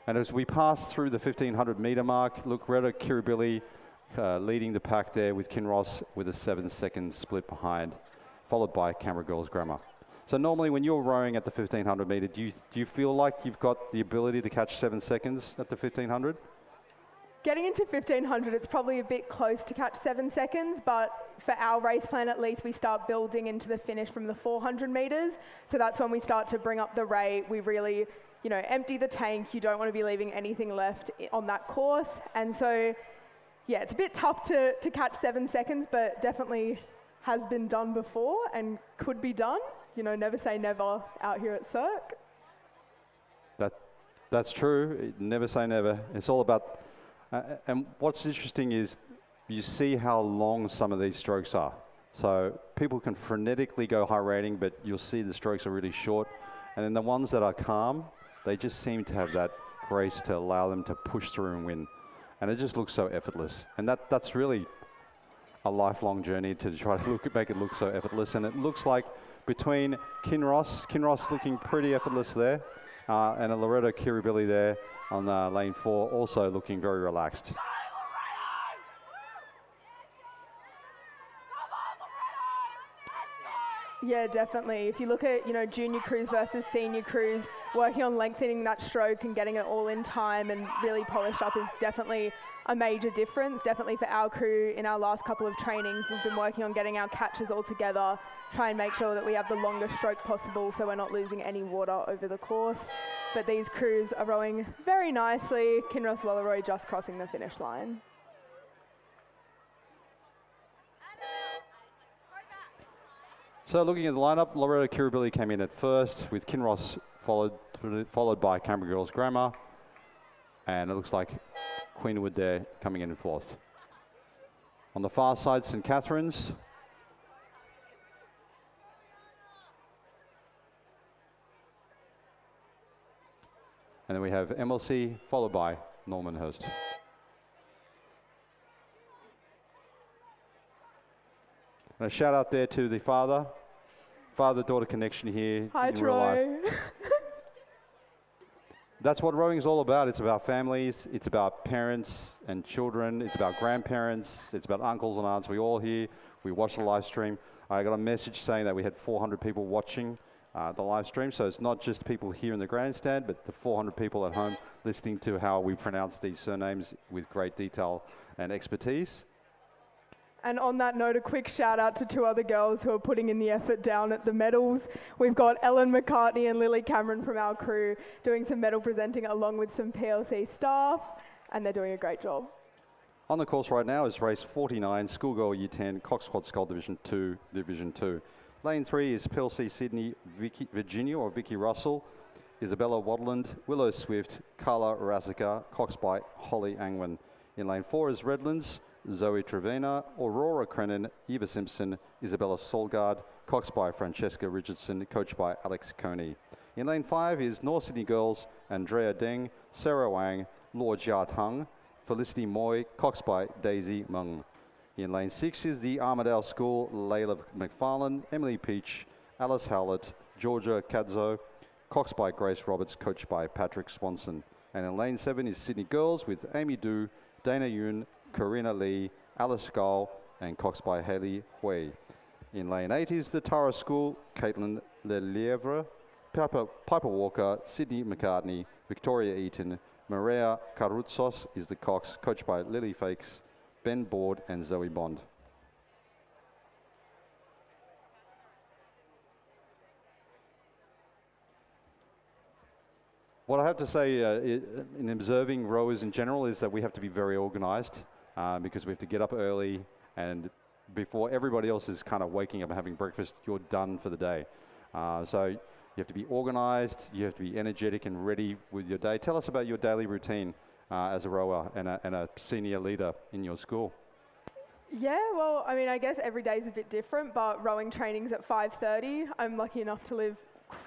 [SPEAKER 4] And as we pass through the 1500 metre mark, look, Regatta Kirribilli leading the pack there with Kinross with a 7-second split behind, followed by Canberra Girls Grammar. So normally when you're rowing at the 1500 metre, do you feel like you've got the ability to catch 7 seconds at the 1500?
[SPEAKER 9] Getting into 1500, it's probably a bit close to catch 7 seconds, but for our race plan at least, we start building into the finish from the 400 metres. So that's when we start to bring up the rate. We really, empty the tank. You don't want to be leaving anything left on that course. And so, yeah, it's a bit tough to catch 7 seconds, but definitely has been done before and could be done. Never say never out here at Cirque.
[SPEAKER 4] That's true. Never say never. It's all about... and what's interesting is you see how long some of these strokes are. So people can frenetically go high rating, but you'll see the strokes are really short. And then the ones that are calm, they just seem to have that grace to allow them to push through and win. And it just looks so effortless. And that's really a lifelong journey to try to make it look so effortless. And it looks like between Kinross looking pretty effortless there, and a Loretto Kirribilli there on lane 4, also looking very relaxed.
[SPEAKER 9] Yeah, definitely. If you look at, junior crews versus senior crews, working on lengthening that stroke and getting it all in time and really polished up is definitely a major difference. Definitely for our crew in our last couple of trainings, we've been working on getting our catches all together, try and make sure that we have the longest stroke possible so we're not losing any water over the course. But these crews are rowing very nicely. Kinross Walleroy just crossing the finish line.
[SPEAKER 4] So looking at the lineup, Loretto Kirribilli came in at first, with Kinross followed by Canberra Girls Grammar, and it looks like Queenwood there coming in fourth. On the far side, St. Catherine's. And then we have MLC followed by Normanhurst. And a shout out there to the father-daughter connection here.
[SPEAKER 9] Hi,
[SPEAKER 4] in real life.
[SPEAKER 9] Troy.
[SPEAKER 4] That's what rowing is all about. It's about families, it's about parents and children, it's about grandparents, it's about uncles and aunts. We all here, we watch the live stream. I got a message saying that we had 400 people watching the live stream, so it's not just people here in the grandstand, but the 400 people at home listening to how we pronounce these surnames with great detail and expertise.
[SPEAKER 9] And on that note, a quick shout out to 2 other girls who are putting in the effort down at the medals. We've got Ellen McCartney and Lily Cameron from our crew doing some medal presenting along with some PLC staff, and they're doing a great job.
[SPEAKER 4] On the course right now is race 49, Schoolgirl Year 10, Cox Quad Skull Division 2, Division 2. Lane 3 is PLC Sydney, Virginia or Vicky Russell, Isabella Wadland, Willow Swift, Carla Razika, Cox by Holly Angwin. In lane 4 is Redlands, Zoe Trevena, Aurora Crennan, Eva Simpson, Isabella Solgard, Cox by Francesca Richardson, coached by Alex Coney. In lane 5 is North Sydney Girls, Andrea Deng, Sarah Wang, Luo Jia Tang, Felicity Moy, Cox by Daisy Meng. In lane 6 is the Armidale School, Layla McFarlane, Emily Peach, Alice Howlett, Georgia Cadzo, Cox by Grace Roberts, coached by Patrick Swanson. And in lane 7 is Sydney Girls with Amy Du, Dana Yoon, Karina Lee, Alice Skull, and Cox by Haley Hui. In lane 8 is the Tara School, Caitlin Lelievre, Piper Walker, Sydney McCartney, Victoria Eaton, Maria Carruzos is the Cox, coached by Lily Fakes, Ben Board, and Zoe Bond. What I have to say in observing rowers in general is that we have to be very organised because we have to get up early, and before everybody else is kind of waking up and having breakfast, you're done for the day. So you have to be organised, you have to be energetic and ready with your day. Tell us about your daily routine as a rower and a senior leader in your school.
[SPEAKER 9] Yeah, well, I mean, I guess every day is a bit different, but rowing training's at 5:30. I'm lucky enough to live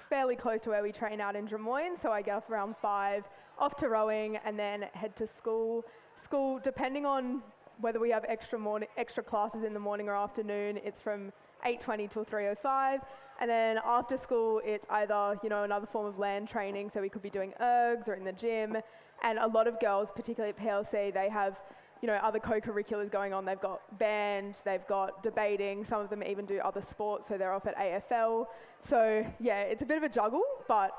[SPEAKER 9] fairly close to where we train out in Drummoyne, so I get up around 5, off to rowing, and then head to school. School, depending on whether we have extra classes in the morning or afternoon, it's from 8:20 till 3:05, and then after school, it's either, you know, another form of land training, so we could be doing ergs or in the gym, and a lot of girls, particularly at PLC, they have, you know, other co-curriculars going on. They've got band, they've got debating, some of them even do other sports, so they're off at AFL. So yeah, it's a bit of a juggle, but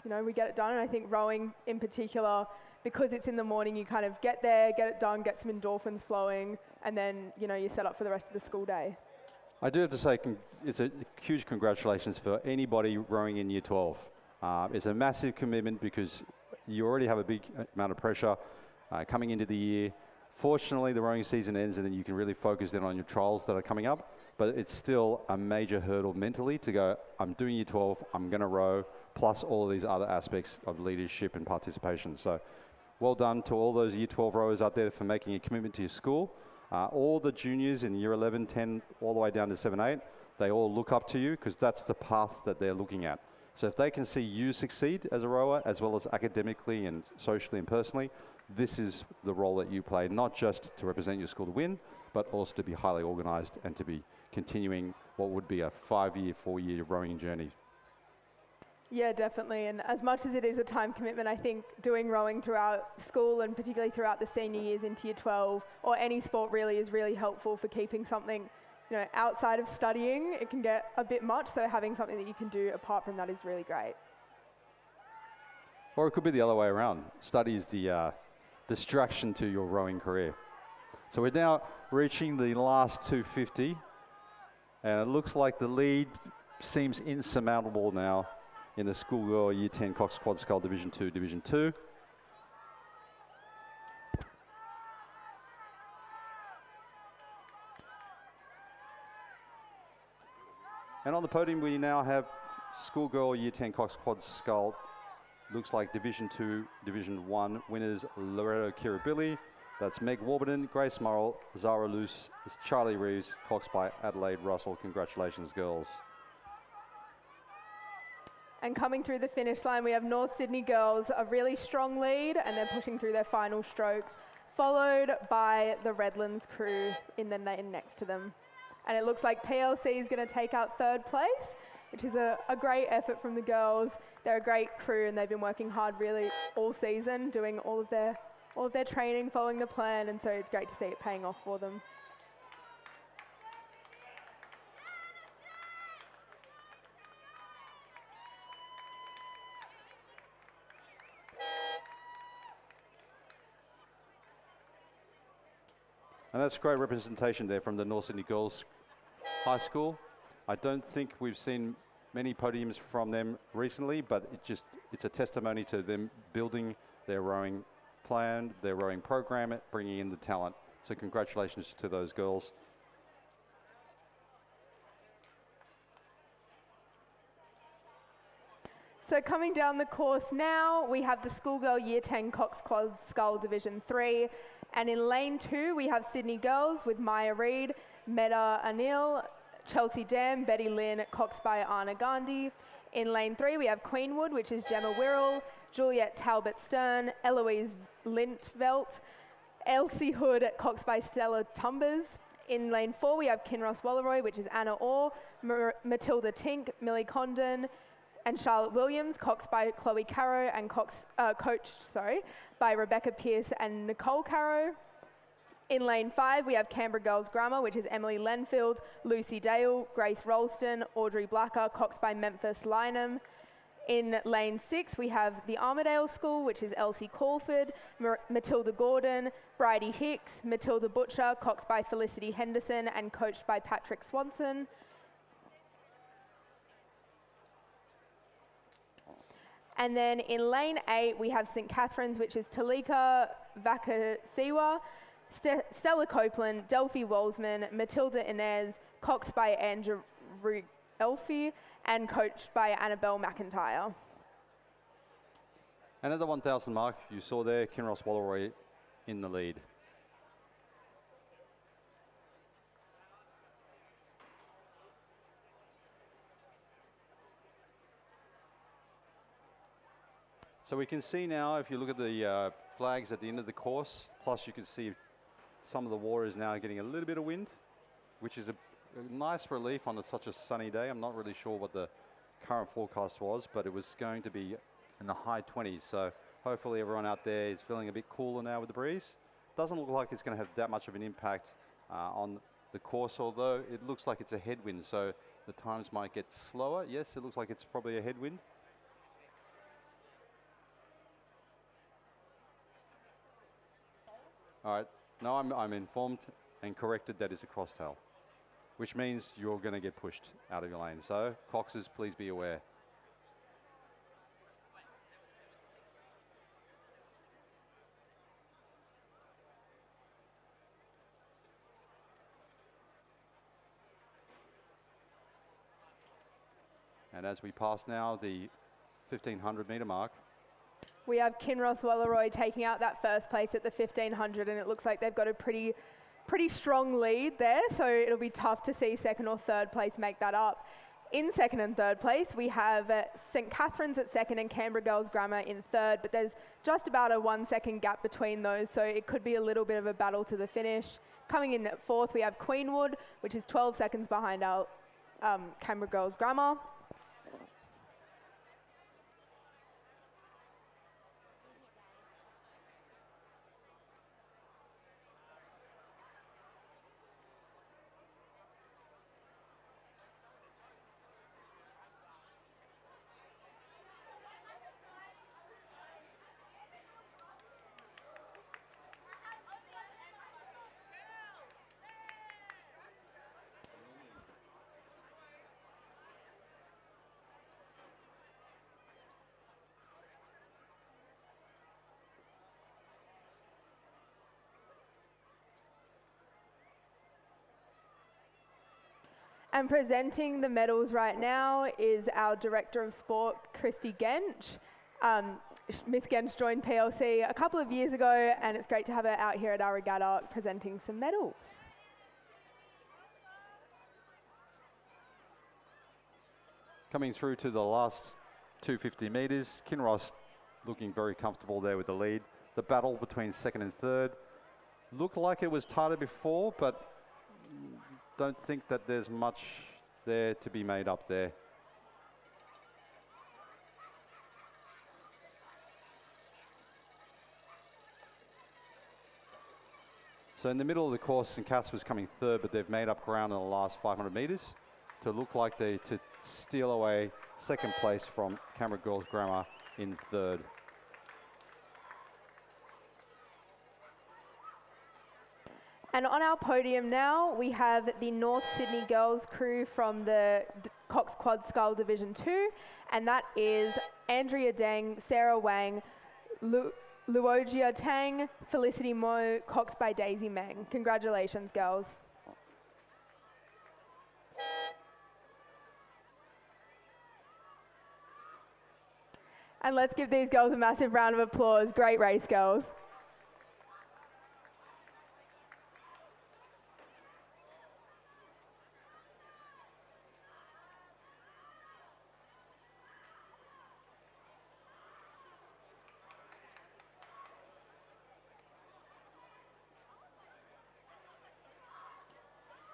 [SPEAKER 9] you know, we get it done. And I think rowing in particular, because it's in the morning, you kind of get there, get it done, get some endorphins flowing, and then, you know, you're set up for the rest of the school day.
[SPEAKER 4] I do have to say it's a huge congratulations for anybody rowing in Year 12. It's a massive commitment because you already have a big amount of pressure coming into the year. Fortunately, the rowing season ends and then you can really focus in on your trials that are coming up, but it's still a major hurdle mentally to go, I'm doing Year 12, I'm going to row, plus all of these other aspects of leadership and participation. So well done to all those Year 12 rowers out there for making a commitment to your school. All the juniors in Year 11, 10, all the way down to 7, 8, they all look up to you because that's the path that they're looking at. So if they can see you succeed as a rower, as well as academically and socially and personally, this is the role that you play, not just to represent your school to win, but also to be highly organised and to be continuing what would be a 5-year, 4-year rowing journey.
[SPEAKER 9] Yeah, definitely. And as much as it is a time commitment, I think doing rowing throughout school and particularly throughout the senior years into Year 12 or any sport really is really helpful for keeping something, you know, outside of studying. It can get a bit much, so having something that you can do apart from that is really great.
[SPEAKER 4] Or it could be the other way around. Study is the distraction to your rowing career. So we're now reaching the last 250, and it looks like the lead seems insurmountable now in the Schoolgirl Year 10 Cox Quad Skull Division 2, Division 2. And on the podium we now have Schoolgirl Year 10 Cox Quad Skull, looks like Division 2, Division 1 winners Loretto Kirribilli. That's Meg Warburton, Grace Morrill, Zara Luce, Charlie Reeves, Cox by Adelaide Russell. Congratulations, girls.
[SPEAKER 9] And coming through the finish line, we have North Sydney Girls, a really strong lead, and they're pushing through their final strokes, followed by the Redlands crew in the lane next to them. And it looks like PLC is going to take out 3rd place, which is a great effort from the girls. They're a great crew, and they've been working hard really all season, doing all of their training, following the plan, and so it's great to see it paying off for them.
[SPEAKER 4] And that's great representation there from the North Sydney Girls High School. I don't think we've seen many podiums from them recently, but it's a testimony to them building their rowing plan, their rowing program, bringing in the talent. So congratulations to those girls.
[SPEAKER 9] So coming down the course now, we have the Schoolgirl Year 10 Cox Quad Scull Division 3. And in lane 2, we have Sydney Girls with Maya Reid, Meta Anil, Chelsea Dam, Betty Lynn, coxed by Anna Gandhi. In lane 3, we have Queenwood, which is Gemma Wirrell, Juliet Talbot Stern, Eloise Lintvelt, Elsie Hood, coxed by Stella Tumbers. In lane 4, we have Kinross Walleroy, which is Anna Orr, Matilda Tink, Millie Condon, and Charlotte Williams, coxed by Chloe Caro and coached by Rebecca Pearce and Nicole Caro. In lane 5, we have Canberra Girls Grammar, which is Emily Lenfield, Lucy Dale, Grace Rolston, Audrey Blacker, coxed by Memphis Lynham. In lane 6, we have the Armidale School, which is Elsie Crawford, Matilda Gordon, Bridie Hicks, Matilda Butcher, coxed by Felicity Henderson and coached by Patrick Swanson. And then in lane 8, we have St Catherine's, which is Talika Vakasiwa, Stella Copeland, Delphi Walsman, Matilda Inez, coxed by Andrew Elfie, and coached by Annabelle McIntyre.
[SPEAKER 4] And at the 1,000 mark, you saw there Kinross Walleroy in the lead. So we can see now, if you look at the flags at the end of the course, plus you can see some of the water is now getting a little bit of wind, which is a nice relief on such a sunny day. I'm not really sure what the current forecast was, but it was going to be in the high 20s. So hopefully everyone out there is feeling a bit cooler now with the breeze. Doesn't look like it's going to have that much of an impact on the course, although it looks like it's a headwind, so the times might get slower. Yes, it looks like it's probably a headwind. All right, now I'm informed and corrected that it's a crosstail, which means you're going to get pushed out of your lane. So, coxers, please be aware. And as we pass now the 1,500 metre mark,
[SPEAKER 9] we have Kinross Walleroy taking out that first place at the 1,500, and it looks like they've got a pretty strong lead there, so it'll be tough to see second or third place make that up. In second and third place, we have St Catherine's at second and Canberra Girls Grammar in third, but there's just about a 1 second gap between those, so it could be a little bit of a battle to the finish. Coming in at fourth, we have Queenwood, which is 12 seconds behind our Canberra Girls Grammar. And presenting the medals right now is our Director of Sport, Christy Gench. Miss Gench joined PLC a couple of years ago, and it's great to have her out here at our regatta presenting some medals.
[SPEAKER 4] coming through to the last 250 metres, Kinross looking very comfortable there with the lead. The battle between second and third looked like it was tighter before, but don't think that there's much there to be made up there. So in the middle of the course, St Cath's was coming third, but they've made up ground in the last 500 metres to look like to steal away second place from Canberra Girls Grammar in third.
[SPEAKER 9] And on our podium now, we have the North Sydney girls crew from the Cox Quad Scull Division 2, and that is Andrea Deng, Sarah Wang, Luogia Tang, Felicity Mo, Cox by Daisy Meng. Congratulations, girls. And let's give these girls a massive round of applause. Great race, girls.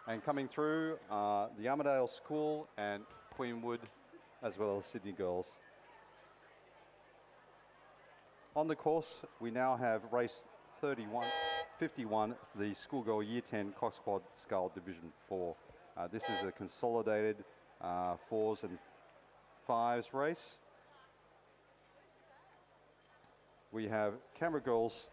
[SPEAKER 4] And coming through, the Armadale School and Queenwood, as well as Sydney girls. On the course, we now have race 51, the schoolgirl Year 10 Cox Quad Scull Division 4. This is a consolidated 4s and 5s race. We have Canberra girls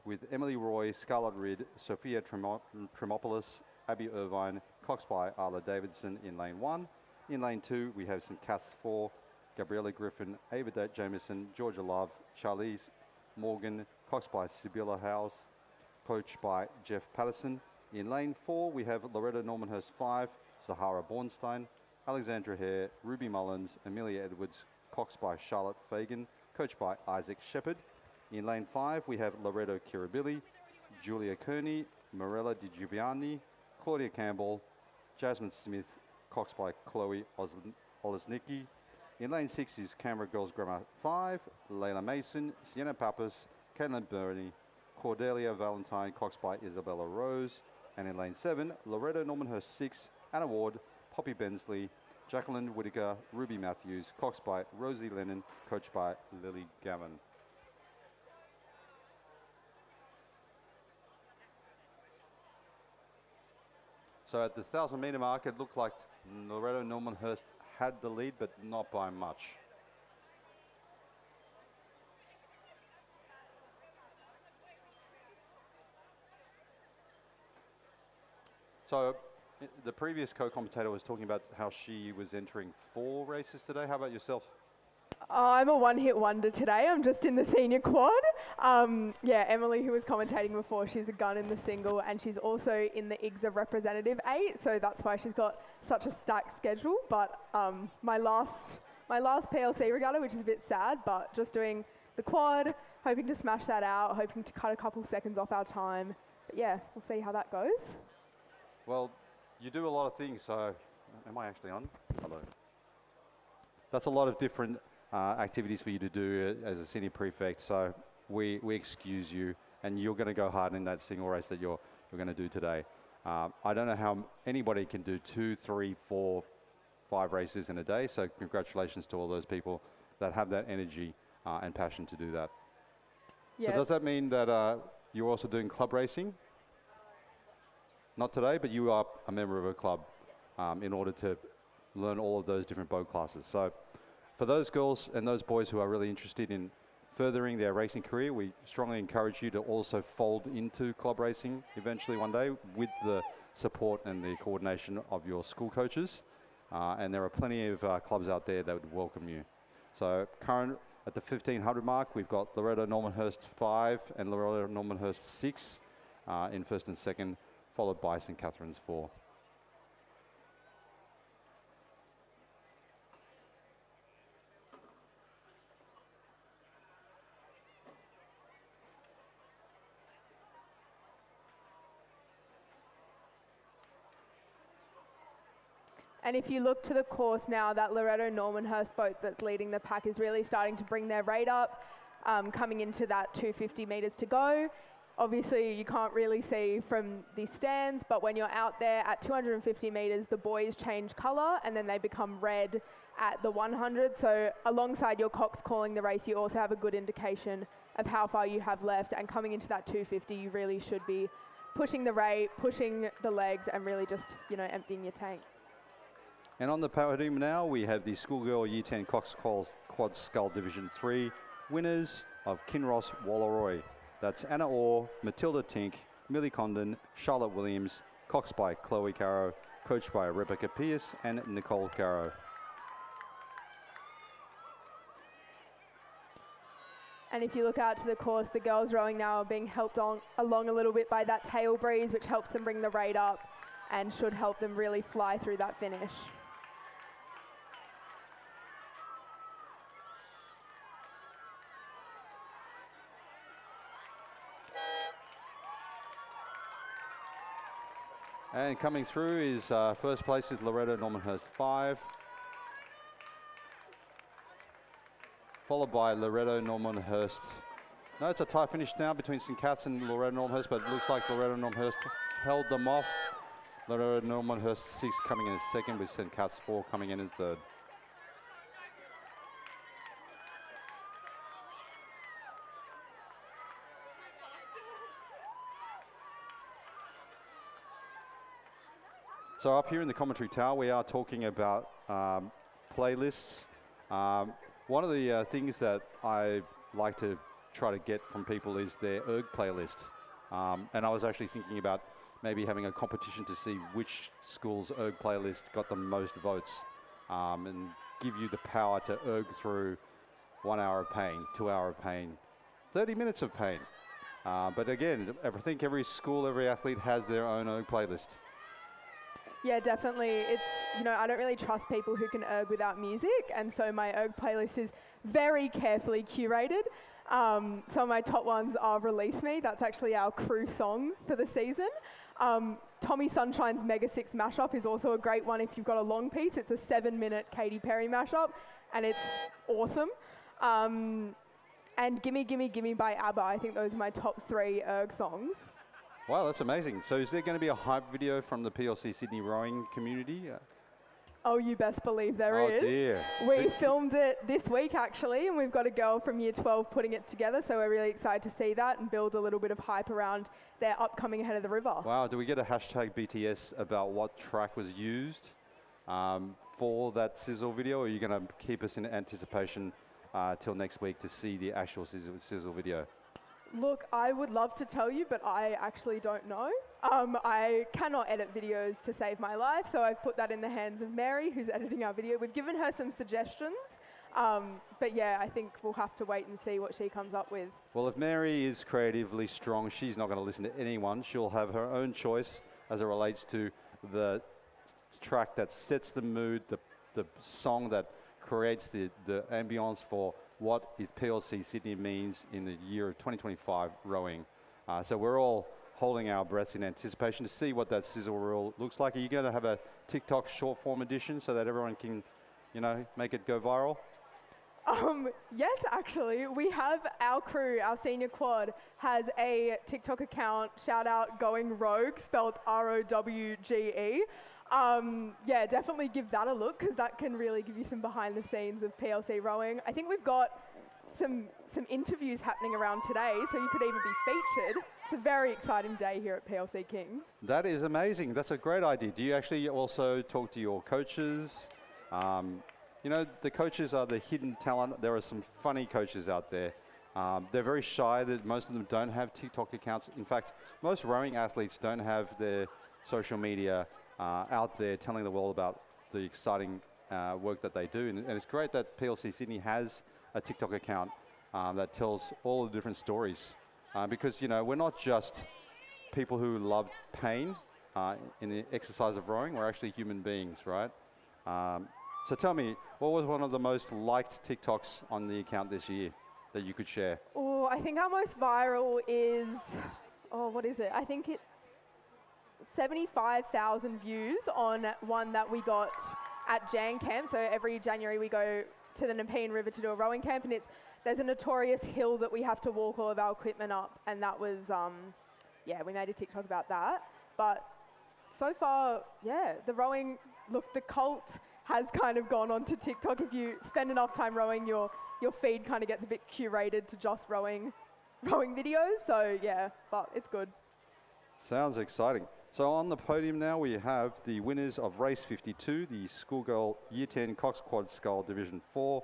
[SPEAKER 4] with Emily Roy, Scarlett Ridd, Sophia Tremopoulos, Abby Irvine, Cox by Arla Davidson in lane 1. In lane 2, we have St. Cath's 4, Gabriella Griffin, Ava Jameson, Georgia Love, Charlize Morgan, Cox by Sibylla Howes, coached by Jeff Patterson. In lane 4, we have Loretta Normanhurst 5, Sahara Bornstein, Alexandra Hare, Ruby Mullins, Amelia Edwards, Cox by Charlotte Fagan, coached by Isaac Shepherd. In lane 5, we have Loreto Kirabili, Julia Kearney, Morella Di Giovanni, Claudia Campbell, Jasmine Smith, Cox by Chloe Olesnicki. In lane 6 is Canberra Girls Grammar 5, Layla Mason, Sienna Pappas, Caitlin Burney, Cordelia Valentine, Cox by Isabella Rose. And in lane 7, Loreto Normanhurst 6, Anna Ward, Poppy Bensley, Jacqueline Whitaker, Ruby Matthews, Cox by Rosie Lennon, coached by Lily Gavin. So at the 1,000 metre mark, it looked like Loreto Normanhurst had the lead, but not by much. So the previous co-commentator was talking about how she was entering 4 races today. How about yourself?
[SPEAKER 9] I'm a one-hit wonder today. I'm just in the senior quad. Yeah, Emily, who was commentating before, she's a gun in the single, and she's also in the IGSA Representative 8, so that's why she's got such a stacked schedule. But my last PLC regatta, which is a bit sad, but just doing the quad, hoping to smash that out, hoping to cut a couple seconds off our time. But yeah, we'll see how that goes.
[SPEAKER 4] Well, you do a lot of things, so am I actually on? Hello. That's a lot of different activities for you to do as a senior prefect, so we excuse you, and you're going to go hard in that single race that you're going to do today. I don't know how anybody can do 2, 3, 4, 5 races in a day, so congratulations to all those people that have that energy and passion to do that.
[SPEAKER 9] Yeah.
[SPEAKER 4] So does that mean that you're also doing club racing? Not today, but you are a member of a club in order to learn all of those different boat classes. So for those girls and those boys who are really interested in furthering their racing career, we strongly encourage you to also fold into club racing eventually one day with the support and the coordination of your school coaches. And there are plenty of clubs out there that would welcome you. So current at the 1500 mark, we've got Loreto Normanhurst 5 and Loreto Normanhurst 6 in first and second, followed by St. Catherine's 4.
[SPEAKER 9] And if you look to the course now, that Loreto Normanhurst boat that's leading the pack is really starting to bring their rate up, coming into that 250 metres to go. Obviously, you can't really see from the stands, but when you're out there at 250 metres, the boys change colour and then they become red at the 100. So alongside your Cox calling the race, you also have a good indication of how far you have left. And coming into that 250, you really should be pushing the rate, pushing the legs, and really just, emptying your tank.
[SPEAKER 4] And on the podium now, we have the Schoolgirl Year 10 Cox Quad Scull Division 3 winners of Kinross Wallaroi. That's Anna Orr, Matilda Tink, Millie Condon, Charlotte Williams, coxed by Chloe Caro, coached by Rebecca Pierce and Nicole Caro.
[SPEAKER 9] And if you look out to the course, the girls rowing now are being helped along a little bit by that tail breeze, which helps them bring the rate up and should help them really fly through that finish.
[SPEAKER 4] And coming through is first place is Loretto Normanhurst 5. Followed by Loretto Normanhurst. No, it's a tie finish now between St. Cat's and Loretto Normanhurst, but it looks like Loretto Normanhurst held them off. Loretto Normanhurst 6 coming in as second, with St. Cat's 4 coming in as third. So up here in the commentary tower, we are talking about playlists. One of the things that I like to try to get from people is their erg playlist. And I was actually thinking about maybe having a competition to see which school's erg playlist got the most votes, and give you the power to erg through 1 hour of pain, 2 hour of pain, 30 minutes of pain. But again, I think every school, every athlete has their own erg playlist.
[SPEAKER 9] Yeah, definitely. It's, you know, I don't really trust people who can erg without music, and so my erg playlist is very carefully curated. Some of my top ones are Release Me. That's actually our crew song for the season. Tommy Sunshine's Mega 6 mashup is also a great one if you've got a long piece. It's a 7-minute Katy Perry mashup, and it's awesome. And Gimme Gimme Gimme by ABBA. I think those are my top 3 erg songs.
[SPEAKER 4] Wow, that's amazing. So is there going to be a hype video from the PLC Sydney rowing community?
[SPEAKER 9] Oh, you best believe there is.
[SPEAKER 4] Oh dear.
[SPEAKER 9] We filmed it this week actually, and we've got a girl from year 12 putting it together, so we're really excited to see that and build a little bit of hype around their upcoming Ahead of the River.
[SPEAKER 4] Wow, do we get a hashtag BTS about what track was used for that sizzle video, or are you going to keep us in anticipation till next week to see the actual sizzle video?
[SPEAKER 9] Look, I would love to tell you, but I actually don't know. I cannot edit videos to save my life, so I've put that in the hands of Mary, who's editing our video. We've given her some suggestions, but yeah, I think we'll have to wait and see what she comes up with.
[SPEAKER 4] Well, if Mary is creatively strong, she's not going to listen to anyone. She'll have her own choice as it relates to the track that sets the mood, the song that creates the ambience for what is PLC Sydney means in the year of 2025 rowing. So we're all holding our breaths in anticipation to see what that sizzle reel looks like. Are you going to have a TikTok short form edition so that everyone can, you know, make it go viral?
[SPEAKER 9] Yes, actually, we have our crew, our senior quad, has a TikTok account, shout out Going Rogue, spelled R-O-W-G-E. Yeah, definitely give that a look, because that can really give you some behind the scenes of PLC rowing. I think we've got some interviews happening around today, so you could even be featured. It's a very exciting day here at PLC Kings.
[SPEAKER 4] That is amazing. That's a great idea. Do you actually also talk to your coaches? You know, the coaches are the hidden talent. There are some funny coaches out there. They're very shy. That most of them don't have TikTok accounts. In fact, most rowing athletes don't have their social media out there telling the world about the exciting work that they do. And it's great that PLC Sydney has a TikTok account that tells all the different stories. Because, you know, we're not just people who love pain in the exercise of rowing. We're actually human beings, right? So tell me, what was one of the most liked TikToks on the account this year that you could share?
[SPEAKER 9] Oh, I think our most viral is, what is it? I think it's 75,000 views on one that we got at Jan Camp. So every January we go to the Nepean River to do a rowing camp, and there's a notorious hill that we have to walk all of our equipment up, and that was, yeah, we made a TikTok about that. But so far, yeah, the rowing, look, the cult has kind of gone onto TikTok. If you spend enough time rowing, your feed kind of gets a bit curated to just rowing videos. So yeah, but it's good.
[SPEAKER 4] Sounds exciting. So on the podium now we have the winners of race 52, the schoolgirl year 10 Cox Quad Scull Division 4.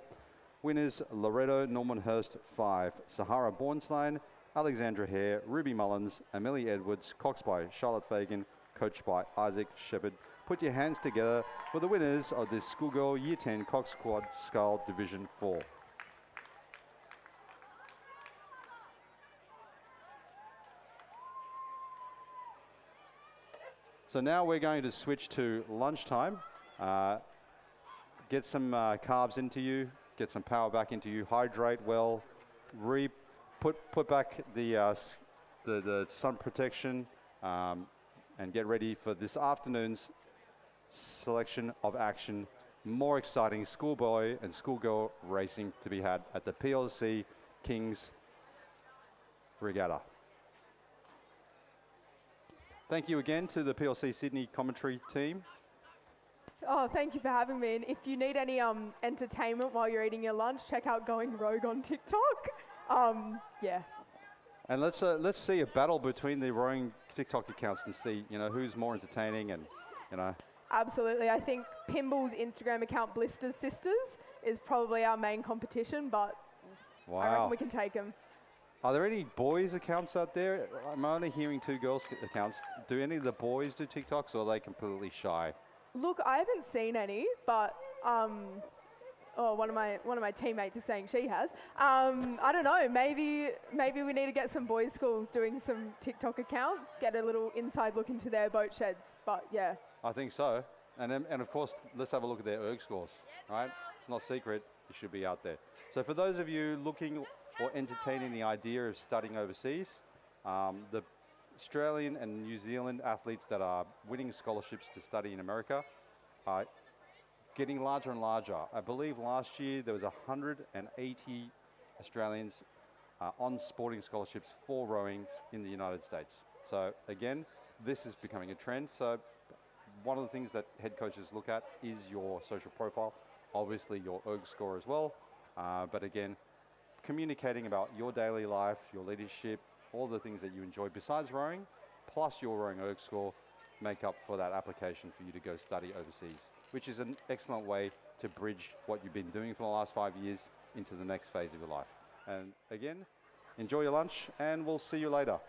[SPEAKER 4] Winners Loretto Normanhurst 5, Sahara Bornstein, Alexandra Hare, Ruby Mullins, Amelia Edwards, coxed by Charlotte Fagan, coached by Isaac Shepherd. Put your hands together for the winners of this Schoolgirl Year 10 Cox Quad Scull Division 4. So now we're going to switch to lunchtime. Get some carbs into you, get some power back into you, hydrate well, put back the sun protection, and get ready for this afternoon's selection of action. More exciting schoolboy and schoolgirl racing to be had at the PLC Kings Regatta. Thank you again to the PLC Sydney commentary team.
[SPEAKER 9] Oh, thank you for having me. And if you need any entertainment while you're eating your lunch, check out Going Rogue on TikTok. Yeah.
[SPEAKER 4] And let's see a battle between the rowing TikTok accounts and see, you know, who's more entertaining and, you know.
[SPEAKER 9] Absolutely. I think Pimble's Instagram account, Blister's Sisters, is probably our main competition, but
[SPEAKER 4] wow.
[SPEAKER 9] I reckon we can take them.
[SPEAKER 4] Are there any boys accounts out there? I'm only hearing 2 girls accounts. Do any of the boys do TikToks, or are they completely shy?
[SPEAKER 9] Look, I haven't seen any, but one of my teammates is saying she has. I don't know. Maybe we need to get some boys' schools doing some TikTok accounts, get a little inside look into their boat sheds. But yeah.
[SPEAKER 4] I think so. And of course, let's have a look at their erg scores. Right? It's not secret. You should be out there. So for those of you looking or entertaining the idea of studying overseas, the Australian and New Zealand athletes that are winning scholarships to study in America are getting larger and larger. I believe last year there was 180 Australians on sporting scholarships for rowing in the United States. So again, this is becoming a trend. So one of the things that head coaches look at is your social profile, obviously your erg score as well. But again, communicating about your daily life, your leadership, all the things that you enjoy besides rowing, plus your rowing erg score, make up for that application for you to go study overseas, which is an excellent way to bridge what you've been doing for the last 5 years into the next phase of your life. And again, enjoy your lunch, and we'll see you later.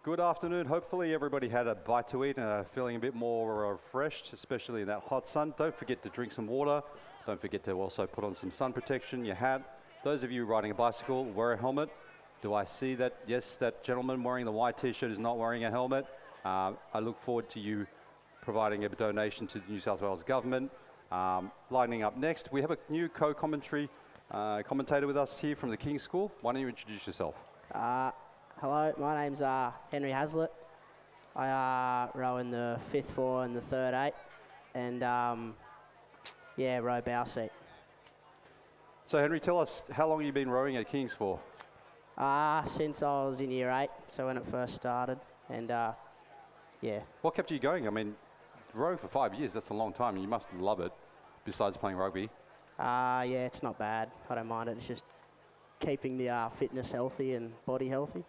[SPEAKER 4] Good afternoon. Hopefully everybody had a bite to eat and are feeling a bit more refreshed, especially in that hot sun. Don't forget to drink some water. Don't forget to also put on some sun protection, your hat. Those of you riding a bicycle, wear a helmet. Do I see that? Yes, that gentleman wearing the white t-shirt is not wearing a helmet. I look forward to you providing a donation to the New South Wales government. Lining up next, we have a new commentator with us here from the King's School. Why don't you introduce yourself?
[SPEAKER 11] Hello, my name's Henry Hazlitt. I row in the 5th 4 and the 3rd 8, and row bow seat.
[SPEAKER 4] So Henry, tell us, how long have you been rowing at King's for?
[SPEAKER 11] Since I was in year 8, so when it first started, and yeah.
[SPEAKER 4] What kept you going? I mean, rowing for 5 years, that's a long time. You must love it, besides playing rugby.
[SPEAKER 11] Yeah, it's not bad. I don't mind it. It's just keeping the fitness healthy and body healthy.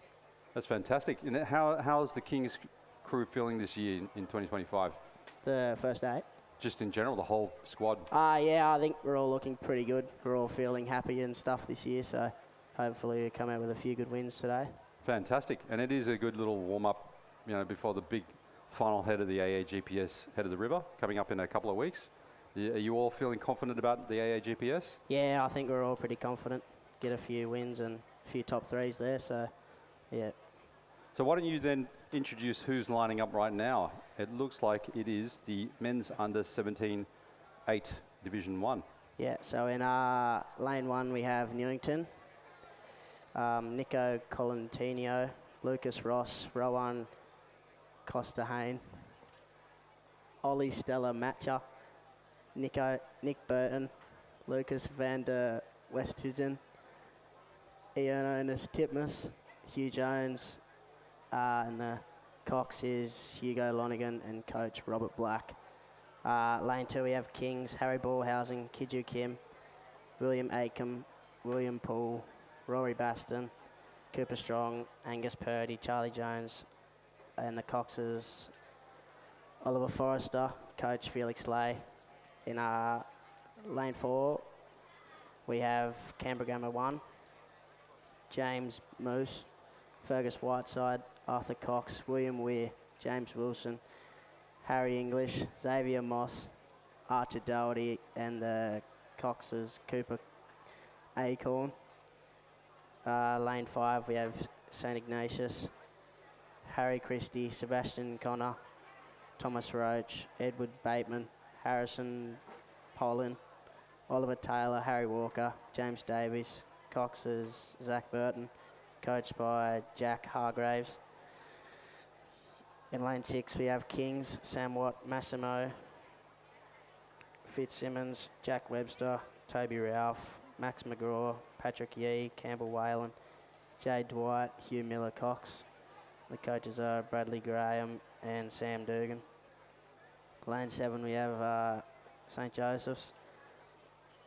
[SPEAKER 4] That's fantastic. And how's the King's crew feeling this year in 2025?
[SPEAKER 11] The first 8?
[SPEAKER 4] Just in general, the whole squad?
[SPEAKER 11] Yeah, I think we're all looking pretty good. We're all feeling happy and stuff this year, so hopefully we come out with a few good wins today.
[SPEAKER 4] Fantastic. And it is a good little warm-up, before the big final head of the AAGPS Head of the River coming up in a couple of weeks. Are you all feeling confident about the AAGPS? Yeah,
[SPEAKER 11] I think we're all pretty confident. Get a few wins and a few top 3s there, so yeah.
[SPEAKER 4] So why don't you then introduce who's lining up right now? It looks like it is the men's under 17 8 Division 1.
[SPEAKER 11] Yeah, so in lane 1 we have Newington, Nico Colantino, Lucas Ross, Rowan Costa Hain, Ollie Stella Matcha, Nick Burton, Lucas van der Westhuizen, Ian Ernest Titmus, Hugh Jones, and the cox is Hugo Lonigan and coach Robert Black. Lane 2 we have Kings, Harry Ballhousing, Kiju Kim, William Acom, William Poole, Rory Baston, Cooper Strong, Angus Purdy, Charlie Jones, and the coxes Oliver Forrester, coach Felix Lay. In lane 4 we have Canberra Grammar 1, James Moose, Fergus Whiteside, Arthur Cox, William Weir, James Wilson, Harry English, Xavier Moss, Archer Doherty, and the coxes Cooper Acorn. Lane 5 we have St Ignatius, Harry Christie, Sebastian Connor, Thomas Roach, Edward Bateman, Harrison Polin, Oliver Taylor, Harry Walker, James Davies, coxes Zach Burton, coached by Jack Hargraves. In lane 6 we have Kings, Sam Watt, Massimo, Fitzsimmons, Jack Webster, Toby Ralph, Max McGraw, Patrick Yee, Campbell Whalen, Jay Dwight, Hugh Miller Cox. The coaches are Bradley Graham and Sam Dugan. Lane 7 we have St Joseph's,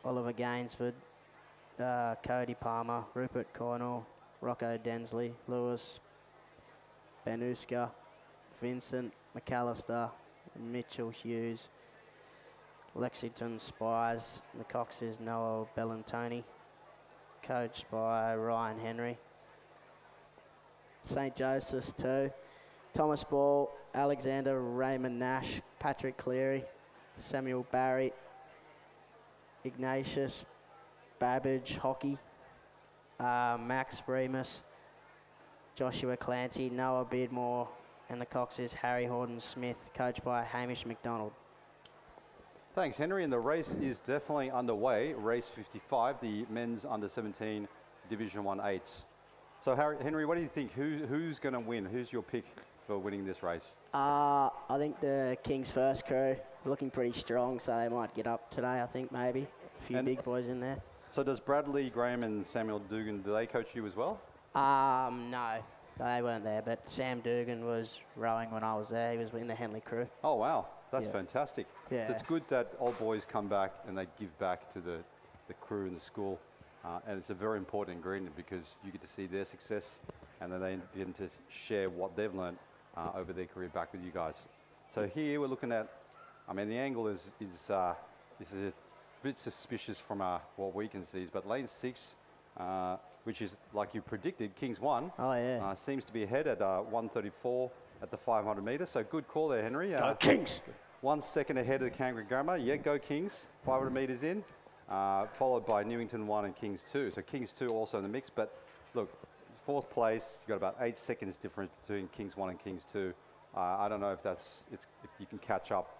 [SPEAKER 11] Oliver Gainsford, Cody Palmer, Rupert Cornell, Rocco Densley, Lewis Benuska, Vincent McAllister, Mitchell Hughes, Lexington Spies. The cox is Noah Bellantoni, coached by Ryan Henry. St Joseph's 2, Thomas Ball, Alexander Raymond Nash, Patrick Cleary, Samuel Barry, Ignatius Babbage Hockey, Max Remus, Joshua Clancy, Noah Beardmore, and the cox is Harry Horton Smith, coached by Hamish McDonald.
[SPEAKER 4] Thanks, Henry. And the race is definitely underway. Race 55, the men's under 17 Division 1 8s. So, Henry, what do you think? Who's going to win? Who's your pick for winning this race?
[SPEAKER 11] I think the Kings First crew looking pretty strong, so they might get up today. I think maybe a few big boys in there.
[SPEAKER 4] So, does Bradley Graham and Samuel Dugan, do they coach you as well?
[SPEAKER 11] No, they weren't there. But Sam Dugan was rowing when I was there. He was in the Henley crew.
[SPEAKER 4] Oh wow, that's fantastic.
[SPEAKER 11] Yeah.
[SPEAKER 4] So it's good that old boys come back and they give back to the crew in the school. And it's a very important ingredient because you get to see their success and then they begin to share what they've learned over their career back with you guys. So here we're looking at, I mean, the angle is a bit suspicious from what we can see, but lane 6, which is like you predicted, Kings 1.
[SPEAKER 11] Oh, yeah.
[SPEAKER 4] Seems to be ahead at 134 at the 500 metres. So good call there, Henry.
[SPEAKER 11] Go Kings!
[SPEAKER 4] 1 second ahead of the Canberra Grammar. Yeah, go Kings. 500 metres in. Followed by Newington 1 and Kings 2. So Kings 2 also in the mix. But look, 4th place, you've got about 8 seconds difference between Kings 1 and Kings 2. I don't know if if you can catch up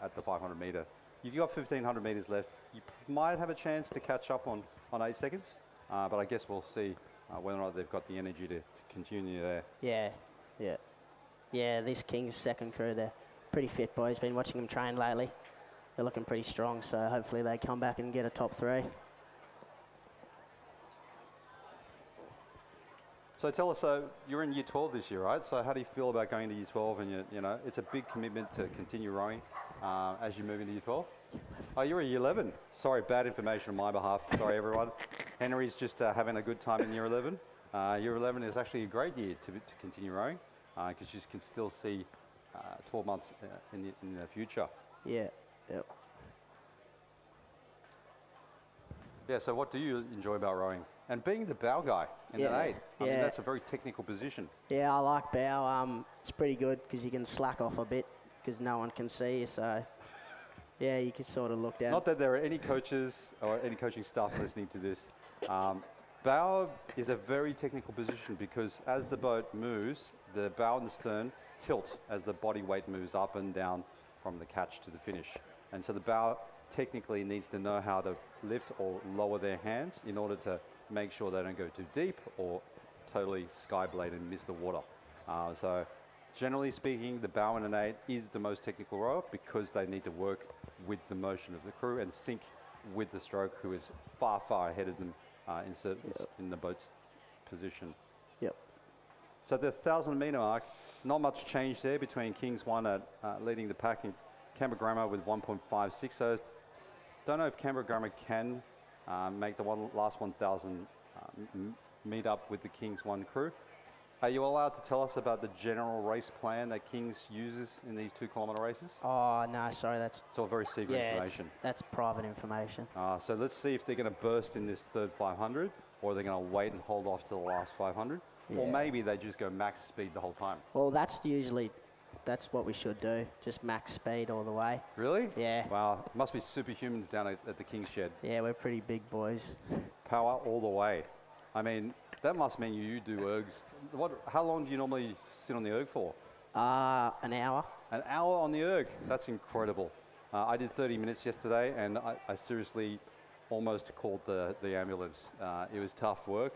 [SPEAKER 4] at the 500 metre. You've got 1,500 metres left. You might have a chance to catch up on 8 seconds. But I guess we'll see whether or not they've got the energy to continue there.
[SPEAKER 11] Yeah, this Kings second crew, they're pretty fit boys. Been watching them train lately. They're looking pretty strong, so hopefully they come back and get a top 3.
[SPEAKER 4] So tell us, you're in year 12 this year, right? So how do you feel about going to year 12? And you know, it's a big commitment to continue rowing as you move into year 12. Oh, you're in year 11. Sorry, bad information on my behalf. Sorry, everyone. Henry's just having a good time in year 11. Year 11 is actually a great year to continue rowing because you can still see 12 months in the future.
[SPEAKER 11] Yeah. Yep.
[SPEAKER 4] Yeah, so what do you enjoy about rowing? And being the bow guy in an 8, I mean, that's a very technical position.
[SPEAKER 11] Yeah, I like bow. It's pretty good because you can slack off a bit because no one can see you, so yeah, you can sort of look down.
[SPEAKER 4] Not that there are any coaches or any coaching staff listening to this. Bow is a very technical position because as the boat moves, the bow and the stern tilt as the body weight moves up and down from the catch to the finish. And so the bow technically needs to know how to lift or lower their hands in order to make sure they don't go too deep or totally skyblade and miss the water. So generally speaking, the bow in an 8 is the most technical rower because they need to work with the motion of the crew and sync with the stroke, who is far, far ahead of them in the boat's position.
[SPEAKER 11] Yep.
[SPEAKER 4] So the 1,000 metre mark, not much change there between Kings 1 at leading the pack and Canberra Grammar with 1.56. So don't know if Canberra Grammar can make the last 1,000 meet up with the Kings 1 crew. Are you allowed to tell us about the general race plan that Kings uses in these 2-kilometre races?
[SPEAKER 11] Oh, no, sorry, that's...
[SPEAKER 4] It's all very secret information.
[SPEAKER 11] That's private information.
[SPEAKER 4] So let's see if they're going to burst in this third 500, or they're going to wait and hold off to the last 500, or maybe they just go max speed the whole time.
[SPEAKER 11] Well, that's what we should do, just max speed all the way.
[SPEAKER 4] Really?
[SPEAKER 11] Yeah.
[SPEAKER 4] Wow, must be superhumans down at the King's Shed.
[SPEAKER 11] Yeah, we're pretty big boys.
[SPEAKER 4] Power all the way. I mean, that must mean you do ergs. How long do you normally sit on the erg for?
[SPEAKER 11] An hour.
[SPEAKER 4] An hour on the erg? That's incredible. I did 30 minutes yesterday, and I seriously almost called the ambulance. It was tough work.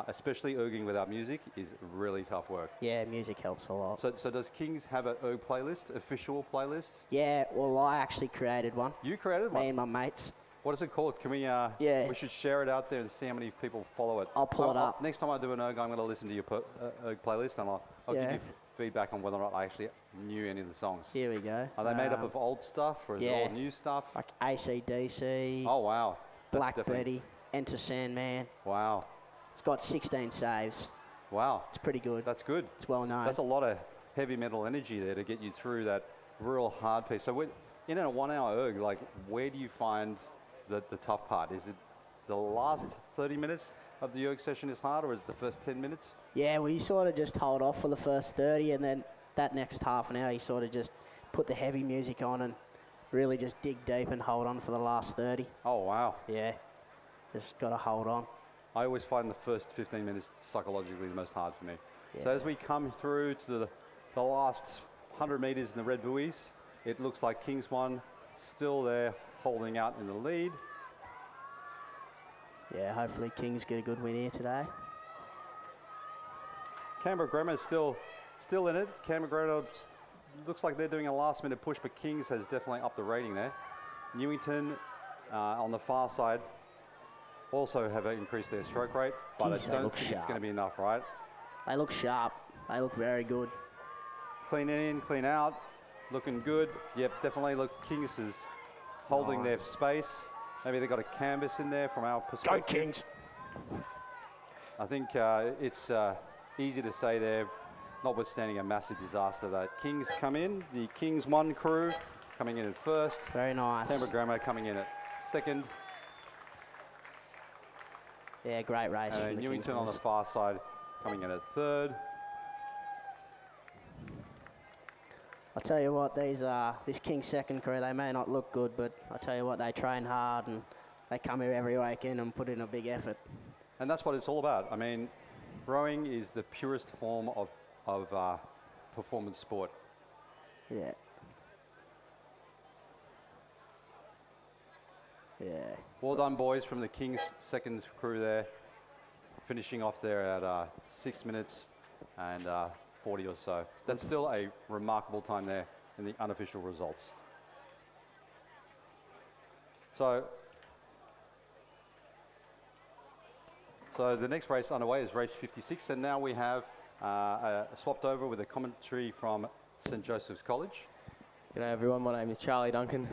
[SPEAKER 4] Especially erging without music is really tough work.
[SPEAKER 11] Yeah, music helps a lot.
[SPEAKER 4] So does Kings have an erg playlist, official playlist?
[SPEAKER 11] Yeah, well, I actually created one.
[SPEAKER 4] You created one?
[SPEAKER 11] Me and my mates.
[SPEAKER 4] What is it called? Can we? We should share it out there and see how many people follow it.
[SPEAKER 11] I'll pull it up.
[SPEAKER 4] Next time I do an erg, I'm going to listen to your erg playlist, and I'll give you feedback on whether or not I actually knew any of the songs.
[SPEAKER 11] Here we go.
[SPEAKER 4] Are they made up of old stuff or is it all new stuff?
[SPEAKER 11] Like AC/DC.
[SPEAKER 4] Oh wow.
[SPEAKER 11] Black Betty, Enter Sandman.
[SPEAKER 4] Wow.
[SPEAKER 11] It's got 16 saves.
[SPEAKER 4] Wow.
[SPEAKER 11] It's pretty good.
[SPEAKER 4] That's good.
[SPEAKER 11] It's well known.
[SPEAKER 4] That's a lot of heavy metal energy there to get you through that real hard piece. So in a 1 hour erg, like where do you find the tough part? Is it the last 30 minutes of the erg session is hard, or is it the first 10 minutes?
[SPEAKER 11] Yeah, well, you sort of just hold off for the first 30, and then that next half an hour, you sort of just put the heavy music on and really just dig deep and hold on for the last 30.
[SPEAKER 4] Oh, wow.
[SPEAKER 11] Yeah, just got to hold on.
[SPEAKER 4] I always find the first 15 minutes psychologically the most hard for me.
[SPEAKER 11] Yeah.
[SPEAKER 4] So as we come through to the last 100 metres in the red buoys, it looks like Kings 1 still there holding out in the lead.
[SPEAKER 11] Yeah, hopefully Kings get a good win here today.
[SPEAKER 4] Canberra Grammar is still in it. Canberra Grammar looks like they're doing a last minute push, but Kings has definitely upped the rating there. Newington on the far side also have increased their stroke rate, but
[SPEAKER 11] Jeez,
[SPEAKER 4] I don't think it's going to be enough, right?
[SPEAKER 11] They look sharp. They look very good.
[SPEAKER 4] Clean in, clean out, looking good. Yep, definitely. Look, Kings is holding their space. Maybe they got a canvas in there from our perspective.
[SPEAKER 11] Go Kings!
[SPEAKER 4] I think it's easy to say there, notwithstanding a massive disaster, that Kings come in. The Kings 1 crew coming in at first.
[SPEAKER 11] Very nice.
[SPEAKER 4] Canberra Grammar coming in at second.
[SPEAKER 11] Yeah, great race. from
[SPEAKER 4] And
[SPEAKER 11] the
[SPEAKER 4] Newington on the
[SPEAKER 11] Kingsmans.
[SPEAKER 4] far side coming in at third.
[SPEAKER 11] I tell you what, this King's second crew, they may not look good, but I tell you what, they train hard and they come here every weekend and put in a big effort.
[SPEAKER 4] And that's what it's all about. I mean, rowing is the purest form of performance sport.
[SPEAKER 11] Yeah. Yeah.
[SPEAKER 4] Well done, boys, from the King's second crew there. Finishing off there at 6 minutes and 40 or so. That's still a remarkable time there in the unofficial results. So the next race underway is race 56, and now we have swapped over with a commentary from St. Joseph's College.
[SPEAKER 12] G'day everyone, my name is Charlie Duncan.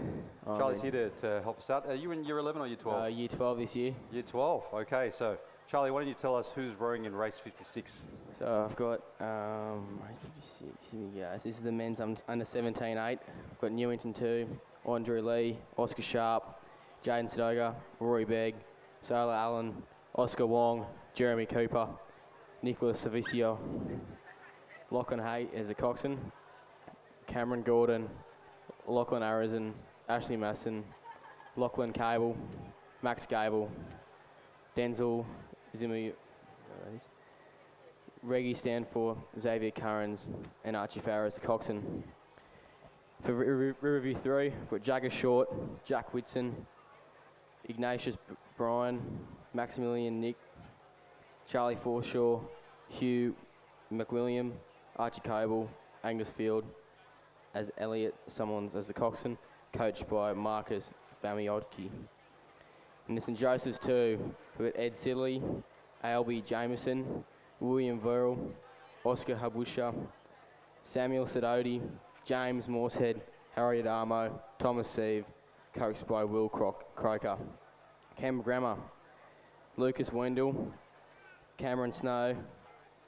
[SPEAKER 4] Charlie's here to help us out. Are you in year 11 or year 12?
[SPEAKER 12] Year 12 this year.
[SPEAKER 4] Year 12, okay. So, Charlie, why don't you tell us who's rowing in race 56?
[SPEAKER 12] So I've got race 56, here we go. So this is the men's under 17-8. I've got Newington 2, Andrew Lee, Oscar Sharp, Jaden Sadoga, Rory Begg, Sailor Allen, Oscar Wong, Jeremy Cooper, Nicholas Savicio, Lachlan Hay as a coxswain, Cameron Gordon, Lachlan Arizon, Ashley Masson, Lachlan Cable, Max Gable, Denzel Zimmy, Reggie Stanford, Xavier Currans, and Archie Farrer as the coxswain. For Review 3, we've got Jagger Short, Jack Whitson, Ignatius Bryan, Maximilian Nick, Charlie Forshaw, Hugh McWilliam, Archie Cable, Angus Field as Elliot Summons as the coxswain, coached by Marcus Bamiotki. In the St. Joseph's 2, we've got Ed Sidley, Albie Jameson, William Verrill, Oscar Habusha, Samuel Sidoti, James Morsehead, Harry Adamo, Thomas Sieve, coached by Will Croker. Cam Grammer, Lucas Wendell, Cameron Snow,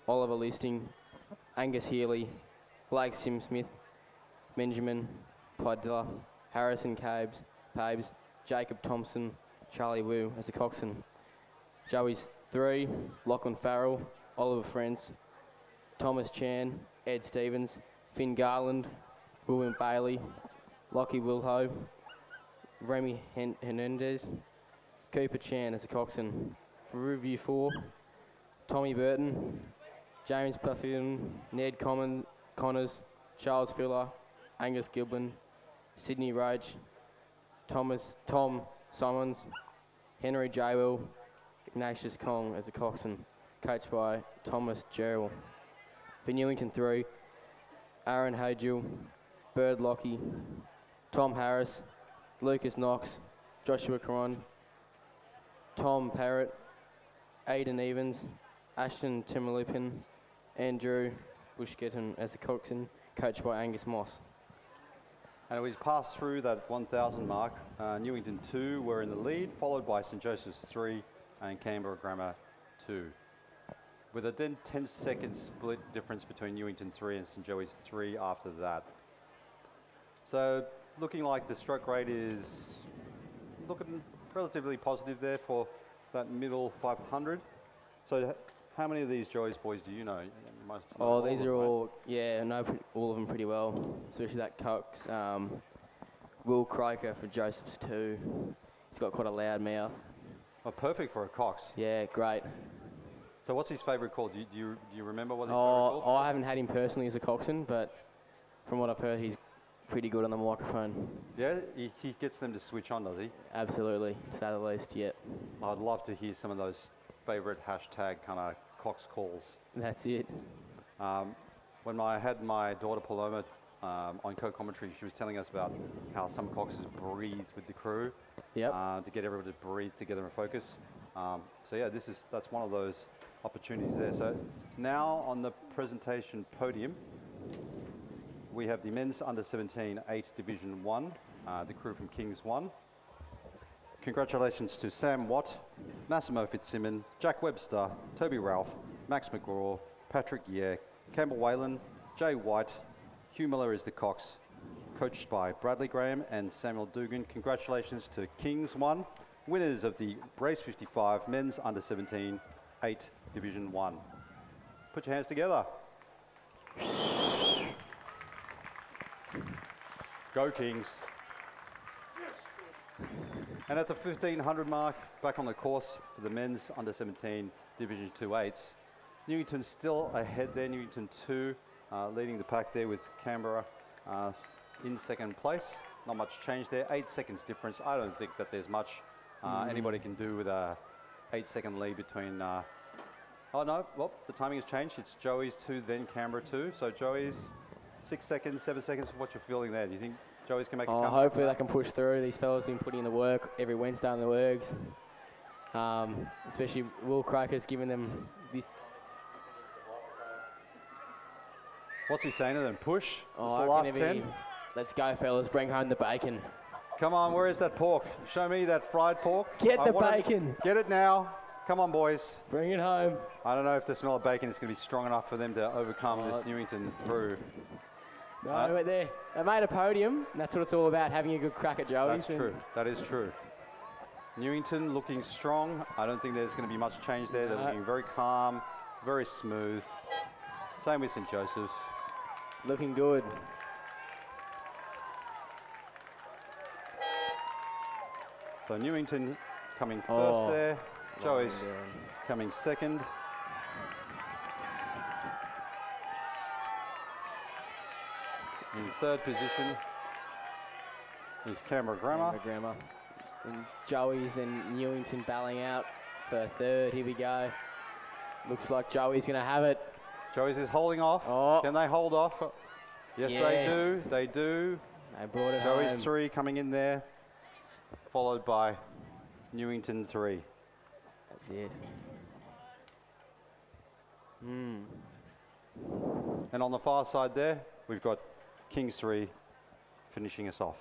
[SPEAKER 12] Oliver Listing, Angus Healy, Blake Sim-Smith, Benjamin Padilla, Harrison Pabes, Jacob Thompson, Charlie Wu as the coxswain. Joey's 3, Lachlan Farrell, Oliver Friends, Thomas Chan, Ed Stevens, Finn Garland, William Bailey, Lockie Wilho, Remy Hernandez, Cooper Chan as the coxswain. For Review 4, Tommy Burton, James Puffian, Ned Connors, Charles Filler, Angus Gilbin, Sydney Roach, Tom Simons, Henry Jaywell, Ignatius Kong as the coxswain, coached by Thomas Gerald. For Newington 3, Aaron Hagel, Bird Lockie, Tom Harris, Lucas Knox, Joshua Caron, Tom Parrott, Aidan Evans, Ashton Timmerlipin, Andrew Bushgetton as the coxswain, coached by Angus Moss.
[SPEAKER 4] And it was passed through that 1,000 mark. Newington 2 were in the lead, followed by St. Joseph's 3 and Canberra Grammar 2. With a then 10-second split difference between Newington 3 and St. Joey's 3 after that. So looking like the stroke rate is looking relatively positive there for that middle 500. So how many of these Joey's boys do you know? You must know all
[SPEAKER 12] These
[SPEAKER 4] of
[SPEAKER 12] are
[SPEAKER 4] them, right?
[SPEAKER 12] all, yeah, I know all of them pretty well, especially that Cox. Will Croker for Joseph's 2. He's got quite a loud mouth.
[SPEAKER 4] Oh, perfect for a Cox.
[SPEAKER 12] Yeah, great.
[SPEAKER 4] So what's his favourite call? Do you remember what his favourite call?
[SPEAKER 12] I haven't had him personally as a coxswain, but from what I've heard, he's pretty good on the microphone.
[SPEAKER 4] Yeah, he gets them to switch on, does he?
[SPEAKER 12] Absolutely, to say the least, yeah.
[SPEAKER 4] I'd love to hear some of those favourite hashtag kind of Cox calls.
[SPEAKER 12] That's it.
[SPEAKER 4] When I had my daughter Paloma on co-commentary, she was telling us about how some Coxes breathe with the crew to get everybody to breathe together and focus. So yeah, that's one of those opportunities there. So now on the presentation podium, we have the men's under 17 8 Division 1, the crew from Kings 1. Congratulations to Sam Watt, Massimo Fitzsimmons, Jack Webster, Toby Ralph, Max McGraw, Patrick Yeh, Campbell Whalen, Jay White, Hugh Miller is the Cox, coached by Bradley Graham and Samuel Dugan. Congratulations to Kings 1 winners of the Race 55 Men's Under 17 8 Division 1. Put your hands together. Go Kings. And at the 1500 mark, back on the course for the Men's Under 17 Division 2 8s, Newington still ahead there, Newington 2 leading the pack there with Canberra in second place. Not much change there, 8 seconds difference. I don't think that there's much anybody can do with a 8-second lead between, oh no, well, the timing has changed. It's Joey's 2, then Canberra 2. So Joey's 6 seconds, 7 seconds. What's your feeling there? Do you think Joey's can make a comeback?
[SPEAKER 12] Hopefully they can push through. These fellas have been putting in the work every Wednesday on the works. Especially Will Crocker's giving them this.
[SPEAKER 4] What's he saying to them? Push?
[SPEAKER 12] Oh,
[SPEAKER 4] it's the last 10?
[SPEAKER 12] Let's go, fellas. Bring home the bacon.
[SPEAKER 4] Come on, where is that pork? Show me that fried pork.
[SPEAKER 12] Get the bacon.
[SPEAKER 4] Get it now. Come on, boys.
[SPEAKER 12] Bring it home.
[SPEAKER 4] I don't know if the smell of bacon is going to be strong enough for them to overcome this Newington crew.
[SPEAKER 12] No, but they made a podium. And that's what it's all about, having a good crack at Joey's.
[SPEAKER 4] That's true. That is true. Newington looking strong. I don't think there's going to be much change there. They're looking very calm, very smooth. Same with St. Joseph's.
[SPEAKER 12] Looking good.
[SPEAKER 4] So Newington coming first there. Joey's coming second. In third position is Canberra Grammar.
[SPEAKER 12] And Joey's and Newington battling out for third. Here we go. Looks like Joey's going to have it.
[SPEAKER 4] Joey's is holding off. Can they hold off? Yes, they do. They do.
[SPEAKER 12] They brought it
[SPEAKER 4] Joey's
[SPEAKER 12] home.
[SPEAKER 4] 3 coming in there, followed by Newington 3.
[SPEAKER 12] That's it.
[SPEAKER 4] And on the far side there, we've got Kings 3 finishing us off.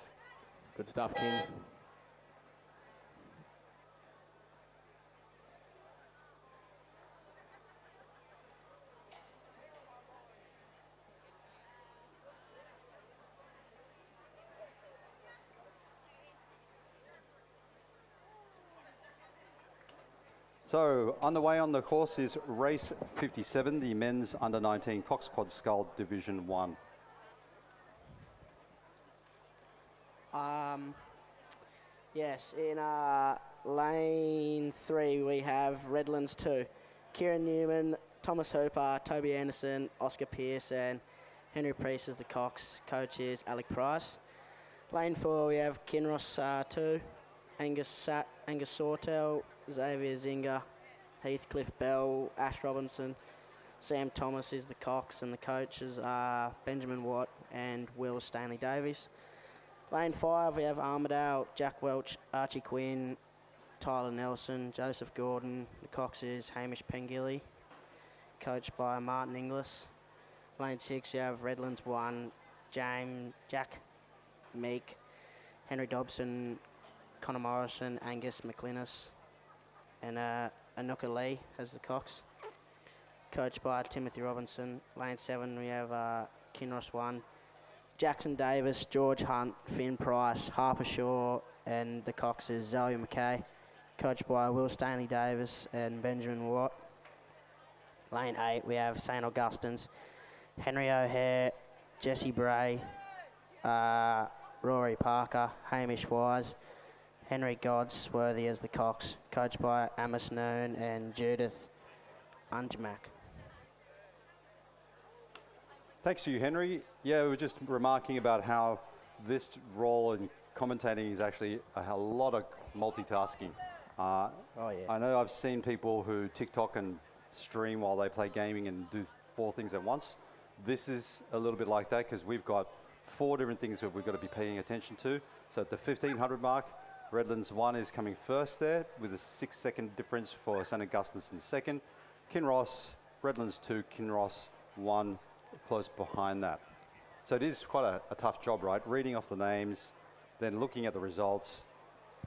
[SPEAKER 12] Good stuff, Kings.
[SPEAKER 4] So underway on the course is race 57, the men's under 19 Cox Quad Scull Division 1.
[SPEAKER 11] Yes, in lane 3 we have Redlands 2. Kieran Newman, Thomas Hooper, Toby Anderson, Oscar Pearson, Henry Priest is the Cox. Coach is Alec Price. Lane 4 we have Kinross 2, Angus Sortel, Xavier Zinger, Heathcliff Bell, Ash Robinson, Sam Thomas is the Cox, and the coaches are Benjamin Watt and Will Stanley Davies. Lane 5 we have Armidale, Jack Welch, Archie Quinn, Tyler Nelson, Joseph Gordon. The Cox is Hamish Pengilly, coached by Martin Inglis. Lane 6 we have Redlands 1, Jack Meek, Henry Dobson, Connor Morrison, Angus McLinnis, and Anuka Lee as the Cox, coached by Timothy Robinson. Lane 7 we have Kinross 1, Jackson Davis, George Hunt, Finn Price, Harper Shaw, and the Cox is Zoe McKay, coached by Will Stanley Davis and Benjamin Watt. Lane 8 we have St Augustine's, Henry O'Hare, Jesse Bray, Rory Parker, Hamish Wise, Henry Godsworthy as the Cox, coached by Amos Noon and Judith Unjamak.
[SPEAKER 4] Thanks to you, Henry. Yeah, we were just remarking about how this role in commentating is actually a lot of multitasking. I know I've seen people who TikTok and stream while they play gaming and do 4 things at once. This is a little bit like that because we've got 4 different things that we've got to be paying attention to. So at the 1500 mark, Redlands 1 is coming first there with a 6-second difference for St Augustine's in second. Kinross, Redlands 2, Kinross 1 close behind that. So it is quite a tough job, right? Reading off the names, then looking at the results,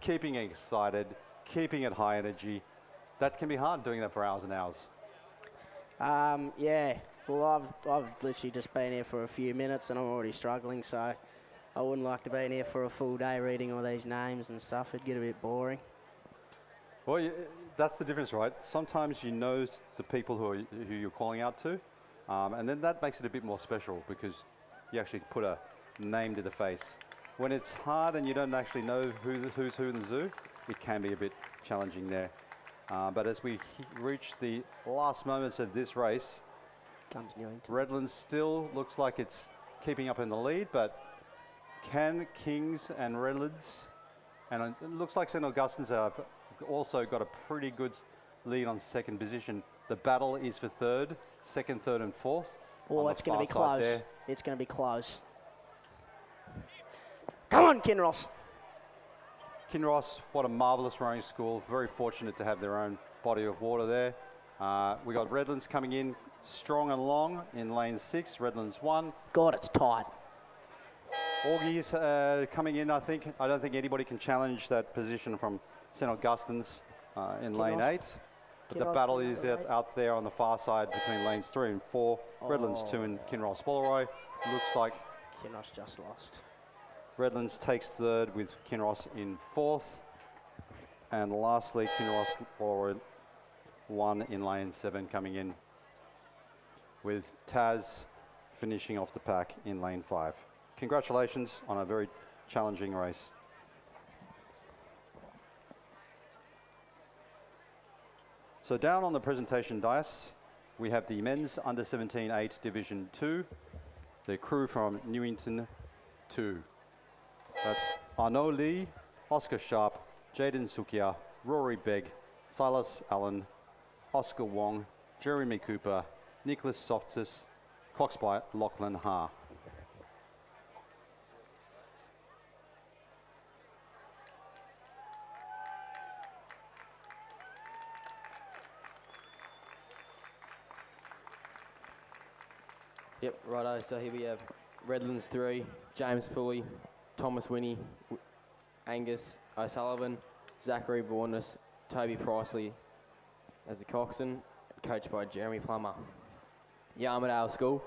[SPEAKER 4] keeping it excited, keeping it high energy. That can be hard doing that for hours and hours.
[SPEAKER 11] Yeah, well I've literally just been here for a few minutes and I'm already struggling, so I wouldn't like to be in here for a full day reading all these names and stuff. It'd get a bit boring.
[SPEAKER 4] Well, that's the difference, right? Sometimes you know the people who you're calling out to, and then that makes it a bit more special because you actually put a name to the face. When it's hard and you don't actually know who's who in the zoo, it can be a bit challenging there. But as we reach the last moments of this race, Redlands still looks like it's keeping up in the lead, but can Kings and Redlands, and it looks like St. Augustine's have also got a pretty good lead on second position. The battle is for third, second, third and fourth.
[SPEAKER 11] Oh, it's going to be close. It's going to be close. Come on, Kinross.
[SPEAKER 4] Kinross, what a marvellous rowing school. Very fortunate to have their own body of water there. We got Redlands coming in strong and long in lane 6. Redlands 1.
[SPEAKER 11] God, it's tight.
[SPEAKER 4] Augie's coming in, I think. I don't think anybody can challenge that position from St. Augustine's in lane 8. But the battle is out there on the far side between lanes 3 and 4. Redlands 2 and Kinross Walleroy. Looks like
[SPEAKER 11] Kinross just lost.
[SPEAKER 4] Redlands takes third with Kinross in 4th. And lastly, Kinross Walleroy 1 in lane 7 coming in, with Taz finishing off the pack in lane 5. Congratulations on a very challenging race. So down on the presentation dais, we have the men's under 17 8 Division 2, the crew from Newington 2. That's Arnaud Lee, Oscar Sharp, Jaden Sukia, Rory Begg, Silas Allen, Oscar Wong, Jeremy Cooper, Nicholas Softis, coxed by Lachlan Ha.
[SPEAKER 12] Yep, righto. So here we have Redlands 3, James Foley, Thomas Winnie, Angus O'Sullivan, Zachary Bournes, Toby Pricely as the coxswain, coached by Jeremy Plummer. Yarmerdale School,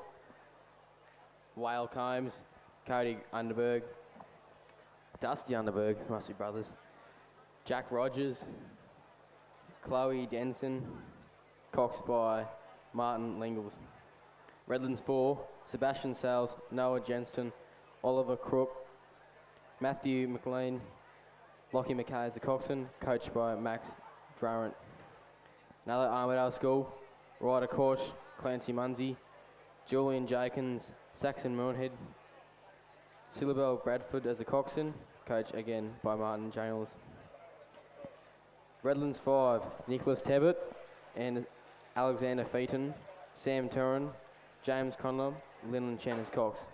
[SPEAKER 12] Whale Combs, Cody Underberg, Dusty Underberg, must be brothers, Jack Rogers, Chloe Denson, coxed by Martin Lingles. Redlands 4, Sebastian Sales, Noah Jenston, Oliver Crook, Matthew McLean, Lockie McKay as the coxswain, coached by Max Drarant. Another Armidale School, Ryder Korsh, Clancy Munsey, Julian Jakins, Saxon Moonhead, Syllabel Bradford as the coxswain, coached again by Martin James. Redlands 5, Nicholas Tebbett and Alexander Featon, Sam Turin, James Conlon, Lyndon Chen as cox.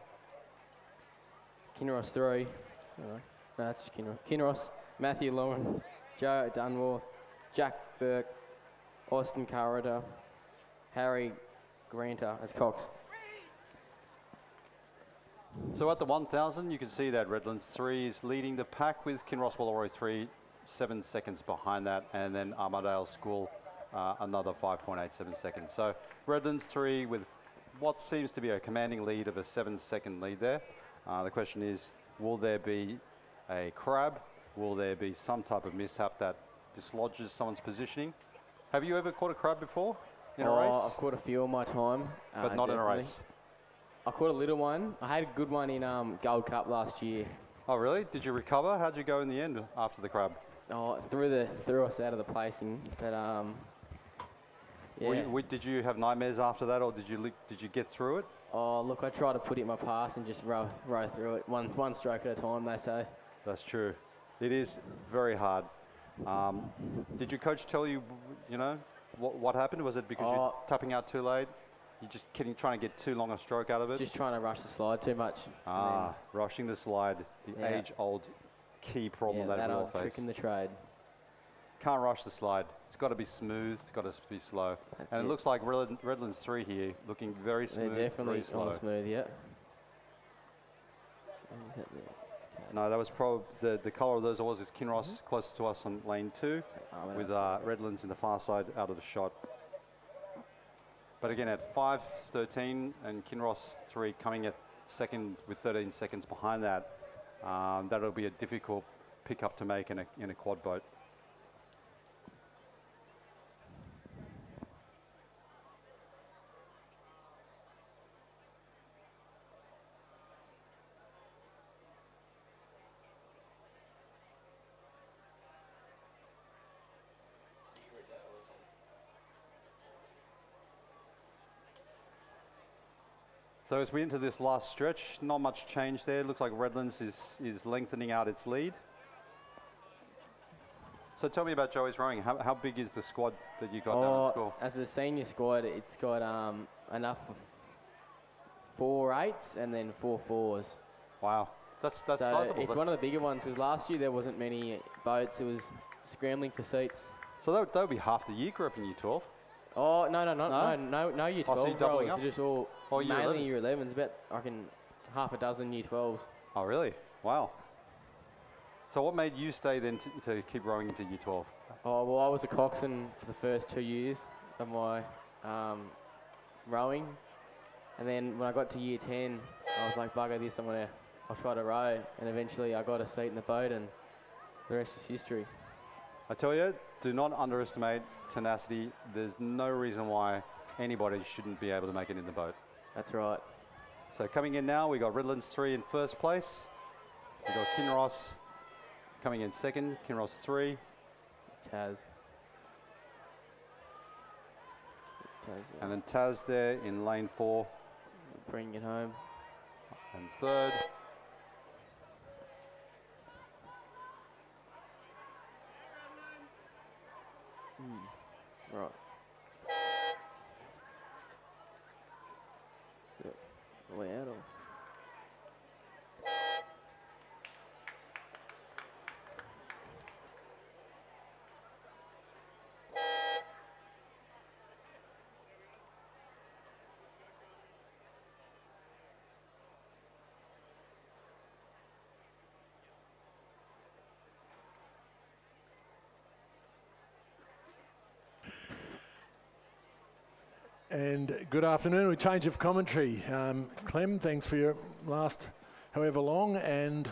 [SPEAKER 12] Kinross 3, no, that's just Kinross. Kinross, Matthew Lowen, Joe Dunworth, Jack Burke, Austin Carrata, Harry Granter as cox.
[SPEAKER 4] So at the 1,000, you can see that Redlands 3 is leading the pack with Kinross Walleroy 3, 7 seconds behind that, and then Armadale School another 5.87 seconds. So Redlands 3 with what seems to be a commanding lead of a 7-second lead there. The question is, will there be a crab? Will there be some type of mishap that dislodges someone's positioning? Have you ever caught a crab before in a race?
[SPEAKER 12] I've caught a few in my time.
[SPEAKER 4] But not in a race?
[SPEAKER 12] I caught a little one. I had a good one in Gold Cup last year.
[SPEAKER 4] Oh really? Did you recover? How'd you go in the end after the crab?
[SPEAKER 12] Oh, it threw us out of the placing, but yeah.
[SPEAKER 4] Did you have nightmares after that, or did you get through it?
[SPEAKER 12] Oh, look, I tried to put it in my pass and just row through it, one stroke at a time, they say.
[SPEAKER 4] That's true. It is very hard. Did your coach tell you, what happened? Was it because you're tapping out too late? You're just trying to get too long a stroke out of it?
[SPEAKER 12] Just trying to rush the slide too much.
[SPEAKER 4] Rushing the slide, the age-old key problem that we all face.
[SPEAKER 12] Trick in the trade.
[SPEAKER 4] Can't rush the slide. It's got to be smooth. It's got to be slow. It looks like Redlands 3 here, looking very smooth.
[SPEAKER 12] They're definitely
[SPEAKER 4] very slow.
[SPEAKER 12] Smooth, yeah.
[SPEAKER 4] No, that was probably the colour of those oars is Kinross closer to us on lane 2, with Redlands in the far side out of the shot. But again, at 5:13 and Kinross 3 coming at second with 13 seconds behind that, that'll be a difficult pickup to make in a quad boat. So as we enter this last stretch, not much change there. Looks like Redlands is lengthening out its lead. So tell me about Joey's rowing. How big is the squad that you got down at school?
[SPEAKER 12] As a senior squad, it's got enough for 4 8s and then 4 4s.
[SPEAKER 4] Wow, that's
[SPEAKER 12] so
[SPEAKER 4] sizable.
[SPEAKER 12] It's one of the bigger ones because last year there wasn't many boats. It was scrambling for seats.
[SPEAKER 4] So that would be half the year group in year 12?
[SPEAKER 12] Oh, no year 12
[SPEAKER 4] so you're doubling
[SPEAKER 12] rowers.
[SPEAKER 4] up?
[SPEAKER 12] They're just all
[SPEAKER 4] year
[SPEAKER 12] mainly
[SPEAKER 4] 11s?
[SPEAKER 12] year 11s, about, I reckon, half a dozen year 12s.
[SPEAKER 4] Oh, really? Wow. So what made you stay then to keep rowing into year 12?
[SPEAKER 12] Oh, well, I was a coxswain for the first 2 years of my rowing. And then when I got to year 10, I was like, bugger this, I'll try to row. And eventually I got a seat in the boat and the rest is history.
[SPEAKER 4] I tell you, do not underestimate tenacity. There's no reason why anybody shouldn't be able to make it in the boat.
[SPEAKER 12] That's right.
[SPEAKER 4] So coming in now, we got Redlands 3 in first place. We got Kinross coming in second, Kinross 3.
[SPEAKER 12] Taz. It's Taz.
[SPEAKER 4] And then Taz there in lane 4.
[SPEAKER 12] Bring it home.
[SPEAKER 4] And third.
[SPEAKER 12] Right. Way out or?
[SPEAKER 3] And good afternoon. We change of commentary. Clem, thanks for your last however long, and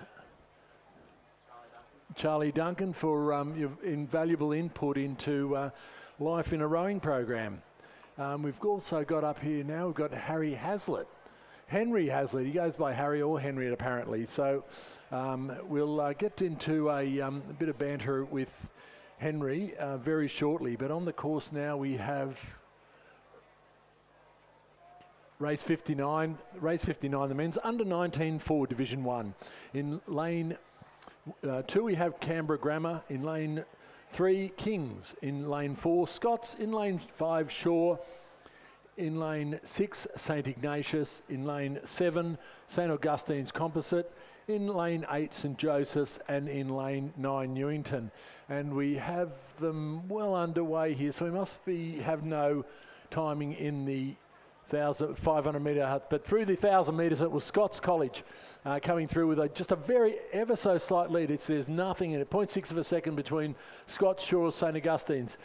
[SPEAKER 3] Charlie Duncan for your invaluable input into life in a rowing program. We've also got up here now, we've got Harry Hazlitt. Henry Hazlitt, he goes by Harry or Henry apparently. So we'll get into a bit of banter with Henry very shortly. But on the course now we have race 59, the men's under 19 for Division 1. In lane 2 we have Canberra Grammar, in lane 3 Kings, in lane 4 Scots, in lane 5 Shaw, in lane 6 St Ignatius, in lane 7 St Augustine's Composite, in lane 8 St Joseph's, and in lane 9 Newington. And we have them well underway here, so we must have no timing in the 500 metre hut, but through the 1,000 metres it was Scots College coming through with just a very ever so slight lead. There's nothing in it, 0.6 of a second between Scots, Shaw, St Augustine's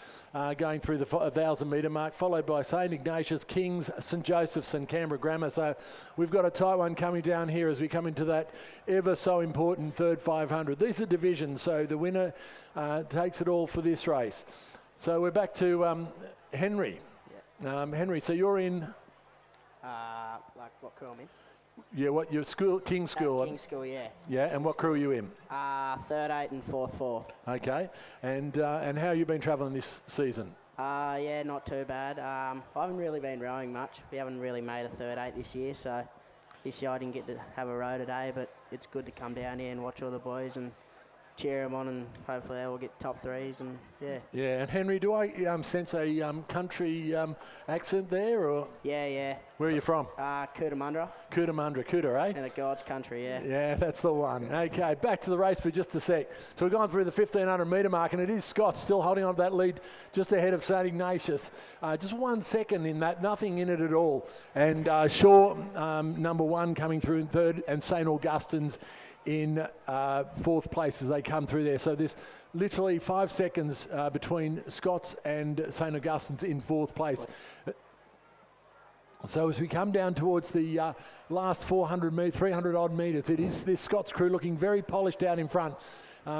[SPEAKER 3] going through the 1,000 metre mark, followed by St Ignatius, Kings, St Joseph's and Canberra Grammar. So we've got a tight one coming down here as we come into that ever so important third 500. These are divisions, so the winner takes it all for this race. So we're back to Henry. Yep. Henry, so you're in...
[SPEAKER 11] like what crew I'm in?
[SPEAKER 3] Yeah, what your school, King's School?
[SPEAKER 11] King's School, yeah.
[SPEAKER 3] Yeah, and what crew are you in?
[SPEAKER 11] Third 8 and fourth 4.
[SPEAKER 3] Okay, and how have you been travelling this season?
[SPEAKER 11] Yeah, not too bad. I haven't really been rowing much. We haven't really made a third 8 this year, so this year I didn't get to have a row today, but it's good to come down here and watch all the boys and cheer them on, and hopefully they will get top 3s, and yeah.
[SPEAKER 3] Yeah, and Henry, do I sense a country accent there, or?
[SPEAKER 11] Yeah.
[SPEAKER 3] Where are you from?
[SPEAKER 11] Cootamundra.
[SPEAKER 3] Cooter, eh?
[SPEAKER 11] In the God's country, yeah.
[SPEAKER 3] Yeah, that's the one. Okay, back to the race for just a sec. So we've gone through the 1,500 metre mark, and it is Scott still holding on to that lead just ahead of St Ignatius. Just 1 second in that, nothing in it at all. And Shaw, number 1, coming through in third, and St Augustine's in fourth place as they come through there. So there's literally 5 seconds between Scots and St Augustine's in fourth place. So as we come down towards the last 300 odd metres, it is this Scots crew looking very polished out in front.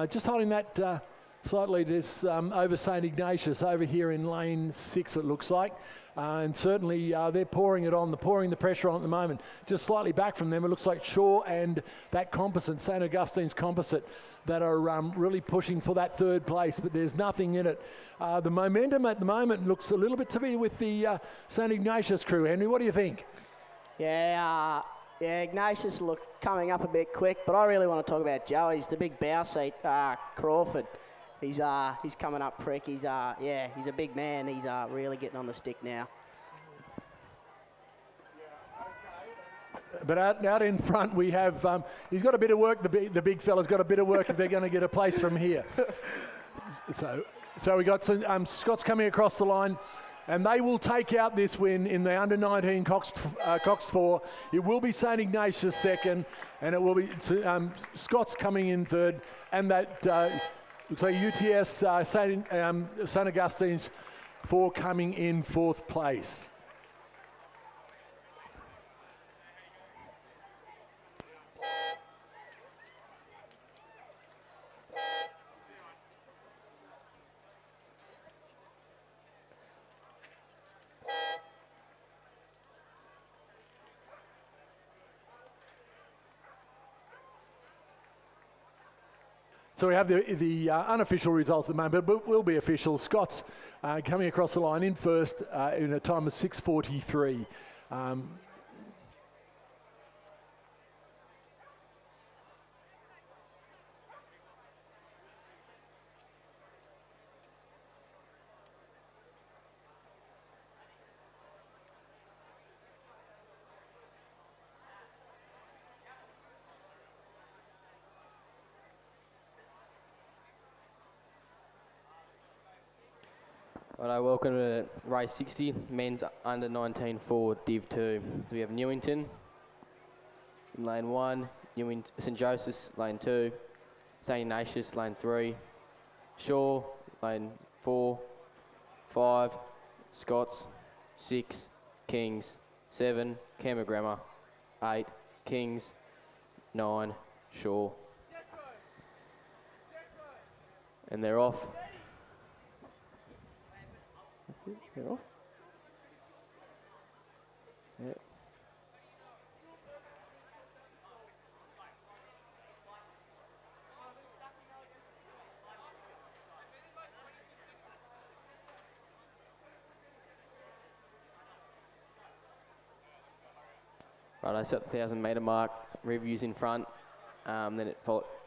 [SPEAKER 3] Just holding that slightly this over St Ignatius over here in lane 6 it looks like. And certainly they're pouring the pressure on at the moment. Just slightly back from them, it looks like Shaw and that Composite, St Augustine's Composite, that are really pushing for that third place, but there's nothing in it. The momentum at the moment looks a little bit to be with the St Ignatius crew. Henry, what do you think?
[SPEAKER 11] Yeah, Ignatius looked coming up a bit quick, but I really want to talk about Joey's, the big bow seat, Crawford. He's coming up prick. He's a big man. He's really getting on the stick now.
[SPEAKER 3] But out in front we have, he's got a bit of work, the big fella's got a bit of work if they're going to get a place from here. So we got some Scots coming across the line, and they will take out this win in the under-19 Coxed 4. It will be St Ignatius second, and it will be Scots coming in third, and that looks like UTS St Augustine's 4 coming in fourth place. So we have the unofficial results at the moment, but will be official. Scots coming across the line in first in a time of 6:43.
[SPEAKER 12] Righto, welcome to race 60, men's under 19 for Div 2. So we have Newington in lane 1, St Joseph's lane 2, St Ignatius lane 3, Shaw lane 4, 5, Scots 6, Kings 7, Canberra Grammar 8, Kings 9, Shaw. And they're off. That's it, they're off. Yep. Right, I set the 1,000 metre mark, reviews in front, then it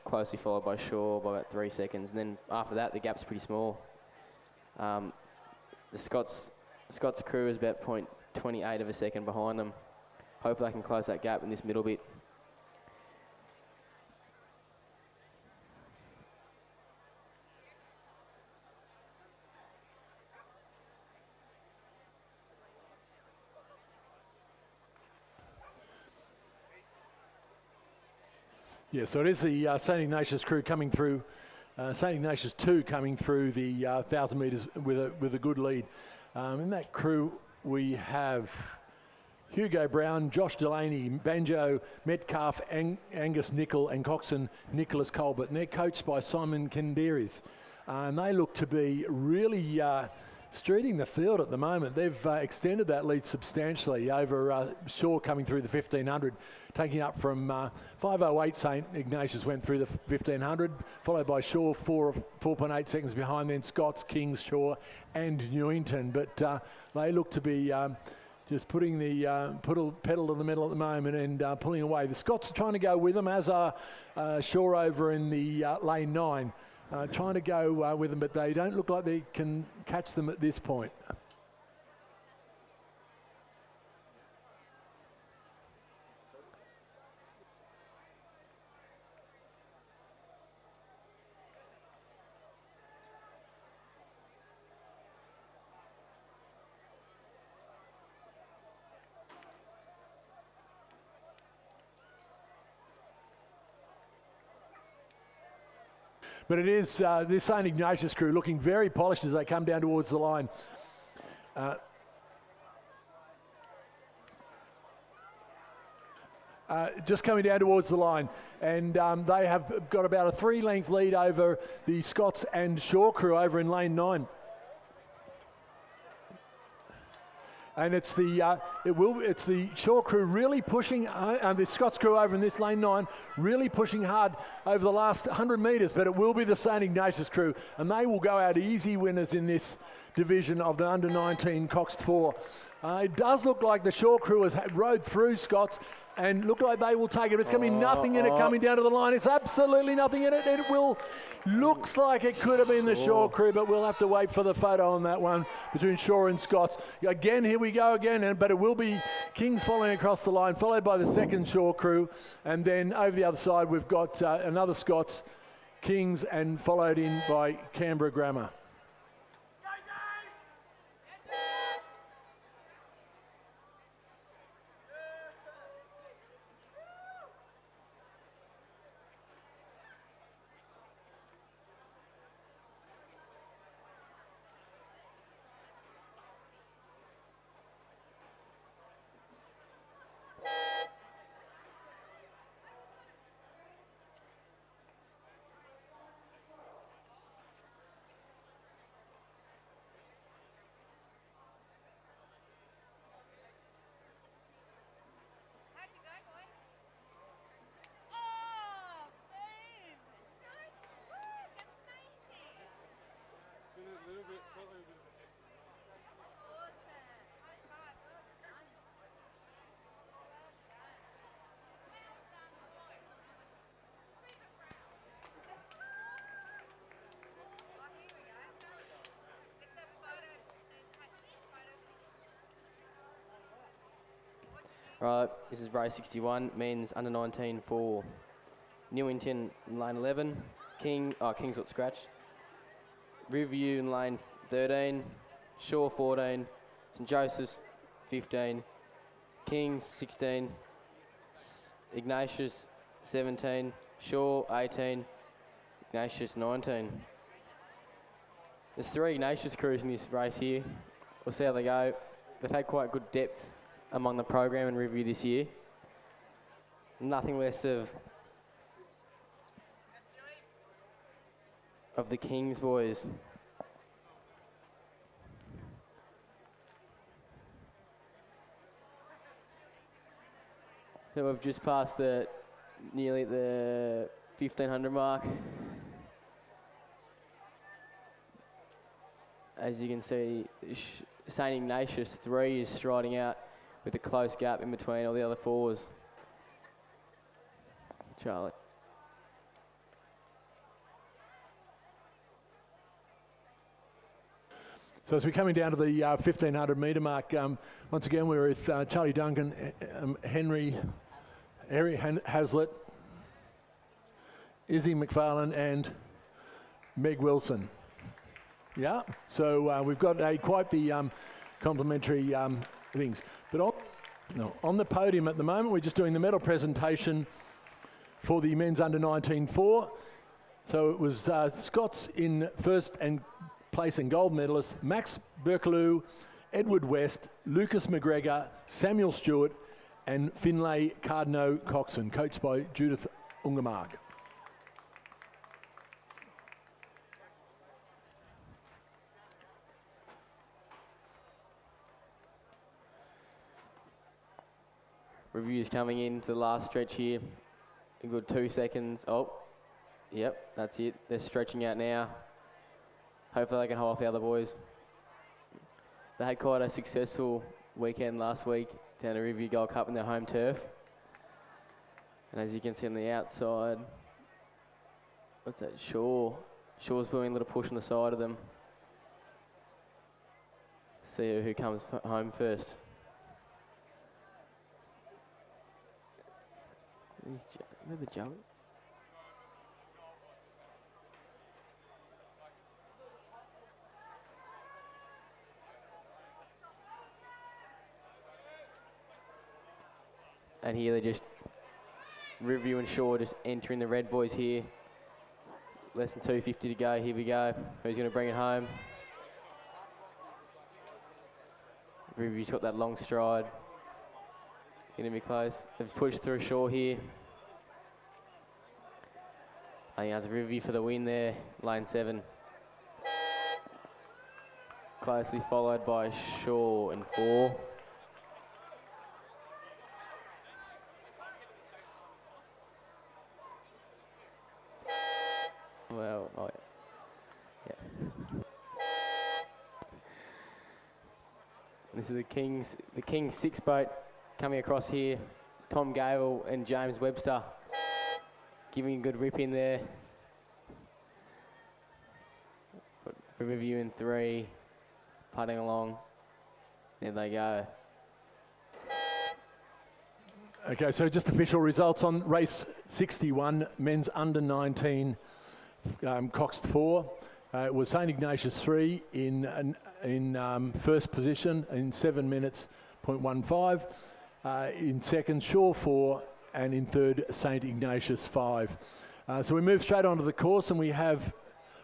[SPEAKER 12] closely followed by Shaw by about 3 seconds, and then after that the gap's pretty small. The Scots crew is about 0.28 of a second behind them. Hopefully I can close that gap in this middle bit.
[SPEAKER 3] Yeah, so it is the St Ignatius crew coming through. St Ignatius 2 coming through the 1,000 metres with a good lead. In that crew we have Hugo Brown, Josh Delaney, Banjo, Metcalf, Angus Nicol and coxswain Nicholas Colbert, and they're coached by Simon Kenderis. And they look to be really streeting the field at the moment. They've extended that lead substantially over Shaw coming through the 1,500, taking up from 5:08 St Ignatius went through the 1,500, followed by Shaw 4.8 seconds behind, then Scots, Kings, Shaw and Newington. But they look to be just putting the pedal to the metal at the moment and pulling away. The Scots are trying to go with them, as are Shaw over in the lane 9. Trying to go with them, but they don't look like they can catch them at this point. But it is this St Ignatius crew looking very polished as they come down towards the line. Just coming down towards the line, and they have got about a 3-length lead over the Scots and Shaw crew over in lane 9. And it's the Shaw crew really pushing, the Scots crew over in this lane 9, really pushing hard over the last 100 metres, but it will be the St Ignatius crew, and they will go out easy winners in this division of the under-19 Coxed 4. It does look like the shore crew has rode through Scots and look like they will take it. It's going to be nothing in it coming down to the line. It's absolutely nothing in it. It will, looks like it could have been the shore crew, but we'll have to wait for the photo on that one between Shore and Scots. Again, here we go again, but it will be Kings following across the line, followed by the second shore crew. And then over the other side, we've got another Scots, Kings, and followed in by Canberra Grammar.
[SPEAKER 12] Right, this is race 61, men's under 19 for Newington in lane 11, Kingswood scratch, Riverview in lane 13, Shaw 14, St Joseph's 15, Kings 16, Ignatius 17, Shaw 18, Ignatius 19. There's 3 Ignatius crews in this race here. We'll see how they go. They've had quite good depth among the program and review this year. Nothing less of the Kings boys. So we've just passed nearly the 1500 mark. As you can see, St Ignatius 3 is striding out with a close gap in between all the other 4s. Charlie.
[SPEAKER 3] So as we're coming down to the 1500 metre mark, once again we're with Charlie Duncan, Harry Hazlitt, Izzy McFarlane and Meg Wilson. Yeah, so we've got quite the complimentary things. But on the podium at the moment, we're just doing the medal presentation for the men's under 19-4. So it was Scots in first and place and gold medalists, Max Berkelou, Edward West, Lucas McGregor, Samuel Stewart, and Finlay Cardno-Coxon, coached by Judith Ungemark.
[SPEAKER 12] Reviews coming into the last stretch here. A good 2 seconds. Oh, yep, that's it. They're stretching out now. Hopefully they can hold off the other boys. They had quite a successful weekend last week down at Riverview Gold Cup in their home turf. And as you can see on the outside, what's that, Shaw? Shaw's doing a little push on the side of them. See who comes home first. Where's the jump? And here they're just Riverview and Shaw just entering the red boys here. Less than 250 to go. Here we go. Who's going to bring it home? Riverview's got that long stride. It's going to be close. They've pushed through Shaw here. I think that's Riverview for the win there, lane 7. Closely followed by Shaw in 4. Well, oh yeah. This is the King's 6 boat coming across here. Tom Gale and James Webster giving a good rip in there. Review in 3, putting along. There they go.
[SPEAKER 3] Okay, so just official results on race 61, men's under 19, coxed 4. It was St Ignatius 3 in first position in 7 minutes, 0.15. In second, Shaw 4, and in third, St Ignatius 5. So we move straight onto the course, and we have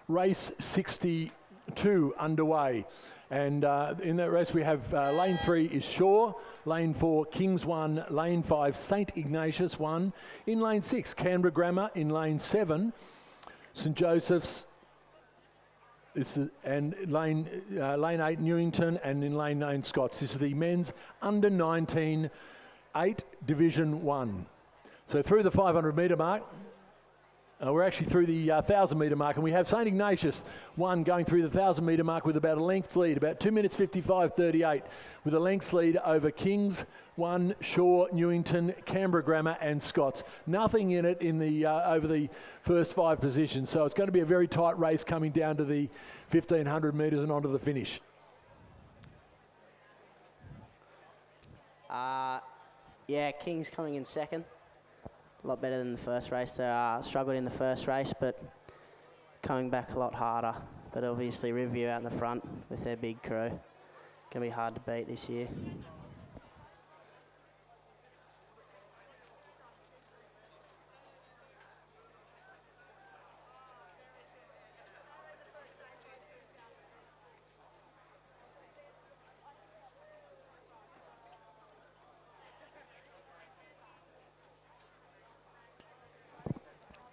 [SPEAKER 3] race 62 underway. And in that race we have lane 3 is Shaw, lane 4 Kings 1, lane 5 St Ignatius 1, in lane 6 Canberra Grammar, in lane 7 St Joseph's, and lane 8 Newington, and in lane 9 Scots. This is the men's under 19 8 Division 1. So through the 500 metre mark, we're actually through the 1,000 metre mark, and we have St Ignatius 1 going through the 1,000 metre mark with about a length lead, about 2 minutes 55.38, with a length lead over Kings 1, Shaw, Newington, Canberra Grammar and Scots. Nothing in it in the over the first 5 positions, so it's going to be a very tight race coming down to the 1,500 metres and onto the finish.
[SPEAKER 11] Yeah, Kings coming in second. A lot better than the first race. They struggled in the first race, but coming back a lot harder. But obviously Riverview out in the front with their big crew. Going to be hard to beat this year.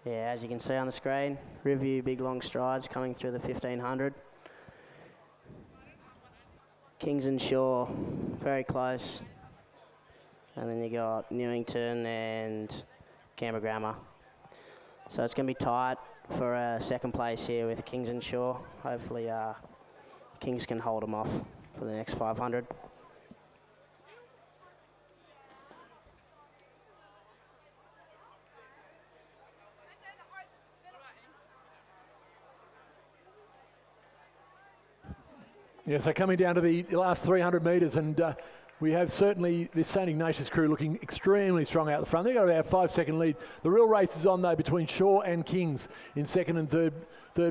[SPEAKER 11] Yeah, as you can see on the screen, Riverview big long strides coming through the 1,500. Kings and Shaw, very close. And then you got Newington and Canberra Grammar. So it's going to be tight for second place here with Kings and Shaw. Hopefully Kings can hold them off for the next 500.
[SPEAKER 3] Yeah, so coming down to the last 300 metres, and we have certainly this St Ignatius crew looking extremely strong out the front. They've got about a 5-second lead. The real race is on though between Shaw and Kings in second and third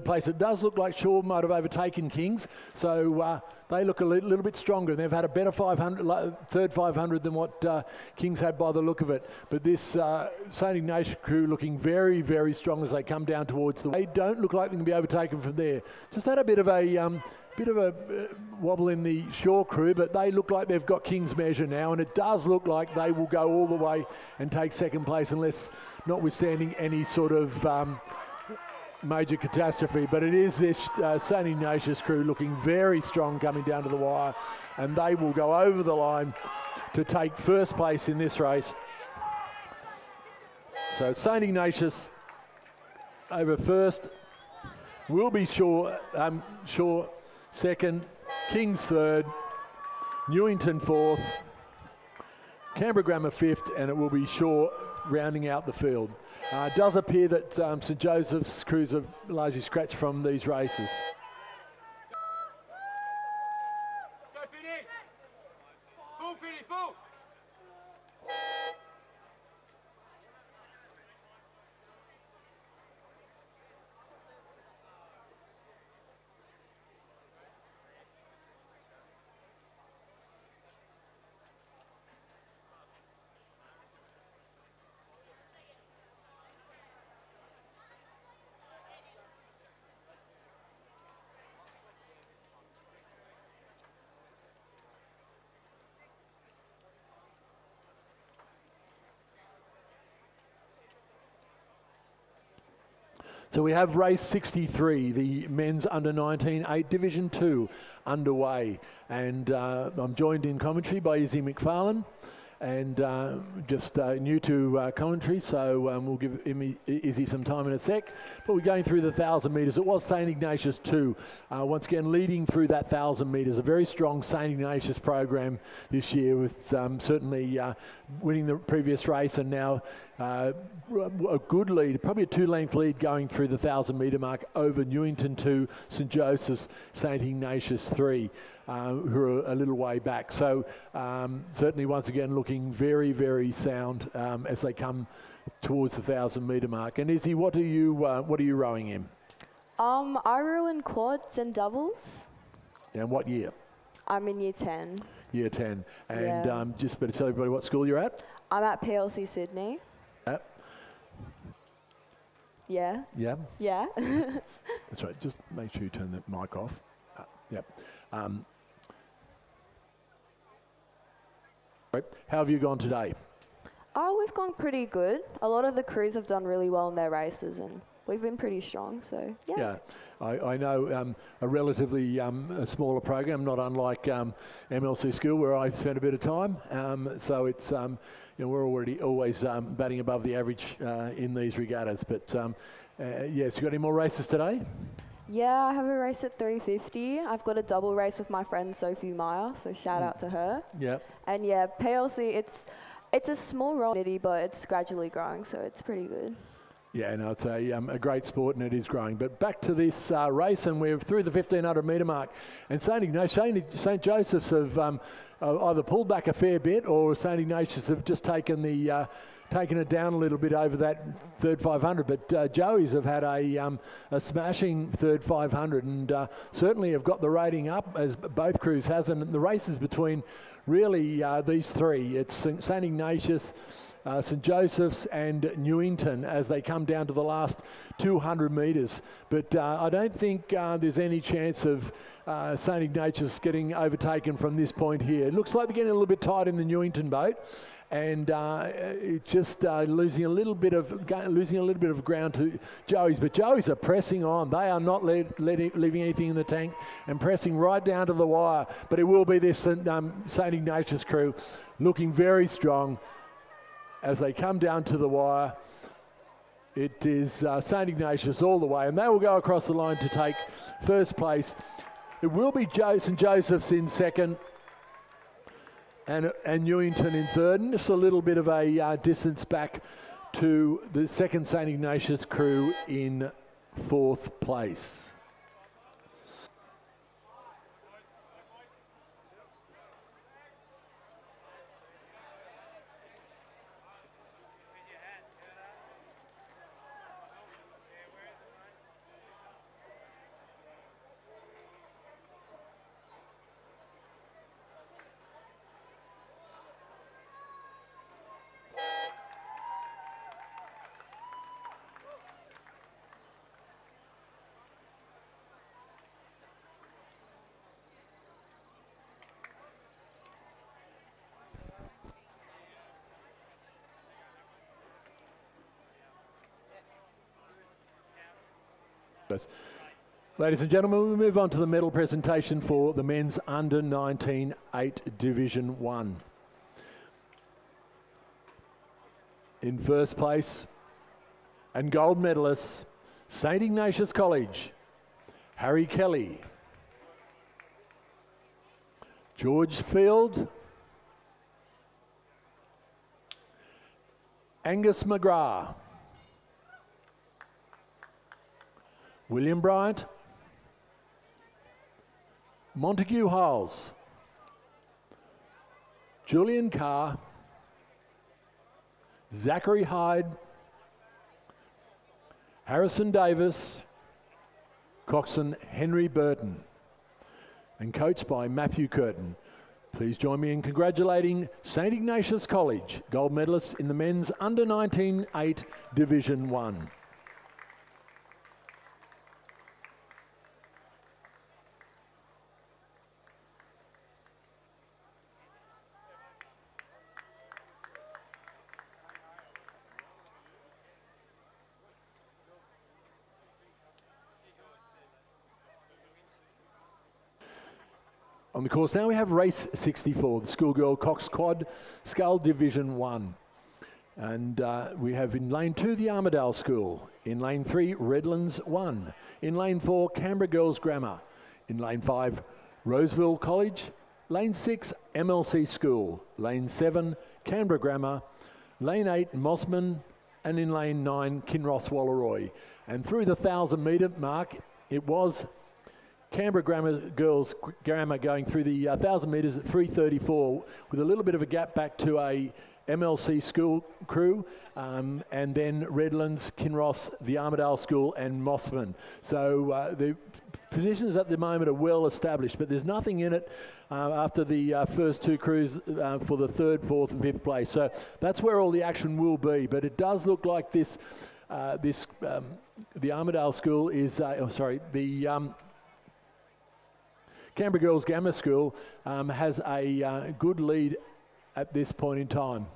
[SPEAKER 3] place. It does look like Shaw might have overtaken Kings, so they look a little bit stronger. They've had a better third 500 than what Kings had by the look of it. But this St Ignatius crew looking very, very strong as they come down towards they don't look like they can be overtaken from there. Just had a bit of a wobble in the Shaw crew, but they look like they've got King's measure now, and it does look like they will go all the way and take second place, unless notwithstanding any sort of major catastrophe. But it is this St Ignatius crew looking very strong coming down to the wire, and they will go over the line to take first place in this race. So St Ignatius over first, will be Shaw second, Kings third, Newington fourth, Canberra Grammar fifth, and it will be Shaw rounding out the field. It does appear that St Joseph's crews have largely scratched from these races.
[SPEAKER 8] Let's go, Finny! Pull, Finny, pull!
[SPEAKER 3] So we have race 63, the men's under 19 8 Division 2 underway, and I'm joined in commentary by Izzy McFarlane, and just new to commentary, so we'll give Izzy some time in a sec. But we're going through the 1,000 metres. It was St Ignatius 2, once again leading through that 1,000 metres. A very strong St Ignatius program this year, with certainly winning the previous race, and now a good lead, probably a 2-length lead going through the 1,000 metre mark over Newington 2, St Joseph's, St Ignatius 3. Who are a little way back. So certainly once again looking very, very sound as they come towards the 1,000 metre mark. And Izzy, what are you rowing in?
[SPEAKER 7] I row in quads and doubles.
[SPEAKER 3] And what year?
[SPEAKER 7] I'm in year 10.
[SPEAKER 3] Year 10. And just better tell everybody what school you're at.
[SPEAKER 7] I'm at PLC Sydney. Yeah.
[SPEAKER 3] Yeah?
[SPEAKER 7] Yeah.
[SPEAKER 3] That's right. Just make sure you turn the mic off. Yep. How have you gone today?
[SPEAKER 7] Oh, we've gone pretty good. A lot of the crews have done really well in their races, and we've been pretty strong, so yeah.
[SPEAKER 3] Yeah, I know a relatively a smaller program, not unlike MLC School, where I spent a bit of time. So it's, we're always batting above the average in these regattas. But yes, you got any more races today?
[SPEAKER 7] Yeah, I have a race at 350. I've got a double race with my friend Sophie Meyer, so shout out to her.
[SPEAKER 3] Yeah.
[SPEAKER 7] And yeah, PLC, it's a small role, but it's gradually growing, so it's pretty good.
[SPEAKER 3] Yeah, no, it's a great sport, and it is growing. But back to this race, and we're through the 1,500 metre mark. And St Joseph's have either pulled back a fair bit, or St Ignatius have just taken it down a little bit over that third 500. But Joey's have had a smashing third 500, and certainly have got the rating up, as both crews has. And the races between really these three, it's St Ignatius, St Joseph's and Newington, as they come down to the last 200 metres. But I don't think there's any chance of St Ignatius getting overtaken from this point here. It looks like they're getting a little bit tight in the Newington boat, and just losing a little bit of ground to Joey's. But Joey's are pressing on. They are not leaving anything in the tank, and pressing right down to the wire. But it will be this St Ignatius crew looking very strong as they come down to the wire. It is St Ignatius all the way, and they will go across the line to take first place. It will be St Joseph's in second, and Newington in third, and just a little bit of a distance back to the second St Ignatius crew in fourth place. Ladies and gentlemen, we move on to the medal presentation for the men's under-19 8 Division 1. In first place, and gold medalists, St Ignatius College, Harry Kelly, George Field, Angus McGrath, William Bryant, Montague Hiles, Julian Carr, Zachary Hyde, Harrison Davis, coxswain Henry Burton, and coached by Matthew Curtin. Please join me in congratulating St Ignatius College, gold medalists in the men's under-19 8 Division 1. On the course now we have race 64, the schoolgirl coxed quad scull Division 1. And we have in lane 2 the Armidale School, in lane 3 Redlands 1, in lane 4 Canberra Girls Grammar, in lane 5 Roseville College, lane 6 MLC School, lane 7 Canberra Grammar, lane 8 Mossman, and in lane 9 Kinross Walleroy. And through the 1,000 metre mark, it was Canberra Girls Grammar going through the 1,000 metres at 3:34 with a little bit of a gap back to a MLC School crew, and then Redlands, Kinross, the Armidale School and Mossman. So the positions at the moment are well established, but there's nothing in it after the first two crews for the 3rd, 4th and 5th place. So that's where all the action will be, but it does look like this, the Armidale School is, the Canberra Girls Grammar School has a good lead at this point in time.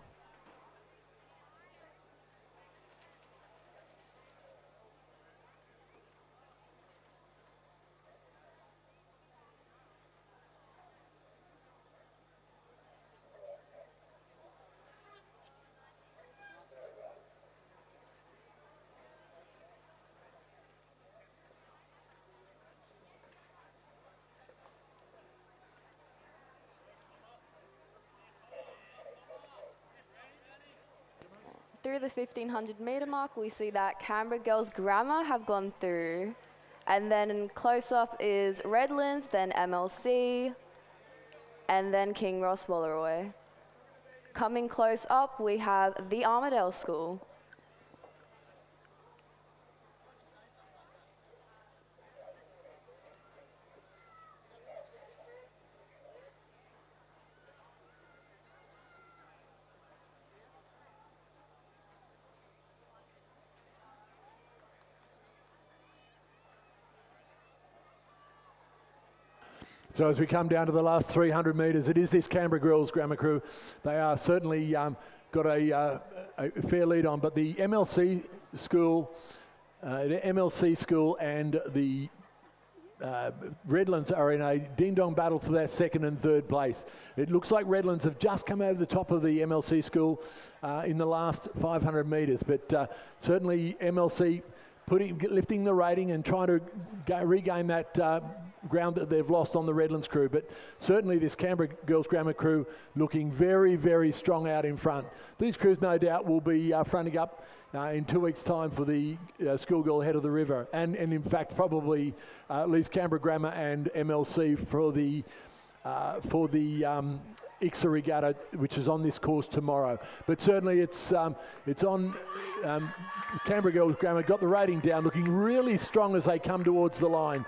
[SPEAKER 7] Through the 1,500 metre mark, we see that Canberra Girls Grammar have gone through. And then close up is Redlands, then MLC, and then Kinross Walleroy. Coming close up, we have the Armidale School.
[SPEAKER 3] So as we come down to the last 300 metres, it is this Canberra Girls Grammar crew. They are certainly got a fair lead on, but the MLC school and the Redlands are in a ding-dong battle for that 2nd and 3rd place. It looks like Redlands have just come over the top of the MLC school in the last 500 metres, but certainly MLC lifting the rating and trying to regain that ground that they've lost on the Redlands crew. But certainly this Canberra Girls Grammar crew looking very, very strong out in front. These crews no doubt will be fronting up in 2 weeks' time for the schoolgirl head of the river, and in fact probably at least Canberra Grammar and MLC for the ICSA Regatta, which is on this course tomorrow. But certainly it's on Canberra Girls Grammar, got the rating down, looking really strong as they come towards the line.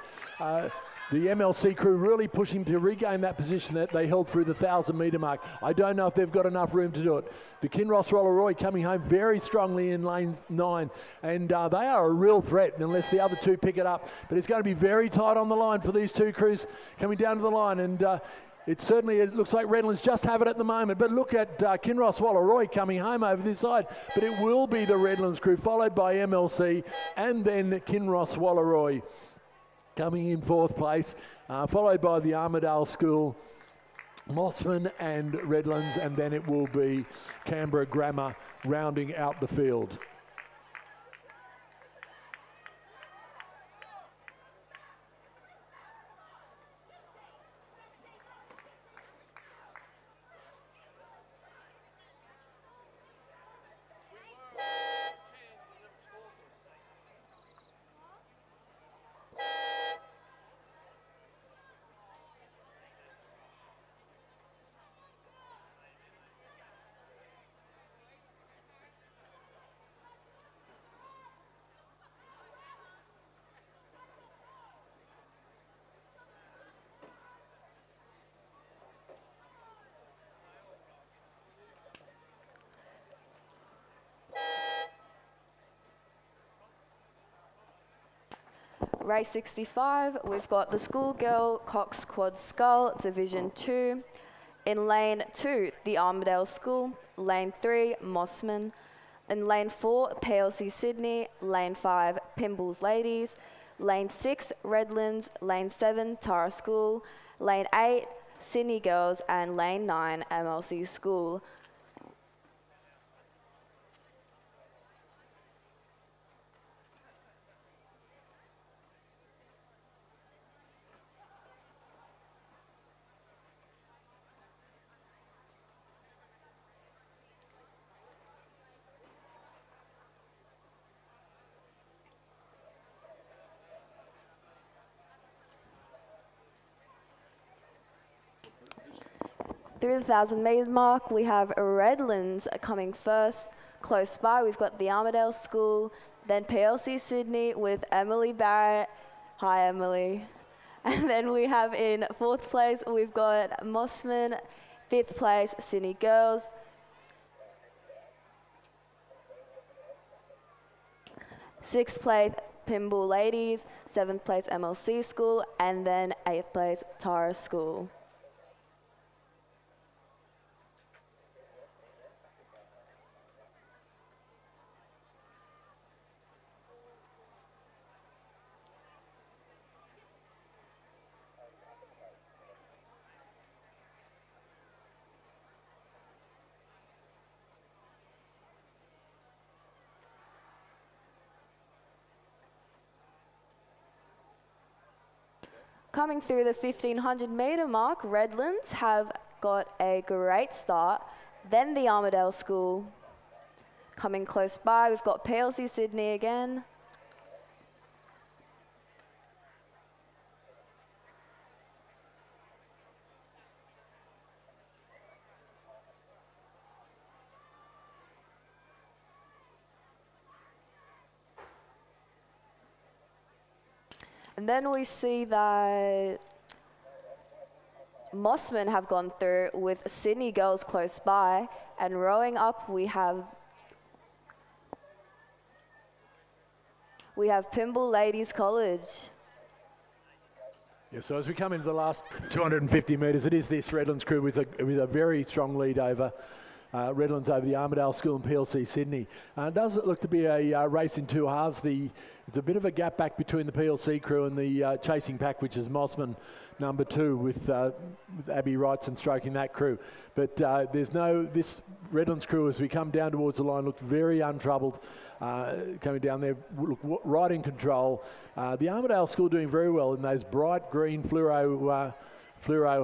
[SPEAKER 3] The MLC crew really pushing to regain that position that they held through the 1,000 metre mark. I don't know if they've got enough room to do it. The Kinross Walleroy coming home very strongly in lane 9, and they are a real threat unless the other two pick it up. But it's going to be very tight on the line for these two crews coming down to the line, and it looks like Redlands just have it at the moment. But look at Kinross Walleroy coming home over this side. But it will be the Redlands crew, followed by MLC, and then Kinross Walleroy coming in 4th place, followed by the Armidale School, Mossman and Redlands, and then it will be Canberra Grammar rounding out the field.
[SPEAKER 7] Race 65, we've got the schoolgirl coxed quad scull Division 2. In lane 2, the Armidale School. Lane 3, Mossman. In lane 4, PLC Sydney. Lane 5, Pimbles Ladies. Lane 6, Redlands. Lane 7, Tara School. Lane 8, Sydney Girls, and Lane 9 MLC School. Through the 1,000 metre mark, we have Redlands coming first. Close by, we've got the Armadale School, then PLC Sydney with Emily Barrett. Hi, Emily. And then we have in 4th place, we've got Mossman. 5th place, Sydney Girls. 6th place, Pymble Ladies. 7th place, MLC School. And then 8th place, Tara School. Coming through the 1,500 metre mark, Redlands have got a great start. Then the Armadale School. Coming close by, we've got PLC Sydney again. And then we see that Mossman have gone through with Sydney Girls close by, and rowing up we have Pymble Ladies College.
[SPEAKER 3] Yeah, so as we come into the last 250 metres, it is this Redlands crew with a very strong lead over Redlands over the Armadale School and PLC Sydney. Does it look to be a race in two halves? It's a bit of a gap back between the PLC crew and the chasing pack, which is Mossman number 2 with Abby Wrightson stroking that crew. But this Redlands crew, as we come down towards the line, looked very untroubled coming down there, look right in control. The Armadale School doing very well in those bright green fluoro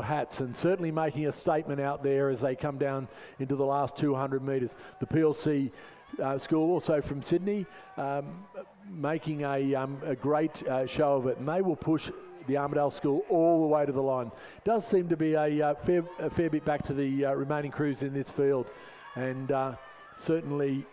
[SPEAKER 3] hats, and certainly making a statement out there as they come down into the last 200 metres. The PLC school also from Sydney making a great show of it, and they will push the Armadale School all the way to the line. Does seem to be a fair bit back to the remaining crews in this field, and certainly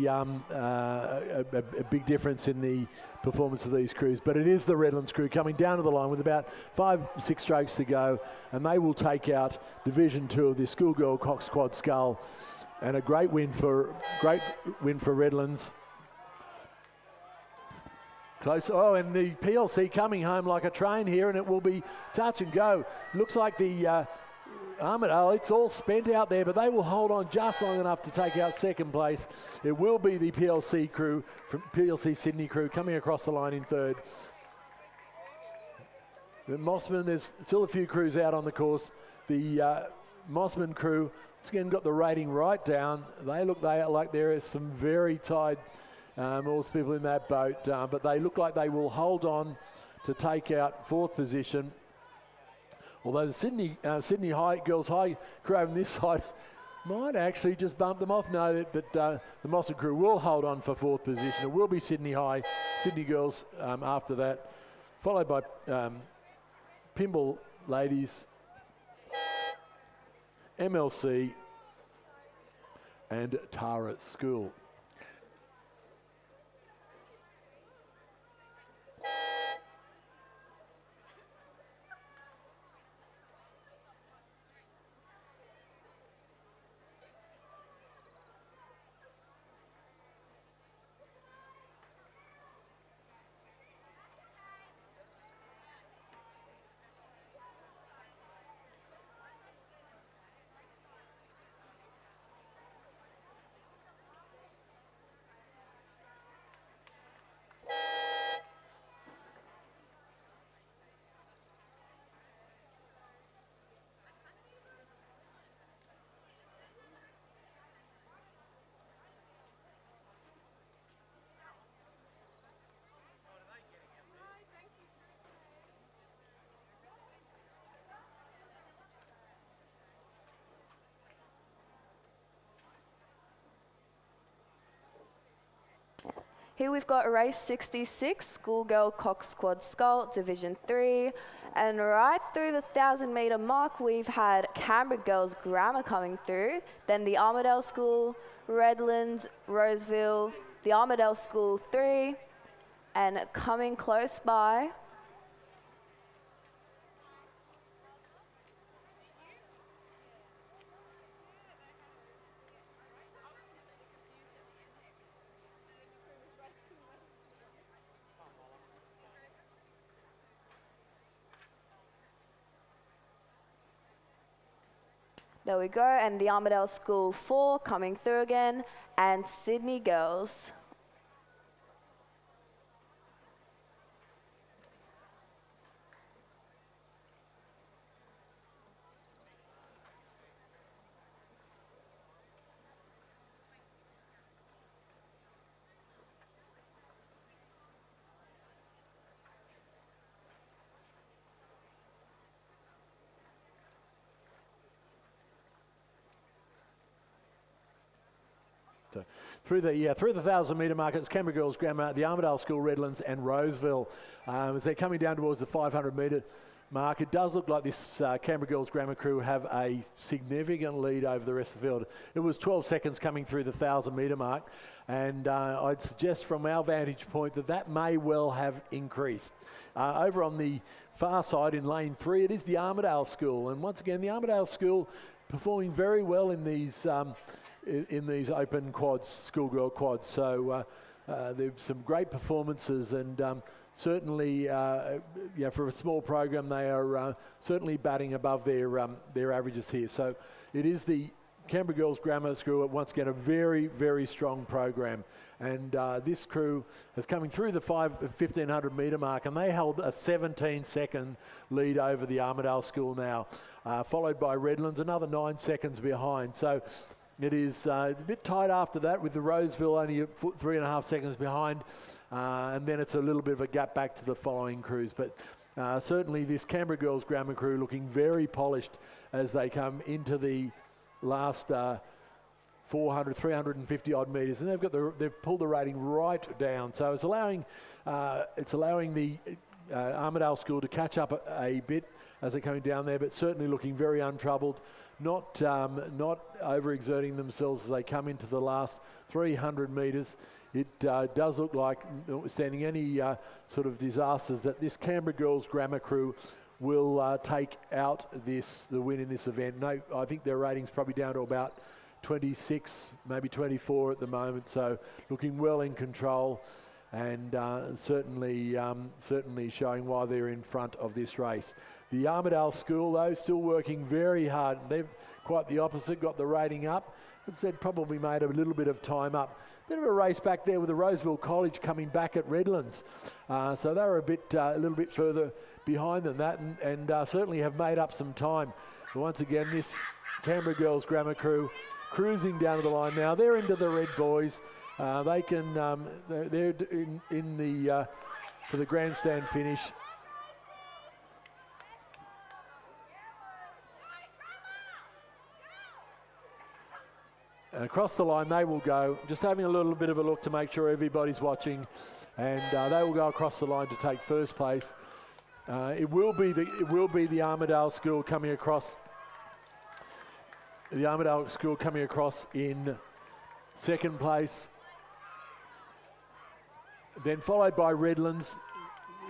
[SPEAKER 3] a big difference in the performance of these crews. But it is the Redlands crew coming down to the line with about 5-6 strokes to go, and they will take out Division 2 of the schoolgirl coxed quad scull, and a great win for Redlands. Close. Oh, and the PLC coming home like a train here, and it will be touch and go. Looks like the Armadale, it's all spent out there, but they will hold on just long enough to take out second place. It will be the PLC crew, from PLC Sydney crew, coming across the line in third. The Mossman, there's still a few crews out on the course. The Mossman crew, once again, got the rating right down. They look like there is some very tied horse people in that boat, but they look like they will hold on to take out fourth position. Although the Sydney Girls High crew on this side might actually just bump them off. No, but the Mossman crew will hold on for fourth position. It will be Sydney Girls after that, followed by Pymble Ladies, MLC, and Tara School.
[SPEAKER 13] Here we've got race 66, Schoolgirl Cox Quad Scull, Division 3. And right through the 1,000-metre mark, we've had Canberra Girls Grammar coming through, then the Armidale School, Redlands, Roseville, the Armidale School 3, and coming close by, there we go, and the Armidale School 4 coming through again, and Sydney Girls.
[SPEAKER 3] So through the 1,000-metre mark, it's Canberra Girls Grammar, the Armidale School, Redlands and Roseville. As they're coming down towards the 500-metre mark, it does look like this Canberra Girls Grammar crew have a significant lead over the rest of the field. It was 12 seconds coming through the 1,000-metre mark, and I'd suggest from our vantage point that may well have increased. Over on the far side in lane 3, it is the Armidale School, and once again, the Armidale School performing very well in these open quads, schoolgirl quads. So there's some great performances, and certainly, for a small program, they are certainly batting above their averages here. So it is the Canberra Girls Grammar School, once again, a very, very strong program. And this crew is coming through the 1,500 metre mark, and they held a 17-second lead over the Armidale School now, followed by Redlands, another 9 seconds behind. So it is a bit tight after that, with the Roseville only 3.5 seconds behind, and then it's a little bit of a gap back to the following crews. But certainly this Canberra Girls Grammar crew looking very polished as they come into the last 350 odd metres, and they've pulled the rating right down. So it's allowing the Armidale School to catch up a bit as they're coming down there, but certainly looking very untroubled, not overexerting themselves as they come into the last 300 metres. It does look like, notwithstanding any sort of disasters, that this Canberra Girls Grammar crew will take out the win in this event. No, I think their rating's probably down to about 26, maybe 24 at the moment, so looking well in control, and certainly showing why they're in front of this race. The Armidale School, though, still working very hard. They've quite the opposite, got the rating up. As I said, probably made a little bit of time up. Bit of a race back there with the Roseville College coming back at Redlands. So they were a little bit further behind than that, and certainly have made up some time. But once again, this Canberra Girls Grammar crew cruising down to the line now. They're into the red boys. They can, they're in the for the grandstand finish. And across the line they will go, just having a little bit of a look to make sure everybody's watching, and they will go across the line to take first place. It will be the Armidale School coming across. The Armidale School coming across in second place, then followed by Redlands.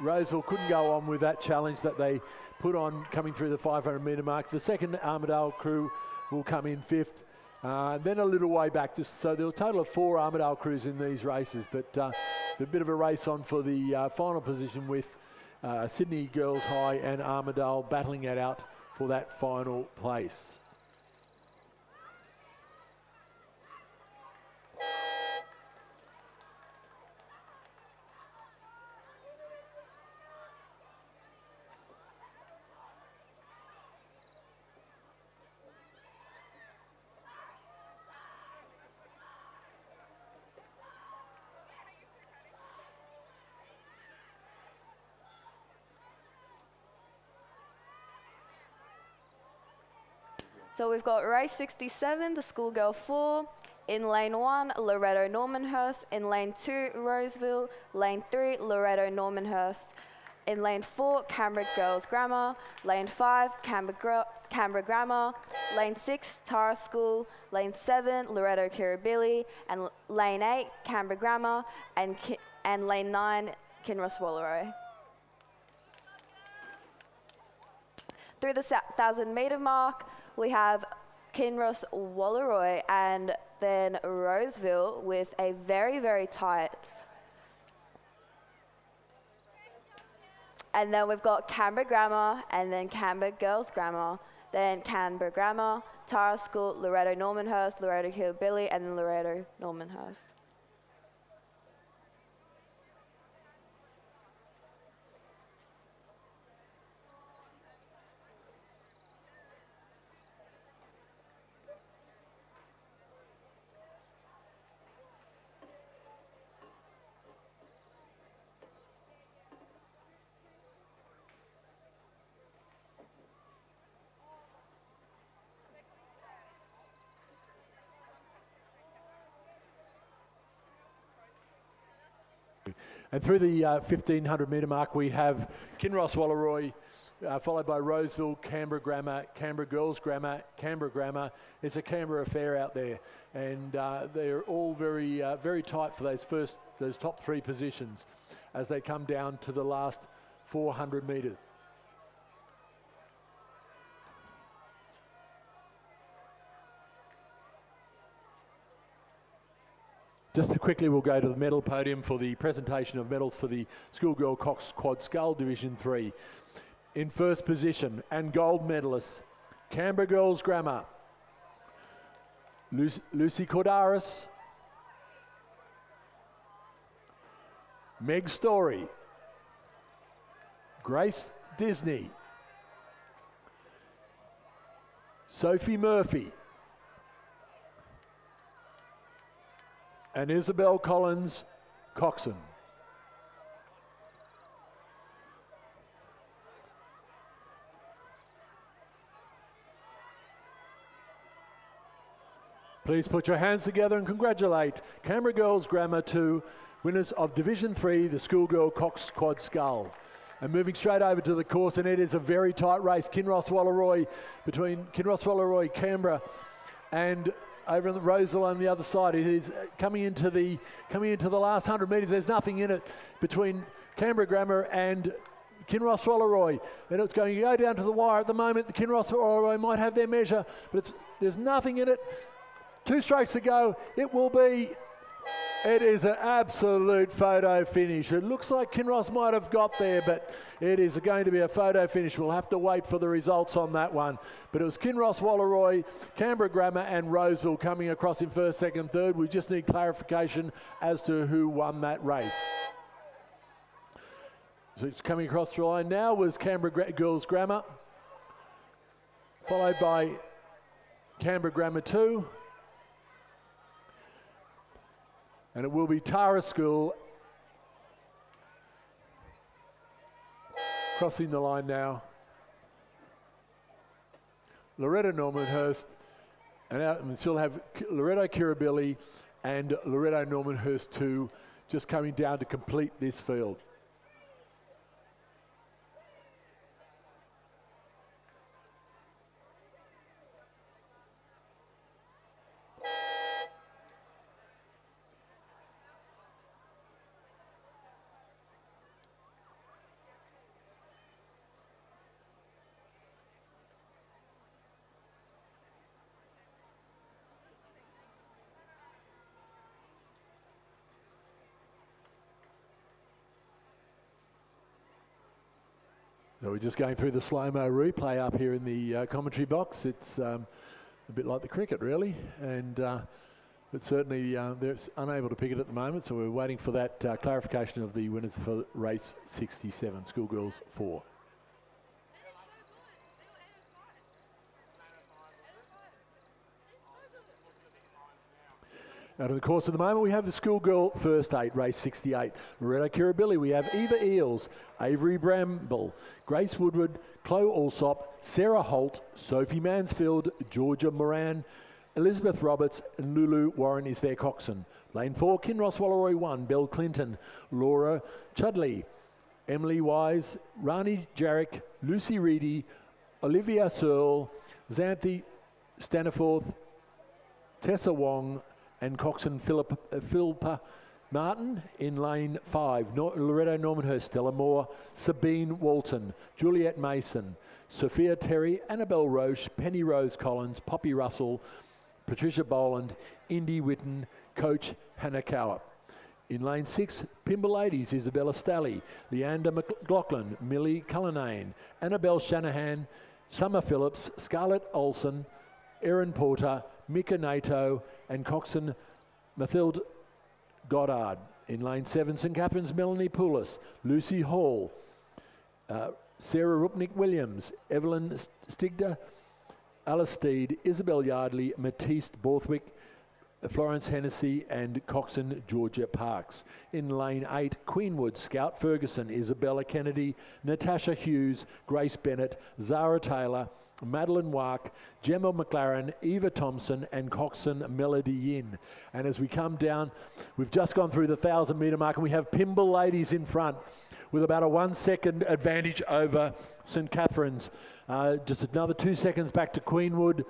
[SPEAKER 3] Roseville couldn't go on with that challenge that they put on coming through the 500 metre mark. The second Armidale crew will come in fifth. Then a little way back, so there were a total of 4 Armidale crews in these races, but a bit of a race on for the final position, with Sydney Girls High and Armidale battling it out for that final place.
[SPEAKER 13] So we've got race 67, the Schoolgirl 4. In lane 1, Loretto Normanhurst. In lane 2, Roseville. Lane 3, Loretto Normanhurst. In lane 4, Canberra Girls Grammar. Lane 5, Canberra Grammar. Lane 6, Tara School. Lane 7, Loretto Kirribilli. And lane 8, Canberra Grammar. And lane 9, Kinross Wallaroo. Through the 1,000 metre mark, we have Kinross Wallaroo and then Roseville with a very, very tight. And then we've got Canberra Grammar and then Canberra Girls Grammar, then Canberra Grammar, Tara School, Loretto Normanhurst, Loretto Kirribilli, and then Loretto Normanhurst.
[SPEAKER 3] And through the 1,500 metre mark, we have Kinross Wallaroo, followed by Roseville, Canberra Grammar, Canberra Girls Grammar, Canberra Grammar. It's a Canberra affair out there, and they're all very, very tight for those top 3 positions as they come down to the last 400 metres. Just quickly, we'll go to the medal podium for the presentation of medals for the Schoolgirl Cox Quad Scull Division 3. In first position and gold medalists, Canberra Girls Grammar, Lucy Cordaris, Meg Story, Grace Disney, Sophie Murphy, and Isabel Collins Coxon. Please put your hands together and congratulate Canberra Girls Grammar 2, winners of Division 3, the Schoolgirl Cox Quad Scull. And moving straight over to the course, and it is a very tight race. Kinross Wallaroo, between Kinross Wallaroo, Canberra, and over in the Roseville on the other side. It is coming into the last 100 metres. There's nothing in it between Canberra Grammar and Kinross Wallaroo. And it's going to go down to the wire at the moment. The Kinross Wallaroo might have their measure, but there's nothing in it. 2 strokes to go. It is an absolute photo finish. It looks like Kinross might have got there, but it is going to be a photo finish. We'll have to wait for the results on that one. But it was Kinross Wallaroo, Canberra Grammar and Roseville coming across in first, second, third. We just need clarification as to who won that race. So it's coming across the line now was Canberra Girls Grammar, followed by Canberra Grammar 2. And it will be Tara School crossing the line now. Loretto Normanhurst, and we still have Loretto Kirribilli and Loretto Normanhurst 2 just coming down to complete this field. So we're just going through the slow-mo replay up here in the commentary box. It's a bit like the cricket, really, and but certainly they're unable to pick it at the moment, so we're waiting for that clarification of the winners for race 67, Schoolgirls 4. Out of the course at the moment, we have the Schoolgirl First 8, race 68. Loretto Kirribilli, we have Eva Eels, Avery Bramble, Grace Woodward, Chloe Alsop, Sarah Holt, Sophie Mansfield, Georgia Moran, Elizabeth Roberts and Lulu Warren is their coxswain. Lane 4, Kinross Wallaroi 1, Belle Clinton, Laura Chudley, Emily Wise, Rani Jarek, Lucy Reedy, Olivia Searle, Xanthi Staniforth, Tessa Wong, and coxswain Philippa Martin. In lane 5, Loretto Normanhurst, Stella Moore, Sabine Walton, Juliet Mason, Sophia Terry, Annabelle Roche, Penny Rose Collins, Poppy Russell, Patricia Boland, Indy Witten, Coach Hannah Cowart. In lane 6, Pimble Ladies, Isabella Stally, Leander McLaughlin, Millie Cullinane, Annabelle Shanahan, Summer Phillips, Scarlett Olsen, Erin Porter, Mika Nato, and coxswain Mathilde Goddard. In lane 7, St Catherine's, Melanie Poulos, Lucy Hall, Sarah Rupnick-Williams, Evelyn Stigda, Alice Steed, Isabel Yardley, Matisse Borthwick, Florence Hennessy, and coxswain Georgia Parks. In lane 8, Queenwood, Scout Ferguson, Isabella Kennedy, Natasha Hughes, Grace Bennett, Zara Taylor, Madeline Wark, Gemma McLaren, Eva Thompson, and coxswain Melody Yin. And as we come down, we've just gone through the 1,000 metre mark, and we have Pimble Ladies in front with about a 1 second advantage over St Catherine's. Just another 2 seconds back to Queenwood,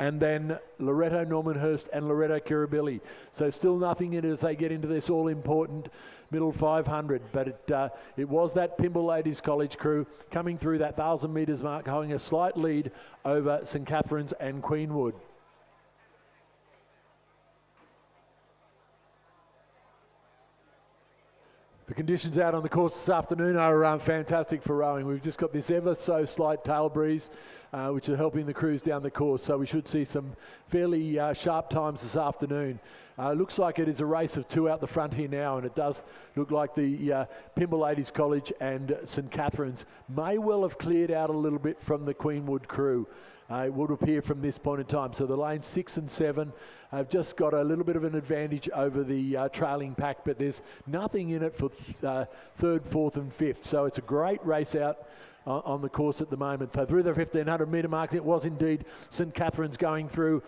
[SPEAKER 3] and then Loretto Normanhurst and Loretto Kirribilli. So still nothing in it as they get into this all-important middle 500. But it was that Pimble Ladies College crew coming through that 1,000 metres mark, holding a slight lead over St Catherine's and Queenwood. The conditions out on the course this afternoon are fantastic for rowing. We've just got this ever so slight tail breeze, which are helping the crews down the course. So we should see some fairly sharp times this afternoon. Looks like it is a race of 2 out the front here now, and it does look like the Pimble Ladies College and St Catherine's may well have cleared out a little bit from the Queenwood crew. It would appear from this point in time. So the lanes 6 and 7 have just got a little bit of an advantage over the trailing pack, but there's nothing in it for 3rd, 4th and 5th. So it's a great race out on the course at the moment. So through the 1,500 metre marks, it was indeed St Catherine's going through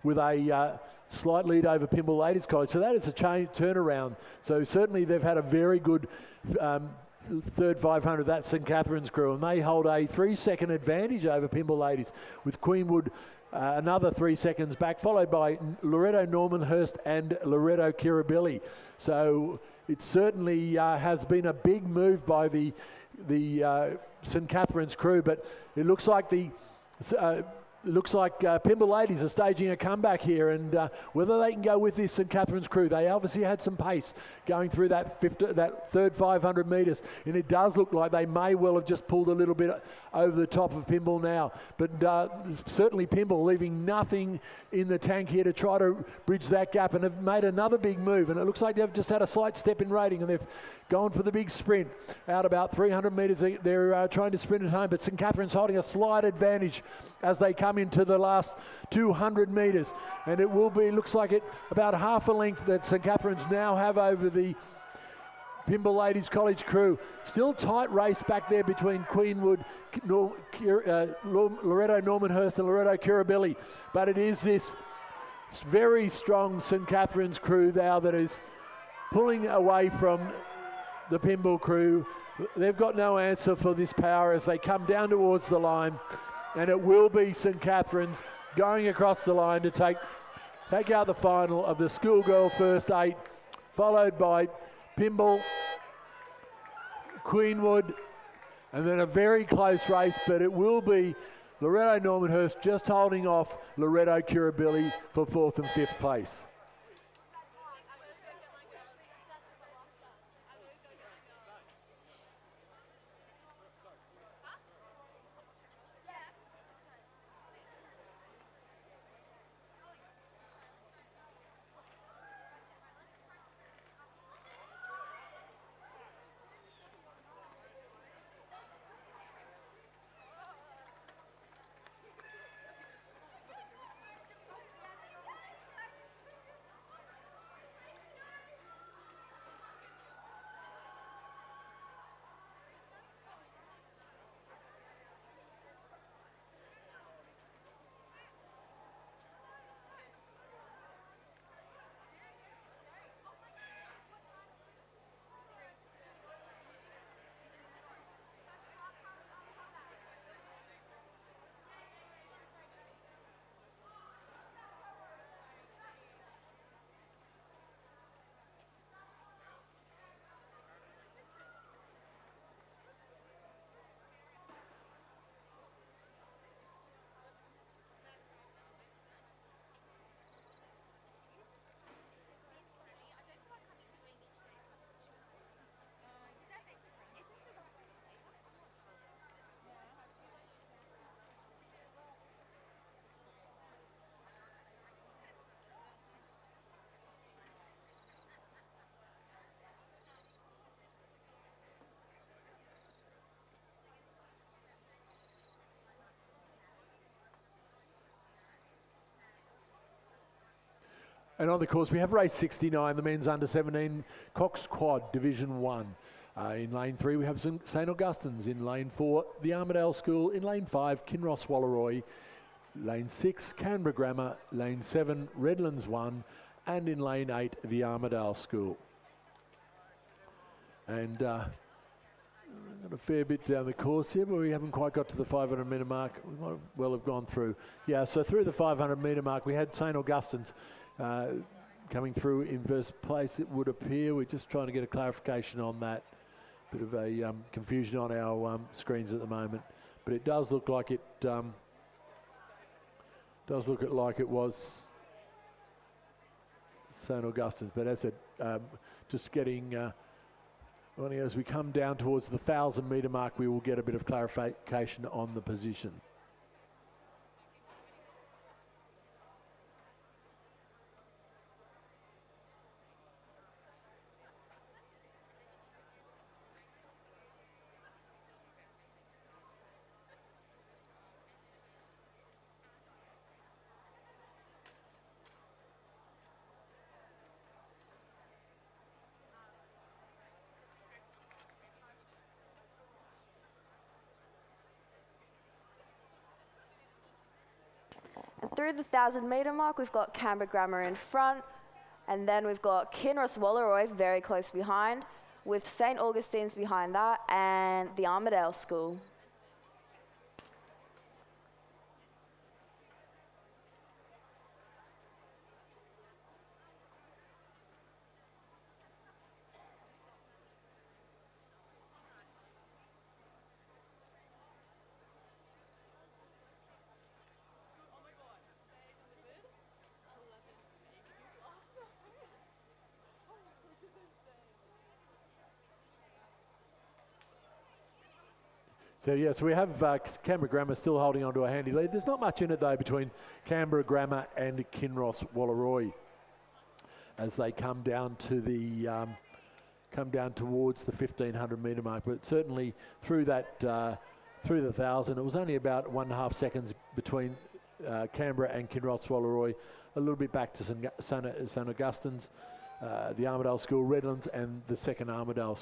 [SPEAKER 3] with a slight lead over Pimble Ladies College. So that is a turnaround. So certainly they've had a very good 3rd 500, that's St Catherine's crew, and they hold a 3 second advantage over Pimble Ladies, with Queenwood another 3 seconds back, followed by Loretto Normanhurst and Loretto Kirribilli. So it certainly has been a big move by the St Catherine's crew, but it looks like Pimble Ladies are staging a comeback here, and whether they can go with this St Catherine's crew, they obviously had some pace going through that 3rd 500 metres, and it does look like they may well have just pulled a little bit over the top of Pimble now. But certainly Pimble leaving nothing in the tank here to try to bridge that gap, and have made another big move, and it looks like they've just had a slight step in rating, and they've gone for the big sprint out about 300 metres. They're trying to sprint it home, but St Catherine's holding a slight advantage as they come into the last 200 metres, and it will be, looks like it, about half a length that St Catherine's now have over the Pimble Ladies College crew. Still tight race back there between Queenwood, Loretto Normanhurst and Loretto Kirribilli, but it is this very strong St Catherine's crew now that is pulling away from the Pimble crew. They've got no answer for this power as they come down towards the line, and it will be St Catherine's going across the line to take out the final of the schoolgirl first 8, followed by Pimble, Queenwood, and then a very close race, but it will be Loretto Normanhurst just holding off Loretto Kirribilli for 4th and 5th place. And on the course, we have race 69, the men's under 17 coxed quad, Division 1. In lane 3, we have St Augustine's. In lane 4, the Armidale School. In lane 5, Kinross Wallaroy. Lane 6, Canberra Grammar. Lane 7, Redlands 1. And in lane 8, the Armidale School. And got a fair bit down the course here, but we haven't quite got to the 500 metre mark. We might well have gone through. Yeah, so through the 500 metre mark, we had St Augustine's coming through in first place, it would appear. We're just trying to get a clarification on that. Bit of a confusion on our screens at the moment, but it does look like it was St Augustine's. But as I said, just getting only as we come down towards the 1,000 metre mark, we will get a bit of clarification on the position.
[SPEAKER 13] Through the 1,000 metre mark, we've got Canberra Grammar in front, and then we've got Kinross Wallaroy very close behind, with St Augustine's behind that, and the Armidale School.
[SPEAKER 3] So yes, we have Canberra Grammar still holding on to a handy lead. There's not much in it though between Canberra Grammar and Kinross Wallaroy as they come down to the towards the 1,500 metre mark. But certainly through that through the 1,000, it was only about 1.5 seconds between Canberra and Kinross Wallaroy. A little bit back to St Augustine's, the Armidale School, Redlands, and the second Armidale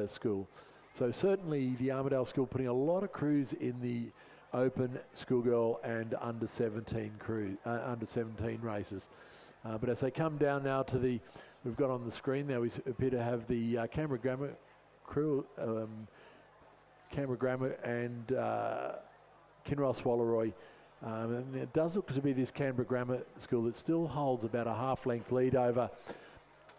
[SPEAKER 3] School. So certainly the Armidale School putting a lot of crews in the open schoolgirl and under 17 races. But as they come down now to the, we've got on the screen there, we appear to have the Canberra Grammar crew, Canberra Grammar and Kinross Wallaroy. And it does look to be this Canberra Grammar School that still holds about a half-length lead over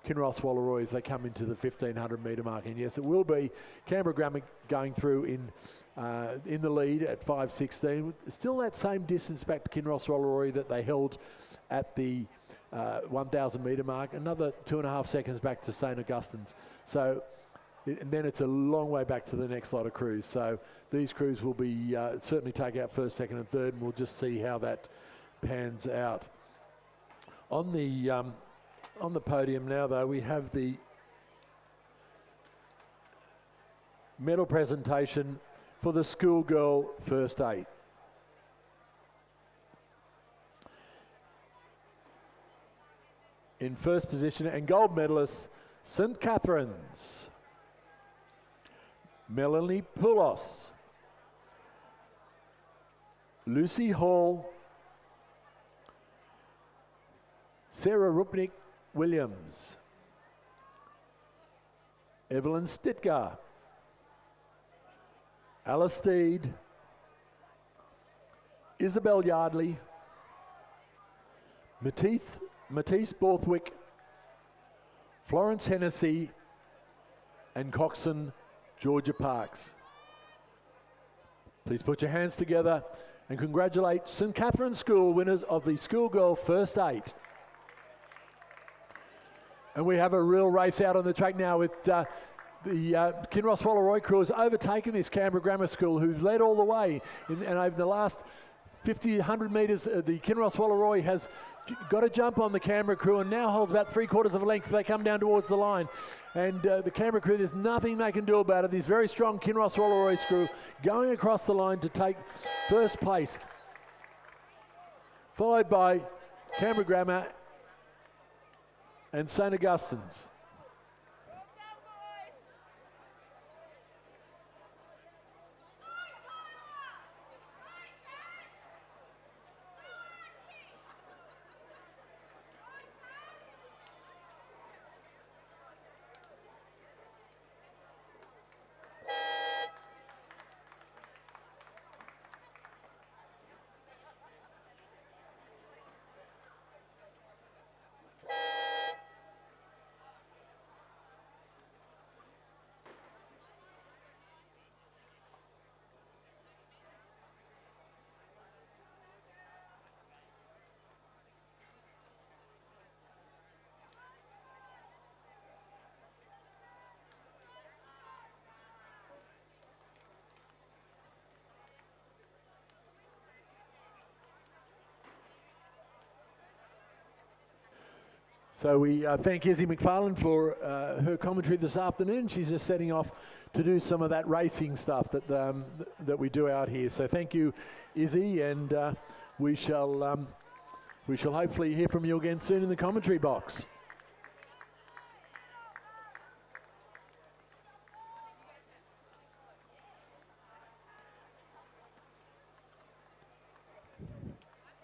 [SPEAKER 3] Kinross Wallaroy as they come into the 1,500 metre mark. And yes, it will be Canberra Grammar going through in the lead at 5:16. Still that same distance back to Kinross Wallaroy that they held at the 1,000 metre mark. Another 2.5 seconds back to St Augustine's. So, and then it's a long way back to the next lot of crews. So these crews will be certainly take out first, second and third, and we'll just see how that pans out. On the podium now, though, we have the medal presentation for the schoolgirl first 8. In first position and gold medalist, St Catherine's, Melanie Poulos, Lucy Hall, Sarah Rupnik Williams, Evelyn Stitgar, Alice Steed, Isabel Yardley, Matisse Borthwick, Florence Hennessy, and coxswain Georgia Parks. Please put your hands together and congratulate St Catherine's School winners of the schoolgirl first 8. And we have a real race out on the track now with the Kinross Wallaroy crew has overtaken this Canberra Grammar School, who's led all the way. And over the last 50, 100 metres, the Kinross Wallaroy has got a jump on the Canberra crew and now holds about 3/4 of a length as they come down towards the line. And the Canberra crew, there's nothing they can do about it. This very strong Kinross Wallaroy crew going across the line to take first place, followed by Canberra Grammar and St Augustine's. So we thank Izzy McFarlane for her commentary this afternoon. She's just setting off to do some of that racing stuff that we do out here. So thank you, Izzy, and we shall hopefully hear from you again soon in the commentary box.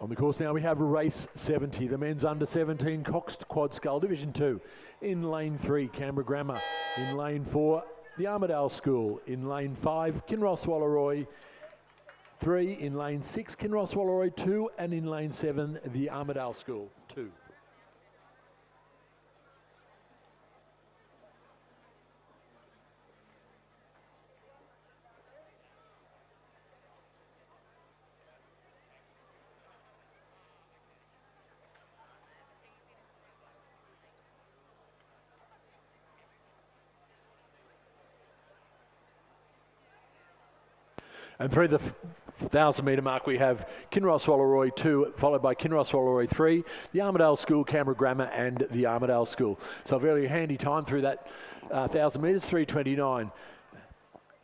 [SPEAKER 3] On the course now we have race 70, the men's under 17 coxed quad scull Division 2. In lane 3, Canberra Grammar. In lane 4, the Armidale School. In lane 5, Kinross Wallaroy 3. In lane 6, Kinross Wallaroy 2. And in lane 7, the Armidale School 2. And through the 1,000 metre mark, we have Kinross Wallaroy 2, followed by Kinross Wallaroy 3, the Armidale School, Canberra Grammar, and the Armidale School. So a very handy time through that 1,000 metres, 3:29.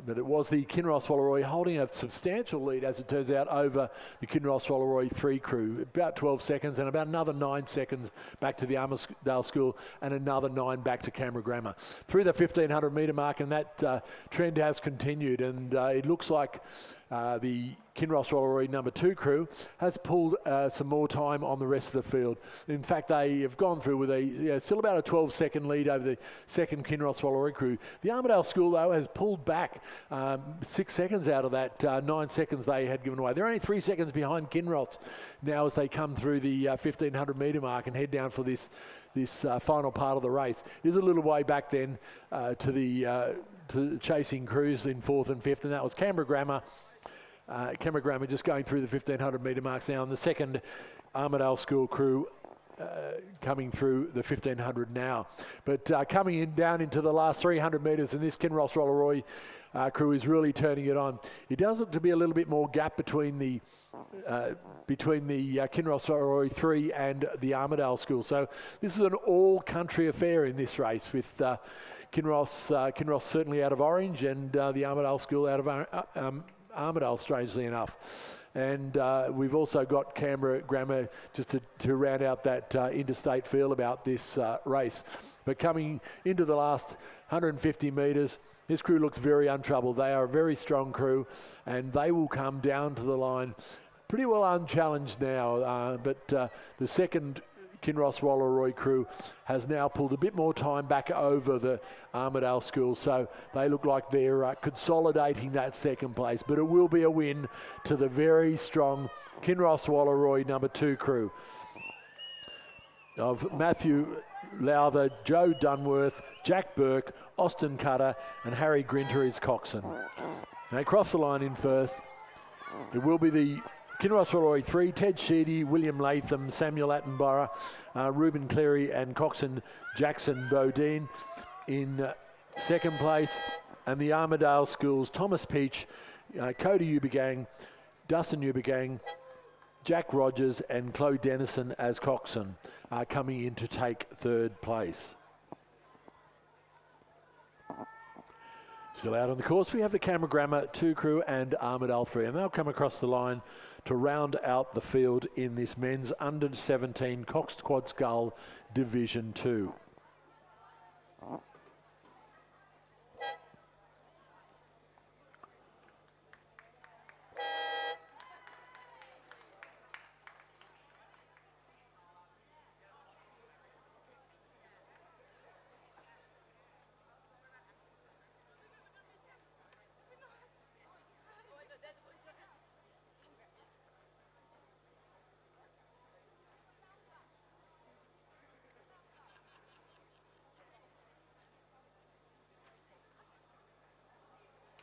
[SPEAKER 3] But it was the Kinross Wallaroy holding a substantial lead, as it turns out, over the Kinross Wallaroy 3 crew. About 12 seconds and about another 9 seconds back to the Armidale School and another 9 back to Canberra Grammar. Through the 1,500 metre mark, and that trend has continued, and it looks like the Kinross Wallaroy number 2 crew has pulled some more time on the rest of the field. In fact, they have gone through with still about a 12-second lead over the second Kinross Wallaroy crew. The Armidale School, though, has pulled back 6 seconds out of that 9 seconds they had given away. They're only 3 seconds behind Kinross now as they come through the 1,500 metre mark and head down for this final part of the race. There's a little way back then to the chasing crews in 4th and 5th, and that was Canberra Grammar. Canberra Grammar just going through the 1,500 metre marks now, and the second Armidale School crew coming through the 1,500 now. But coming in down into the last 300 metres, and this Kinross Wallaroy crew is really turning it on. It does look to be a little bit more gap between the Kinross Wallaroy 3 and the Armidale School. So this is an all-country affair in this race, with Kinross certainly out of orange, and the Armidale School out of Armidale, strangely enough. And we've also got Canberra Grammar just to round out that interstate feel about this race. But coming into the last 150 metres, this crew looks very untroubled. They are a very strong crew, and they will come down to the line pretty well unchallenged now. But the second Kinross Wallaroy crew has now pulled a bit more time back over the Armidale School, so they look like they're consolidating that second place. But it will be a win to the very strong Kinross Wallaroy number 2 crew of Matthew Lowther, Joe Dunworth, Jack Burke, Austin Cutter, and Harry Grinter is coxswain. They cross the line in first. It will be the Kinross Wallaroy 3, Ted Sheedy, William Latham, Samuel Attenborough, Reuben Cleary, and coxswain Jackson Bodine in second place. And the Armidale Schools, Thomas Peach, Cody Ubergang, Dustin Ubergang, Jack Rogers, and Chloe Dennison as coxswain are coming in to take third place. Still out on the course, we have the Canberra Grammar 2 crew and Armidale 3, and they'll come across the line to round out the field in this men's under 17 coxed quad scull Division 2.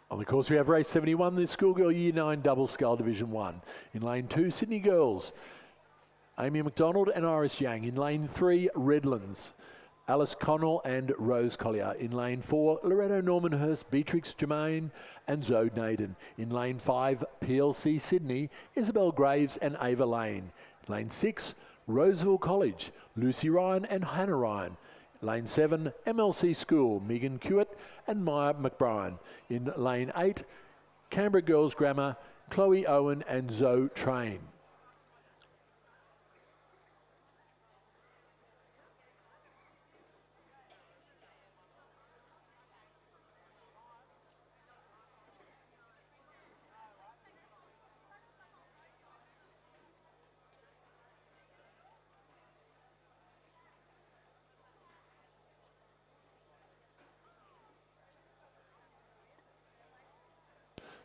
[SPEAKER 3] On the course, we have race 71, the Schoolgirl Year 9 Double Scull Division 1. In lane 2, Sydney Girls, Amy McDonald and Iris Yang. In lane 3, Redlands, Alice Connell and Rose Collier. In lane 4, Loretto Normanhurst, Beatrix Germain and Zoe Naden. In lane 5, PLC Sydney, Isabel Graves and Ava Lane. Lane 6, Roseville College, Lucy Ryan and Hannah Ryan. Lane 7, MLC School, Megan Kewitt and Maya McBrien. In lane 8, Canberra Girls Grammar, Chloe Owen and Zoe Train.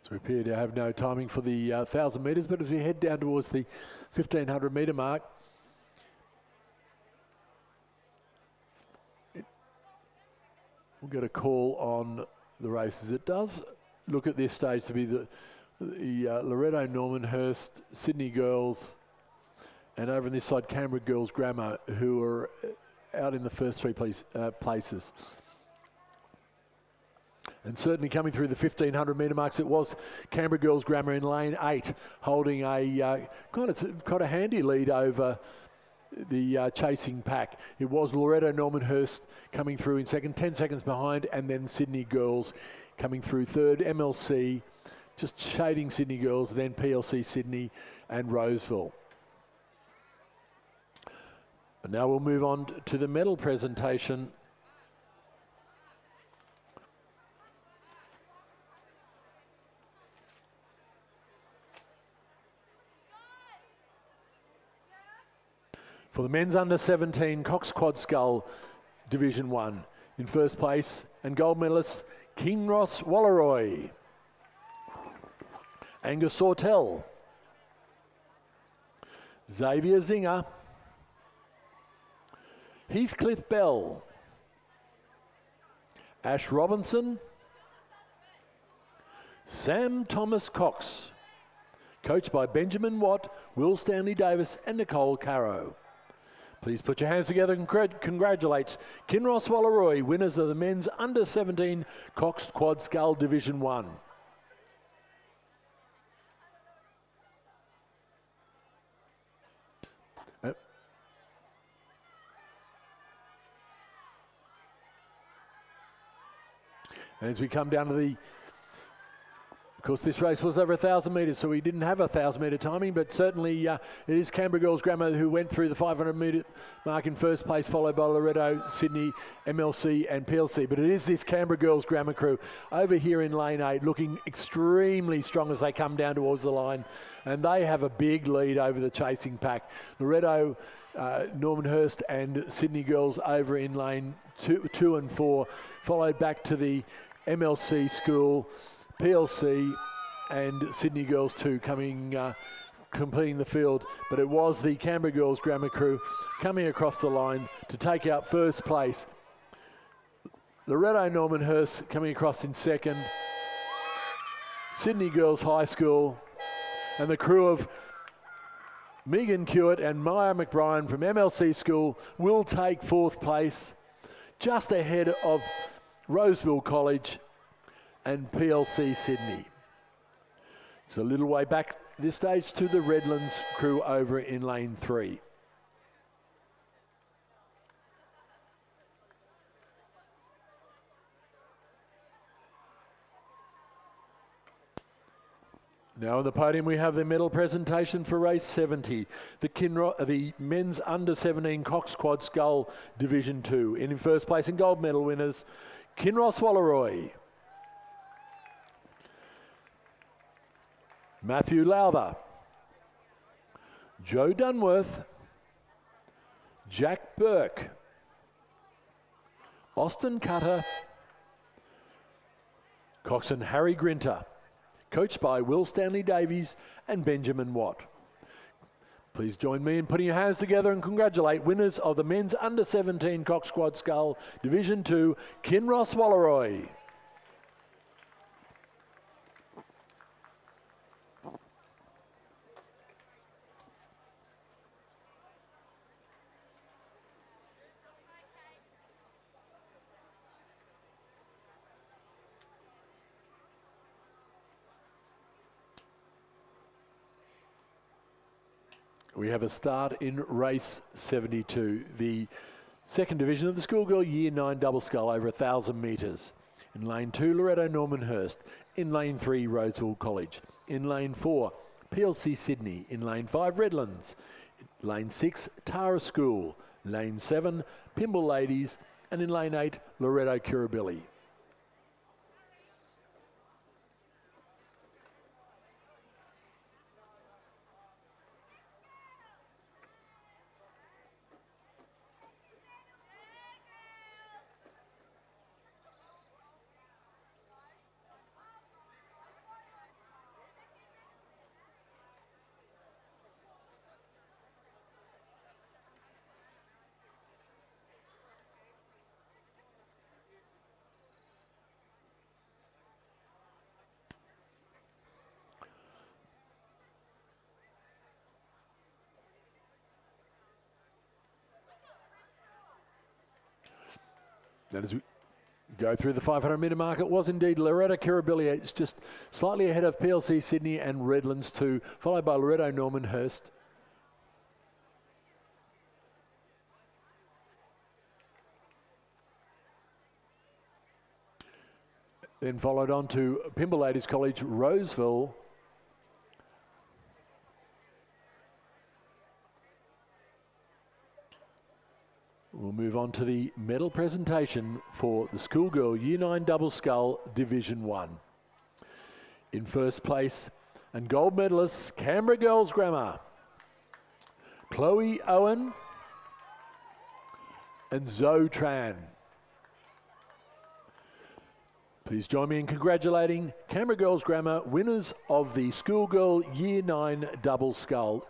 [SPEAKER 3] So we appear to have no timing for the 1,000 metres, but as we head down towards the 1,500 metre mark, we'll get a call on the races. It does look at this stage to be the Loretto Normanhurst, Sydney Girls, and over on this side, Canberra Girls Grammar, who are out in the first three places. And certainly coming through the 1,500 metre marks, it was Canberra Girls Grammar in lane 8, holding a quite a handy lead over the chasing pack. It was Loretto Normanhurst coming through in second, 10 seconds behind, and then Sydney Girls coming through third. MLC just shading Sydney Girls, then PLC Sydney and Roseville. And now we'll move on to the medal presentation. For the men's under 17 Cox Quad Scull Division 1. In first place and gold medalist Kinross Walleroy, Angus Sortel, Xavier Zinger, Heathcliff Bell, Ash Robinson, Sam Thomas Cox, coached by Benjamin Watt, Will Stanley Davis and Nicole Caro. Please put your hands together and congratulate Kinross Walleroy, winners of the men's under 17 Cox Quad Scull Division 1. And as we come down to the, of course, this race was over 1,000 metres, so we didn't have a 1,000 metre timing, but certainly it is Canberra Girls Grammar who went through the 500 metre mark in first place, followed by Loretto, Sydney, MLC and PLC. But it is this Canberra Girls Grammar crew over here in lane 8 looking extremely strong as they come down towards the line, and they have a big lead over the chasing pack. Loretto, Normanhurst and Sydney Girls over in lane 2 and 4, followed back to the MLC School, PLC and Sydney Girls 2 coming, completing the field. But it was the Canberra Girls Grammar crew coming across the line to take out first place. Loretto Normanhurst coming across in second. Sydney Girls High School and the crew of Megan Kewitt and Maya McBrien from MLC School will take fourth place, just ahead of Roseville College and PLC Sydney. It's a little way back this stage to the Redlands crew over in lane 3. Now on the podium we have the medal presentation for race 70, the men's under 17 Cox Quad Scull Division 2. In first place and gold medal winners, Kinross Walleroy, Matthew Lowther, Joe Dunworth, Jack Burke, Austin Cutter, coxswain Harry Grinter, coached by Will Stanley Davies and Benjamin Watt. Please join me in putting your hands together and congratulate winners of the men's under 17 Cox Quad Scull Division 2, Kinross Walleroy. We have a start in race 72, the second division of the schoolgirl year 9 double scull over 1,000 metres. In lane 2, Loretto Normanhurst. In lane 3, Roseville College. In lane 4, PLC Sydney. In lane 5, Redlands. Lane 6, Tara School. Lane 7, Pymble Ladies. And in lane 8, Loretto Kirribilli. And as we go through the 500-metre mark, it was indeed Loretto Kirribilli. It's just slightly ahead of PLC Sydney and Redlands 2, followed by Loretto Normanhurst. Then followed on to Pymble Ladies College, Roseville. We'll move on to the medal presentation for the schoolgirl Year 9 Double Scull Division 1. In first place and gold medalists, Canberra Girls Grammar, Chloe Owen and Zoe Tran. Please join me in congratulating Canberra Girls Grammar, winners of the schoolgirl Year 9 Double Scull.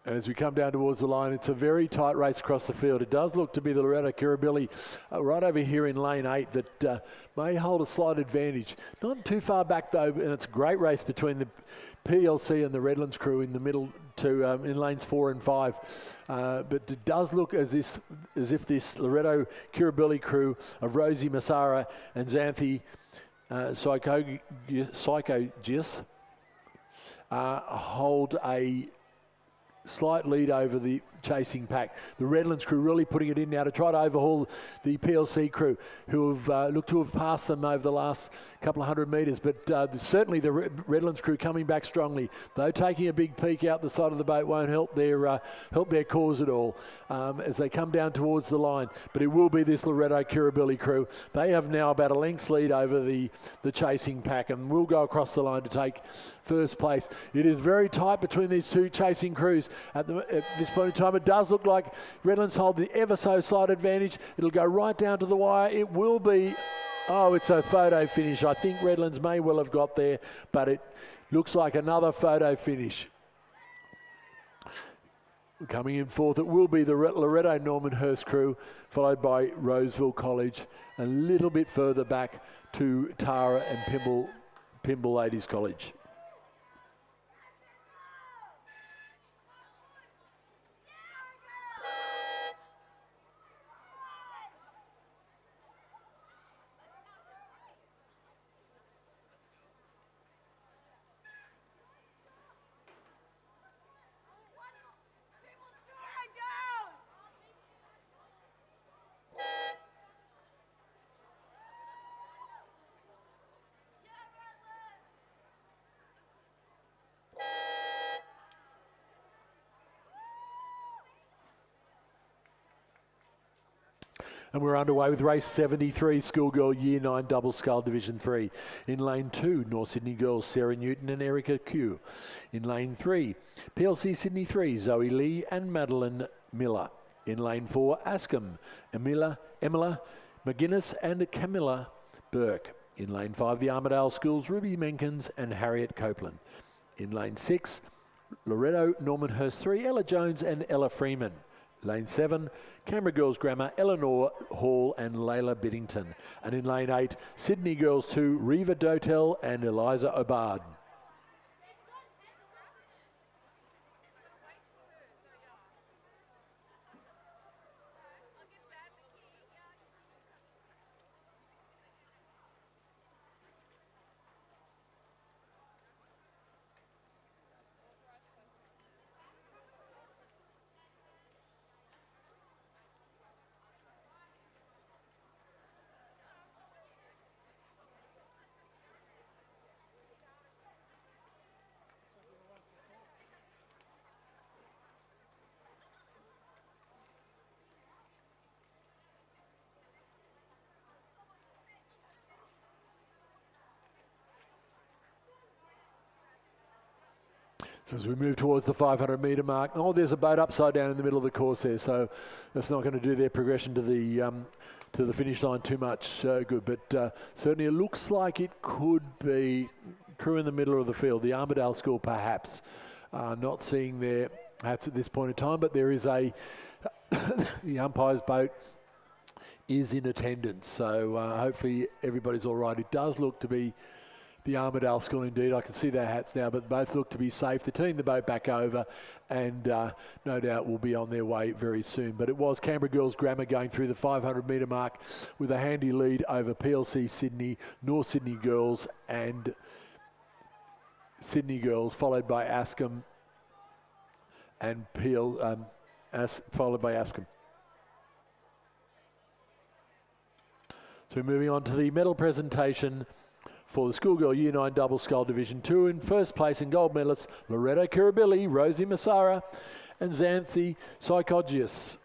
[SPEAKER 3] And as we come down towards the line, it's a very tight race across the field. It does look to be the Loretto Kirribilli right over here in lane 8 that may hold a slight advantage. Not too far back though, and it's a great race between the PLC and the Redlands crew in the middle two in lanes 4 and 5. But it does look as if this Loretto Kirribilli crew of Rosie Massara and Xanthi Psychogis hold a slight lead over the chasing pack. The Redlands crew really putting it in now to try to overhaul the PLC crew, who have looked to have passed them over the last couple of 100 metres. But certainly the Redlands crew coming back strongly. Though taking a big peek out the side of the boat won't help their cause at all as they come down towards the line. But it will be this Loretto Kirribilli crew. They have now about a length's lead over the chasing pack and will go across the line to take first place. It is very tight between these two chasing crews at this point in time. It does look like Redlands hold the ever so slight advantage. It'll go right down to the wire. It will be, oh, it's a photo finish. I think Redlands may well have got there, but it looks like another photo finish. Coming in fourth, it will be the Loretto Normanhurst crew, followed by Roseville College, a little bit further back to Tara and Pymble Ladies College. And we're underway with race 73, Schoolgirl Year 9 Double Scull Division 3. In lane 2, North Sydney girls Sarah Newton and Erica Q. In lane 3, PLC Sydney 3, Zoe Lee and Madeline Miller. In lane 4, Askham, Emila McGuinness and Camilla Burke. In lane 5, the Armidale Schools, Ruby Menkins and Harriet Copeland. In lane 6, Loretto Normanhurst 3, Ella Jones and Ella Freeman. Lane 7, Canberra Girls Grammar, Eleanor Hall and Layla Biddington. And in lane 8, Sydney Girls 2, Reva Dotel and Eliza Obard. So as we move towards the 500 metre mark, there's a boat upside down in the middle of the course there, so that's not going to do their progression to the finish line too much good. But certainly it looks like it could be crew in the middle of the field. The Armidale School perhaps not seeing their hats at this point in time, but there is the umpire's boat is in attendance, so hopefully everybody's all right. It does look to be the Armidale School indeed. I can see their hats now, but both look to be safe. They're turning the boat back over and no doubt will be on their way very soon. But it was Canberra Girls Grammar going through the 500 metre mark with a handy lead over PLC Sydney, North Sydney Girls and Sydney Girls, followed by Askham and followed by Askham. So we're moving on to the medal presentation for the Schoolgirl Year 9 Double Scull Division 2. In first place in gold medalists, Loretto Kirribilli, Rosie Massara and Xanthi Psychogius.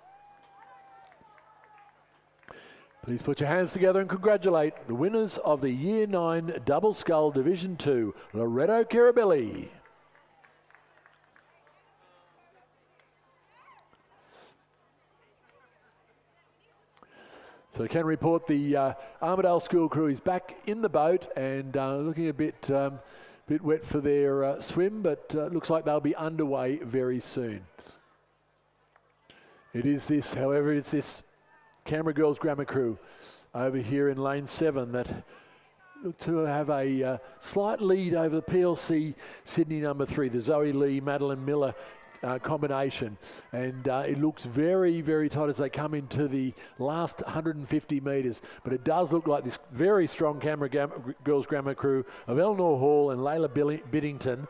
[SPEAKER 3] Please put your hands together and congratulate the winners of the Year 9 Double Scull Division 2, Loretto Kirribilli. So I can report the Armidale School crew is back in the boat and looking a bit wet for their swim, but looks like they'll be underway very soon. However, it's this Canberra Girls Grammar crew over here in lane 7 that look to have a slight lead over the PLC Sydney number 3, the Zoe Lee, Madeline Miller combination, and it looks very, very tight as they come into the last 150 metres, but it does look like this very strong Canberra Girls Grammar crew of Eleanor Hall and Layla Biddington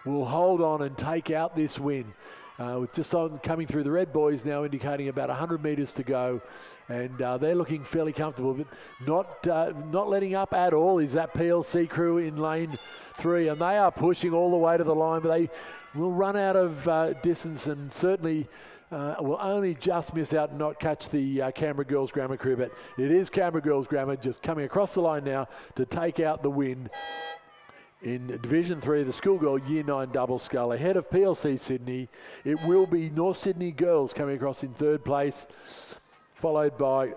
[SPEAKER 3] will hold on and take out this win. With just coming through the red boys now indicating about 100 metres to go, and they're looking fairly comfortable, but not letting up at all is that PLC crew in lane 3, and they are pushing all the way to the line, but they will run out of distance and certainly will only just miss out and not catch the Canberra Girls Grammar crew, but it is Canberra Girls Grammar just coming across the line now to take out the win in Division 3 of the Schoolgirl Year 9 Double Scull. Ahead of PLC Sydney, it will be North Sydney Girls coming across in third place, followed by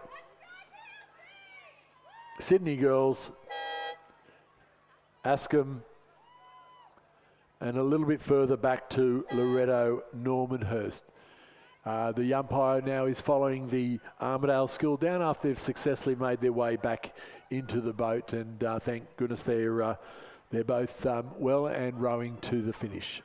[SPEAKER 3] Sydney Girls, Askham, and a little bit further back to Loretto Normanhurst. The umpire now is following the Armidale School down after they've successfully made their way back into the boat, and thank goodness they're both well and rowing to the finish.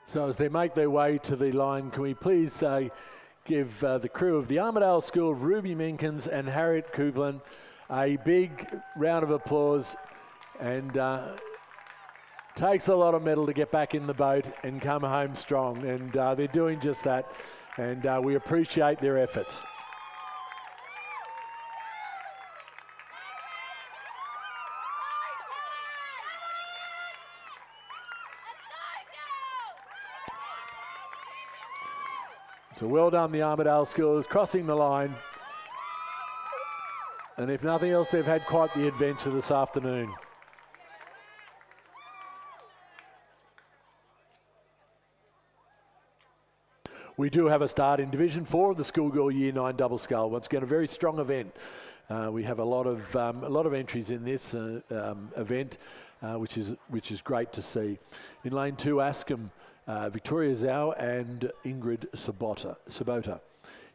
[SPEAKER 3] So as they make their way to the line, can we please give the crew of the Armidale School, Ruby Minkins and Harriet Coupland, a big round of applause. And takes a lot of mettle to get back in the boat and come home strong. And they're doing just that. And we appreciate their efforts. So well done, the Armidale Schools, crossing the line. And if nothing else, they've had quite the adventure this afternoon. We do have a start in Division 4 of the Schoolgirl Year 9 Double Scull. Once again, a very strong event. We have a lot of entries in this event, which is great to see. In lane 2, Askham, Victoria Zhao and Ingrid Sabota.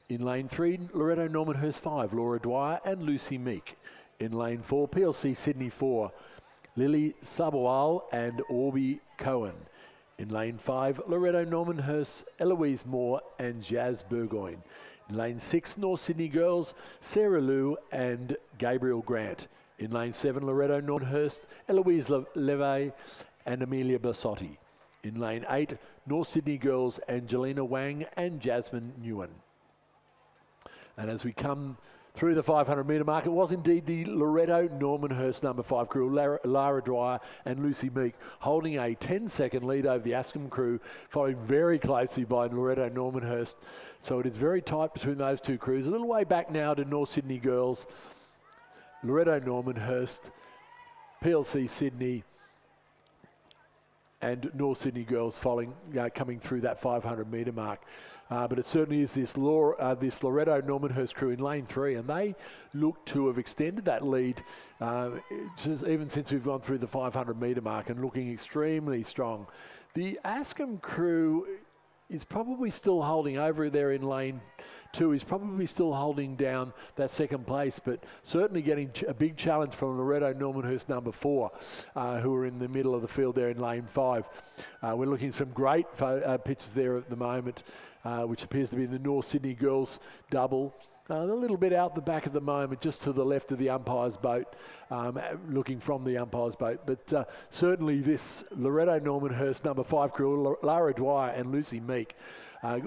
[SPEAKER 3] In lane 3, Loretto Normanhurst 5, Laura Dwyer and Lucy Meek. In lane 4, PLC Sydney 4, Lily Sabowal and Orby Cohen. In lane 5, Loretto Normanhurst, Eloise Moore and Jazz Burgoyne. In lane 6, North Sydney Girls, Sarah Liu and Gabriel Grant. In lane 7, Loretto Normanhurst, Eloise Leve and Amelia Bassotti. In lane 8, North Sydney Girls, Angelina Wang and Jasmine Nguyen. And as we come through the 500 metre mark, it was indeed the Loretto Normanhurst number 5 crew, Lara Dwyer and Lucy Meek, holding a 10-second lead over the Askham crew, followed very closely by Loretto Normanhurst. So it is very tight between those two crews. A little way back now to North Sydney Girls, Loretto Normanhurst, PLC Sydney, and North Sydney Girls following, coming through that 500 metre mark. But it certainly is this Loretto Normanhurst crew in lane 3, and they look to have extended that lead even since we've gone through the 500 metre mark, and looking extremely strong. The Askham crew is probably still holding over there in lane 2, is probably still holding down that second place, but certainly getting a big challenge from Loretto Normanhurst number 4, who are in the middle of the field there in lane 5. We're looking at some great pictures there at the moment, which appears to be the North Sydney Girls double. A little bit out the back at the moment, just to the left of the umpire's boat, looking from the umpire's boat. But certainly this Loretto Normanhurst number 5 crew, Lara Dwyer and Lucy Meek,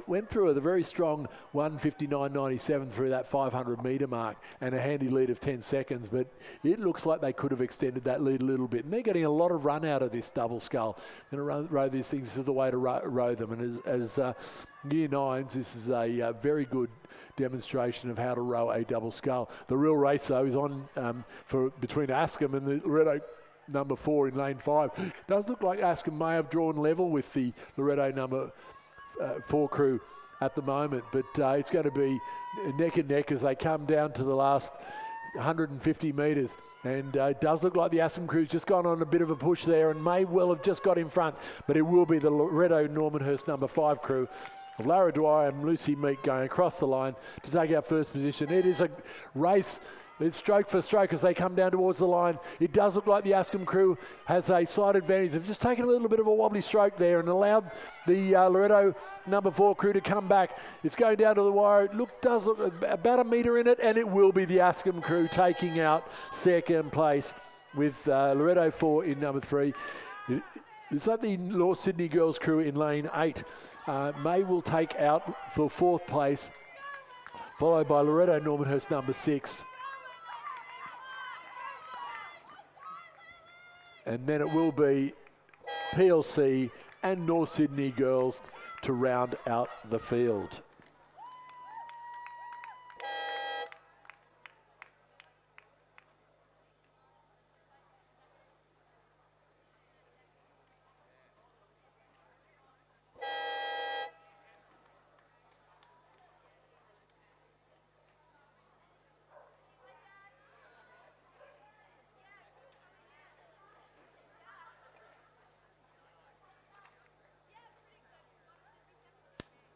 [SPEAKER 3] went through at a very strong 1:59.97 through that 500 metre mark, and a handy lead of 10 seconds. But it looks like they could have extended that lead a little bit. And they're getting a lot of run out of this double scull. Going to row these things. This is the way to row them. And as Year 9s, this is a very good demonstration of how to row a double scull. The real race, though, is on between Askham and the Loretto number 4 in lane 5. It does look like Askham may have drawn level with the Loretto number 4 crew at the moment, but it's going to be neck and neck as they come down to the last 150 metres. And it does look like the Askham crew's just gone on a bit of a push there and may well have just got in front, but it will be the Loretto Normanhurst number 5 crew of Lara Dwyer and Lucy Meek going across the line to take our first position. It is a race. It's stroke for stroke as they come down towards the line. It does look like the Askham crew has a slight advantage. They've just taken a little bit of a wobbly stroke there and allowed the Loretto number 4 crew to come back. It's going down to the wire. It does look about a metre in it, and it will be the Askham crew taking out second place with Loretto 4 in number 3. It's like the North Sydney Girls crew in lane 8. May will take out for 4th place, followed by Loretto Normanhurst number 6. And then it will be PLC and North Sydney Girls to round out the field.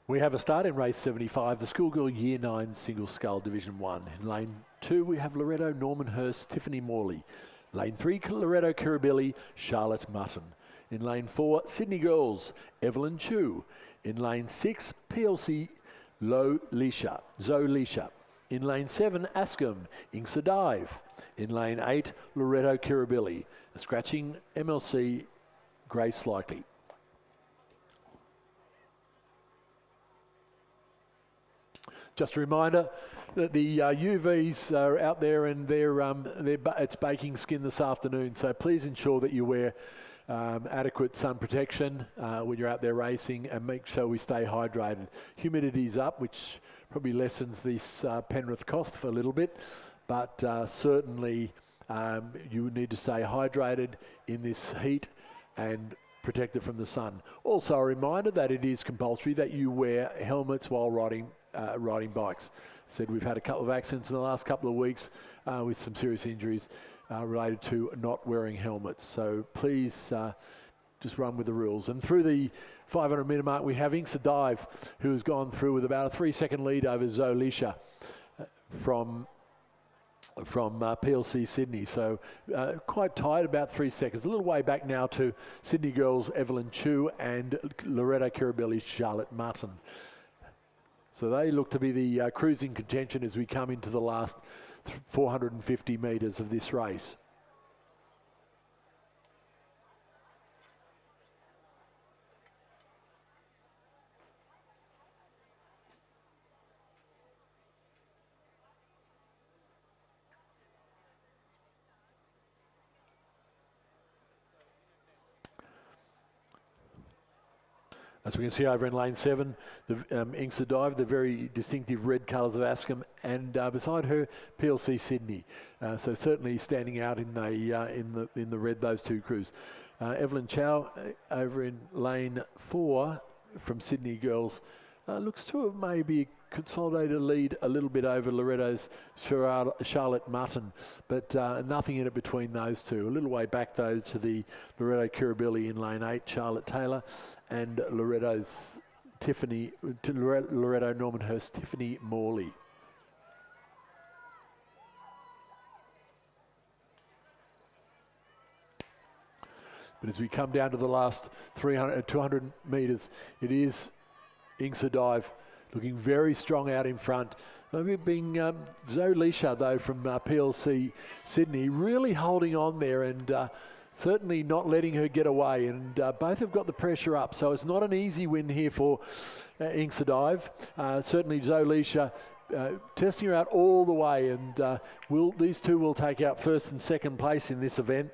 [SPEAKER 3] We have a start in race 75, the Schoolgirl Year 9 Single Scull Division 1. In lane 2, we have Loretto Normanhurst, Tiffany Morley. Lane 3, Loretto Kirribilli, Charlotte Mutton. In lane 4, Sydney Girls, Evelyn Chu. In lane 6, PLC Zolisha. In lane 7, Ascom, Inksa Dive. In lane 8, Loretto Kirribilli. Scratching MLC, Grace Likely. Just a reminder that the UVs are out there and it's baking skin this afternoon, so please ensure that you wear adequate sun protection when you're out there racing, and make sure we stay hydrated. Humidity's up, which probably lessens this Penrith cost for a little bit, but certainly you need to stay hydrated in this heat and protected from the sun. Also a reminder that it is compulsory that you wear helmets while riding bikes. Said we've had a couple of accidents in the last couple of weeks with some serious injuries related to not wearing helmets. So please just run with the rules. And through the 500 metre mark, we have Inksa Dive, who has gone through with about a 3-second lead over Zolisha from PLC Sydney. So quite tight, about 3 seconds. A little way back now to Sydney Girls, Evelyn Chu, and Loretto Kirribilli's Charlotte Mutton. So they look to be the cruising contention as we come into the last 450 metres of this race. As we can see over in lane 7, the Inksa Dive, the very distinctive red colours of Ascom, and beside her, PLC Sydney. So certainly standing out in the red, those two crews. Evelyn Chow over in lane 4 from Sydney Girls looks to have maybe consolidated a lead a little bit over Loretto's Charlotte Mutton, but nothing in it between those two. A little way back though to the Loretto Kirribilli in lane 8, Charlotte Taylor, and Loretto Normanhurst Tiffany Morley. But as we come down to the last 200 metres, it is Inksa Dive looking very strong out in front. Maybe being Zolisha though from PLC Sydney really holding on there and certainly not letting her get away, and both have got the pressure up, so it's not an easy win here for Inksa Dive. Certainly Zolisha testing her out all the way, and these two will take out first and second place in this event.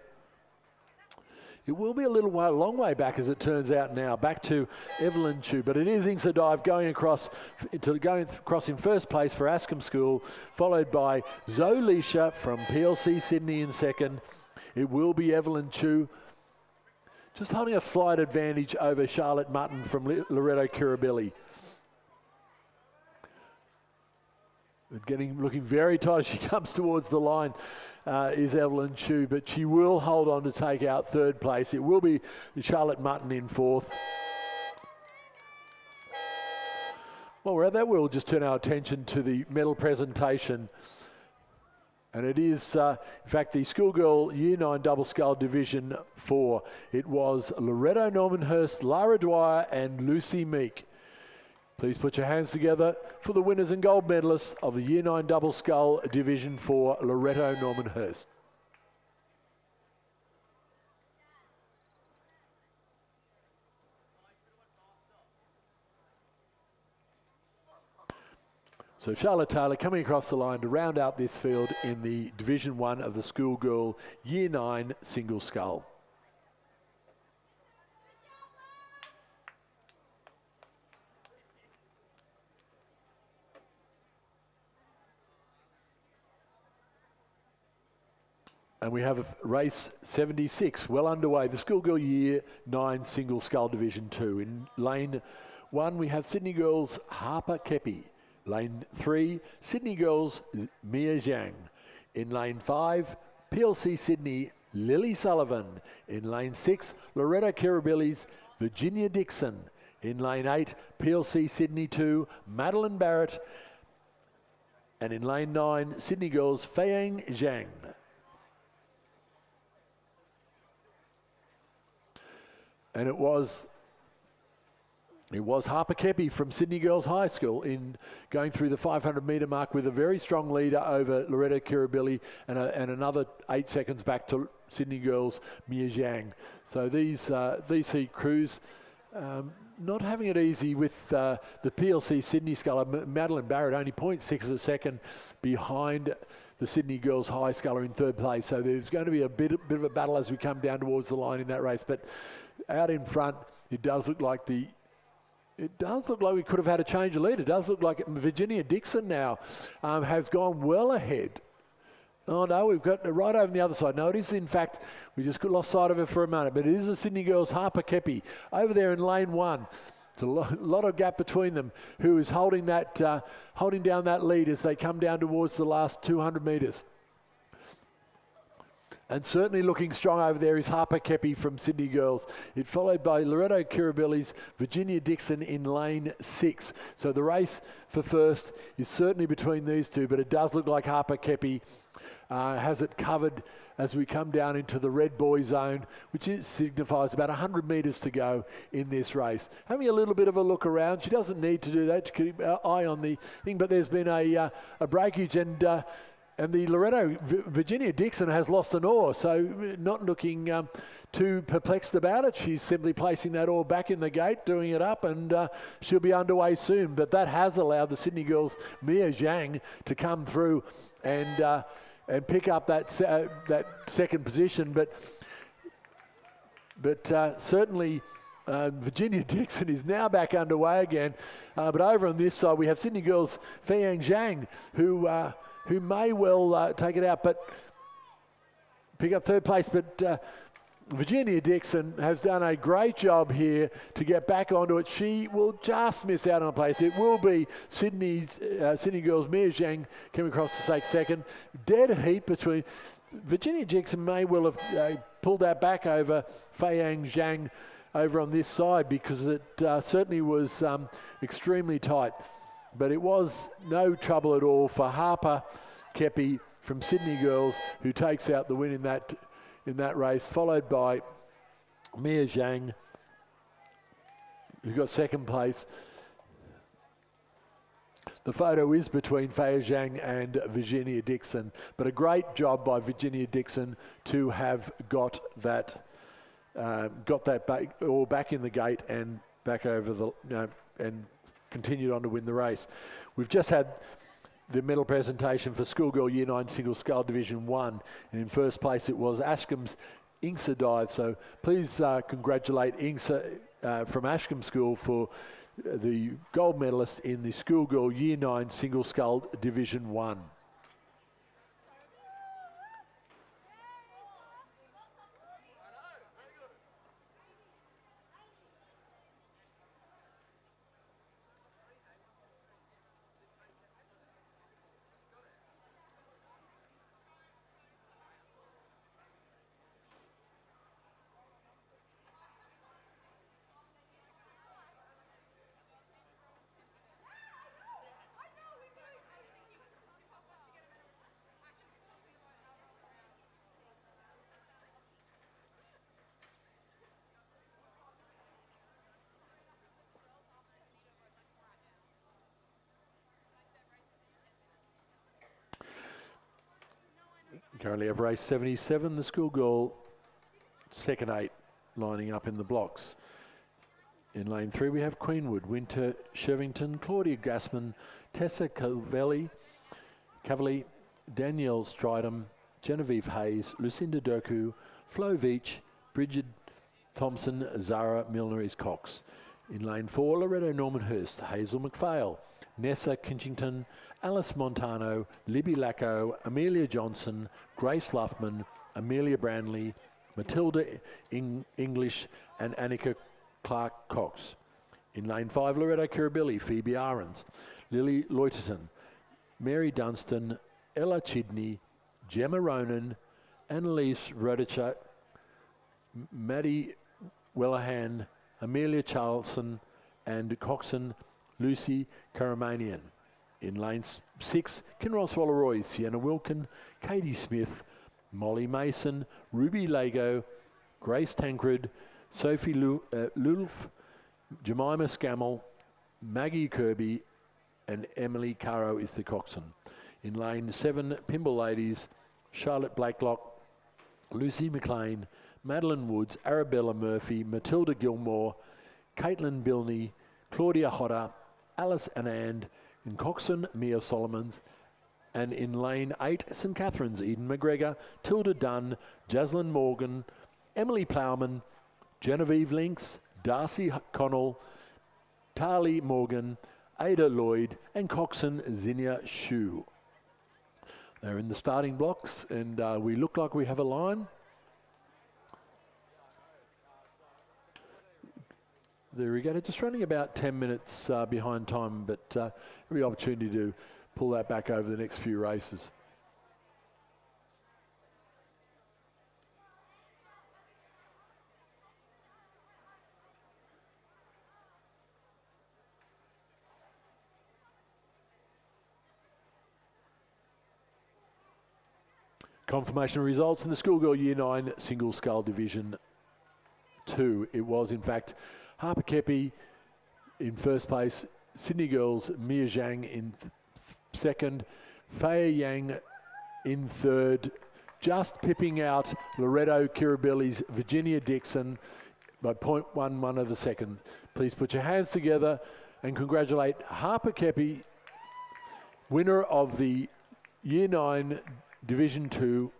[SPEAKER 3] It will be a long way back, as it turns out now, back to Evelyn Chu, but it is Inksa Dive going across in first place for Ascom School, followed by Zolisha from PLC Sydney in second. It will be Evelyn Chu, just holding a slight advantage over Charlotte Mutton from Loretto Kirribilli. Looking very tight as she comes towards the line is Evelyn Chu, but she will hold on to take out third place. It will be Charlotte Mutton in fourth. Well, we're at that. We'll just turn our attention to the medal presentation. And it is, in fact, the Schoolgirl Year 9 Double Scull Division 4. It was Loretto Normanhurst, Lara Dwyer and Lucy Meek. Please put your hands together for the winners and gold medalists of the Year 9 Double Scull Division 4, Loretto Normanhurst. So Charlotte Taylor coming across the line to round out this field in the Division 1 of the Schoolgirl Year 9 Single Scull. And we have race 76 well underway, the Schoolgirl Year 9 Single Scull Division 2. In lane 1 we have Sydney Girls Harper Kepi. Lane 3, Sydney Girls Mia Zhang. In lane 5, PLC Sydney Lily Sullivan. In lane 6, Loretto Kirribilli's Virginia Dixon. In lane 8, PLC Sydney 2, Madeline Barrett. And in lane 9, Sydney Girls Feiyang Zhang. And it was Harper Kepi from Sydney Girls High School in going through the 500 metre mark with a very strong leader over Loretta Kirribilli and another 8 seconds back to Sydney Girls Mia Zhang. So these heat crews not having it easy with the PLC Sydney sculler, Madeline Barrett, only 0.6 of a second behind the Sydney Girls High sculler in third place. So there's going to be a bit of a battle as we come down towards the line in that race. But out in front, it does look like we could have had a change of lead. It does look like Virginia Dixon now has gone well ahead. Oh no, we've got right over on the other side. No, it is in fact, we just lost sight of it for a moment, but it is the Sydney Girls Harper Kepi over there in lane 1. It's a lot of gap between them, who is holding down that lead as they come down towards the last 200 metres. And certainly looking strong over there is Harper Kepi from Sydney Girls. It followed by Loretto Kirribilli's Virginia Dixon in lane 6. So the race for first is certainly between these two, but it does look like Harper Kepi has it covered as we come down into the red boy zone, which signifies about 100 metres to go in this race. Having a little bit of a look around. She doesn't need to do that to keep an eye on the thing, but there's been a breakage and the Loretto Virginia Dixon has lost an oar, so not looking too perplexed about it. She's simply placing that oar back in the gate, doing it up, and she'll be underway soon. But that has allowed the Sydney Girls' Mia Zhang to come through and pick up that second position. But certainly Virginia Dixon is now back underway again. But over on this side, we have Sydney Girls' Feiyang Zhang, who may well take it out, but pick up third place. But Virginia Dixon has done a great job here to get back onto it. She will just miss out on a place. It will be Sydney Girls' Mia Zhang coming across to second. Dead heat between. Virginia Dixon may well have pulled that back over Feiyang Zhang over on this side, because it certainly was extremely tight. But it was no trouble at all for Harper Kepi from Sydney Girls, who takes out the win in that race, followed by Mia Zhang, who got second place. The photo is between Feiyang Zhang and Virginia Dixon, but a great job by Virginia Dixon to have got that back in the gate and back over and continued on to win the race. We've just had the medal presentation for Schoolgirl Year 9 Single Scull Division 1, and in first place it was Ashcombe's Ingsa Dive. So please congratulate Ingsa from Ashcombe School for the gold medalist in the Schoolgirl Year 9 Single Scull Division 1. Currently have race 77, the Schoolgirl second 8 lining up in the blocks. In lane 3 we have Queenwood, Winter Shevington, Claudia Gassman, Tessa Cavalli, Danielle Stridham, Genevieve Hayes, Lucinda Durku, Flo Veach, Bridget Thompson, Zara Milner is Cox. In lane 4, Loretto Norman Hurst, Hazel McPhail, Nessa Kinchington, Alice Montano, Libby Lacko, Amelia Johnson, Grace Luffman, Amelia Branley, Matilda English, and Annika Clark Cox. In lane 5, Loretto Kirribilli, Phoebe Ahrens, Lily Loiterton, Mary Dunstan, Ella Chidney, Gemma Ronan, Annalise Rodicha, Maddie Wellahan, Amelia Charlson, and Coxon Lucy Karamanian. In lane 6, Kinross Wallaroy, Sienna Wilkin, Katie Smith, Molly Mason, Ruby Lago, Grace Tancred, Sophie Lulf, Jemima Scammell, Maggie Kirby, and Emily Caro is the coxswain. In lane 7, Pimble Ladies, Charlotte Blacklock, Lucy McLean, Madeline Woods, Arabella Murphy, Matilda Gilmore, Caitlin Bilney, Claudia Hodder, Alice Anand, in coxswain Mia Solomons, and in lane 8, St Catherine's, Eden McGregor, Tilda Dunn, Jaslyn Morgan, Emily Plowman, Genevieve Links, Darcy Connell, Tali Morgan, Ada Lloyd, and coxswain Zinnia Shu. They're in the starting blocks, and we look like we have a line. The regatta just running about 10 minutes behind time, but every opportunity to pull that back over the next few races. Confirmation of results in the Schoolgirl Year 9 Single Scull Division 2. It was, in fact, Harper Kepi in first place, Sydney Girls Mia Zhang in second, Faya Yang in third, just pipping out Loretto Kirribilli's Virginia Dixon by 0.11 of a second. Please put your hands together and congratulate Harper Kepi, winner of the Year 9 Division 2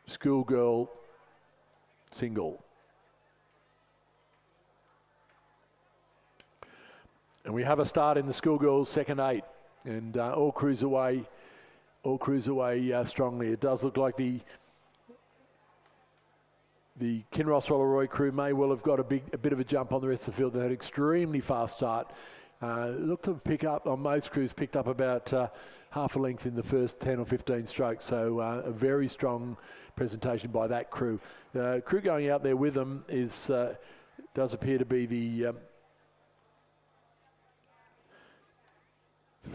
[SPEAKER 3] Schoolgirl Single. And we have a start in the Schoolgirls second 8, and all cruise away strongly. It does look like the Kinross Rolleroy crew may well have got a bit of a jump on the rest of the field. They had an extremely fast start. Looked to pick up, on most crews, picked up about half a length in the first 10 or 15 strokes. So a very strong presentation by that crew. Crew going out there with them does appear to be the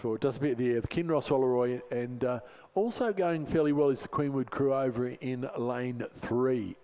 [SPEAKER 3] Kinross Rolleroy, and also going fairly well is the Queenwood crew over in lane 3.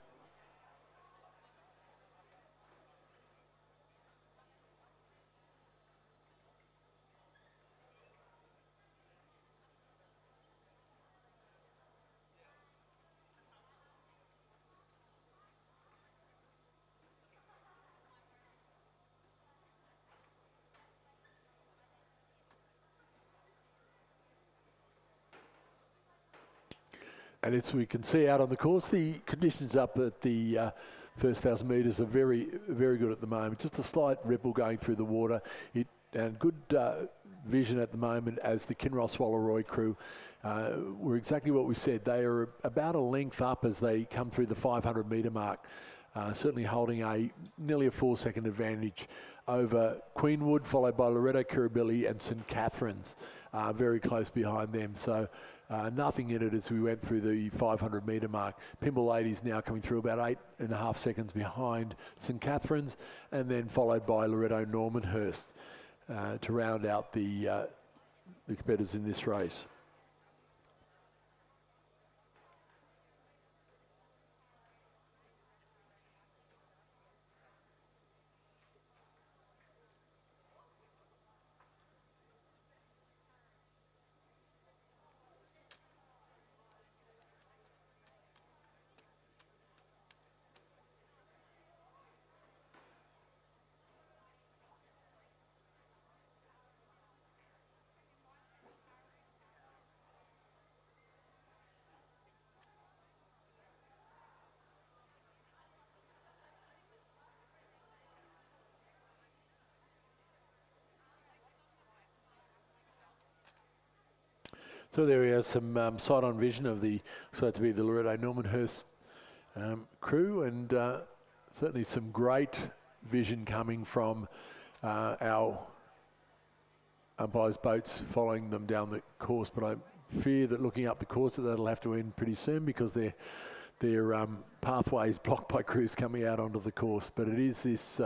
[SPEAKER 3] And as we can see out on the course, the conditions up at the first 1,000 metres are very, very good at the moment. Just a slight ripple going through the water. And good vision at the moment as the Kinross Rolleroy crew were exactly what we said. They are about a length up as they come through the 500 metre mark. Certainly holding nearly a 4-second advantage over Queenwood, followed by Loretto Kirribilli and St Catherine's, very close behind them. So nothing in it as we went through the 500 metre mark. Pimble Ladies now coming through about 8.5 seconds behind St Catherine's, and then followed by Loretto Normanhurst to round out the competitors in this race. So there we have some sight-on vision of looks like to be the Loretto Normanhurst crew, and certainly some great vision coming from our umpires' boats following them down the course. But I fear that looking up the course that'll have to end pretty soon, because their pathway is blocked by crews coming out onto the course. But it is this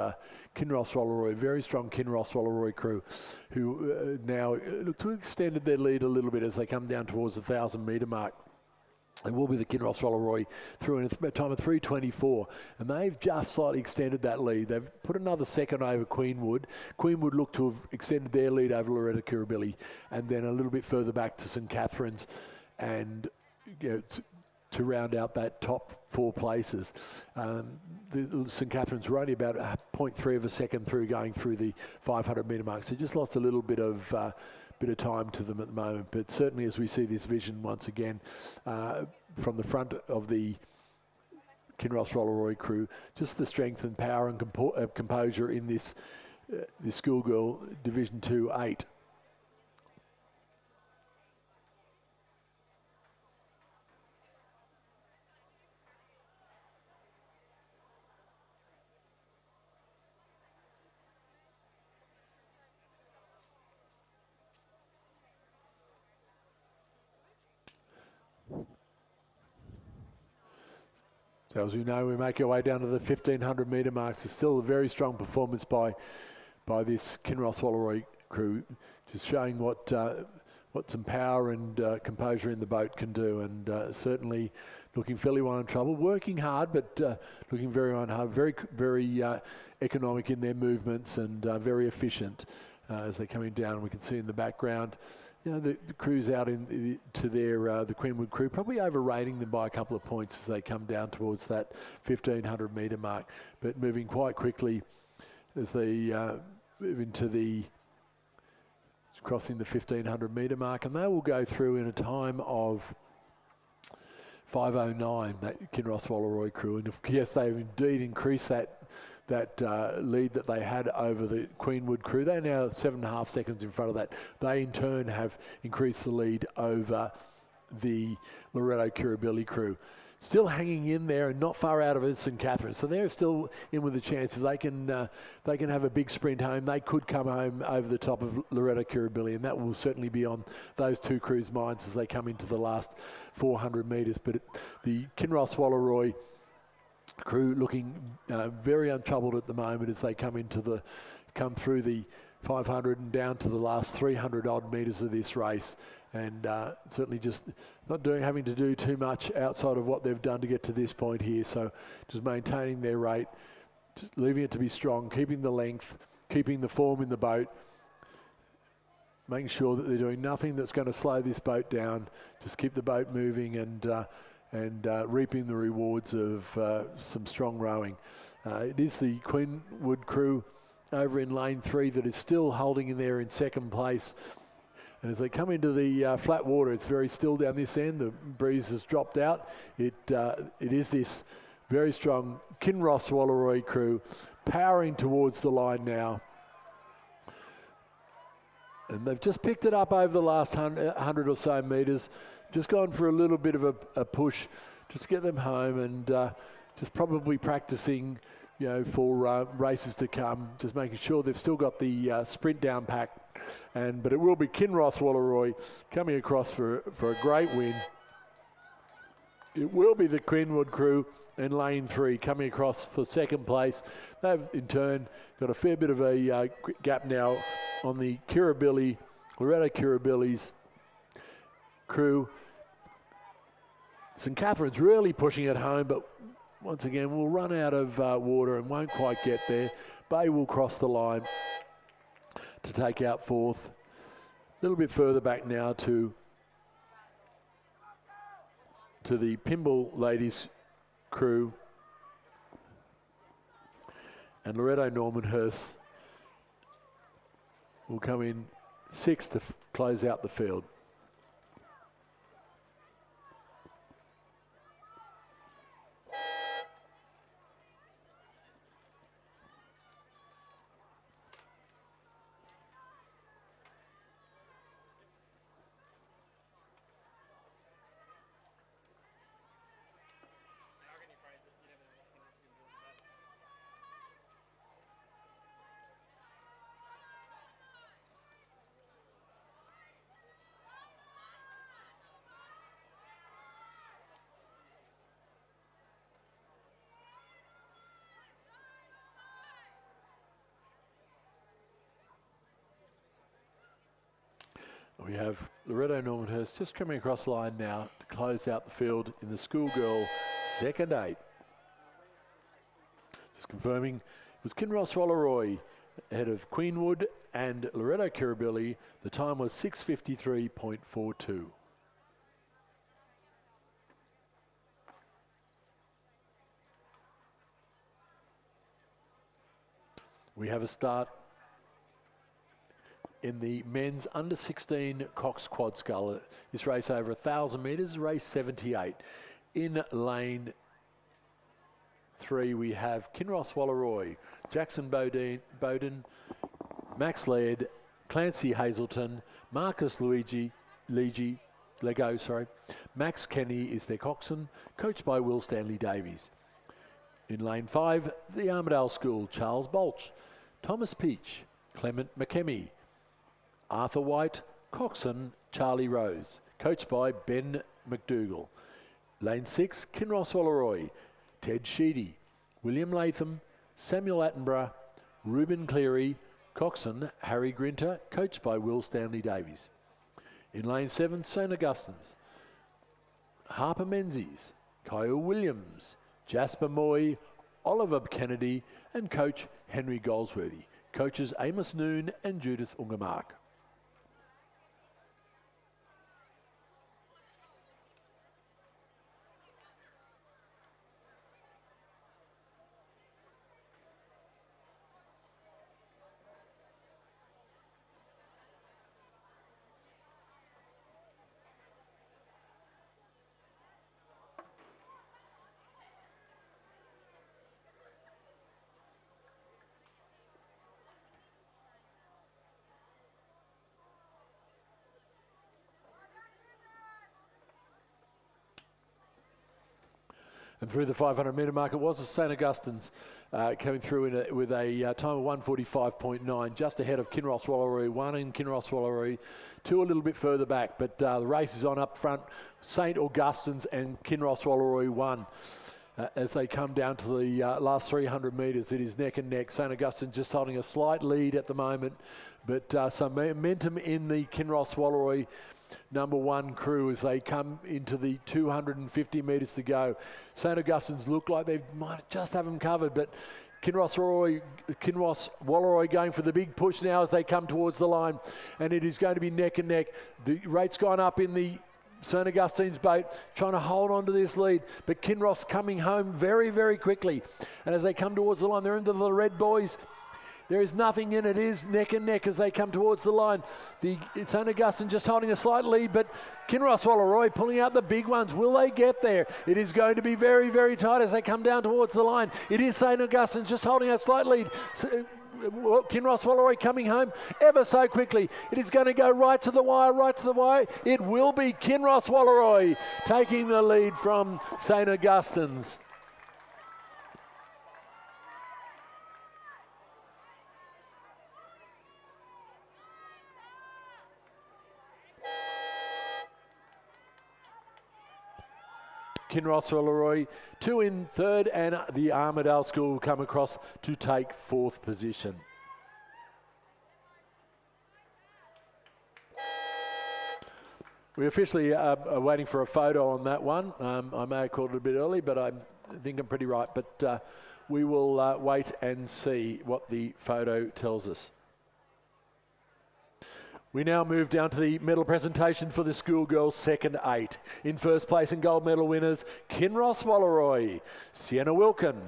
[SPEAKER 3] Kinross Rolleroy, very strong Kinross Rolleroy crew, who now look to have extended their lead a little bit as they come down towards the 1,000 metre mark. It will be the Kinross Rolleroy through in a time of 3:24, and they've just slightly extended that lead. They've put another second over Queenwood. Queenwood look to have extended their lead over Loretta Kirribilli, and then a little bit further back to St Catherine's, and to round out that top 4 places. The St Catherine's were only about 0.3 of a second through going through the 500 metre mark, so just lost a little bit of time to them at the moment. But certainly as we see this vision once again from the front of the Kinross Rolleroy crew, just the strength and power and composure in this schoolgirl Division 2-8. So as we know, we make our way down to the 1500 metre marks. It's still a very strong performance by this Kinross Rolleroy crew, just showing what some power and composure in the boat can do, and certainly looking fairly well in trouble. Working hard, but looking very hard, very economic in their movements, and very efficient as they're coming down. We can see in the background, the crews out to their the Queenwood crew, probably overrating them by a couple of points as they come down towards that 1500 metre mark, but moving quite quickly as they move into crossing the 1500 metre mark, and they will go through in a time of 5:09, that Kinross Rolleroy crew. And yes, they've indeed increased that lead that they had over the Queenwood crew. They're now 7.5 seconds in front of that. They in turn have increased the lead over the Loretto Kirribilli crew. Still hanging in there and not far out of it, St Catherine's. So they're still in with a chance. If they can have a big sprint home, they could come home over the top of Loretto Kirribilli, and that will certainly be on those two crews' minds as they come into the last 400 metres. But the Kinross Rolleroy crew looking very untroubled at the moment as they come through the 500 and down to the last 300 odd metres of this race, and certainly just not having to do too much outside of what they've done to get to this point here. So just maintaining their rate, leaving it to be strong, keeping the length, keeping the form in the boat, making sure that they're doing nothing that's going to slow this boat down. Just keep the boat moving and reaping the rewards of some strong rowing. It is the Queenwood crew over in lane 3 that is still holding in there in second place. And as they come into the flat water, it's very still down this end. The breeze has dropped out. It is this very strong Kinross Rolleroy crew powering towards the line now. And they've just picked it up over the last 100 or so metres. Just gone for a little bit of a push just to get them home, and just probably practicing, for races to come, just making sure they've still got the sprint down pack. But it will be Kinross Rolleroy coming across for a great win. It will be the Queenwood crew in lane 3 coming across for second place. They've in turn got a fair bit of a gap now on the Loretto Kirribilli's crew. St Catherine's really pushing it home, but once again will run out of water and won't quite get there. Bay will cross the line to take out fourth. A little bit further back now to the Pymble ladies crew, and Loretto Normanhurst will come in 6th to close out the field. We have Loretto Normanhurst just coming across the line now to close out the field in the schoolgirl second 8. Just confirming, it was Kinross Walleroy ahead of Queenwood and Loretto Kirribilli. The time was 6:53.42. We have a start in the men's under 16 Cox Quad Scull. This race over 1,000 metres, race 78. In lane 3 we have Kinross Walleroy, Jackson Bowden, Max Laird, Clancy Hazelton, Marcus Lego, Max Kenny is their coxswain, coached by Will Stanley Davies. In lane 5, the Armidale School, Charles Bolch, Thomas Peach, Clement McKemmy, Arthur White, coxswain, Charlie Rose, coached by Ben McDougall. Lane 6, Kinross Walleroy, Ted Sheedy, William Latham, Samuel Attenborough, Reuben Cleary, coxswain, Harry Grinter, coached by Will Stanley Davies. In lane 7, St Augustine's, Harper Menzies, Kyle Williams, Jasper Moy, Oliver Kennedy, and coach Henry Goldsworthy. Coaches Amos Noon and Judith Ungermark. And through the 500 metre mark, it was the St Augustine's coming through with a time of 1:45.9, just ahead of Kinross Walleroy 1 and Kinross Walleroy 2 a little bit further back. But the race is on up front, St Augustine's and Kinross Walleroy 1. As they come down to the last 300 metres, it is neck and neck. St Augustine's just holding a slight lead at the moment, but some momentum in the Kinross Walleroy number 1 crew as they come into the 250 metres to go. St Augustine's look like they might just have them covered, but Kinross Walleroy going for the big push now as they come towards the line, and it is going to be neck and neck. The rate's gone up in the St Augustine's boat, trying to hold on to this lead, but Kinross coming home very, very quickly. And as they come towards the line, they're into the red boys. There is nothing in it. It is neck and neck as they come towards the line. It's St Augustine just holding a slight lead, but Kinross Walleroy pulling out the big ones. Will they get there? It is going to be very, very tight as they come down towards the line. It is St Augustine just holding a slight lead. Kinross Walleroy coming home ever so quickly. It is going to go right to the wire, right to the wire. It will be Kinross Walleroy taking the lead from St Augustine's. Kinross Walleroy 2 in third, and the Armidale School will come across to take 4th position. We officially are waiting for a photo on that one. I may have called it a bit early, but I think I'm pretty right. But we will wait and see what the photo tells us. We now move down to the medal presentation for the schoolgirls second 8. In first place and gold medal winners, Kinross Walleroy, Sienna Wilkin,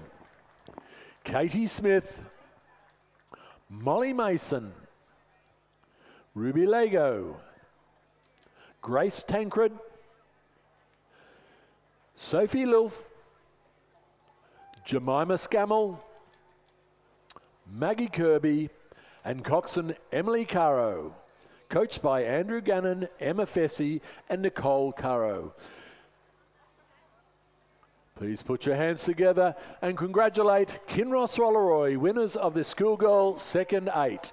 [SPEAKER 3] Katie Smith, Molly Mason, Ruby Lego, Grace Tancred, Sophie Lilf, Jemima Scammell, Maggie Kirby, and coxswain Emily Caro. Coached by Andrew Gannon, Emma Fessy, and Nicole Caro. Please put your hands together and congratulate Kinross Walleroy, winners of the schoolgirl second 8.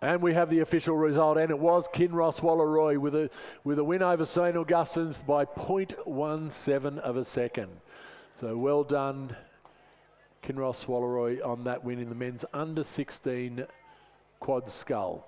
[SPEAKER 3] And we have the official result, and it was Kinross Walleroy with a win over St Augustine's by 0.17 of a second. So well done, Kinross Walleroy, on that win in the men's under 16 quad scull.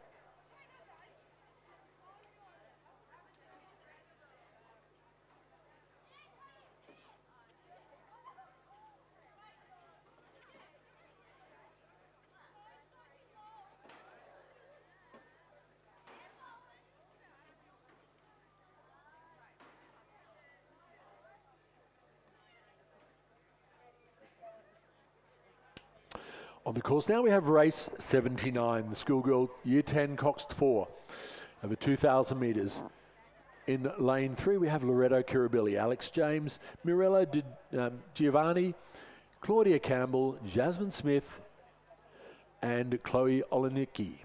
[SPEAKER 3] On the course now we have race 79, the schoolgirl year 10 coxed 4 over 2,000 metres. In lane 3 we have Loretto Kirribilli, Alex James, Mirella Giovanni, Claudia Campbell, Jasmine Smith and Chloe Olenicki.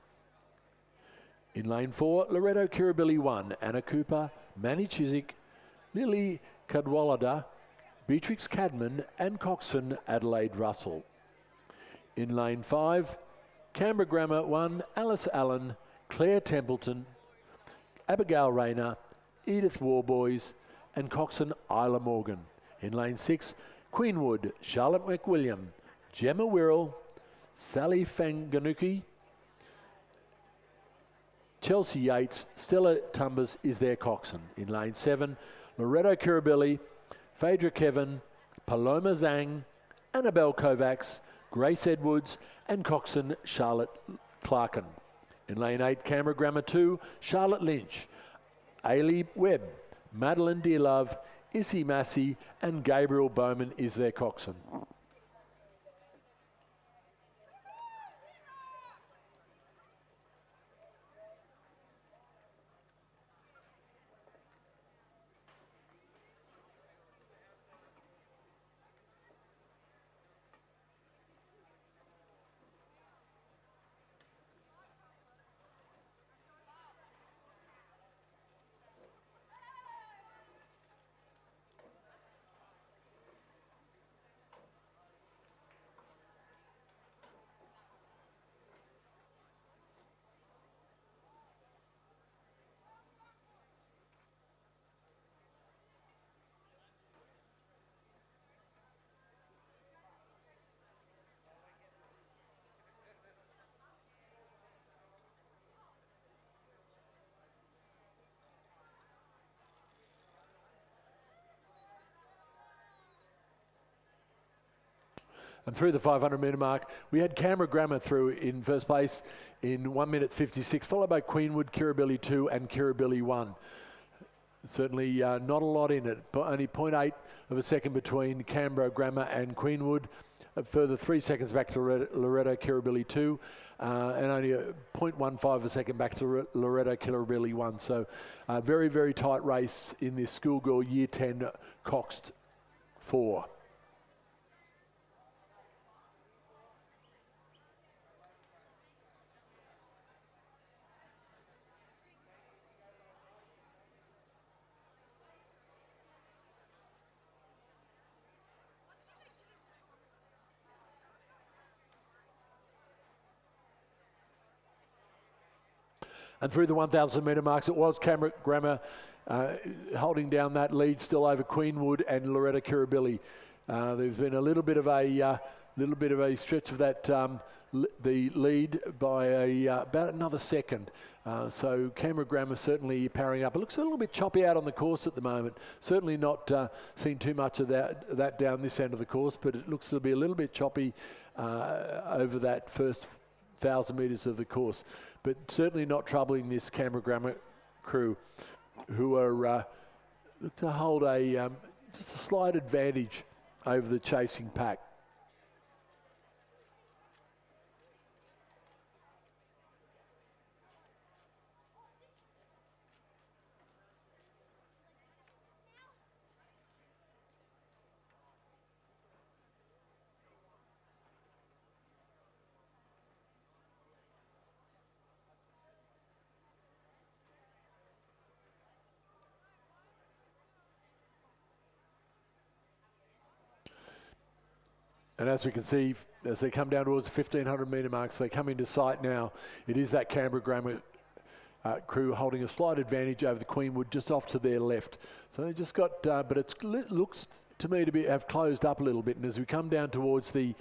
[SPEAKER 3] In lane 4, Loretto Kirribilli 1, Anna Cooper, Manny Chiswick, Lily Cadwallader, Beatrix Cadman and coxswain Adelaide Russell. In lane 5, Canberra Grammar 1, Alice Allen, Claire Templeton, Abigail Rayner, Edith Warboys and coxswain Isla Morgan. In lane 6, Queenwood, Charlotte McWilliam, Gemma Wirrell, Sally Fanganuki, Chelsea Yates, Stella Tumbers is their coxswain. In lane 7, Loretto Kirribilli, Phaedra Kevin, Paloma Zhang, Annabelle Kovacs, Grace Edwards and coxswain Charlotte Clarkin. In lane 8, Canberra Grammar 2, Charlotte Lynch, Ailey Webb, Madeline Dearlove, Issy Massey and Gabriel Bowman is their coxswain. And through the 500 metre mark, we had Canberra Grammar through in first place in 1 minute 56, followed by Queenwood, Kirribilli 2 and Kirribilli 1. Certainly not a lot in it, but only 0.8 of a second between Canberra Grammar and Queenwood. A further 3 seconds back to Loretto Kirribilli 2 and only a 0.15 of a second back to Loretto Kirribilli 1. So very, very tight race in this schoolgirl year 10 coxed 4. And through the 1,000 metre marks, it was Canberra Grammar holding down that lead still over Queenwood and Loretto Kirribilli. There's been a little bit of a stretch of that the lead by about another second. So Canberra Grammar certainly powering up. It looks a little bit choppy out on the course at the moment. Certainly not seen too much of that down this end of the course, but it looks to be a little bit choppy over that first 1,000 metres of the course. But certainly not troubling this Canberra Grammar crew, who are look to hold just a slight advantage over the chasing pack. And as we can see, as they come down towards 1,500 metre marks, they come into sight now. It is that Canberra Grammar crew holding a slight advantage over the Queenwood just off to their left. So they just got, but it looks to me to have closed up a little bit. And as we come down towards the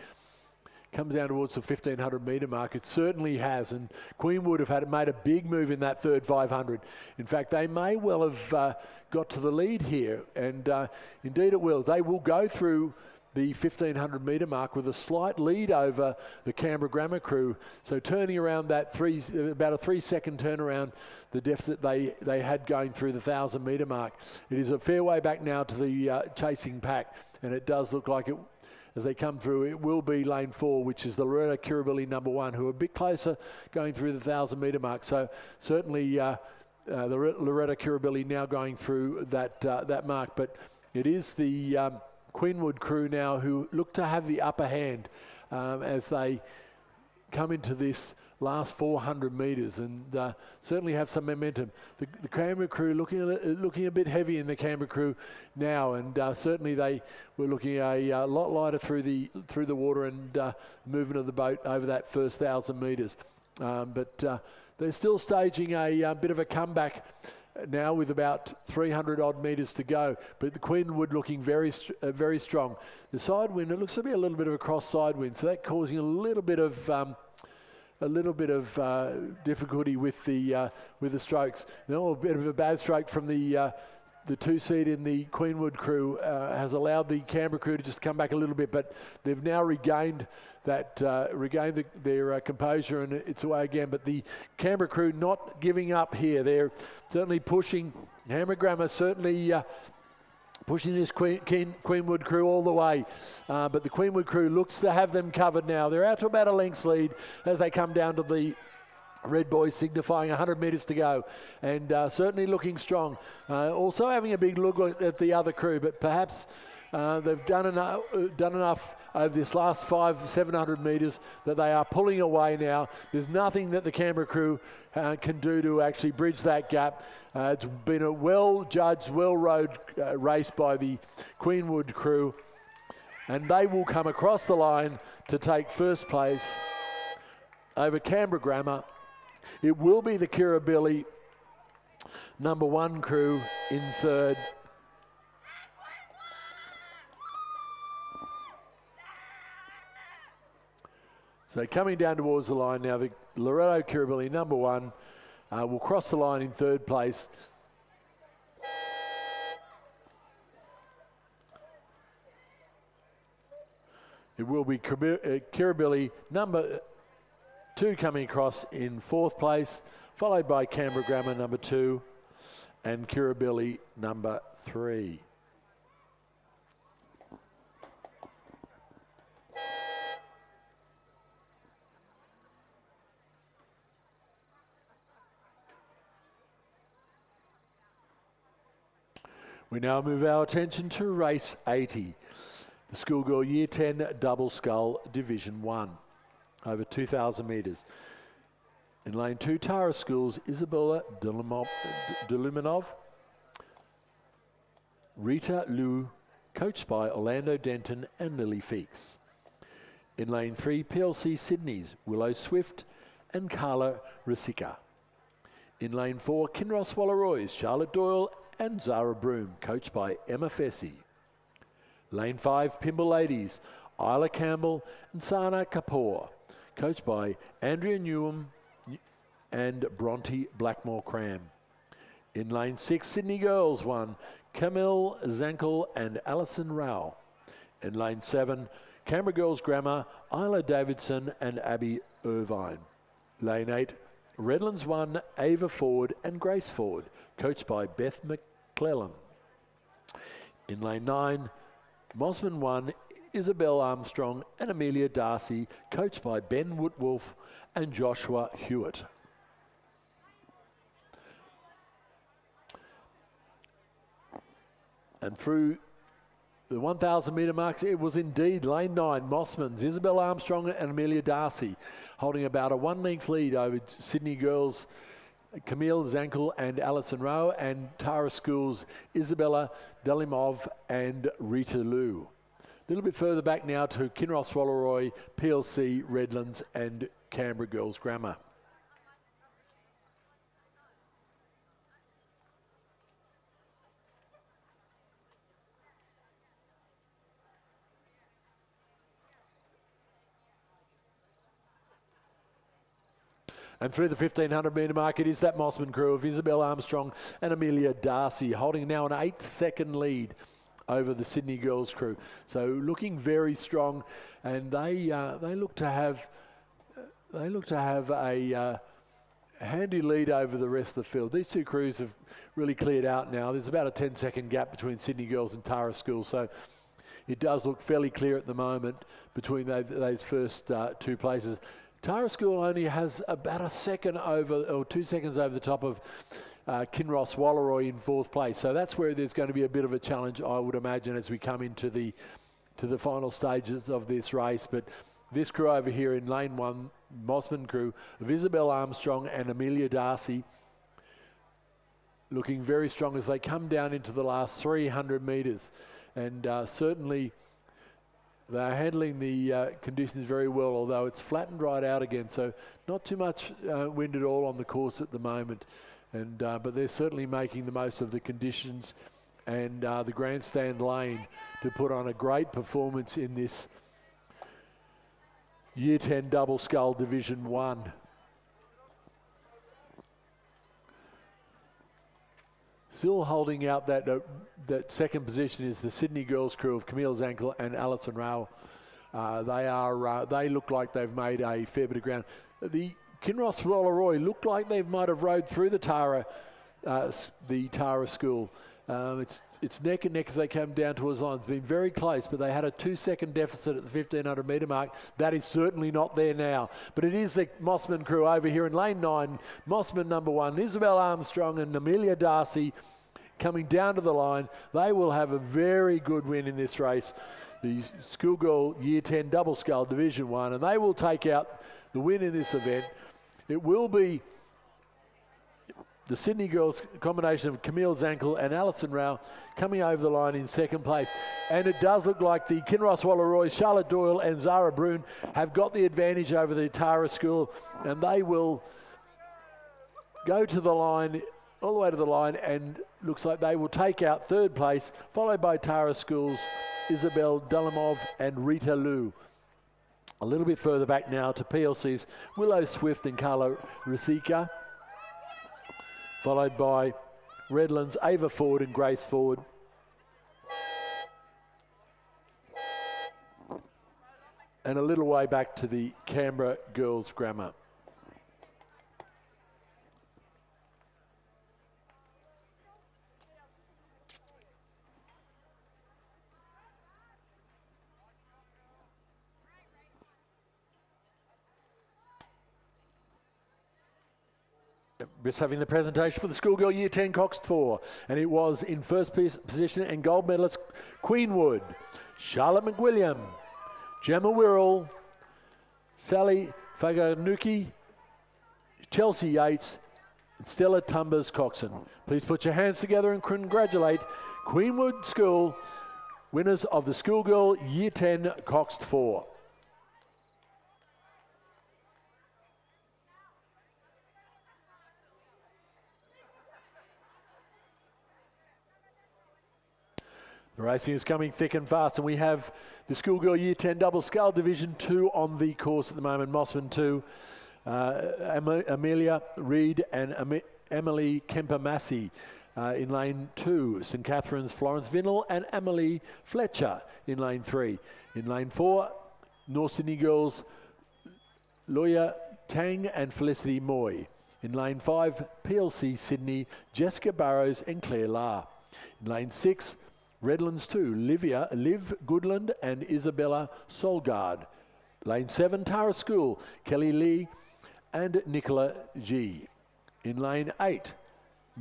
[SPEAKER 3] 1,500 metre mark, it certainly has. And Queenwood have made a big move in that third 500. In fact, they may well have got to the lead here, and indeed it will. They will go through the 1,500 metre mark with a slight lead over the Canberra Grammar crew. So turning around that about a 3-second turnaround, the deficit they had going through the 1,000 metre mark. It is a fair way back now to the chasing pack, and it does look like it, as they come through, it will be lane 4, which is the Regatta Kirribilli #1, who are a bit closer going through the 1,000 metre mark. So certainly the Regatta Kirribilli now going through that mark, but it is the Queenwood crew now who look to have the upper hand as they come into this last 400 metres, and certainly have some momentum. The Canberra crew looking a bit heavy in the Canberra crew now, and certainly they were looking a lot lighter through the water and movement of the boat over that first 1,000 metres. But they're still staging a bit of a comeback now with about 300 odd metres to go, but the Queenwood looking very strong. The side wind, it looks to be a little bit of a cross side wind, so that causing a little bit of difficulty with the strokes. A bit of a bad stroke from the 2-seed in the Queenwood crew has allowed the Canberra crew to just come back a little bit, but they've now regained their composure, and it's away again. But the Canberra crew not giving up here. They're certainly pushing. Canberra Grammar certainly pushing this Queenwood crew all the way. But the Queenwood crew looks to have them covered now. They're out to about a length's lead as they come down to the red boys, signifying 100 metres to go, and certainly looking strong. Also having a big look at the other crew, but perhaps they've done enough over this last 700 metres that they are pulling away now. There's nothing that the Canberra crew can do to actually bridge that gap. It's been a well-judged, well-rowed race by the Queenwood crew, and they will come across the line to take first place over Canberra Grammar. It will be the Kirribilli #1 crew in third. So coming down towards the line now, the Regatta Kirribilli #1 will cross the line in third place. It will be Kirribilli #2 coming across in fourth place, followed by Canberra Grammar #2 and Kirribilli #3. We now move our attention to race 80, the Schoolgirl Year 10 Double Scull Division 1, over 2,000 metres. In lane 2, Tara Schools, Isabella Deluminov, Rita Liu, coached by Orlando Denton and Lily Feeks. In lane 3, PLC Sydney's Willow Swift and Carla Risica. In lane 4, Kinross Wallaroy's Charlotte Doyle and Zara Broom, coached by Emma Fessy. Lane 5, Pimble Ladies, Isla Campbell and Sana Kapoor, coached by Andrea Newham and Bronte Blackmore Cram. In lane 6, Sydney Girls 1, Camille Zankel and Alison Rao. In lane 7, Canberra Girls Grammar, Isla Davidson and Abby Irvine. Lane 8, Redlands 1, Ava Ford and Grace Ford, coached by Beth McClellan. In lane 9, Mosman 1, Isabel Armstrong and Amelia Darcy, coached by Ben Woodwolf and Joshua Hewitt. And through the 1,000 metre marks, it was indeed lane 9, Mossman's, Isabel Armstrong and Amelia Darcy, holding about a 1-length lead over Sydney Girls, Camille Zankel and Alison Rowe, and Tara Schools, Isabella Delimov and Rita Liu. little bit further back now to Kinross Walleroy, PLC, Redlands and Canberra Girls Grammar. And through the 1,500 metre mark, it is that Mossman crew of Isabel Armstrong and Amelia Darcy, holding now an 8-second lead over the Sydney Girls crew. So looking very strong, and they look to have a handy lead over the rest of the field. These two crews have really cleared out now. There's about a 10-second gap between Sydney Girls and Tara School, so it does look fairly clear at the moment between those first two places. Tara School only has about a second over, or 2 seconds over the top of Kinross Walleroy in fourth place. So that's where there's going to be a bit of a challenge, I would imagine, as we come into the final stages of this race. But this crew over here in lane one, Mossman crew of Isabel Armstrong and Amelia Darcy, looking very strong as they come down into the last 300 metres. And certainly they're handling the conditions very well, although it's flattened right out again, so not too much wind at all on the course at the moment. And but they're certainly making the most of the conditions and the grandstand lane to put on a great performance in this Year 10 Double Scull Division 1. Still holding out that second position is the Sydney Girls crew of Camille Zankel and Alison Rao. They look like they've made a fair bit of ground. The Kinross Walleroy look like they might have rode through the Tara School. It's neck and neck as they come down towards the line. It's been very close, but they had a 2-second deficit at the 1,500 metre mark. That is certainly not there now. But it is the Mossman crew over here in lane 9. Mossman number 1, Isabel Armstrong and Amelia Darcy coming down to the line. They will have a very good win in this race, the Schoolgirl Year 10 Double Scull Division 1, and they will take out the win in this event. It will be the Sydney Girls combination of Camille Zankel and Alison Rao coming over the line in second place. And it does look like the Kinross Walleroy, Charlotte Doyle and Zara Brune have got the advantage over the Tara School, and they will go to the line, all the way to the line, and looks like they will take out third place, followed by Tara School's Isabel Dalamov and Rita Liu. A little bit further back now to PLC's Willow Swift and Carla Risica, followed by Redlands, Ava Ford and Grace Ford. And a little way back to the Canberra Girls Grammar. Just having the presentation for the Schoolgirl Year 10 Coxed 4, and it was in first position and gold medalist Queenwood, Charlotte McWilliam, Gemma Wirral, Sally Faganuki, Chelsea Yates, and Stella Tumbers Coxon. Please put your hands together and congratulate Queenwood School, winners of the Schoolgirl Year 10 Coxed 4. The racing is coming thick and fast, and we have the Schoolgirl Year 10 Double Scull Division 2 on the course at the moment. Mossman 2, Amelia Reid and Emily Kemper-Massey in lane 2. St Catherine's Florence Vinnell and Emily Fletcher in lane 3. In lane 4, North Sydney Girls Loya Tang and Felicity Moy. In lane 5, PLC Sydney, Jessica Burrows and Claire La. In lane 6, Redlands 2, Liv Goodland and Isabella Solgard. Lane 7, Tara School, Kelly Lee and Nicola G. In lane 8,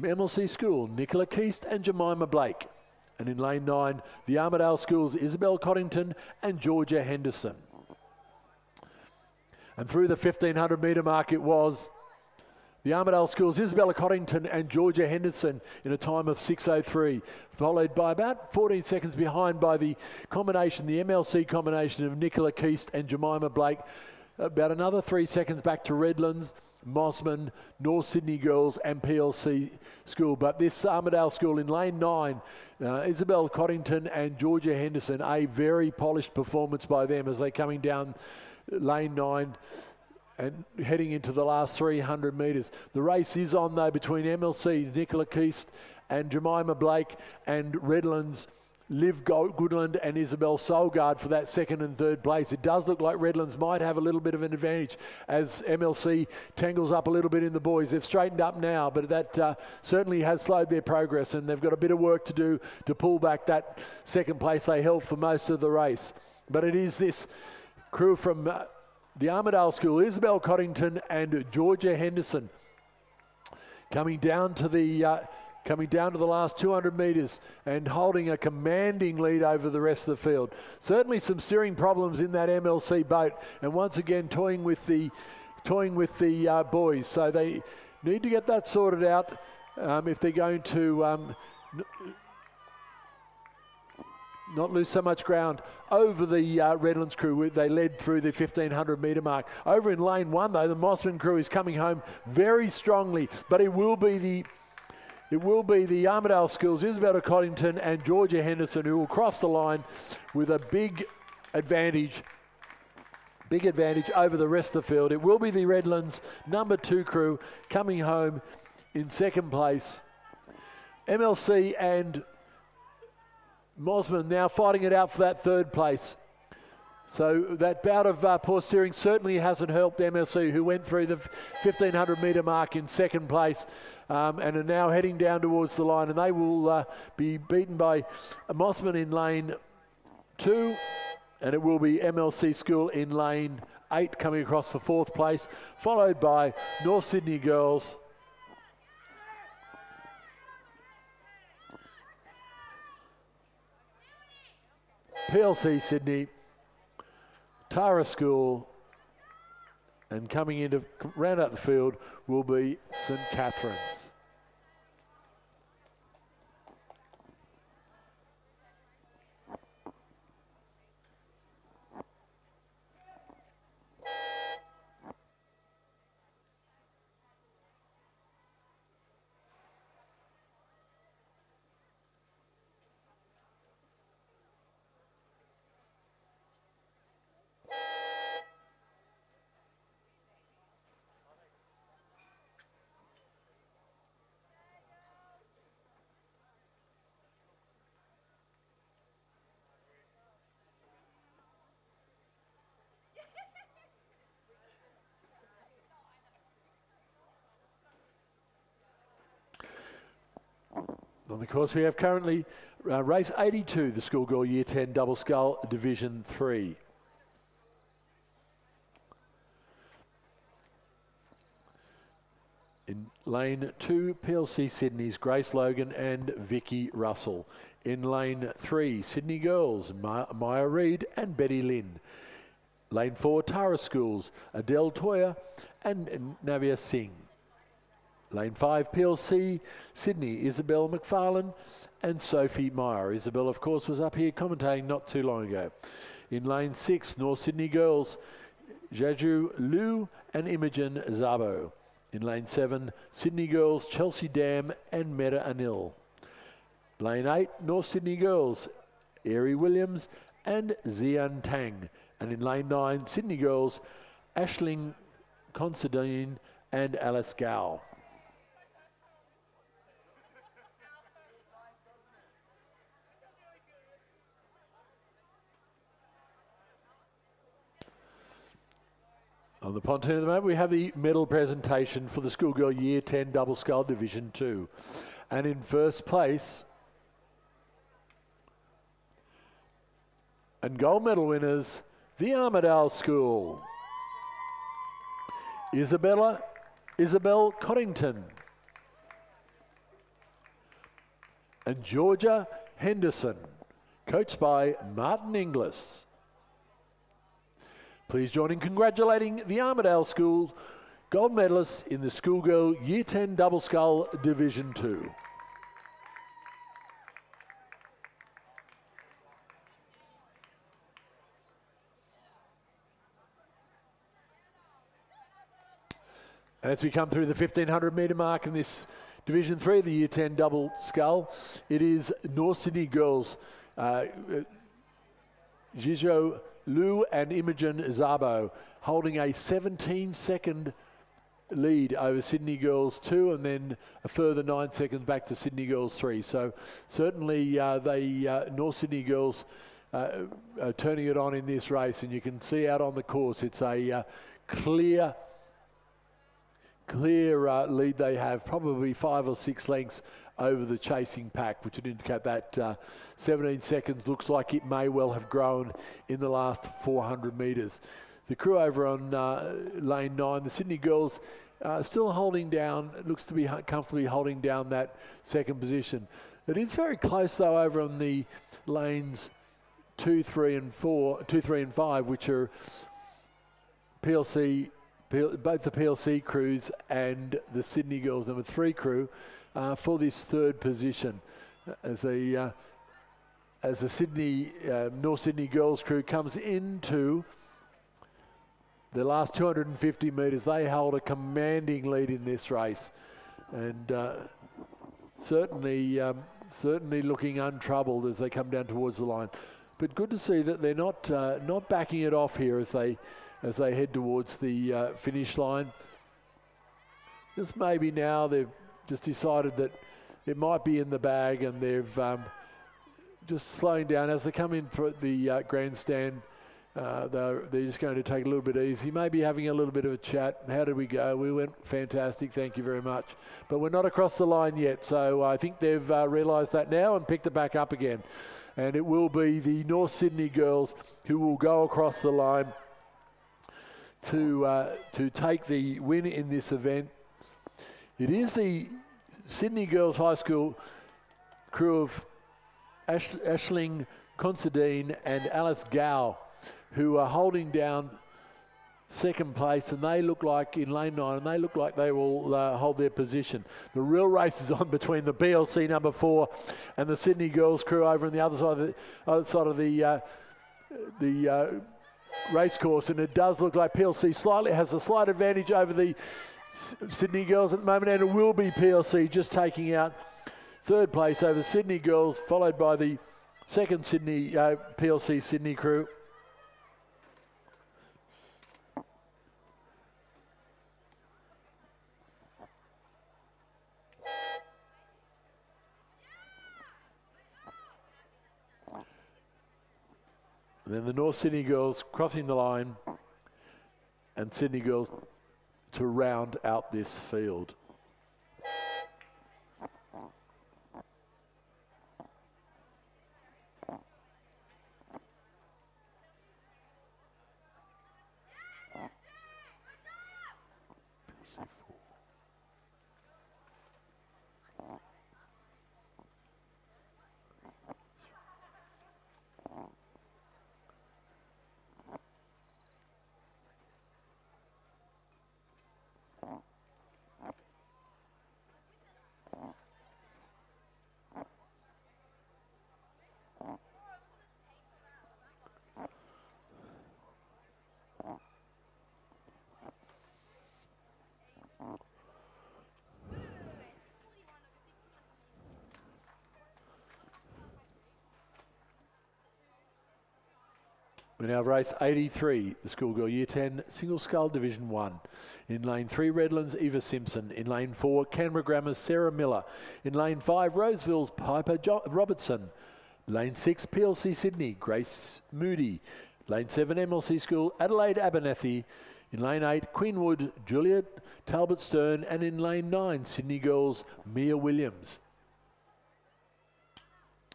[SPEAKER 3] MLC School, Nicola Keast and Jemima Blake. And in lane 9, the Armidale Schools, Isabel Coddington and Georgia Henderson. And through the 1,500 metre mark, it was The Armidale Schools, Isabella Coddington and Georgia Henderson in a time of 6:03, followed by about 14 seconds behind by the combination, the MLC combination of Nicola Keast and Jemima Blake. About another 3 seconds back to Redlands, Mosman, North Sydney Girls and PLC School. But this Armidale School in lane 9, Isabel Coddington and Georgia Henderson, a very polished performance by them as they're coming down lane 9 and heading into the last 300 metres. The race is on though between MLC, Nicola Keast and Jemima Blake, and Redlands, Liv Goodland and Isabel Solgaard for that second and third place. It does look like Redlands might have a little bit of an advantage as MLC tangles up a little bit in the boys. They've straightened up now, but that certainly has slowed their progress, and they've got a bit of work to do to pull back that second place they held for most of the race. But it is this crew from the Armidale School, Isabel Coddington and Georgia Henderson, coming down to the last 200 metres and holding a commanding lead over the rest of the field. Certainly some steering problems in that MLC boat, and once again toying with the boys. So they need to get that sorted out if they're going to not lose so much ground over the Redlands crew. They led through the 1500 metre mark. Over in lane 1 though, the Mossman crew is coming home very strongly, but it will be the Armidale Schools, Isabella Coddington and Georgia Henderson, who will cross the line with a big advantage over the rest of the field. It will be the Redlands number 2 crew coming home in second place. MLC and Mosman now fighting it out for that third place. So that bout of poor steering certainly hasn't helped MLC, who went through the 1500 metre mark in second place and are now heading down towards the line, and they will be beaten by Mossman in lane 2, and it will be MLC School in lane 8 coming across for fourth place, followed by North Sydney Girls, PLC Sydney, Tara School, and coming in to round out the field will be St Catherine's. On the course we have currently race 82, the Schoolgirl Year 10 Double Scull Division 3. In lane 2, PLC Sydney's Grace Logan and Vicky Russell. In lane 3, Sydney Girls, Maya Reid and Betty Lynn. Lane 4, Tara Schools, Adele Toya and Navia Singh. Lane 5, PLC Sydney, Isabel McFarlane and Sophie Meyer. Isabel, of course, was up here commentating not too long ago. In lane 6, North Sydney Girls, Jaju Liu and Imogen Zabo. In lane 7, Sydney Girls, Chelsea Dam and Meta Anil. Lane 8, North Sydney Girls, Airy Williams and Zian Tang. And in lane 9, Sydney Girls, Ashling Considine and Alice Gow. On the pontoon at the moment, we have the medal presentation for the Schoolgirl Year 10 Double Scull Division 2. And in first place, and gold medal winners, the Armidale School. Isabel Coddington and Georgia Henderson, coached by Martin Inglis. Please join in congratulating the Armidale School gold medalists in the schoolgirl Year 10 double scull Division 2. As we come through the 1500 metre mark in this Division 3, the Year 10 double scull, it is North Sydney girls, Zizho Liu and Imogen Zabo, holding a 17-second lead over Sydney girls 2, and then a further 9 seconds back to Sydney girls 3. So certainly North Sydney girls are turning it on in this race, and you can see out on the course it's a clear lead they have, probably 5 or 6 lengths over the chasing pack, which would indicate that 17 seconds looks like it may well have grown in the last 400 metres. The crew over on lane 9, the Sydney girls still holding down, it looks to be comfortably holding down that second position. It is very close though over on the lanes 2, 3 and 5, which are PLC, both the PLC crews and the Sydney girls number 3 crew for this third position as the Sydney North Sydney girls crew comes into the last 250 metres. They hold a commanding lead in this race, and certainly looking untroubled as they come down towards the line. But good to see that they're not backing it off here as they head towards the finish line. Just maybe now they've just decided that it might be in the bag, and they've just slowing down as they come in for the grandstand. They're just going to take a little bit easy, maybe having a little bit of a chat. How did we go? We went fantastic, thank you very much. But we're not across the line yet, so I think they've realised that now and picked it back up again. And it will be the North Sydney girls who will go across the line to take the win in this event. It is the Sydney Girls High School crew of Aisling Considine and Alice Gow who are holding down second place, and they look like in lane 9, and they look like they will hold their position. The real race is on between the PLC number 4 and the Sydney Girls crew over on the other side of the race course, and it does look like PLC has a slight advantage over the Sydney Girls at the moment, and it will be PLC just taking out third place over the Sydney Girls, followed by the second Sydney PLC Sydney crew. And then the North Sydney Girls crossing the line, and Sydney Girls to round out this field. We now have race 83, the schoolgirl Year 10 single scull Division 1. In lane 3, Redlands Eva Simpson. In lane 4, Canberra Grammar's Sarah Miller. In lane 5, Roseville's Piper Robertson. Lane 6, PLC Sydney, Grace Moody. Lane 7, MLC School, Adelaide Abernethy. In lane 8, Queenwood, Juliet Talbot Stern. And in lane 9, Sydney Girls, Mia Williams.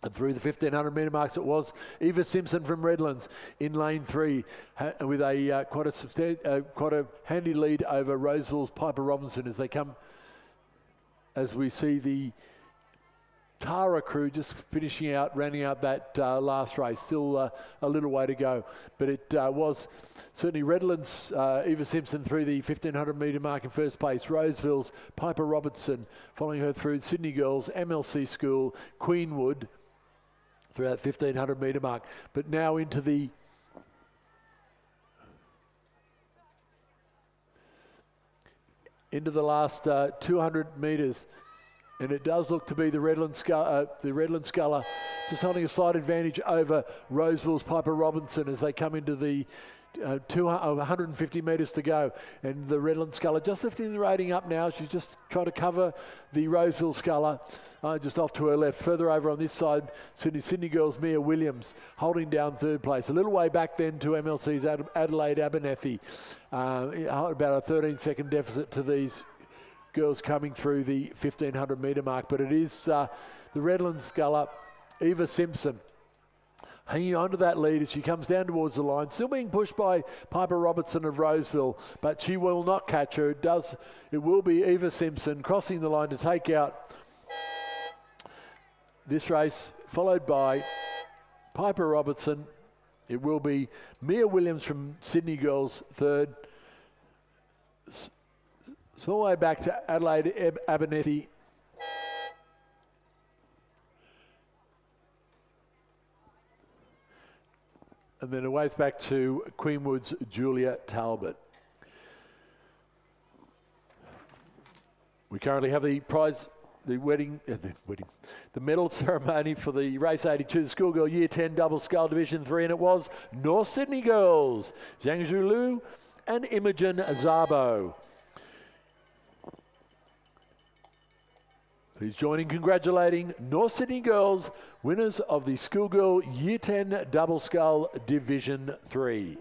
[SPEAKER 3] And through the 1500 metre marks, it was Eva Simpson from Redlands in lane 3 with a quite a handy lead over Roseville's Piper Robinson as they come, as we see the Tara crew just finishing out, rounding out that last race. Still a little way to go, but it was certainly Redlands, Eva Simpson through the 1500 metre mark in first place. Roseville's Piper Robertson following her through. Sydney Girls, MLC School, Queenwood through that 1500 metre mark. But now into the last 200 metres. And it does look to be the Redland Sculler just holding a slight advantage over Roseville's Piper Robinson as they come into the 150 metres to go. And the Redland Sculler just lifting the rating up now. She's just trying to cover the Roseville Sculler just off to her left. Further over on this side, Sydney Girls' Mia Williams holding down third place. A little way back then to MLC's Adelaide Abernethy. About a 13-second deficit to these girls coming through the 1500 metre mark, but it is the Redland Sculler, Eva Simpson, hanging on to that lead as she comes down towards the line, still being pushed by Piper Robertson of Roseville, but she will not catch her. It will be Eva Simpson crossing the line to take out this race, followed by Piper Robertson. It will be Mia Williams from Sydney Girls third. So all the way back to Adelaide Abernethy. And then a ways back to Queenwood's Julia Talbot. We currently have the prize, the medal ceremony for the Race 82, the Schoolgirl Year 10 Double Scull Division 3, and it was North Sydney Girls, Zhang Zhulu and Imogen Zabo. Please join in congratulating North Sydney Girls, winners of the Schoolgirl Year 10 Double Scull Division 3.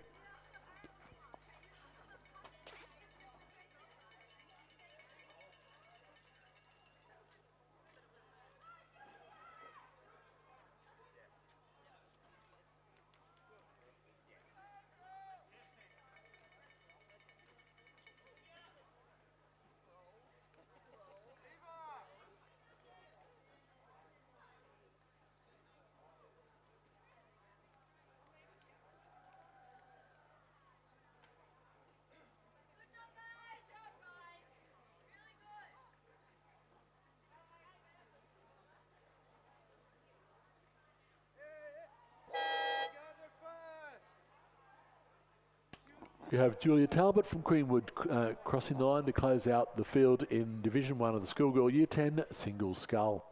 [SPEAKER 3] You have Julia Talbot from Queenwood crossing the line to close out the field in Division 1 of the Schoolgirl Year 10 Single Scull.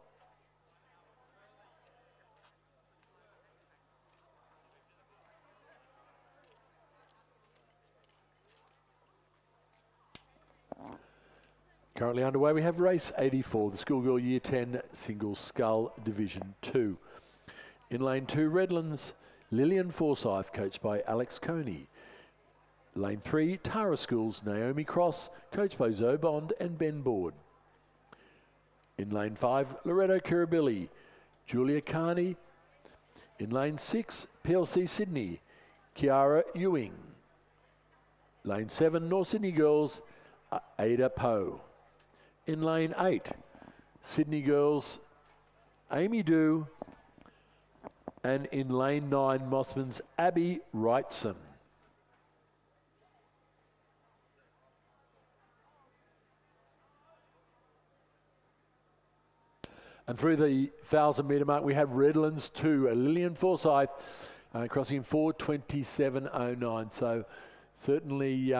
[SPEAKER 3] Currently underway, we have race 84, the Schoolgirl Year 10 Single Scull Division 2. In lane 2, Redlands, Lillian Forsyth, coached by Alex Coney. Lane 3, Tara Schools, Naomi Cross, coached by Zoe Bond and Ben Board. In lane 5, Loretto Kirribilli, Julia Carney. In lane 6, PLC Sydney, Kiara Ewing. Lane 7, North Sydney Girls, Ada Poe. In lane 8, Sydney Girls, Amy Dew. And in lane 9, Mossman's Abby Wrightson. And through the 1,000 metre mark, we have Redlands 2, Lillian Forsyth crossing in 4:27.09. So certainly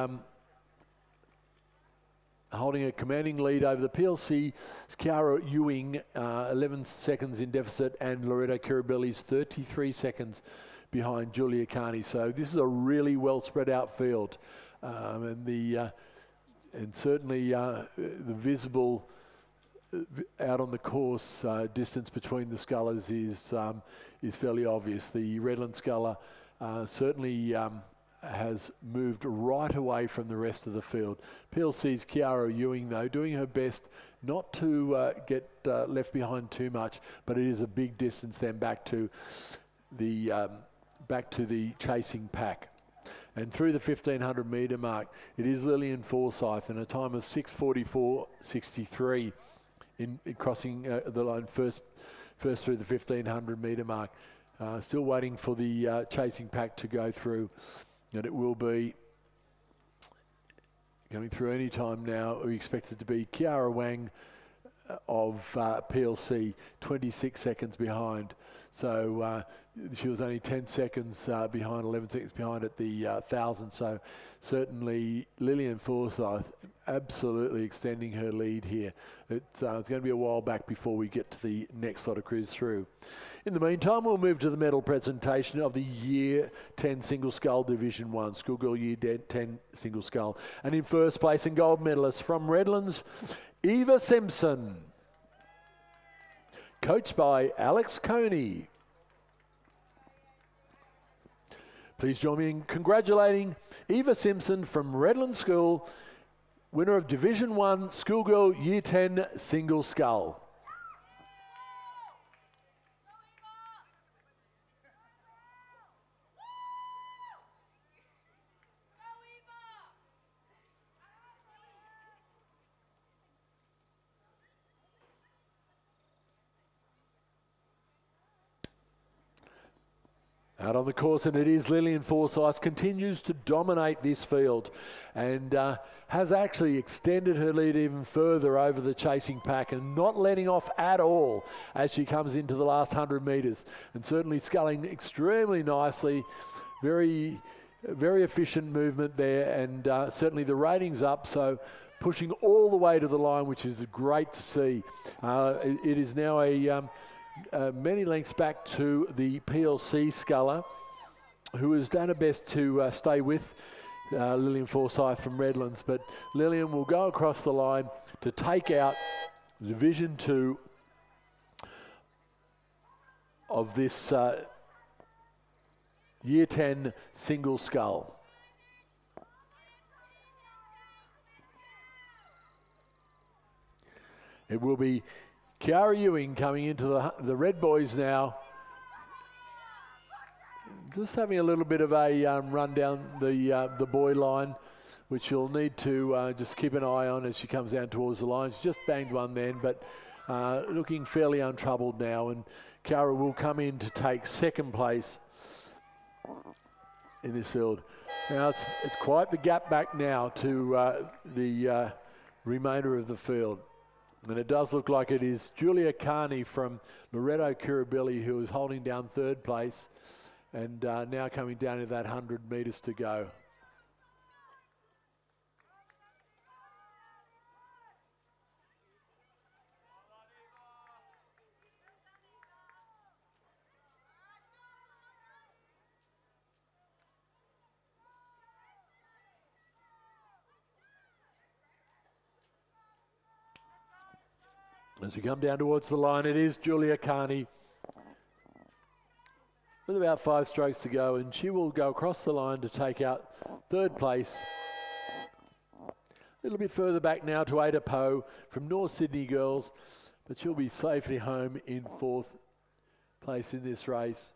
[SPEAKER 3] holding a commanding lead over the PLC. Kiara Ewing, 11 seconds in deficit, and Loretto Kirribilli's 33 seconds behind Julia Carney. So this is a really well spread out field, and certainly the visible out on the course distance between the scullers is fairly obvious. The Redland Sculler certainly has moved right away from the rest of the field. PLC's Kiara Ewing, though, doing her best not to get left behind too much, but it is a big distance then back to the chasing pack. And through the 1,500 metre mark, it is Lillian Forsyth in a time of 6:44.63 in crossing the line first first through the 1500 metre mark. Still waiting for the chasing pack to go through, and it will be coming through any time now. We expect it to be Kiara Wang of PLC, 26 seconds behind. So she was only 10 seconds behind, 11 seconds behind at the 1,000. So certainly Lillian Forsyth absolutely extending her lead here. It's going to be a while back before we get to the next lot of crews through. In the meantime, we'll move to the medal presentation of the Year 10 Single Scull Division 1, Schoolgirl Year 10 Single Scull. And in first place and gold medalist from Redlands, Eva Simpson, coached by Alex Coney. Please join me in congratulating Eva Simpson from Redlands School, winner of Division 1 Schoolgirl Year 10 Single Scull. Out on the course, and it is Lillian Forsyth, continues to dominate this field and has actually extended her lead even further over the chasing pack and not letting off at all as she comes into the last 100 metres, and certainly sculling extremely nicely. Very, very efficient movement there, and certainly the rating's up, so pushing all the way to the line, which is great to see. It is now many lengths back to the PLC sculler, who has done her best to stay with Lillian Forsyth from Redlands, but Lillian will go across the line to take out Division 2 of this Year 10 Single Scull. It will be Kiara Ewing coming into the Red Boys now. Just having a little bit of a run down the boy line, which you'll need to just keep an eye on as she comes down towards the line. She just banged one then, but looking fairly untroubled now. And Kiara will come in to take second place in this field. Now it's quite the gap back now to the remainder of the field. And it does look like it is Julia Carney from Loretto Kirribilli who is holding down third place, and now coming down to that 100 metres to go. As we come down towards the line, it is Julia Carney with about 5 strokes to go, and she will go across the line to take out third place. A little bit further back now to Ada Poe from North Sydney Girls, but she'll be safely home in fourth place in this race.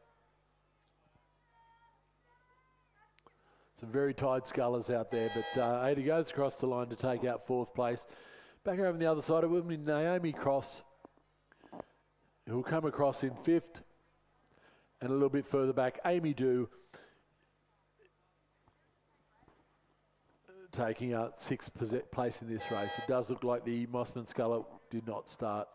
[SPEAKER 3] Some very tight scullers out there, but Ada goes across the line to take out fourth place. Back over on the other side, it will be Naomi Cross, who will come across in fifth. And a little bit further back, Amy Dew, taking out sixth place in this race. It does look like the Mossman Sculler did not start.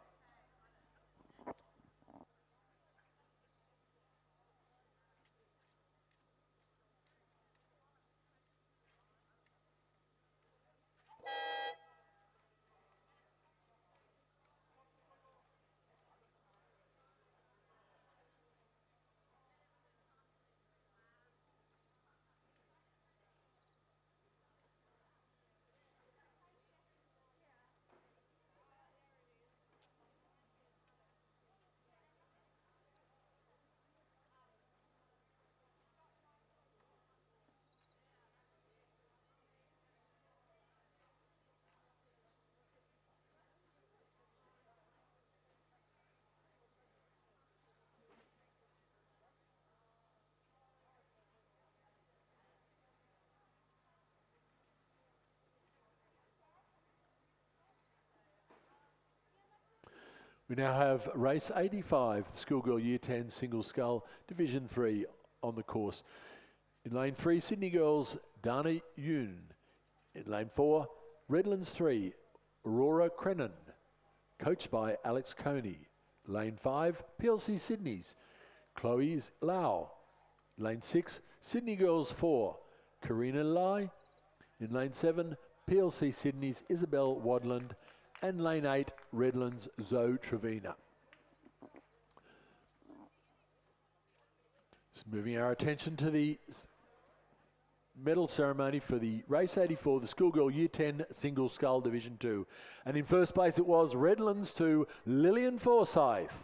[SPEAKER 3] We now have race 85, Schoolgirl Year 10 Single Scull Division 3 on the course. In lane 3, Sydney Girls, Dana Yoon. In lane 4, Redlands 3, Aurora Crennan, coached by Alex Coney. Lane 5, PLC Sydney's, Chloe Lau. Lane 6, Sydney Girls 4, Karina Lai. In lane 7, PLC Sydney's Isabel Wadland. And lane 8, Redlands Zoe Trevina. Just moving our attention to the medal ceremony for the race 84, the Schoolgirl Year 10 Single Scull Division 2. And in first place it was Redlands 2, Lillian Forsyth,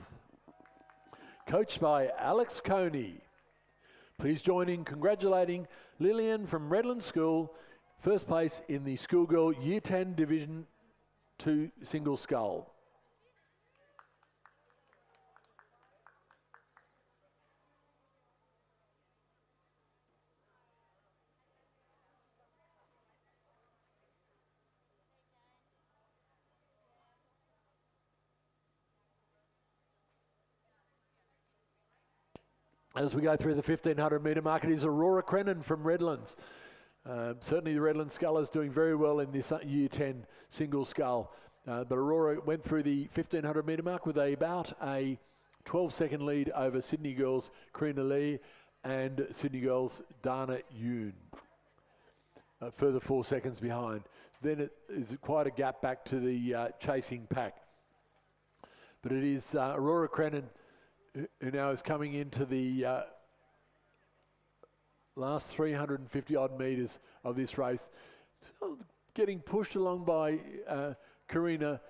[SPEAKER 3] coached by Alex Coney. Please join in congratulating Lillian from Redlands School, first place in the Schoolgirl Year 10 Division 2 Single Scull. As we go through the 1500 metre mark, it is Aurora Crennan from Redlands. Certainly the Redlands Scullers doing very well in this Year 10 single scull. But Aurora went through the 1500 metre mark with about a 12-second lead over Sydney Girls' Karina Lee and Sydney Girls' Dana Yoon. Further 4 seconds behind. Then it is quite a gap back to the chasing pack. But it is Aurora Crennan who now is coming into the last 350 odd metres of this race. So getting pushed along by Karina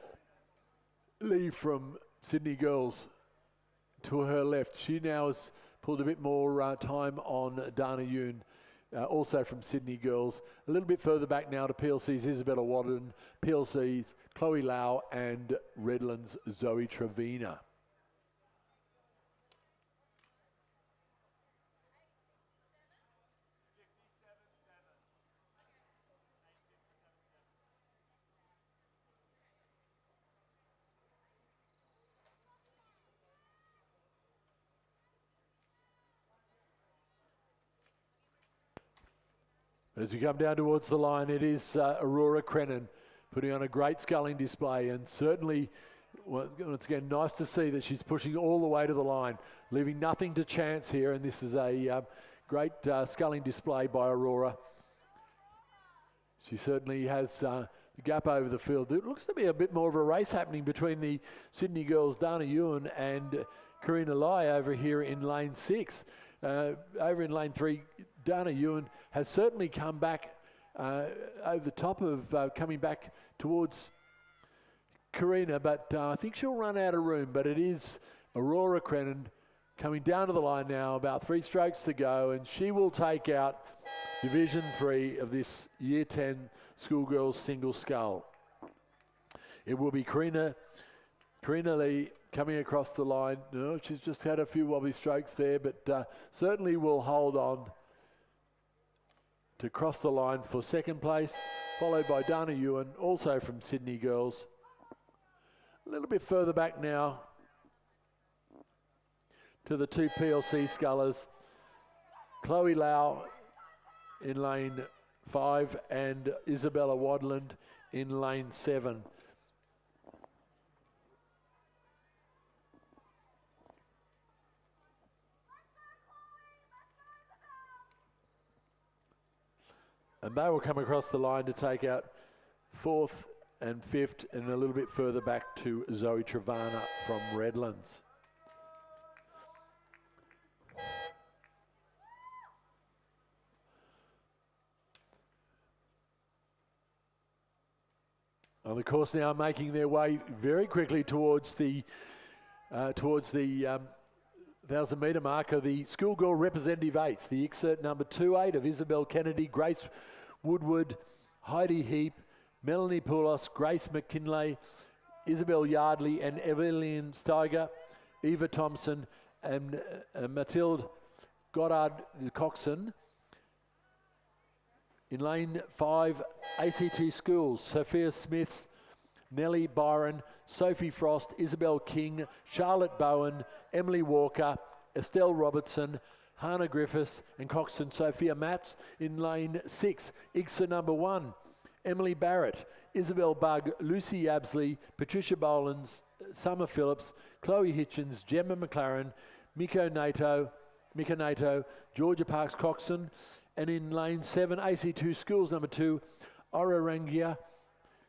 [SPEAKER 3] Lee from Sydney Girls to her left. She now has pulled a bit more time on Dana Yoon, also from Sydney Girls. A little bit further back now to PLC's Isabella Wadden, PLC's Chloe Lau and Redlands Zoe Trevina. As we come down towards the line, it is Aurora Crennan putting on a great sculling display, and certainly, once again, nice to see that she's pushing all the way to the line, leaving nothing to chance here, and this is a great sculling display by Aurora. She certainly has the gap over the field. It looks to be a bit more of a race happening between the Sydney Girls' Dana Ewan and Karina Lai over here in lane 6. Over in lane 3, Dana Ewan has certainly come back over the top of coming back towards Karina, but I think she'll run out of room. But it is Aurora Crennan coming down to the line now, about 3 strokes to go, and she will take out Division 3 of this Year 10 Schoolgirls Single Scull. It will be Karina Lee coming across the line. No, she's just had a few wobbly strokes there, but certainly will hold on to cross the line for second place, followed by Dana Ewan, also from Sydney Girls. A little bit further back now to the 2 PLC scullers, Chloe Lau in lane 5 and Isabella Wadland in lane 7. And they will come across the line to take out 4th and 5th, and a little bit further back to Zoe Trevana from Redlands. On the course now, making their way very quickly towards the 1,000 metre mark of the Schoolgirl Representative 8s, the excerpt number 28 of Isabel Kennedy, Grace Woodward, Heidi Heap, Melanie Poulos, Grace McKinley, Isabel Yardley and Evelyn Steiger, Eva Thompson and Mathilde Goddard, the coxswain. In lane 5, ACT Schools, Sophia Smiths, Nellie Byron, Sophie Frost, Isabel King, Charlotte Bowen, Emily Walker, Estelle Robertson, Hannah Griffiths and Coxton Sophia Matz. In lane 6, IGSA number 1, Emily Barrett, Isabel Bugg, Lucy Yabsley, Patricia Bolins, Summer Phillips, Chloe Hitchens, Gemma McLaren, Mika Nato, Georgia Parks Coxon. And in lane 7, AC2 Schools number 2, Ora Rangia,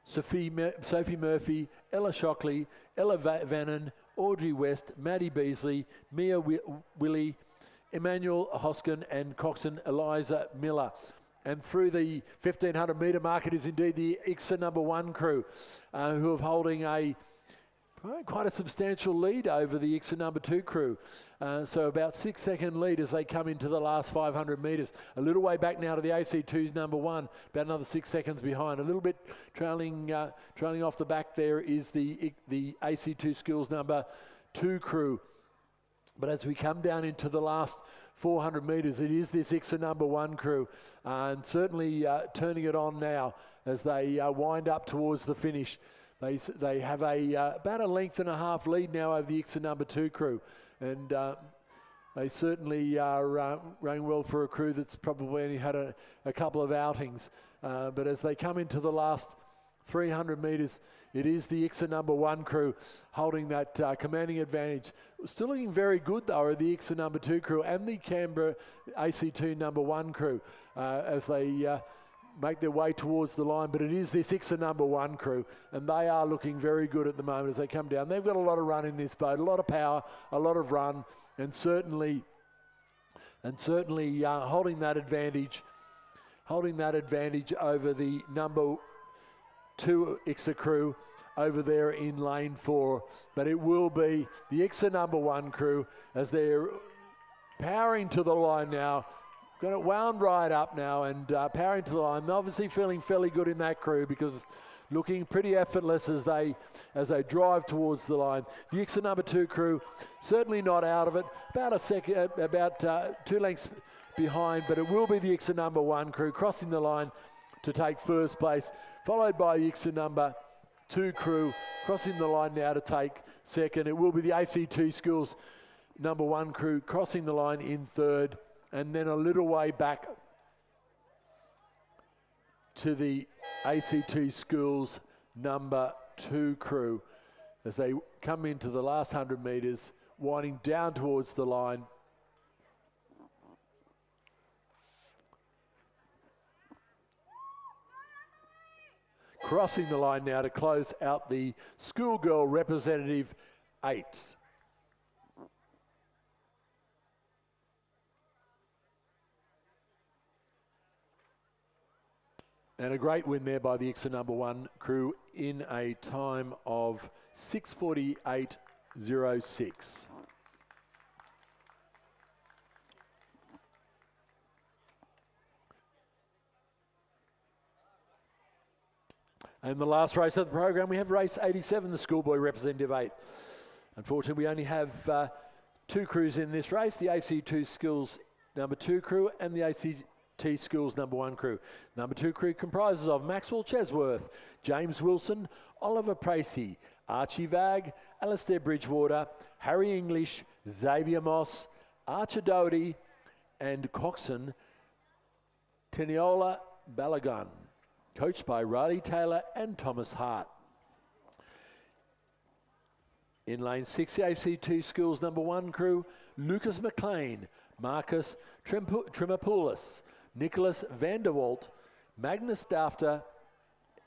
[SPEAKER 3] Sophie Murphy, Ella Shockley, Ella Vannon, Audrey West, Maddie Beasley, Mia Willie, Emmanuel Hoskin and Coxon Eliza Miller. And through the 1500 metre mark, it is indeed the IGSA number 1 crew who are holding quite a substantial lead over the IGSA number 2 crew. So about 6-second lead as they come into the last 500 metres. A little way back now to the AC2's number 1, about another 6 seconds behind. A little bit trailing off the back there is the AC2 Schools number 2 crew. But as we come down into the last 400 metres, it is this IGSA number 1 crew, and certainly turning it on now as they wind up towards the finish. They have about a length and a half lead now over the IGSA number 2 crew, and they certainly are running well for a crew that's probably only had a couple of outings. But as they come into the last 300 metres, it is the IGSA number 1 crew holding that commanding advantage. Still looking very good though are the IGSA number 2 crew and the Canberra AC2 number 1 crew as they make their way towards the line. But it is this IGSA number 1 crew, and they are looking very good at the moment as they come down. They've got a lot of run in this boat, a lot of power, a lot of run, and certainly holding that advantage over the number 2 IGSA crew over there in lane 4. But it will be the IGSA number 1 crew as they're powering to the line now. Got it wound right up now and powering to the line. They're obviously feeling fairly good in that crew because looking pretty effortless as they drive towards the line. The IGSA number 2 crew certainly not out of it. About 2 lengths behind, but it will be the IGSA number 1 crew crossing the line to take first place, followed by the IGSA number 2 crew crossing the line now to take second. It will be the AC2 Schools number 1 crew crossing the line in third, and then a little way back to the AC2 Schools number 2 crew as they come into the last 100 metres, winding down towards the line. Crossing the line now to close out the schoolgirl representative 8s. And a great win there by the IGSA number 1 crew in a time of 6:48.06. And the last race of the program, we have race 87, the schoolboy representative 8. Unfortunately, we only have 2 crews in this race, the AC2 Schools number 2 crew and the ACT Schools number 1 crew. Number 2 crew comprises of Maxwell Chesworth, James Wilson, Oliver Pracey, Archie Vag, Alistair Bridgewater, Harry English, Xavier Moss, Archer Doherty and Coxon Teniola Balagun, coached by Riley Taylor and Thomas Hart. In lane 6, the AC2 Schools number 1 crew, Lucas McLean, Marcus Trimopoulos, Nicholas Vanderwalt, Magnus Dafter,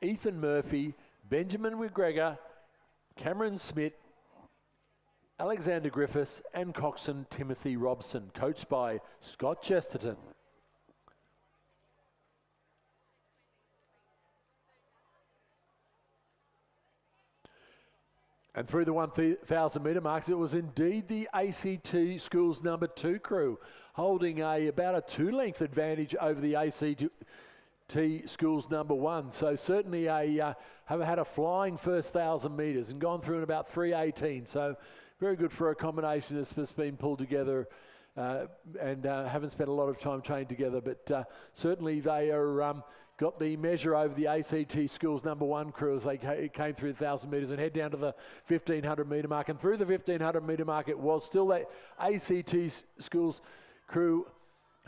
[SPEAKER 3] Ethan Murphy, Benjamin McGregor, Cameron Smith, Alexander Griffiths and Coxon Timothy Robson, coached by Scott Chesterton. And through the 1,000 metre marks, it was indeed the ACT Schools number 2 crew holding about a 2-length advantage over the ACT Schools number 1. So certainly have had a flying first 1,000 metres and gone through in about 3:18. So very good for a combination that's just been pulled together and haven't spent a lot of time training together. But certainly they are got the measure over the ACT Schools #1 crew as they came through the 1,000 metres and head down to the 1,500 metre mark. And through the 1,500 metre mark, it was still that ACT Schools crew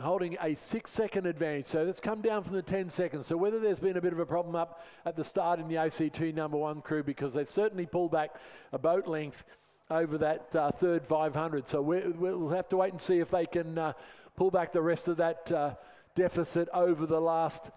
[SPEAKER 3] holding a 6-second advantage. So that's come down from the 10 seconds. So whether there's been a bit of a problem up at the start in the ACT #1 crew, because they've certainly pulled back a boat length over that third 500. So we'll have to wait and see if they can pull back the rest of that deficit over the last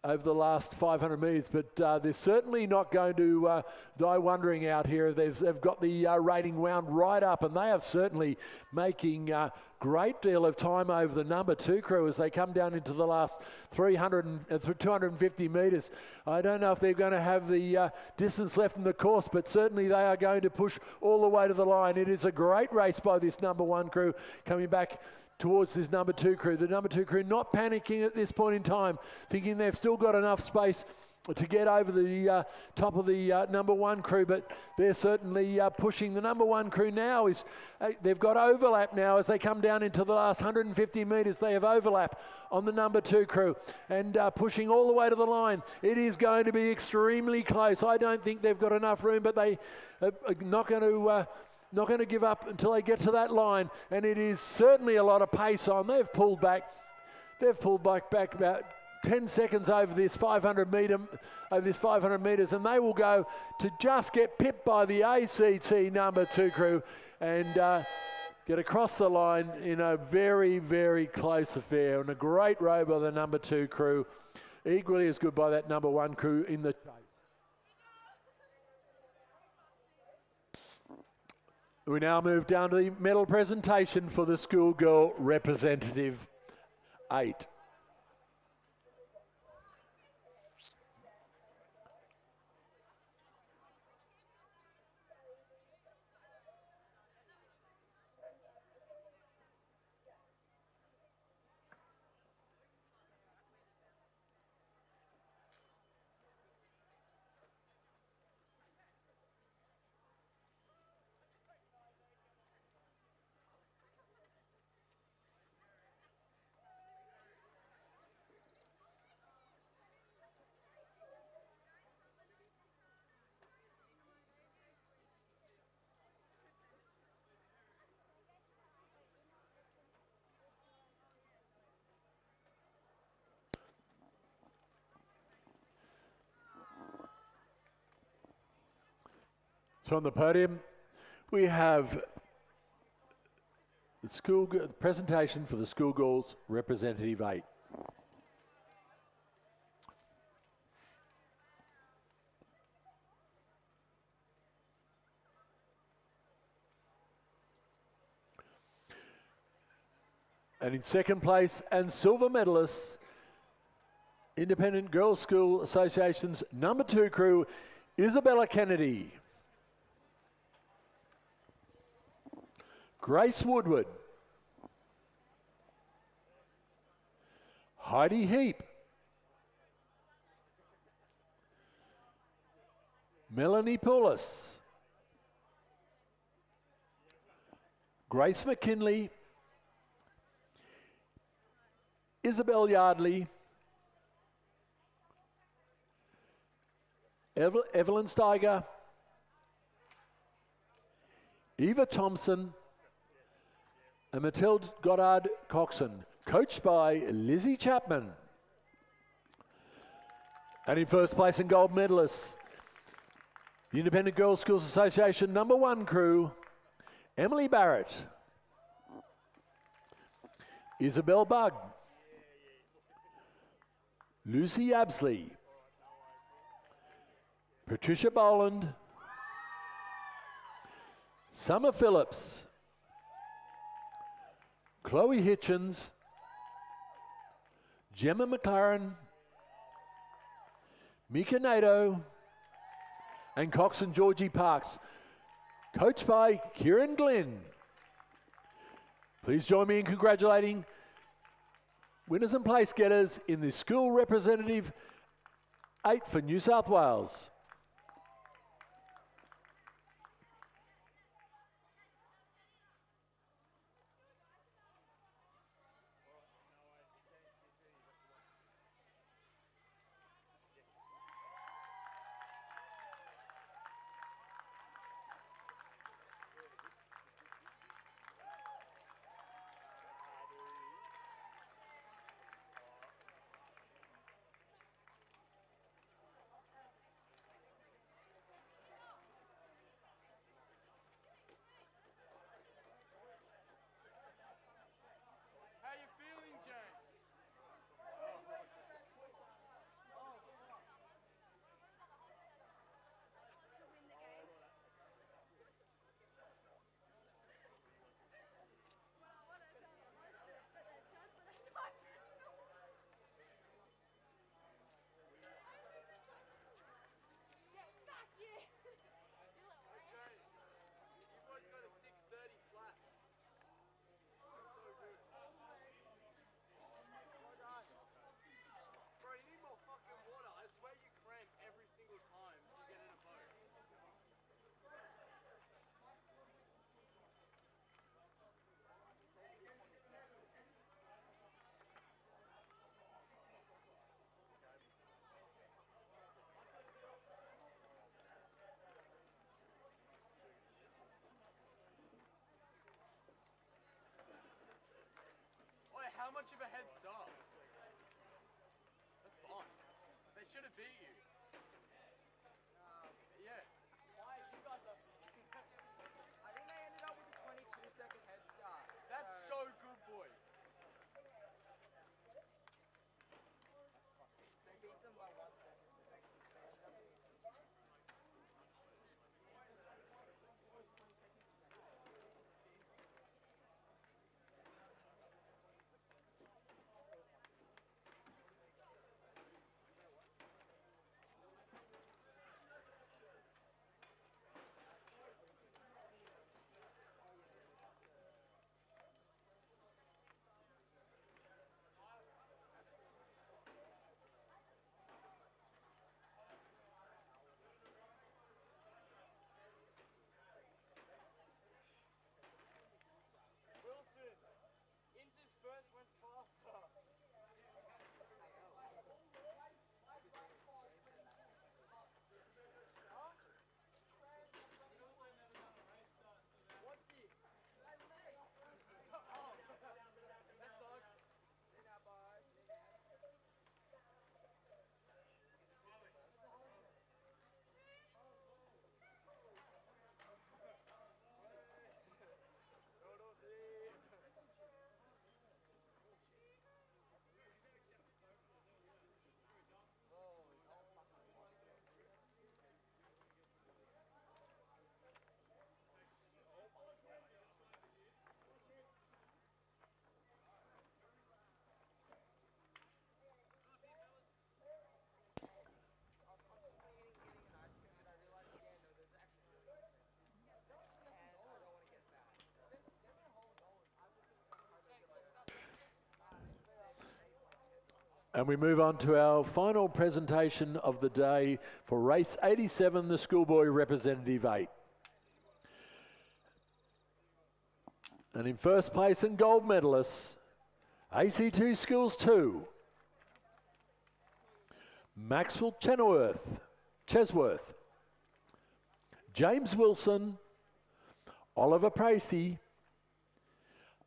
[SPEAKER 3] 500 metres, but they're certainly not going to die wondering out here. They've got the rating wound right up, and they are certainly making a great deal of time over the #2 crew as they come down into the last 250 metres. I don't know if they're going to have the distance left in the course, but certainly they are going to push all the way to the line. It is a great race by this #1 crew coming back towards this #2 crew. The #2 crew not panicking at this point in time, thinking they've still got enough space to get over the top of the #1 crew, but they're certainly pushing. The #1 crew now is, they've got overlap now as they come down into the last 150 metres. They have overlap on the #2 crew and pushing all the way to the line. It is going to be extremely close. I don't think they've got enough room, but they are not going to give up until they get to that line, and it is certainly a lot of pace on. They've pulled back about 10 seconds over this 500 metres, and they will go to just get pipped by the ACT #2 crew and get across the line in a very, very close affair, and a great row by the #2 crew, equally as good by that #1 crew in the chase. We now move down to the medal presentation for the schoolgirl representative 8. So on the podium, we have the presentation for the schoolgirls representative 8. And in second place and silver medalists, Independent Girls School Association's #2 crew, Isabella Kennedy. Grace Woodward, Heidi Heap, Melanie Poulos, Grace McKinley, Isabel Yardley, Evelyn Steiger, Eva Thompson, and Mathilde Goddard Coxon, coached by Lizzie Chapman. And in first place and gold medalists, the Independent Girls Schools Association #1 crew, Emily Barrett, Isabel Bugg, Lucy Absley, Patricia Boland, Summer Phillips, Chloe Hitchens, Gemma McLaren, Mika Nato, and Coxon Georgie Parks, coached by Kieran Glenn. Please join me in congratulating winners and place getters in the School Representative 8 for New South Wales.
[SPEAKER 14] much of a head start? That's fine. They should have beat you. Yeah. Why you guys are... I think they ended up with a 22-second head start. That's so good, boys. They beat them by 1 second. Wilson, Inter's first went faster. What did? Oh, that sucks.
[SPEAKER 3] And we move on to our final presentation of the day for race 87, the Schoolboy Representative 8. And in first place and gold medalists, ACT Schools 2, Maxwell Chesworth, James Wilson, Oliver Pracey,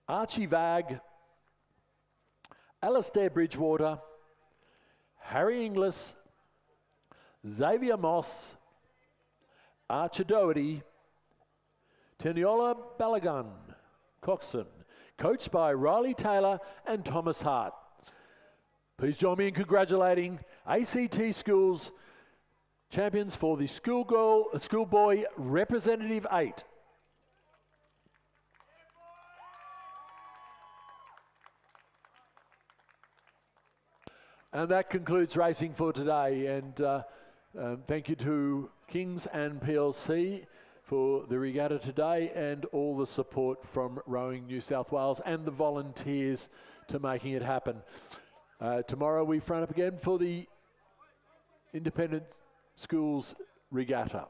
[SPEAKER 3] Archie Vag, Alastair Bridgewater, Harry Inglis, Xavier Moss, Archer Doherty, Teniola Balagun, Coxon, coached by Riley Taylor and Thomas Hart. Please join me in congratulating ACT Schools champions for the Schoolboy Representative 8. And that concludes racing for today. And thank you to Kings and PLC for the regatta today and all the support from Rowing New South Wales and the volunteers to making it happen. Tomorrow we front up again for the Independent Schools Regatta.